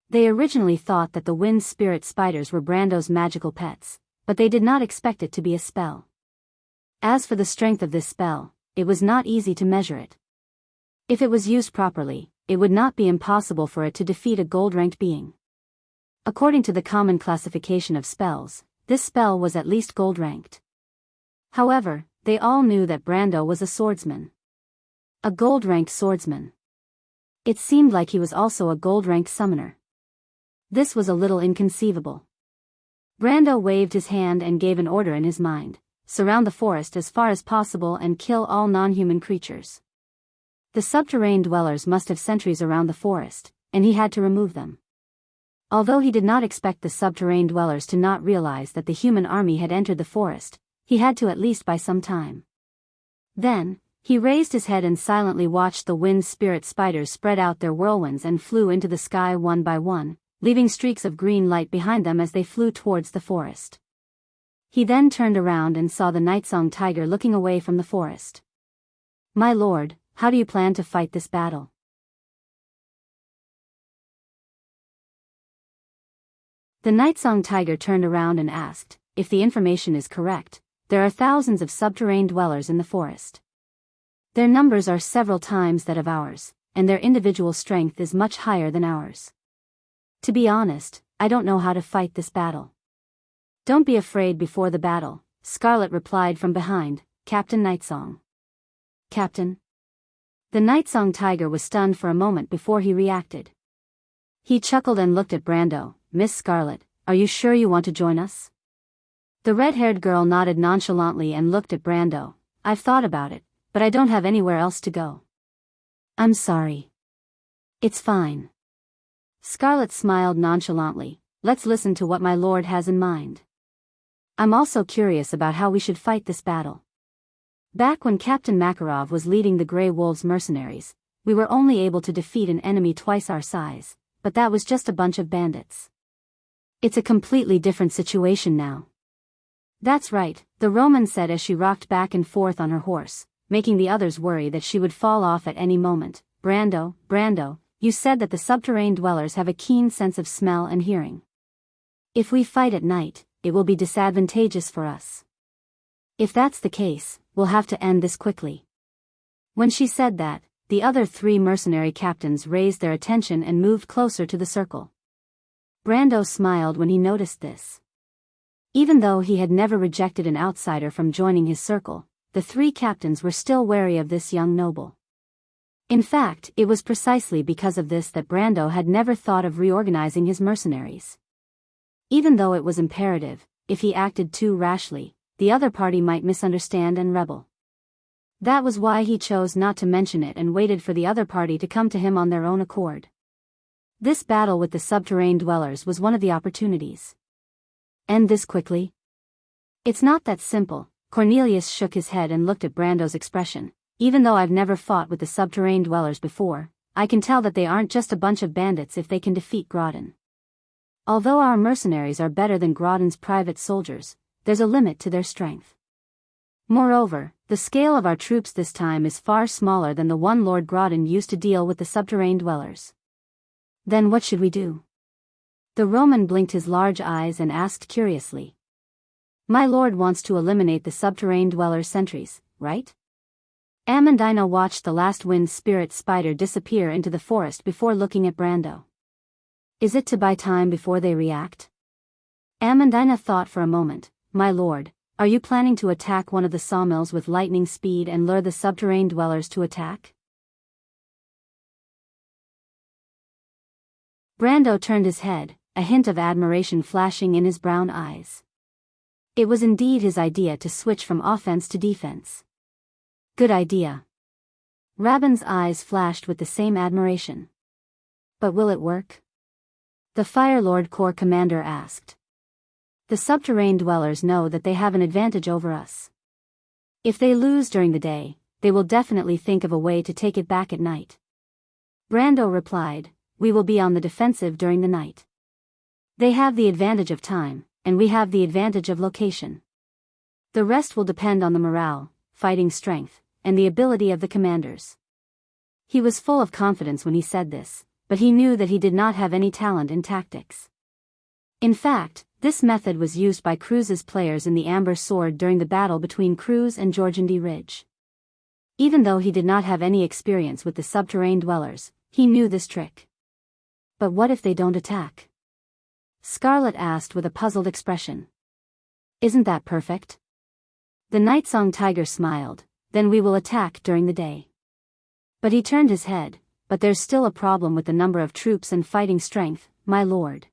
They originally thought that the wind spirit spiders were Brando's magical pets, but they did not expect it to be a spell. As for the strength of this spell, it was not easy to measure it. If it was used properly, it would not be impossible for it to defeat a gold-ranked being. According to the common classification of spells, this spell was at least gold-ranked. However, they all knew that Brando was a swordsman. A gold-ranked swordsman. It seemed like he was also a gold-ranked summoner. This was a little inconceivable. Brando waved his hand and gave an order in his mind: surround the forest as far as possible and kill all non-human creatures. The subterranean dwellers must have sentries around the forest, and he had to remove them. Although he did not expect the subterranean dwellers to not realize that the human army had entered the forest, he had to at least buy some time. Then, he raised his head and silently watched the wind spirit spiders spread out their whirlwinds and flew into the sky one by one, leaving streaks of green light behind them as they flew towards the forest. He then turned around and saw the Nightsong tiger looking away from the forest. "My lord, how do you plan to fight this battle?" The Nightsong tiger turned around and asked, if the information is correct, there are thousands of subterranean dwellers in the forest. Their numbers are several times that of ours, and their individual strength is much higher than ours. To be honest, I don't know how to fight this battle. Don't be afraid before the battle, Scarlet replied from behind, Captain Nightsong. Captain? The Nightsong tiger was stunned for a moment before he reacted. He chuckled and looked at Brando. Miss Scarlet, are you sure you want to join us? The red-haired girl nodded nonchalantly and looked at Brando. I've thought about it, but I don't have anywhere else to go. I'm sorry. It's fine. Scarlet smiled nonchalantly. Let's listen to what my lord has in mind. I'm also curious about how we should fight this battle. Back when Captain Makarov was leading the Grey Wolves mercenaries, we were only able to defeat an enemy twice our size, but that was just a bunch of bandits. It's a completely different situation now. That's right, the Roman said as she rocked back and forth on her horse, making the others worry that she would fall off at any moment. Brando, you said that the subterranean dwellers have a keen sense of smell and hearing. If we fight at night, it will be disadvantageous for us. If that's the case, we'll have to end this quickly. When she said that, the other 3 mercenary captains raised their attention and moved closer to the circle. Brando smiled when he noticed this. Even though he had never rejected an outsider from joining his circle, the 3 captains were still wary of this young noble. In fact, it was precisely because of this that Brando had never thought of reorganizing his mercenaries. Even though it was imperative, if he acted too rashly, the other party might misunderstand and rebel. That was why he chose not to mention it and waited for the other party to come to him on their own accord. This battle with the subterranean dwellers was one of the opportunities. End this quickly? It's not that simple. Cornelius shook his head and looked at Brando's expression. Even though I've never fought with the subterranean dwellers before, I can tell that they aren't just a bunch of bandits if they can defeat Grodin. Although our mercenaries are better than Grodin's private soldiers, there's a limit to their strength. Moreover, the scale of our troops this time is far smaller than the one Lord Grodin used to deal with the subterranean dwellers. Then what should we do? The Roman blinked his large eyes and asked curiously. My lord wants to eliminate the subterranean dweller sentries, right? Amandina watched the last wind spirit spider disappear into the forest before looking at Brando. Is it to buy time before they react? Amandina thought for a moment. My lord, are you planning to attack one of the sawmills with lightning speed and lure the subterranean dwellers to attack? Brando turned his head, a hint of admiration flashing in his brown eyes. It was indeed his idea to switch from offense to defense. Good idea. Rabin's eyes flashed with the same admiration. But will it work? The Fire Lord Corps commander asked. The subterranean dwellers know that they have an advantage over us. If they lose during the day, they will definitely think of a way to take it back at night. Brando replied, we will be on the defensive during the night. They have the advantage of time, and we have the advantage of location. The rest will depend on the morale, fighting strength, and the ability of the commanders. He was full of confidence when he said this, but he knew that he did not have any talent in tactics. In fact, this method was used by Cruz's players in the Amber Sword during the battle between Cruz and Georgandy Ridge. Even though he did not have any experience with the subterranean dwellers, he knew this trick. But what if they don't attack? Scarlet asked with a puzzled expression. Isn't that perfect? The Nightsong Tiger smiled. Then we will attack during the day. But he turned his head. But there's still a problem with the number of troops and fighting strength, my lord.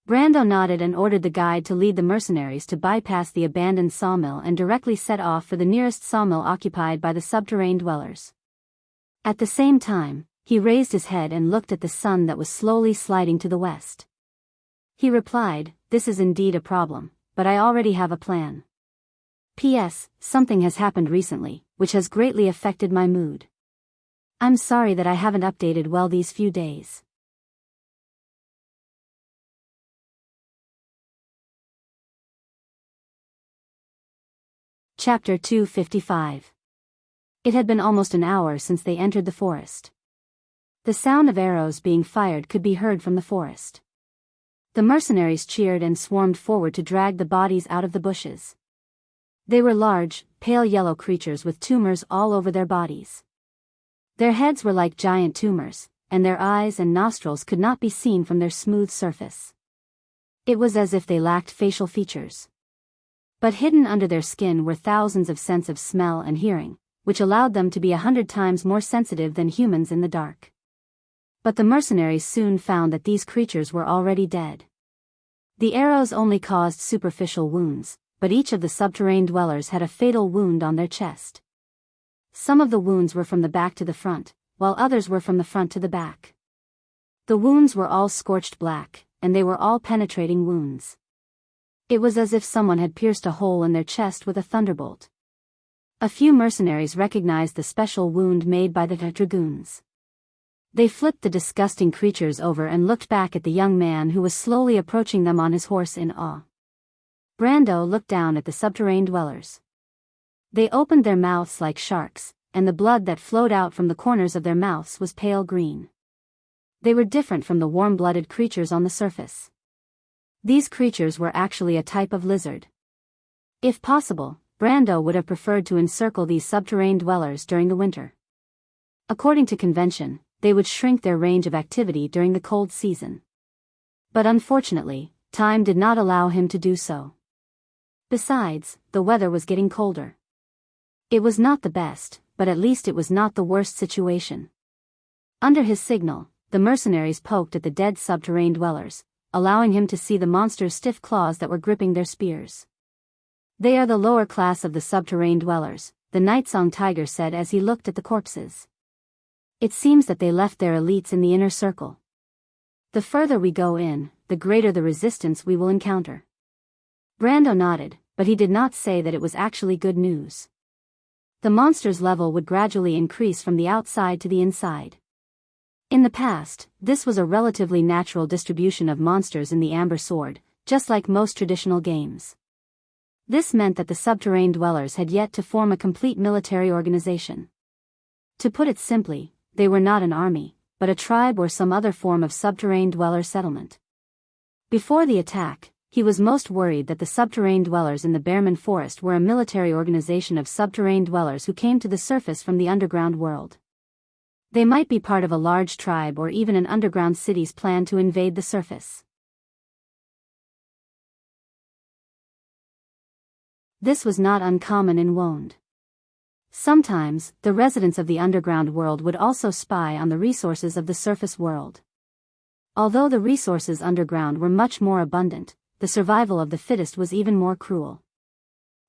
Brando nodded and ordered the guide to lead the mercenaries to bypass the abandoned sawmill and directly set off for the nearest sawmill occupied by the subterranean dwellers. At the same time, he raised his head and looked at the sun that was slowly sliding to the west. He replied, this is indeed a problem, but I already have a plan. P.S. Something has happened recently, which has greatly affected my mood. I'm sorry that I haven't updated well these few days. Chapter 255. It had been almost an hour since they entered the forest. The sound of arrows being fired could be heard from the forest. The mercenaries cheered and swarmed forward to drag the bodies out of the bushes. They were large, pale yellow creatures with tumors all over their bodies. Their heads were like giant tumors, and their eyes and nostrils could not be seen from their smooth surface. It was as if they lacked facial features. But hidden under their skin were thousands of senses of smell and hearing, which allowed them to be 100 times more sensitive than humans in the dark. But the mercenaries soon found that these creatures were already dead. The arrows only caused superficial wounds, but each of the subterranean dwellers had a fatal wound on their chest. Some of the wounds were from the back to the front, while others were from the front to the back. The wounds were all scorched black, and they were all penetrating wounds. It was as if someone had pierced a hole in their chest with a thunderbolt. A few mercenaries recognized the special wound made by the dragoons. They flipped the disgusting creatures over and looked back at the young man who was slowly approaching them on his horse in awe. Brando looked down at the subterranean dwellers. They opened their mouths like sharks, and the blood that flowed out from the corners of their mouths was pale green. They were different from the warm-blooded creatures on the surface. These creatures were actually a type of lizard. If possible, Brando would have preferred to encircle these subterranean dwellers during the winter. According to convention, they would shrink their range of activity during the cold season. But unfortunately, time did not allow him to do so. Besides, the weather was getting colder. It was not the best, but at least it was not the worst situation. Under his signal, the mercenaries poked at the dead subterranean dwellers, allowing him to see the monster's stiff claws that were gripping their spears. "They are the lower class of the subterranean dwellers," the Nightsong tiger said as he looked at the corpses. "It seems that they left their elites in the inner circle. The further we go in, the greater the resistance we will encounter." Brando nodded, but he did not say that it was actually good news. The monster's level would gradually increase from the outside to the inside. In the past, this was a relatively natural distribution of monsters in the Amber Sword, just like most traditional games. This meant that the subterranean dwellers had yet to form a complete military organization. To put it simply, they were not an army, but a tribe or some other form of subterranean dweller settlement. Before the attack, he was most worried that the subterranean dwellers in the Bearman Forest were a military organization of subterranean dwellers who came to the surface from the underground world. They might be part of a large tribe or even an underground city's plan to invade the surface. This was not uncommon in Wonde. Sometimes, the residents of the underground world would also spy on the resources of the surface world. Although the resources underground were much more abundant, the survival of the fittest was even more cruel.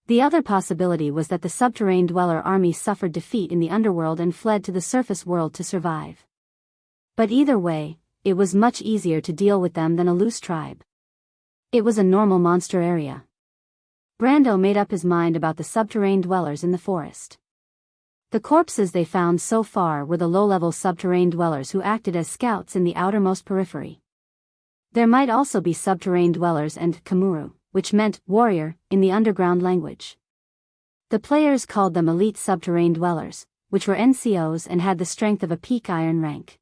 The other possibility was that the subterranean dweller army suffered defeat in the underworld and fled to the surface world to survive. But either way, it was much easier to deal with them than a loose tribe. It was a normal monster area. Brando made up his mind about the subterranean dwellers in the forest. The corpses they found so far were the low-level subterranean dwellers who acted as scouts in the outermost periphery. There might also be subterranean dwellers and Kamuru, which meant warrior in the underground language. The players called them elite subterranean dwellers, which were NCOs and had the strength of a peak iron rank.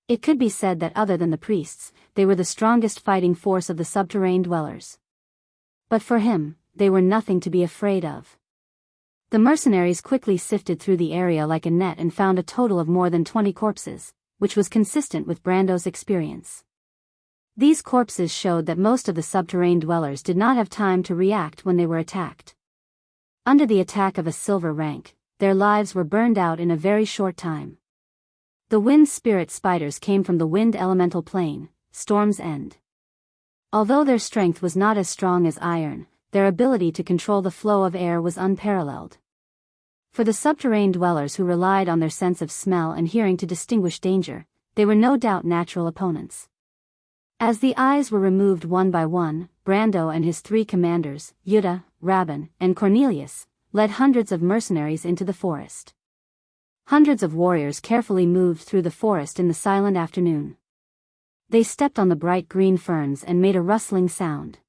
It could be said that other than the priests, they were the strongest fighting force of the subterranean dwellers. But for him, they were nothing to be afraid of. The mercenaries quickly sifted through the area like a net and found a total of more than 20 corpses, which was consistent with Brando's experience. These corpses showed that most of the subterranean dwellers did not have time to react when they were attacked. Under the attack of a silver rank, their lives were burned out in a very short time. The wind spirit spiders came from the wind elemental plane, Storm's End. Although their strength was not as strong as iron, their ability to control the flow of air was unparalleled. For the subterranean dwellers who relied on their sense of smell and hearing to distinguish danger, they were no doubt natural opponents. As the eyes were removed one by one, Brando and his 3 commanders, Yuta, Rabin, and Cornelius, led hundreds of mercenaries into the forest. Hundreds of warriors carefully moved through the forest in the silent afternoon. They stepped on the bright green ferns and made a rustling sound.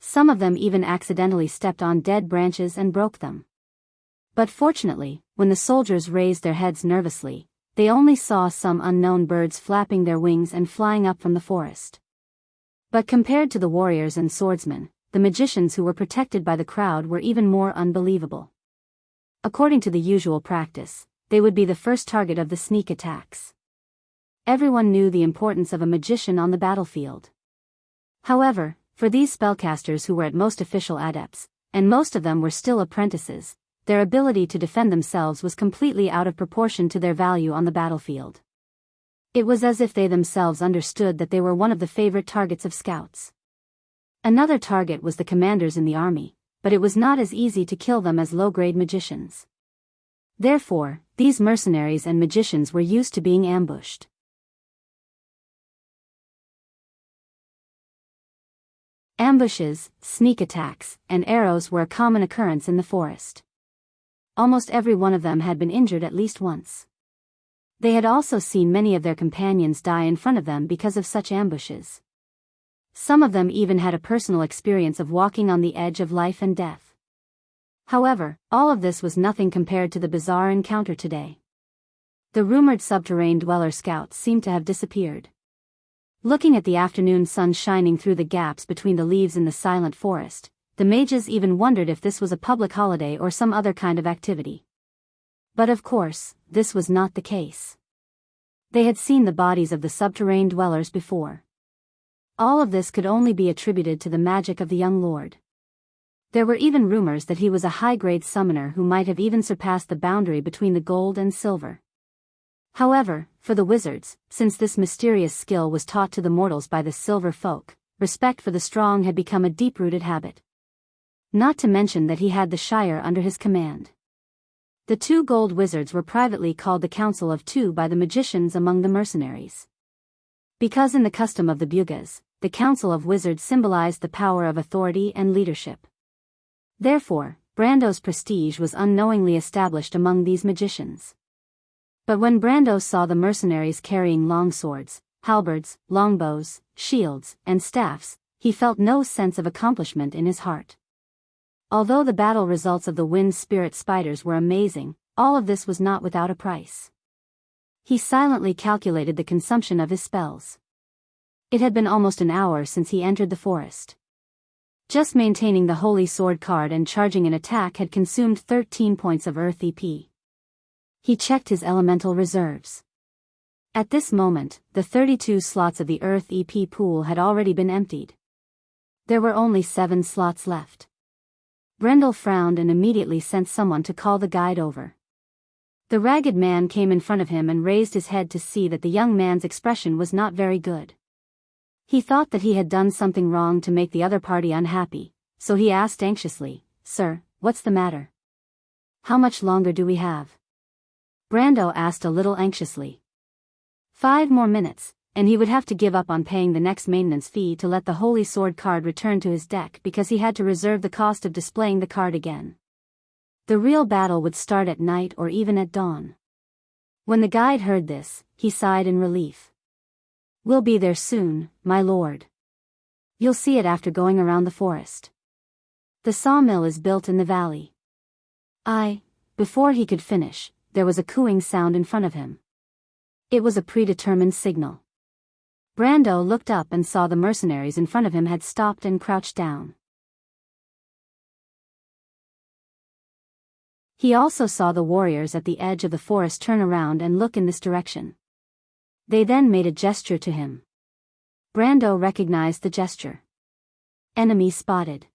Some of them even accidentally stepped on dead branches and broke them. But fortunately, when the soldiers raised their heads nervously, they only saw some unknown birds flapping their wings and flying up from the forest. But compared to the warriors and swordsmen, the magicians who were protected by the crowd were even more unbelievable. According to the usual practice, they would be the first target of the sneak attacks. Everyone knew the importance of a magician on the battlefield. However, for these spellcasters who were at most official adepts, and most of them were still apprentices, their ability to defend themselves was completely out of proportion to their value on the battlefield. It was as if they themselves understood that they were one of the favorite targets of scouts. Another target was the commanders in the army, but it was not as easy to kill them as low-grade magicians. Therefore, these mercenaries and magicians were used to being ambushed. Ambushes, sneak attacks, and arrows were a common occurrence in the forest. Almost every one of them had been injured at least once. They had also seen many of their companions die in front of them because of such ambushes. Some of them even had a personal experience of walking on the edge of life and death. However, all of this was nothing compared to the bizarre encounter today. The rumored subterranean dweller scouts seemed to have disappeared. Looking at the afternoon sun shining through the gaps between the leaves in the silent forest, the mages even wondered if this was a public holiday or some other kind of activity. But of course, this was not the case. They had seen the bodies of the subterranean dwellers before. All of this could only be attributed to the magic of the young lord. There were even rumors that he was a high-grade summoner who might have even surpassed the boundary between the gold and silver. However, for the wizards, since this mysterious skill was taught to the mortals by the silver folk, respect for the strong had become a deep-rooted habit. Not to mention that he had the Shire under his command. The two gold wizards were privately called the Council of Two by the magicians among the mercenaries. Because in the custom of the Bugas, the Council of Wizards symbolized the power of authority and leadership. Therefore, Brando's prestige was unknowingly established among these magicians. But when Brando saw the mercenaries carrying long swords, halberds, longbows, shields, and staffs, he felt no sense of accomplishment in his heart. Although the battle results of the wind spirit spiders were amazing, all of this was not without a price. He silently calculated the consumption of his spells. It had been almost an hour since he entered the forest. Just maintaining the Holy Sword card and charging an attack had consumed 13 points of Earth EP. He checked his elemental reserves. At this moment, the 32 slots of the Earth EP pool had already been emptied. There were only 7 slots left. Brendel frowned and immediately sent someone to call the guide over. The ragged man came in front of him and raised his head to see that the young man's expression was not very good. He thought that he had done something wrong to make the other party unhappy, so he asked anxiously, "Sir, what's the matter? How much longer do we have?" Brando asked a little anxiously. 5 more minutes, and he would have to give up on paying the next maintenance fee to let the Holy Sword card return to his deck because he had to reserve the cost of displaying the card again. The real battle would start at night or even at dawn. When the guide heard this, he sighed in relief. "We'll be there soon, my lord. You'll see it after going around the forest. The sawmill is built in the valley." Before he could finish, there was a cooing sound in front of him. It was a predetermined signal. Brando looked up and saw the mercenaries in front of him had stopped and crouched down. He also saw the warriors at the edge of the forest turn around and look in this direction. They then made a gesture to him. Brando recognized the gesture. Enemy spotted.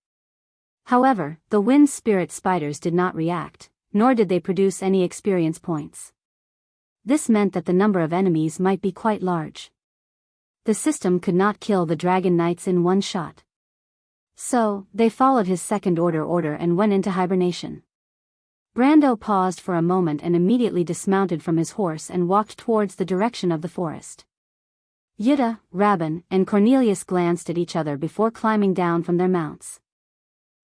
However, the wind spirit spiders did not react, nor did they produce any experience points. This meant that the number of enemies might be quite large. The system could not kill the dragon knights in one shot. So, they followed his second order and went into hibernation. Brando paused for a moment and immediately dismounted from his horse and walked towards the direction of the forest. Yutta, Rabin, and Cornelius glanced at each other before climbing down from their mounts.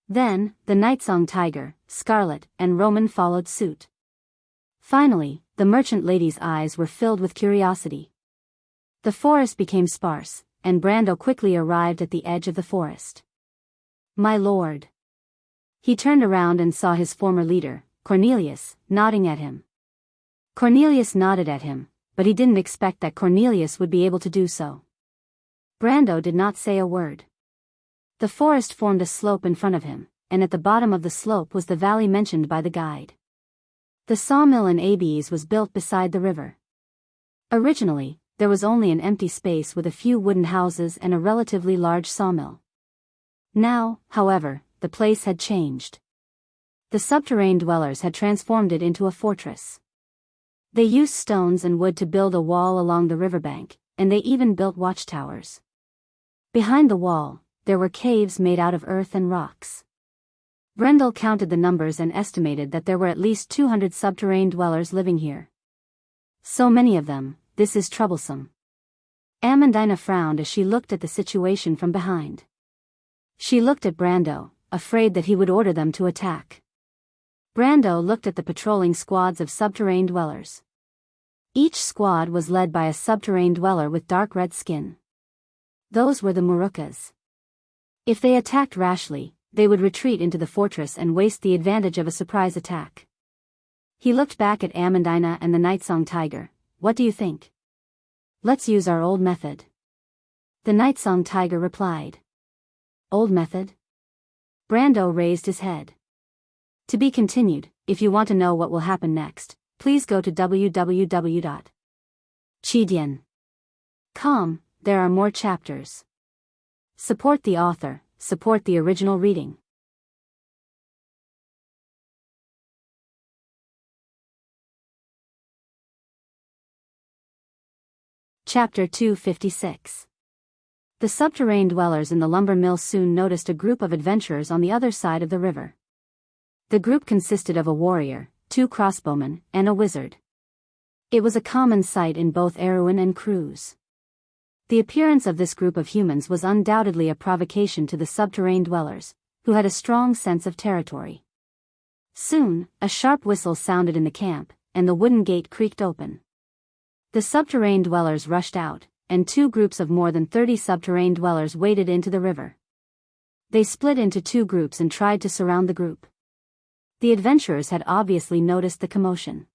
Then, the Nightsong Tiger, Scarlet, and Roman followed suit. Finally, the merchant lady's eyes were filled with curiosity. The forest became sparse, and Brando quickly arrived at the edge of the forest. "My lord." He turned around and saw his former leader, Cornelius, nodding at him. Cornelius nodded at him, but he didn't expect that Cornelius would be able to do so. Brando did not say a word. The forest formed a slope in front of him, and at the bottom of the slope was the valley mentioned by the guide. The sawmill in Abes was built beside the river. Originally, there was only an empty space with a few wooden houses and a relatively large sawmill. Now, however, the place had changed. The subterranean dwellers had transformed it into a fortress. They used stones and wood to build a wall along the riverbank, and they even built watchtowers. Behind the wall, there were caves made out of earth and rocks. Brendel counted the numbers and estimated that there were at least 200 subterranean dwellers living here. So many of them, this is troublesome. Amandina frowned as she looked at the situation from behind. She looked at Brando, afraid that he would order them to attack. Brando looked at the patrolling squads of subterranean dwellers. Each squad was led by a subterranean dweller with dark red skin. Those were the Murukas. If they attacked rashly, they would retreat into the fortress and waste the advantage of a surprise attack. He looked back at Amandina and the Nightsong Tiger. What do you think? Let's use our old method. The Nightsong Tiger replied. Old method? Brando raised his head. To be continued. If you want to know what will happen next, please go to www.chidian.com. There are more chapters. Support the author, support the original reading. Chapter 256. The subterranean dwellers in the lumber mill soon noticed a group of adventurers on the other side of the river. The group consisted of a warrior, 2 crossbowmen, and a wizard. It was a common sight in both Erewhon and Cruz. The appearance of this group of humans was undoubtedly a provocation to the subterranean dwellers, who had a strong sense of territory. Soon, a sharp whistle sounded in the camp, and the wooden gate creaked open. The subterranean dwellers rushed out, and 2 groups of more than 30 subterranean dwellers waded into the river. They split into 2 groups and tried to surround the group. The adventurers had obviously noticed the commotion.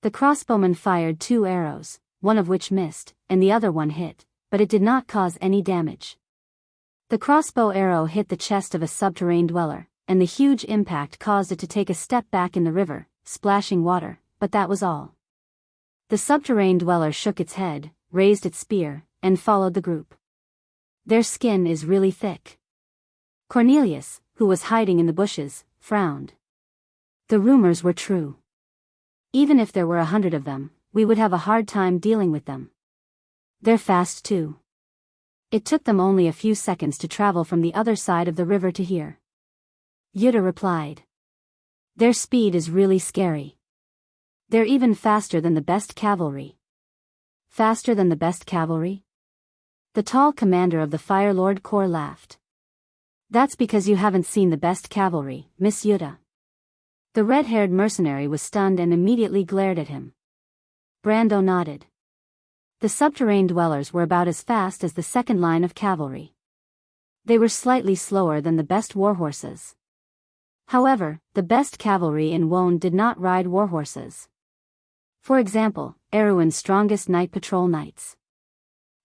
The crossbowman fired 2 arrows, one of which missed, and the other one hit, but it did not cause any damage. The crossbow arrow hit the chest of a subterranean dweller, and the huge impact caused it to take a step back in the river, splashing water, but that was all. The subterranean dweller shook its head, raised its spear, and followed the group. Their skin is really thick. Cornelius, who was hiding in the bushes, frowned. The rumors were true. Even if there were 100 of them, we would have a hard time dealing with them. They're fast too. It took them only a few seconds to travel from the other side of the river to here. Yuta replied. Their speed is really scary. They're even faster than the best cavalry. Faster than the best cavalry? The tall commander of the Fire Lord Corps laughed. That's because you haven't seen the best cavalry, Miss Yuta. The red-haired mercenary was stunned and immediately glared at him. Brando nodded. The subterranean dwellers were about as fast as the second line of cavalry. They were slightly slower than the best warhorses. However, the best cavalry in Wone did not ride warhorses. For example, Erewhon's strongest night patrol knights.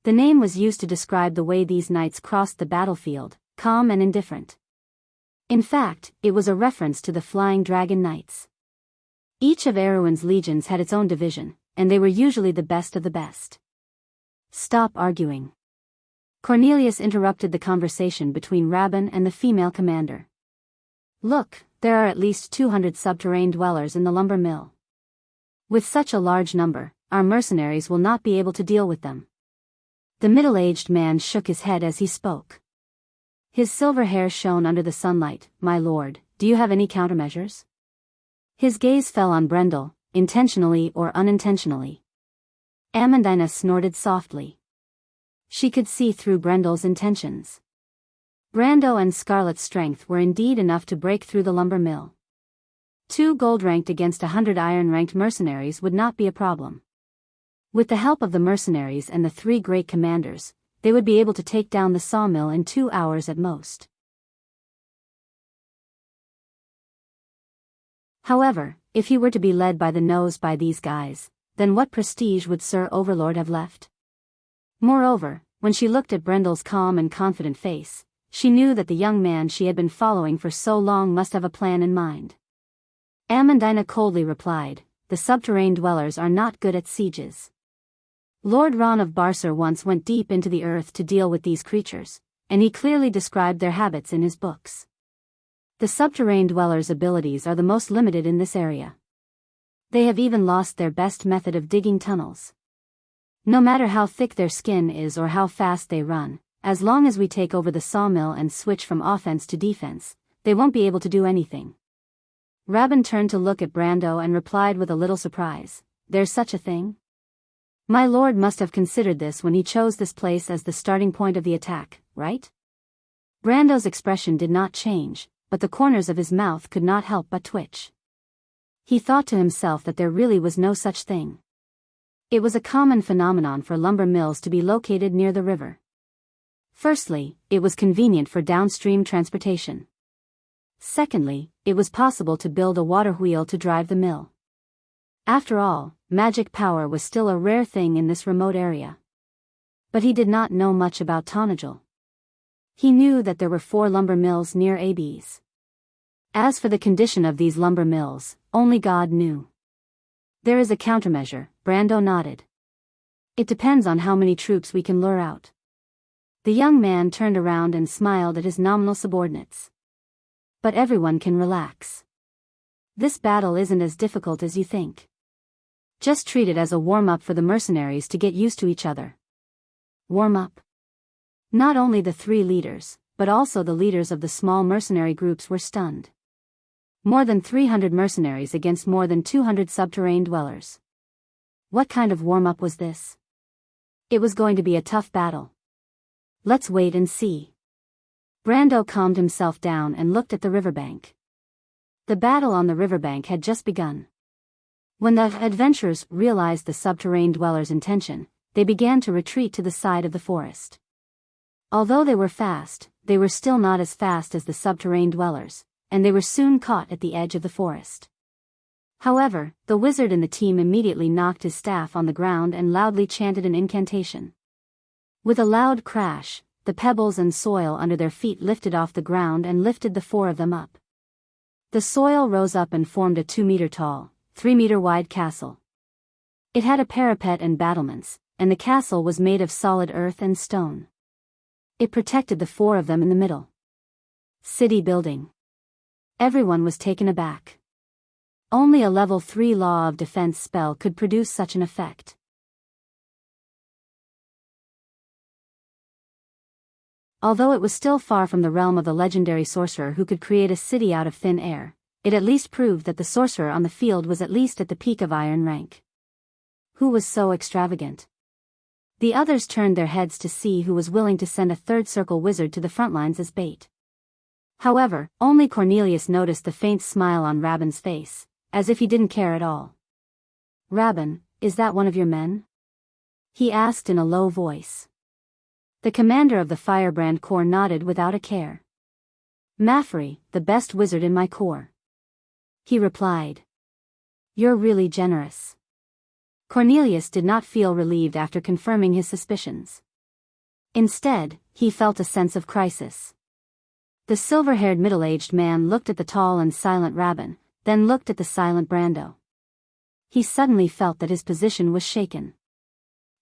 The name was used to describe the way these knights crossed the battlefield, calm and indifferent. In fact, it was a reference to the Flying Dragon Knights. Each of Erewhon's legions had its own division, and they were usually the best of the best. Stop arguing. Cornelius interrupted the conversation between Rabban and the female commander. Look, there are at least 200 subterranean dwellers in the lumber mill. With such a large number, our mercenaries will not be able to deal with them. The middle-aged man shook his head as he spoke. His silver hair shone under the sunlight. My lord, do you have any countermeasures? His gaze fell on Brendel, intentionally or unintentionally. Amandina snorted softly. She could see through Brendel's intentions. Brando and Scarlet's strength were indeed enough to break through the lumber mill. 2 gold-ranked against 100 iron-ranked mercenaries would not be a problem. With the help of the mercenaries and the 3 great commanders, they would be able to take down the sawmill in 2 hours at most. However, if he were to be led by the nose by these guys, then what prestige would Sir Overlord have left? Moreover, when she looked at Brendel's calm and confident face, she knew that the young man she had been following for so long must have a plan in mind. Amandina coldly replied, "The subterranean dwellers are not good at sieges. Lord Ron of Barsar once went deep into the earth to deal with these creatures, and he clearly described their habits in his books. The subterranean dwellers' abilities are the most limited in this area. They have even lost their best method of digging tunnels. No matter how thick their skin is or how fast they run, as long as we take over the sawmill and switch from offense to defense, they won't be able to do anything." Rabban turned to look at Brando and replied with a little surprise, "There's such a thing? My lord must have considered this when he chose this place as the starting point of the attack, right?" Brando's expression did not change, but the corners of his mouth could not help but twitch. He thought to himself that there really was no such thing. It was a common phenomenon for lumber mills to be located near the river. Firstly, it was convenient for downstream transportation. Secondly, it was possible to build a water wheel to drive the mill. After all, magic power was still a rare thing in this remote area. But he did not know much about Tonajal. He knew that there were 4 lumber mills near Ab's. As for the condition of these lumber mills, only God knew. "There is a countermeasure," Brando nodded. "It depends on how many troops we can lure out." The young man turned around and smiled at his nominal subordinates. "But everyone can relax. This battle isn't as difficult as you think. Just treat it as a warm-up for the mercenaries to get used to each other." Warm-up? Not only the 3 leaders, but also the leaders of the small mercenary groups were stunned. More than 300 mercenaries against more than 200 subterranean dwellers. What kind of warm-up was this? It was going to be a tough battle. Let's wait and see. Brando calmed himself down and looked at the riverbank. The battle on the riverbank had just begun. When the adventurers realized the subterranean dwellers' intention, they began to retreat to the side of the forest. Although they were fast, they were still not as fast as the subterranean dwellers, and they were soon caught at the edge of the forest. However, the wizard in the team immediately knocked his staff on the ground and loudly chanted an incantation. With a loud crash, the pebbles and soil under their feet lifted off the ground and lifted the 4 of them up. The soil rose up and formed a 2-meter-tall, 3-meter-wide castle. It had a parapet and battlements, and the castle was made of solid earth and stone. It protected the 4 of them in the middle. City building. Everyone was taken aback. Only a level 3 law of defense spell could produce such an effect. Although it was still far from the realm of the legendary sorcerer who could create a city out of thin air, it at least proved that the sorcerer on the field was at least at the peak of iron rank. Who was so extravagant? The others turned their heads to see who was willing to send a 3rd circle wizard to the front lines as bait. However, only Cornelius noticed the faint smile on Rabban's face, as if he didn't care at all. "Rabban, is that one of your men?" he asked in a low voice. The commander of the Firebrand Corps nodded without a care. "Maffrey, the best wizard in my corps," he replied. "You're really generous." Cornelius did not feel relieved after confirming his suspicions. Instead, he felt a sense of crisis. The silver-haired middle-aged man looked at the tall and silent Rabban, then looked at the silent Brando. He suddenly felt that his position was shaken.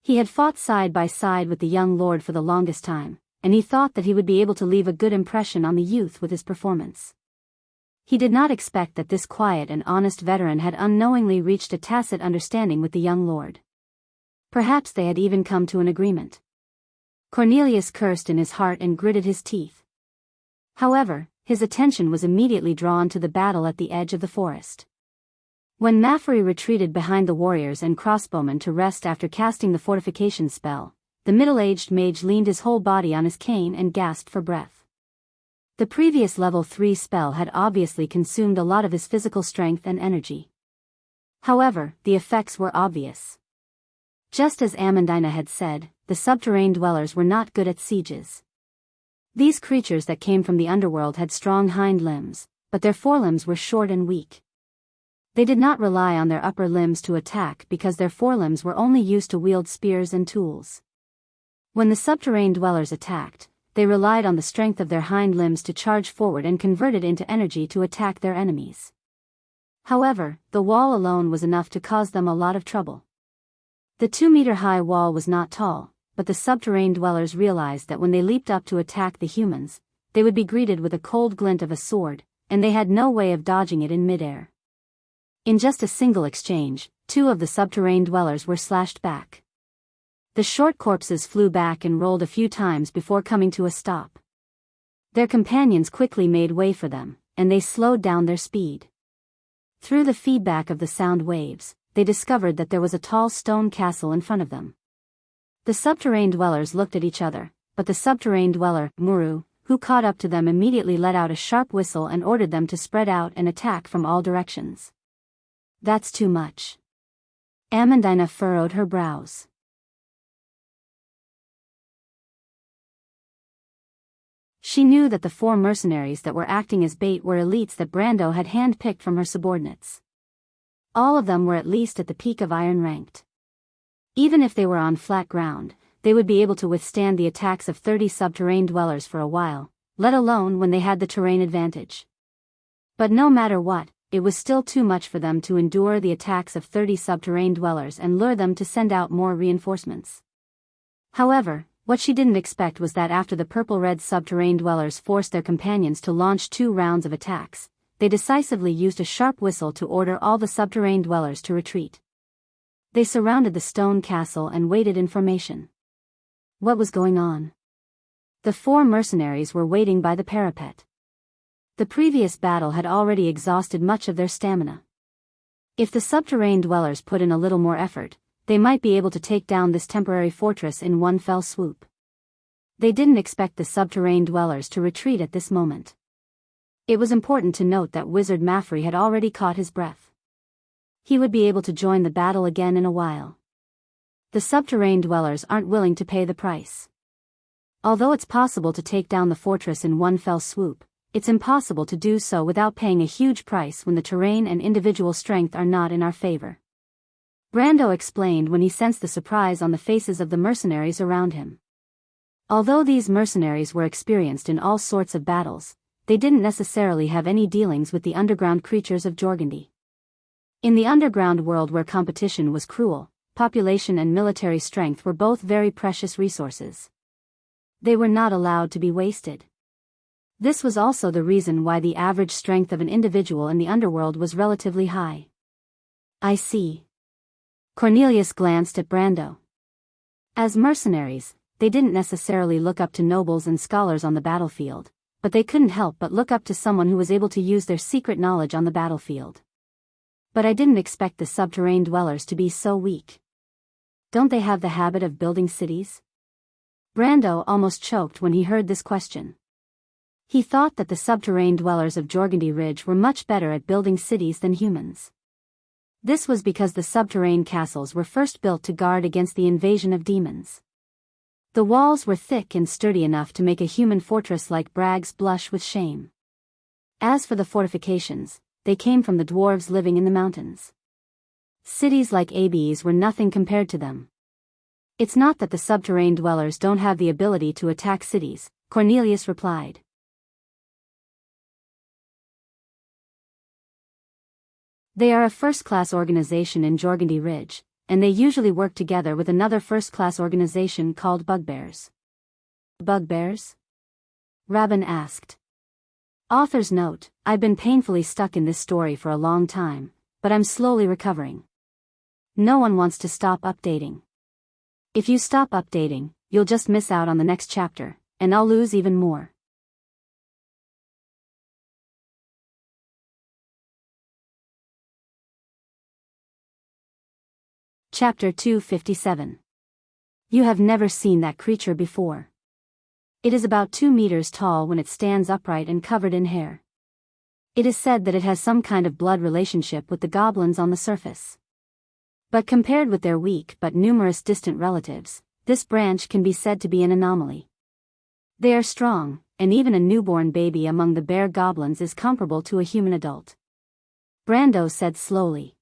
He had fought side by side with the young lord for the longest time, and he thought that he would be able to leave a good impression on the youth with his performance. He did not expect that this quiet and honest veteran had unknowingly reached a tacit understanding with the young lord. Perhaps they had even come to an agreement. Cornelius cursed in his heart and gritted his teeth. However, his attention was immediately drawn to the battle at the edge of the forest. When Maffrey retreated behind the warriors and crossbowmen to rest after casting the fortification spell, the middle-aged mage leaned his whole body on his cane and gasped for breath. The previous level 3 spell had obviously consumed a lot of his physical strength and energy. However, the effects were obvious. Just as Amandina had said, the subterranean dwellers were not good at sieges. These creatures that came from the underworld had strong hind limbs, but their forelimbs were short and weak. They did not rely on their upper limbs to attack because their forelimbs were only used to wield spears and tools. When the subterranean dwellers attacked, they relied on the strength of their hind limbs to charge forward and convert it into energy to attack their enemies. However, the wall alone was enough to cause them a lot of trouble. The 2-meter-high wall was not tall, but the subterranean dwellers realized that when they leaped up to attack the humans, they would be greeted with a cold glint of a sword, and they had no way of dodging it in midair. In just a single exchange, 2 of the subterranean dwellers were slashed back. The short corpses flew back and rolled a few times before coming to a stop. Their companions quickly made way for them, and they slowed down their speed. Through the feedback of the sound waves, they discovered that there was a tall stone castle in front of them. The subterranean dwellers looked at each other, but the subterranean dweller, Muru, who caught up to them, immediately let out a sharp whistle and ordered them to spread out and attack from all directions. That's too much. Amandina furrowed her brows. She knew that the 4 mercenaries that were acting as bait were elites that Brando had hand-picked from her subordinates. All of them were at least at the peak of iron ranked. Even if they were on flat ground, they would be able to withstand the attacks of 30 subterranean dwellers for a while, let alone when they had the terrain advantage. But no matter what, it was still too much for them to endure the attacks of 30 subterranean dwellers and lure them to send out more reinforcements. However, what she didn't expect was that after the purple-red subterranean dwellers forced their companions to launch 2 rounds of attacks, they decisively used a sharp whistle to order all the subterranean dwellers to retreat. They surrounded the stone castle and waited in formation. What was going on? The 4 mercenaries were waiting by the parapet. The previous battle had already exhausted much of their stamina. If the subterranean dwellers put in a little more effort, they might be able to take down this temporary fortress in one fell swoop. They didn't expect the subterranean dwellers to retreat at this moment. It was important to note that Wizard Maffrey had already caught his breath. He would be able to join the battle again in a while. The subterranean dwellers aren't willing to pay the price. Although it's possible to take down the fortress in one fell swoop, it's impossible to do so without paying a huge price when the terrain and individual strength are not in our favor. Brando explained when he sensed the surprise on the faces of the mercenaries around him. Although these mercenaries were experienced in all sorts of battles, they didn't necessarily have any dealings with the underground creatures of Jorgundy. In the underground world where competition was cruel, population and military strength were both very precious resources. They were not allowed to be wasted. This was also the reason why the average strength of an individual in the underworld was relatively high. I see. Cornelius glanced at Brando. As mercenaries, they didn't necessarily look up to nobles and scholars on the battlefield, but they couldn't help but look up to someone who was able to use their secret knowledge on the battlefield. But I didn't expect the subterranean dwellers to be so weak. Don't they have the habit of building cities? Brando almost choked when he heard this question. He thought that the subterranean dwellers of Jorgundy Ridge were much better at building cities than humans. This was because the subterranean castles were first built to guard against the invasion of demons. The walls were thick and sturdy enough to make a human fortress like Bragg's blush with shame. As for the fortifications, they came from the dwarves living in the mountains. Cities like Abes were nothing compared to them. It's not that the subterranean dwellers don't have the ability to attack cities, Cornelius replied. They are a first-class organization in Jorgundy Ridge, and they usually work together with another first-class organization called Bugbears. Bugbears? Rabin asked. Author's note: I've been painfully stuck in this story for a long time, but I'm slowly recovering. No one wants to stop updating. If you stop updating, you'll just miss out on the next chapter, and I'll lose even more. Chapter 257. You have never seen that creature before. It is about 2 meters tall when it stands upright and covered in hair. It is said that it has some kind of blood relationship with the goblins on the surface. But compared with their weak but numerous distant relatives, this branch can be said to be an anomaly. They are strong, and even a newborn baby among the bear goblins is comparable to a human adult. Brando said slowly.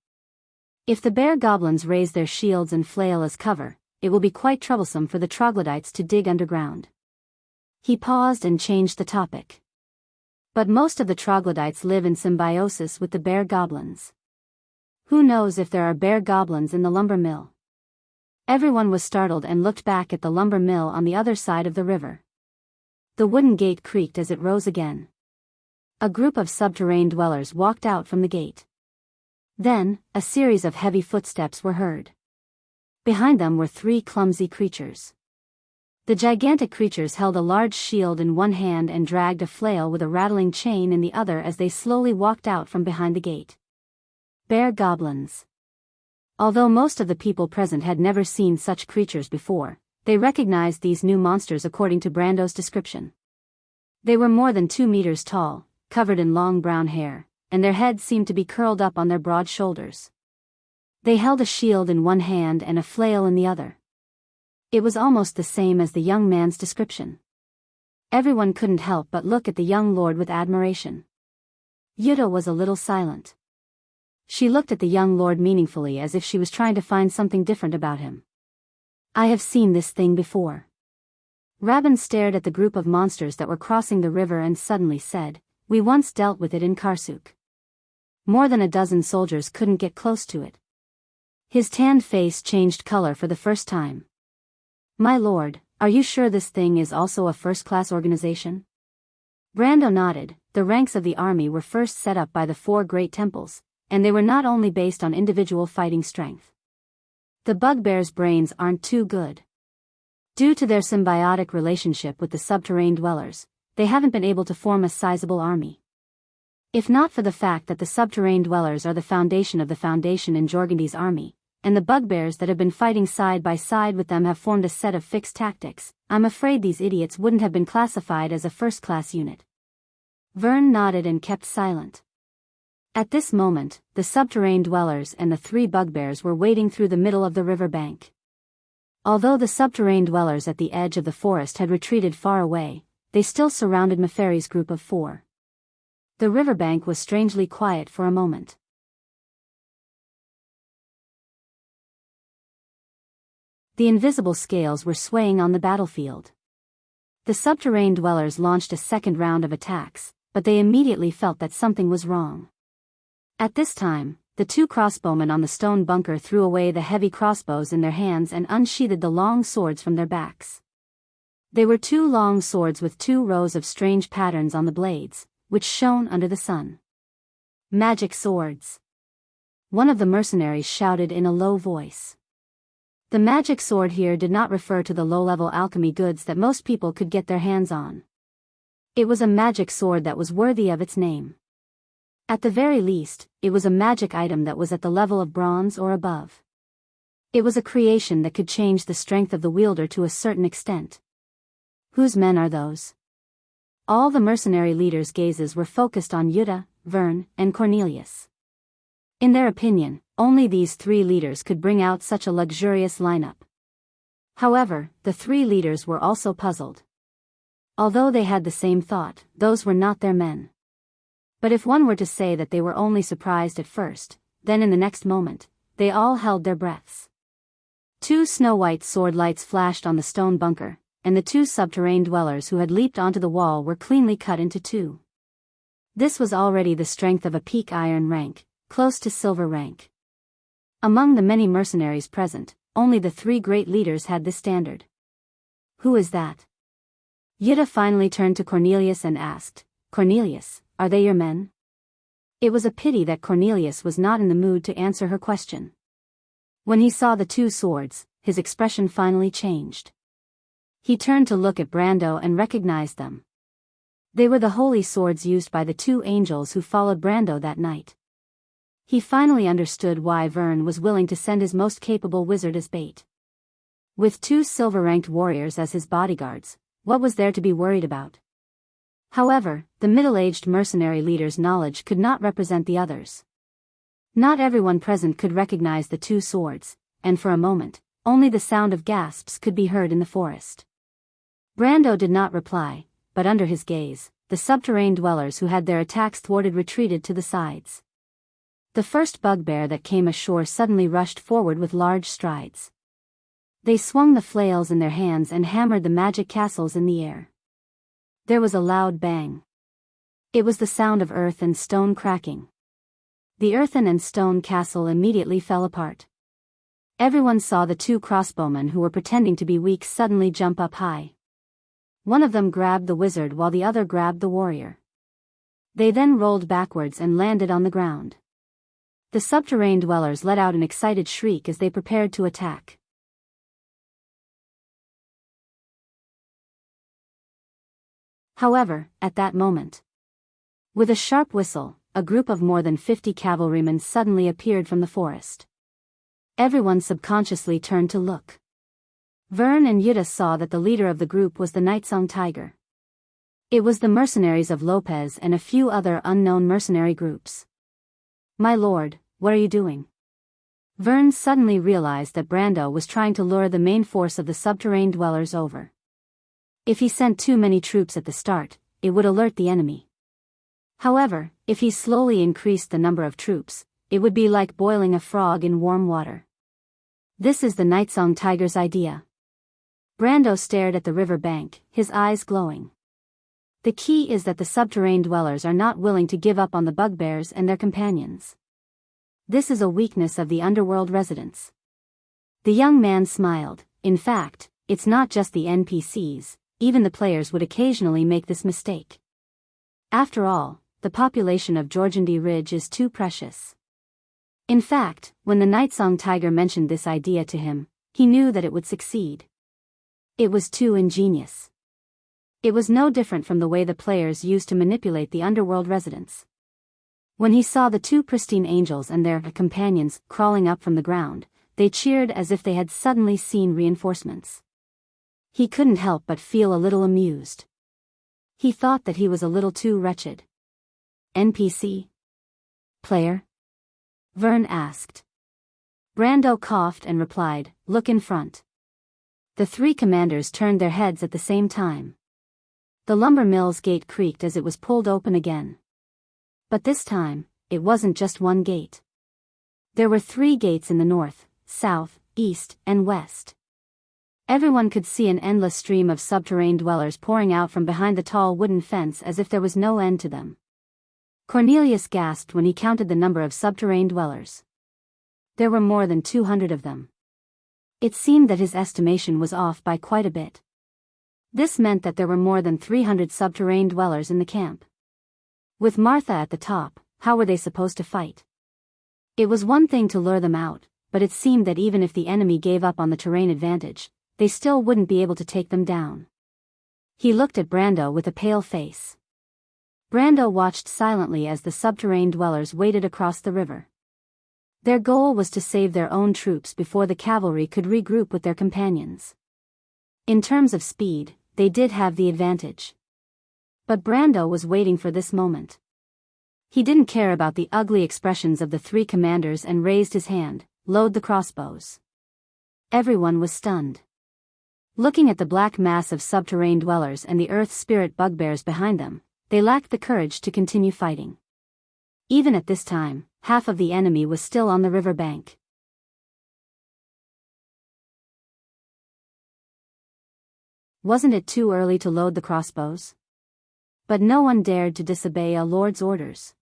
If the bear goblins raise their shields and flail as cover, it will be quite troublesome for the troglodytes to dig underground. He paused and changed the topic. But most of the troglodytes live in symbiosis with the bear goblins. Who knows if there are bear goblins in the lumber mill? Everyone was startled and looked back at the lumber mill on the other side of the river. The wooden gate creaked as it rose again. A group of subterranean dwellers walked out from the gate. Then, a series of heavy footsteps were heard. Behind them were three clumsy creatures. The gigantic creatures held a large shield in one hand and dragged a flail with a rattling chain in the other as they slowly walked out from behind the gate. Bear goblins. Although most of the people present had never seen such creatures before, they recognized these new monsters according to Brando's description. They were more than 2 meters tall, covered in long brown hair, and their heads seemed to be curled up on their broad shoulders. They held a shield in one hand and a flail in the other. It was almost the same as the young man's description. Everyone couldn't help but look at the young lord with admiration. Yuta was a little silent. She looked at the young lord meaningfully as if she was trying to find something different about him. I have seen this thing before. Rabin stared at the group of monsters that were crossing the river and suddenly said, we once dealt with it in Karsuk. More than a dozen soldiers couldn't get close to it. His tanned face changed color for the first time. My lord, are you sure this thing is also a first-class organization? Brando nodded. The ranks of the army were first set up by the 4 great temples, and they were not only based on individual fighting strength. The bugbear's brains aren't too good. Due to their symbiotic relationship with the subterranean dwellers, they haven't been able to form a sizable army. If not for the fact that the subterranean dwellers are the foundation of the foundation in Jorgandy's army, and the bugbears that have been fighting side by side with them have formed a set of fixed tactics, I'm afraid these idiots wouldn't have been classified as a first-class unit. Vern nodded and kept silent. At this moment, the subterranean dwellers and the 3 bugbears were wading through the middle of the river bank. Although the subterranean dwellers at the edge of the forest had retreated far away, they still surrounded Meferi's group of 4. The riverbank was strangely quiet for a moment. The invisible scales were swaying on the battlefield. The subterranean dwellers launched a second round of attacks, but they immediately felt that something was wrong. At this time, the 2 crossbowmen on the stone bunker threw away the heavy crossbows in their hands and unsheathed the long swords from their backs. They were 2 long swords with 2 rows of strange patterns on the blades, which shone under the sun. Magic swords. One of the mercenaries shouted in a low voice. The magic sword here did not refer to the low-level alchemy goods that most people could get their hands on. It was a magic sword that was worthy of its name. At the very least, it was a magic item that was at the level of bronze or above. It was a creation that could change the strength of the wielder to a certain extent. Whose men are those? All the mercenary leaders' gazes were focused on Yuta, Vern, and Cornelius. In their opinion, only these 3 leaders could bring out such a luxurious lineup. However, the 3 leaders were also puzzled. Although they had the same thought, those were not their men. But if one were to say that they were only surprised at first, then in the next moment, they all held their breaths. 2 snow-white sword lights flashed on the stone bunker, and the 2 subterranean dwellers who had leaped onto the wall were cleanly cut into 2. This was already the strength of a peak iron rank, close to silver rank. Among the many mercenaries present, only the 3 great leaders had this standard. Who is that? Yuta finally turned to Cornelius and asked, Cornelius, are they your men? It was a pity that Cornelius was not in the mood to answer her question. When he saw the 2 swords, his expression finally changed. He turned to look at Brando and recognized them. They were the holy swords used by the 2 angels who followed Brando that night. He finally understood why Vern was willing to send his most capable wizard as bait. With 2 silver-ranked warriors as his bodyguards, what was there to be worried about? However, the middle-aged mercenary leader's knowledge could not represent the others. Not everyone present could recognize the 2 swords, and for a moment, only the sound of gasps could be heard in the forest. Brando did not reply, but under his gaze, the subterranean dwellers who had their attacks thwarted retreated to the sides. The first bugbear that came ashore suddenly rushed forward with large strides. They swung the flails in their hands and hammered the magic castles in the air. There was a loud bang. It was the sound of earth and stone cracking. The earthen and stone castle immediately fell apart. Everyone saw the two crossbowmen who were pretending to be weak suddenly jump up high. One of them grabbed the wizard while the other grabbed the warrior. They then rolled backwards and landed on the ground. The subterranean dwellers let out an excited shriek as they prepared to attack. However, at that moment, with a sharp whistle, a group of more than 50 cavalrymen suddenly appeared from the forest. Everyone subconsciously turned to look. Vern and Yuta saw that the leader of the group was the Nightsong Tiger. It was the mercenaries of Lopez and a few other unknown mercenary groups. "My lord, what are you doing?" Vern suddenly realized that Brando was trying to lure the main force of the subterranean dwellers over. If he sent too many troops at the start, it would alert the enemy. However, if he slowly increased the number of troops, it would be like boiling a frog in warm water. This is the Nightsong Tiger's idea. Brando stared at the river bank, his eyes glowing. The key is that the subterranean dwellers are not willing to give up on the bugbears and their companions. This is a weakness of the underworld residents. The young man smiled. In fact, it's not just the NPCs, even the players would occasionally make this mistake. After all, the population of Georgandy Ridge is too precious. In fact, when the Nightsong Tiger mentioned this idea to him, he knew that it would succeed. It was too ingenious. It was no different from the way the players used to manipulate the underworld residents. When he saw the two pristine angels and their companions crawling up from the ground, they cheered as if they had suddenly seen reinforcements. He couldn't help but feel a little amused. He thought that he was a little too wretched. "NPC? Player?" Vern asked. Brando coughed and replied, "Look in front." The three commanders turned their heads at the same time. The lumber mill's gate creaked as it was pulled open again. But this time, it wasn't just one gate. There were 3 gates in the north, south, east, and west. Everyone could see an endless stream of subterranean dwellers pouring out from behind the tall wooden fence as if there was no end to them. Cornelius gasped when he counted the number of subterranean dwellers. There were more than 200 of them. It seemed that his estimation was off by quite a bit. This meant that there were more than 300 subterranean dwellers in the camp. With Martha at the top, how were they supposed to fight? It was one thing to lure them out, but it seemed that even if the enemy gave up on the terrain advantage, they still wouldn't be able to take them down. He looked at Brando with a pale face. Brando watched silently as the subterranean dwellers waded across the river. Their goal was to save their own troops before the cavalry could regroup with their companions. In terms of speed, they did have the advantage. But Brando was waiting for this moment. He didn't care about the ugly expressions of the 3 commanders and raised his hand, "Load the crossbows." Everyone was stunned. Looking at the black mass of subterranean dwellers and the earth spirit bugbears behind them, they lacked the courage to continue fighting. Even at this time, half of the enemy was still on the river bank. Wasn't it too early to load the crossbows? But no one dared to disobey a lord's orders.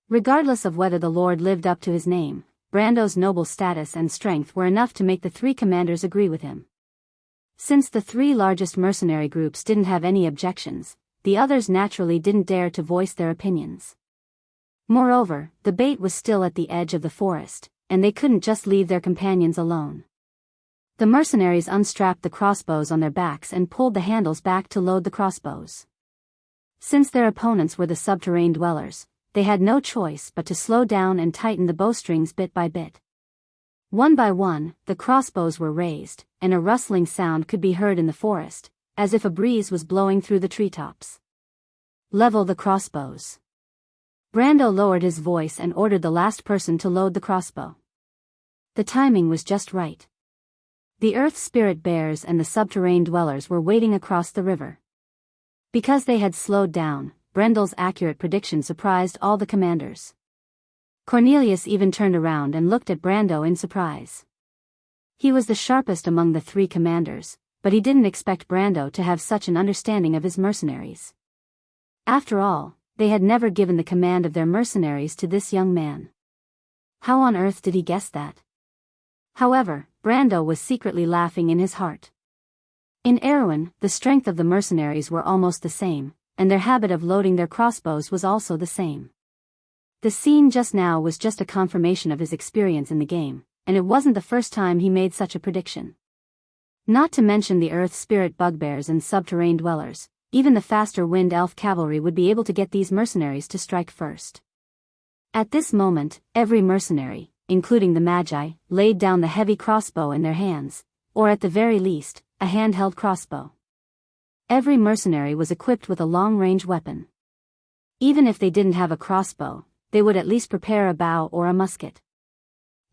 Regardless of whether the lord lived up to his name, Brando's noble status and strength were enough to make the 3 commanders agree with him. Since the 3 largest mercenary groups didn't have any objections, the others naturally didn't dare to voice their opinions. Moreover, the bait was still at the edge of the forest, and they couldn't just leave their companions alone. The mercenaries unstrapped the crossbows on their backs and pulled the handles back to load the crossbows. Since their opponents were the subterranean dwellers, they had no choice but to slow down and tighten the bowstrings bit by bit. One by one, the crossbows were raised, and a rustling sound could be heard in the forest, as if a breeze was blowing through the treetops. "Level the crossbows." Brando lowered his voice and ordered the last person to load the crossbow. The timing was just right. The earth spirit bears and the subterranean dwellers were wading across the river. Because they had slowed down, Brendel's accurate prediction surprised all the commanders. Cornelius even turned around and looked at Brando in surprise. He was the sharpest among the three commanders, but he didn't expect Brando to have such an understanding of his mercenaries. After all, they had never given the command of their mercenaries to this young man. How on earth did he guess that? However, Brando was secretly laughing in his heart. In Erewhon, the strength of the mercenaries were almost the same, and their habit of loading their crossbows was also the same. The scene just now was just a confirmation of his experience in the game, and it wasn't the first time he made such a prediction. Not to mention the earth spirit bugbears and subterranean dwellers, even the faster wind elf cavalry would be able to get these mercenaries to strike first. At this moment, every mercenary, including the Magi, laid down the heavy crossbow in their hands, or at the very least, a handheld crossbow. Every mercenary was equipped with a long-range weapon. Even if they didn't have a crossbow, they would at least prepare a bow or a musket.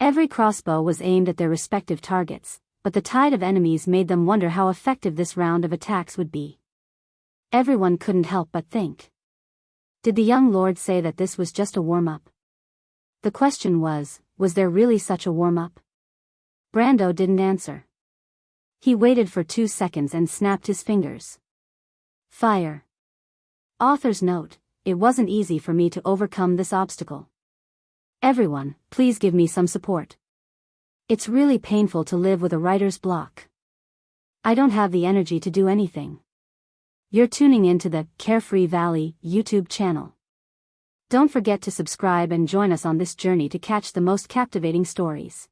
Every crossbow was aimed at their respective targets, but the tide of enemies made them wonder how effective this round of attacks would be. Everyone couldn't help but think. Did the young lord say that this was just a warm-up? The question was there really such a warm-up? Brando didn't answer. He waited for 2 seconds and snapped his fingers. Fire. Author's note: it wasn't easy for me to overcome this obstacle. Everyone, please give me some support. It's really painful to live with a writer's block. I don't have the energy to do anything. You're tuning into the Carefree Valley YouTube channel. Don't forget to subscribe and join us on this journey to catch the most captivating stories.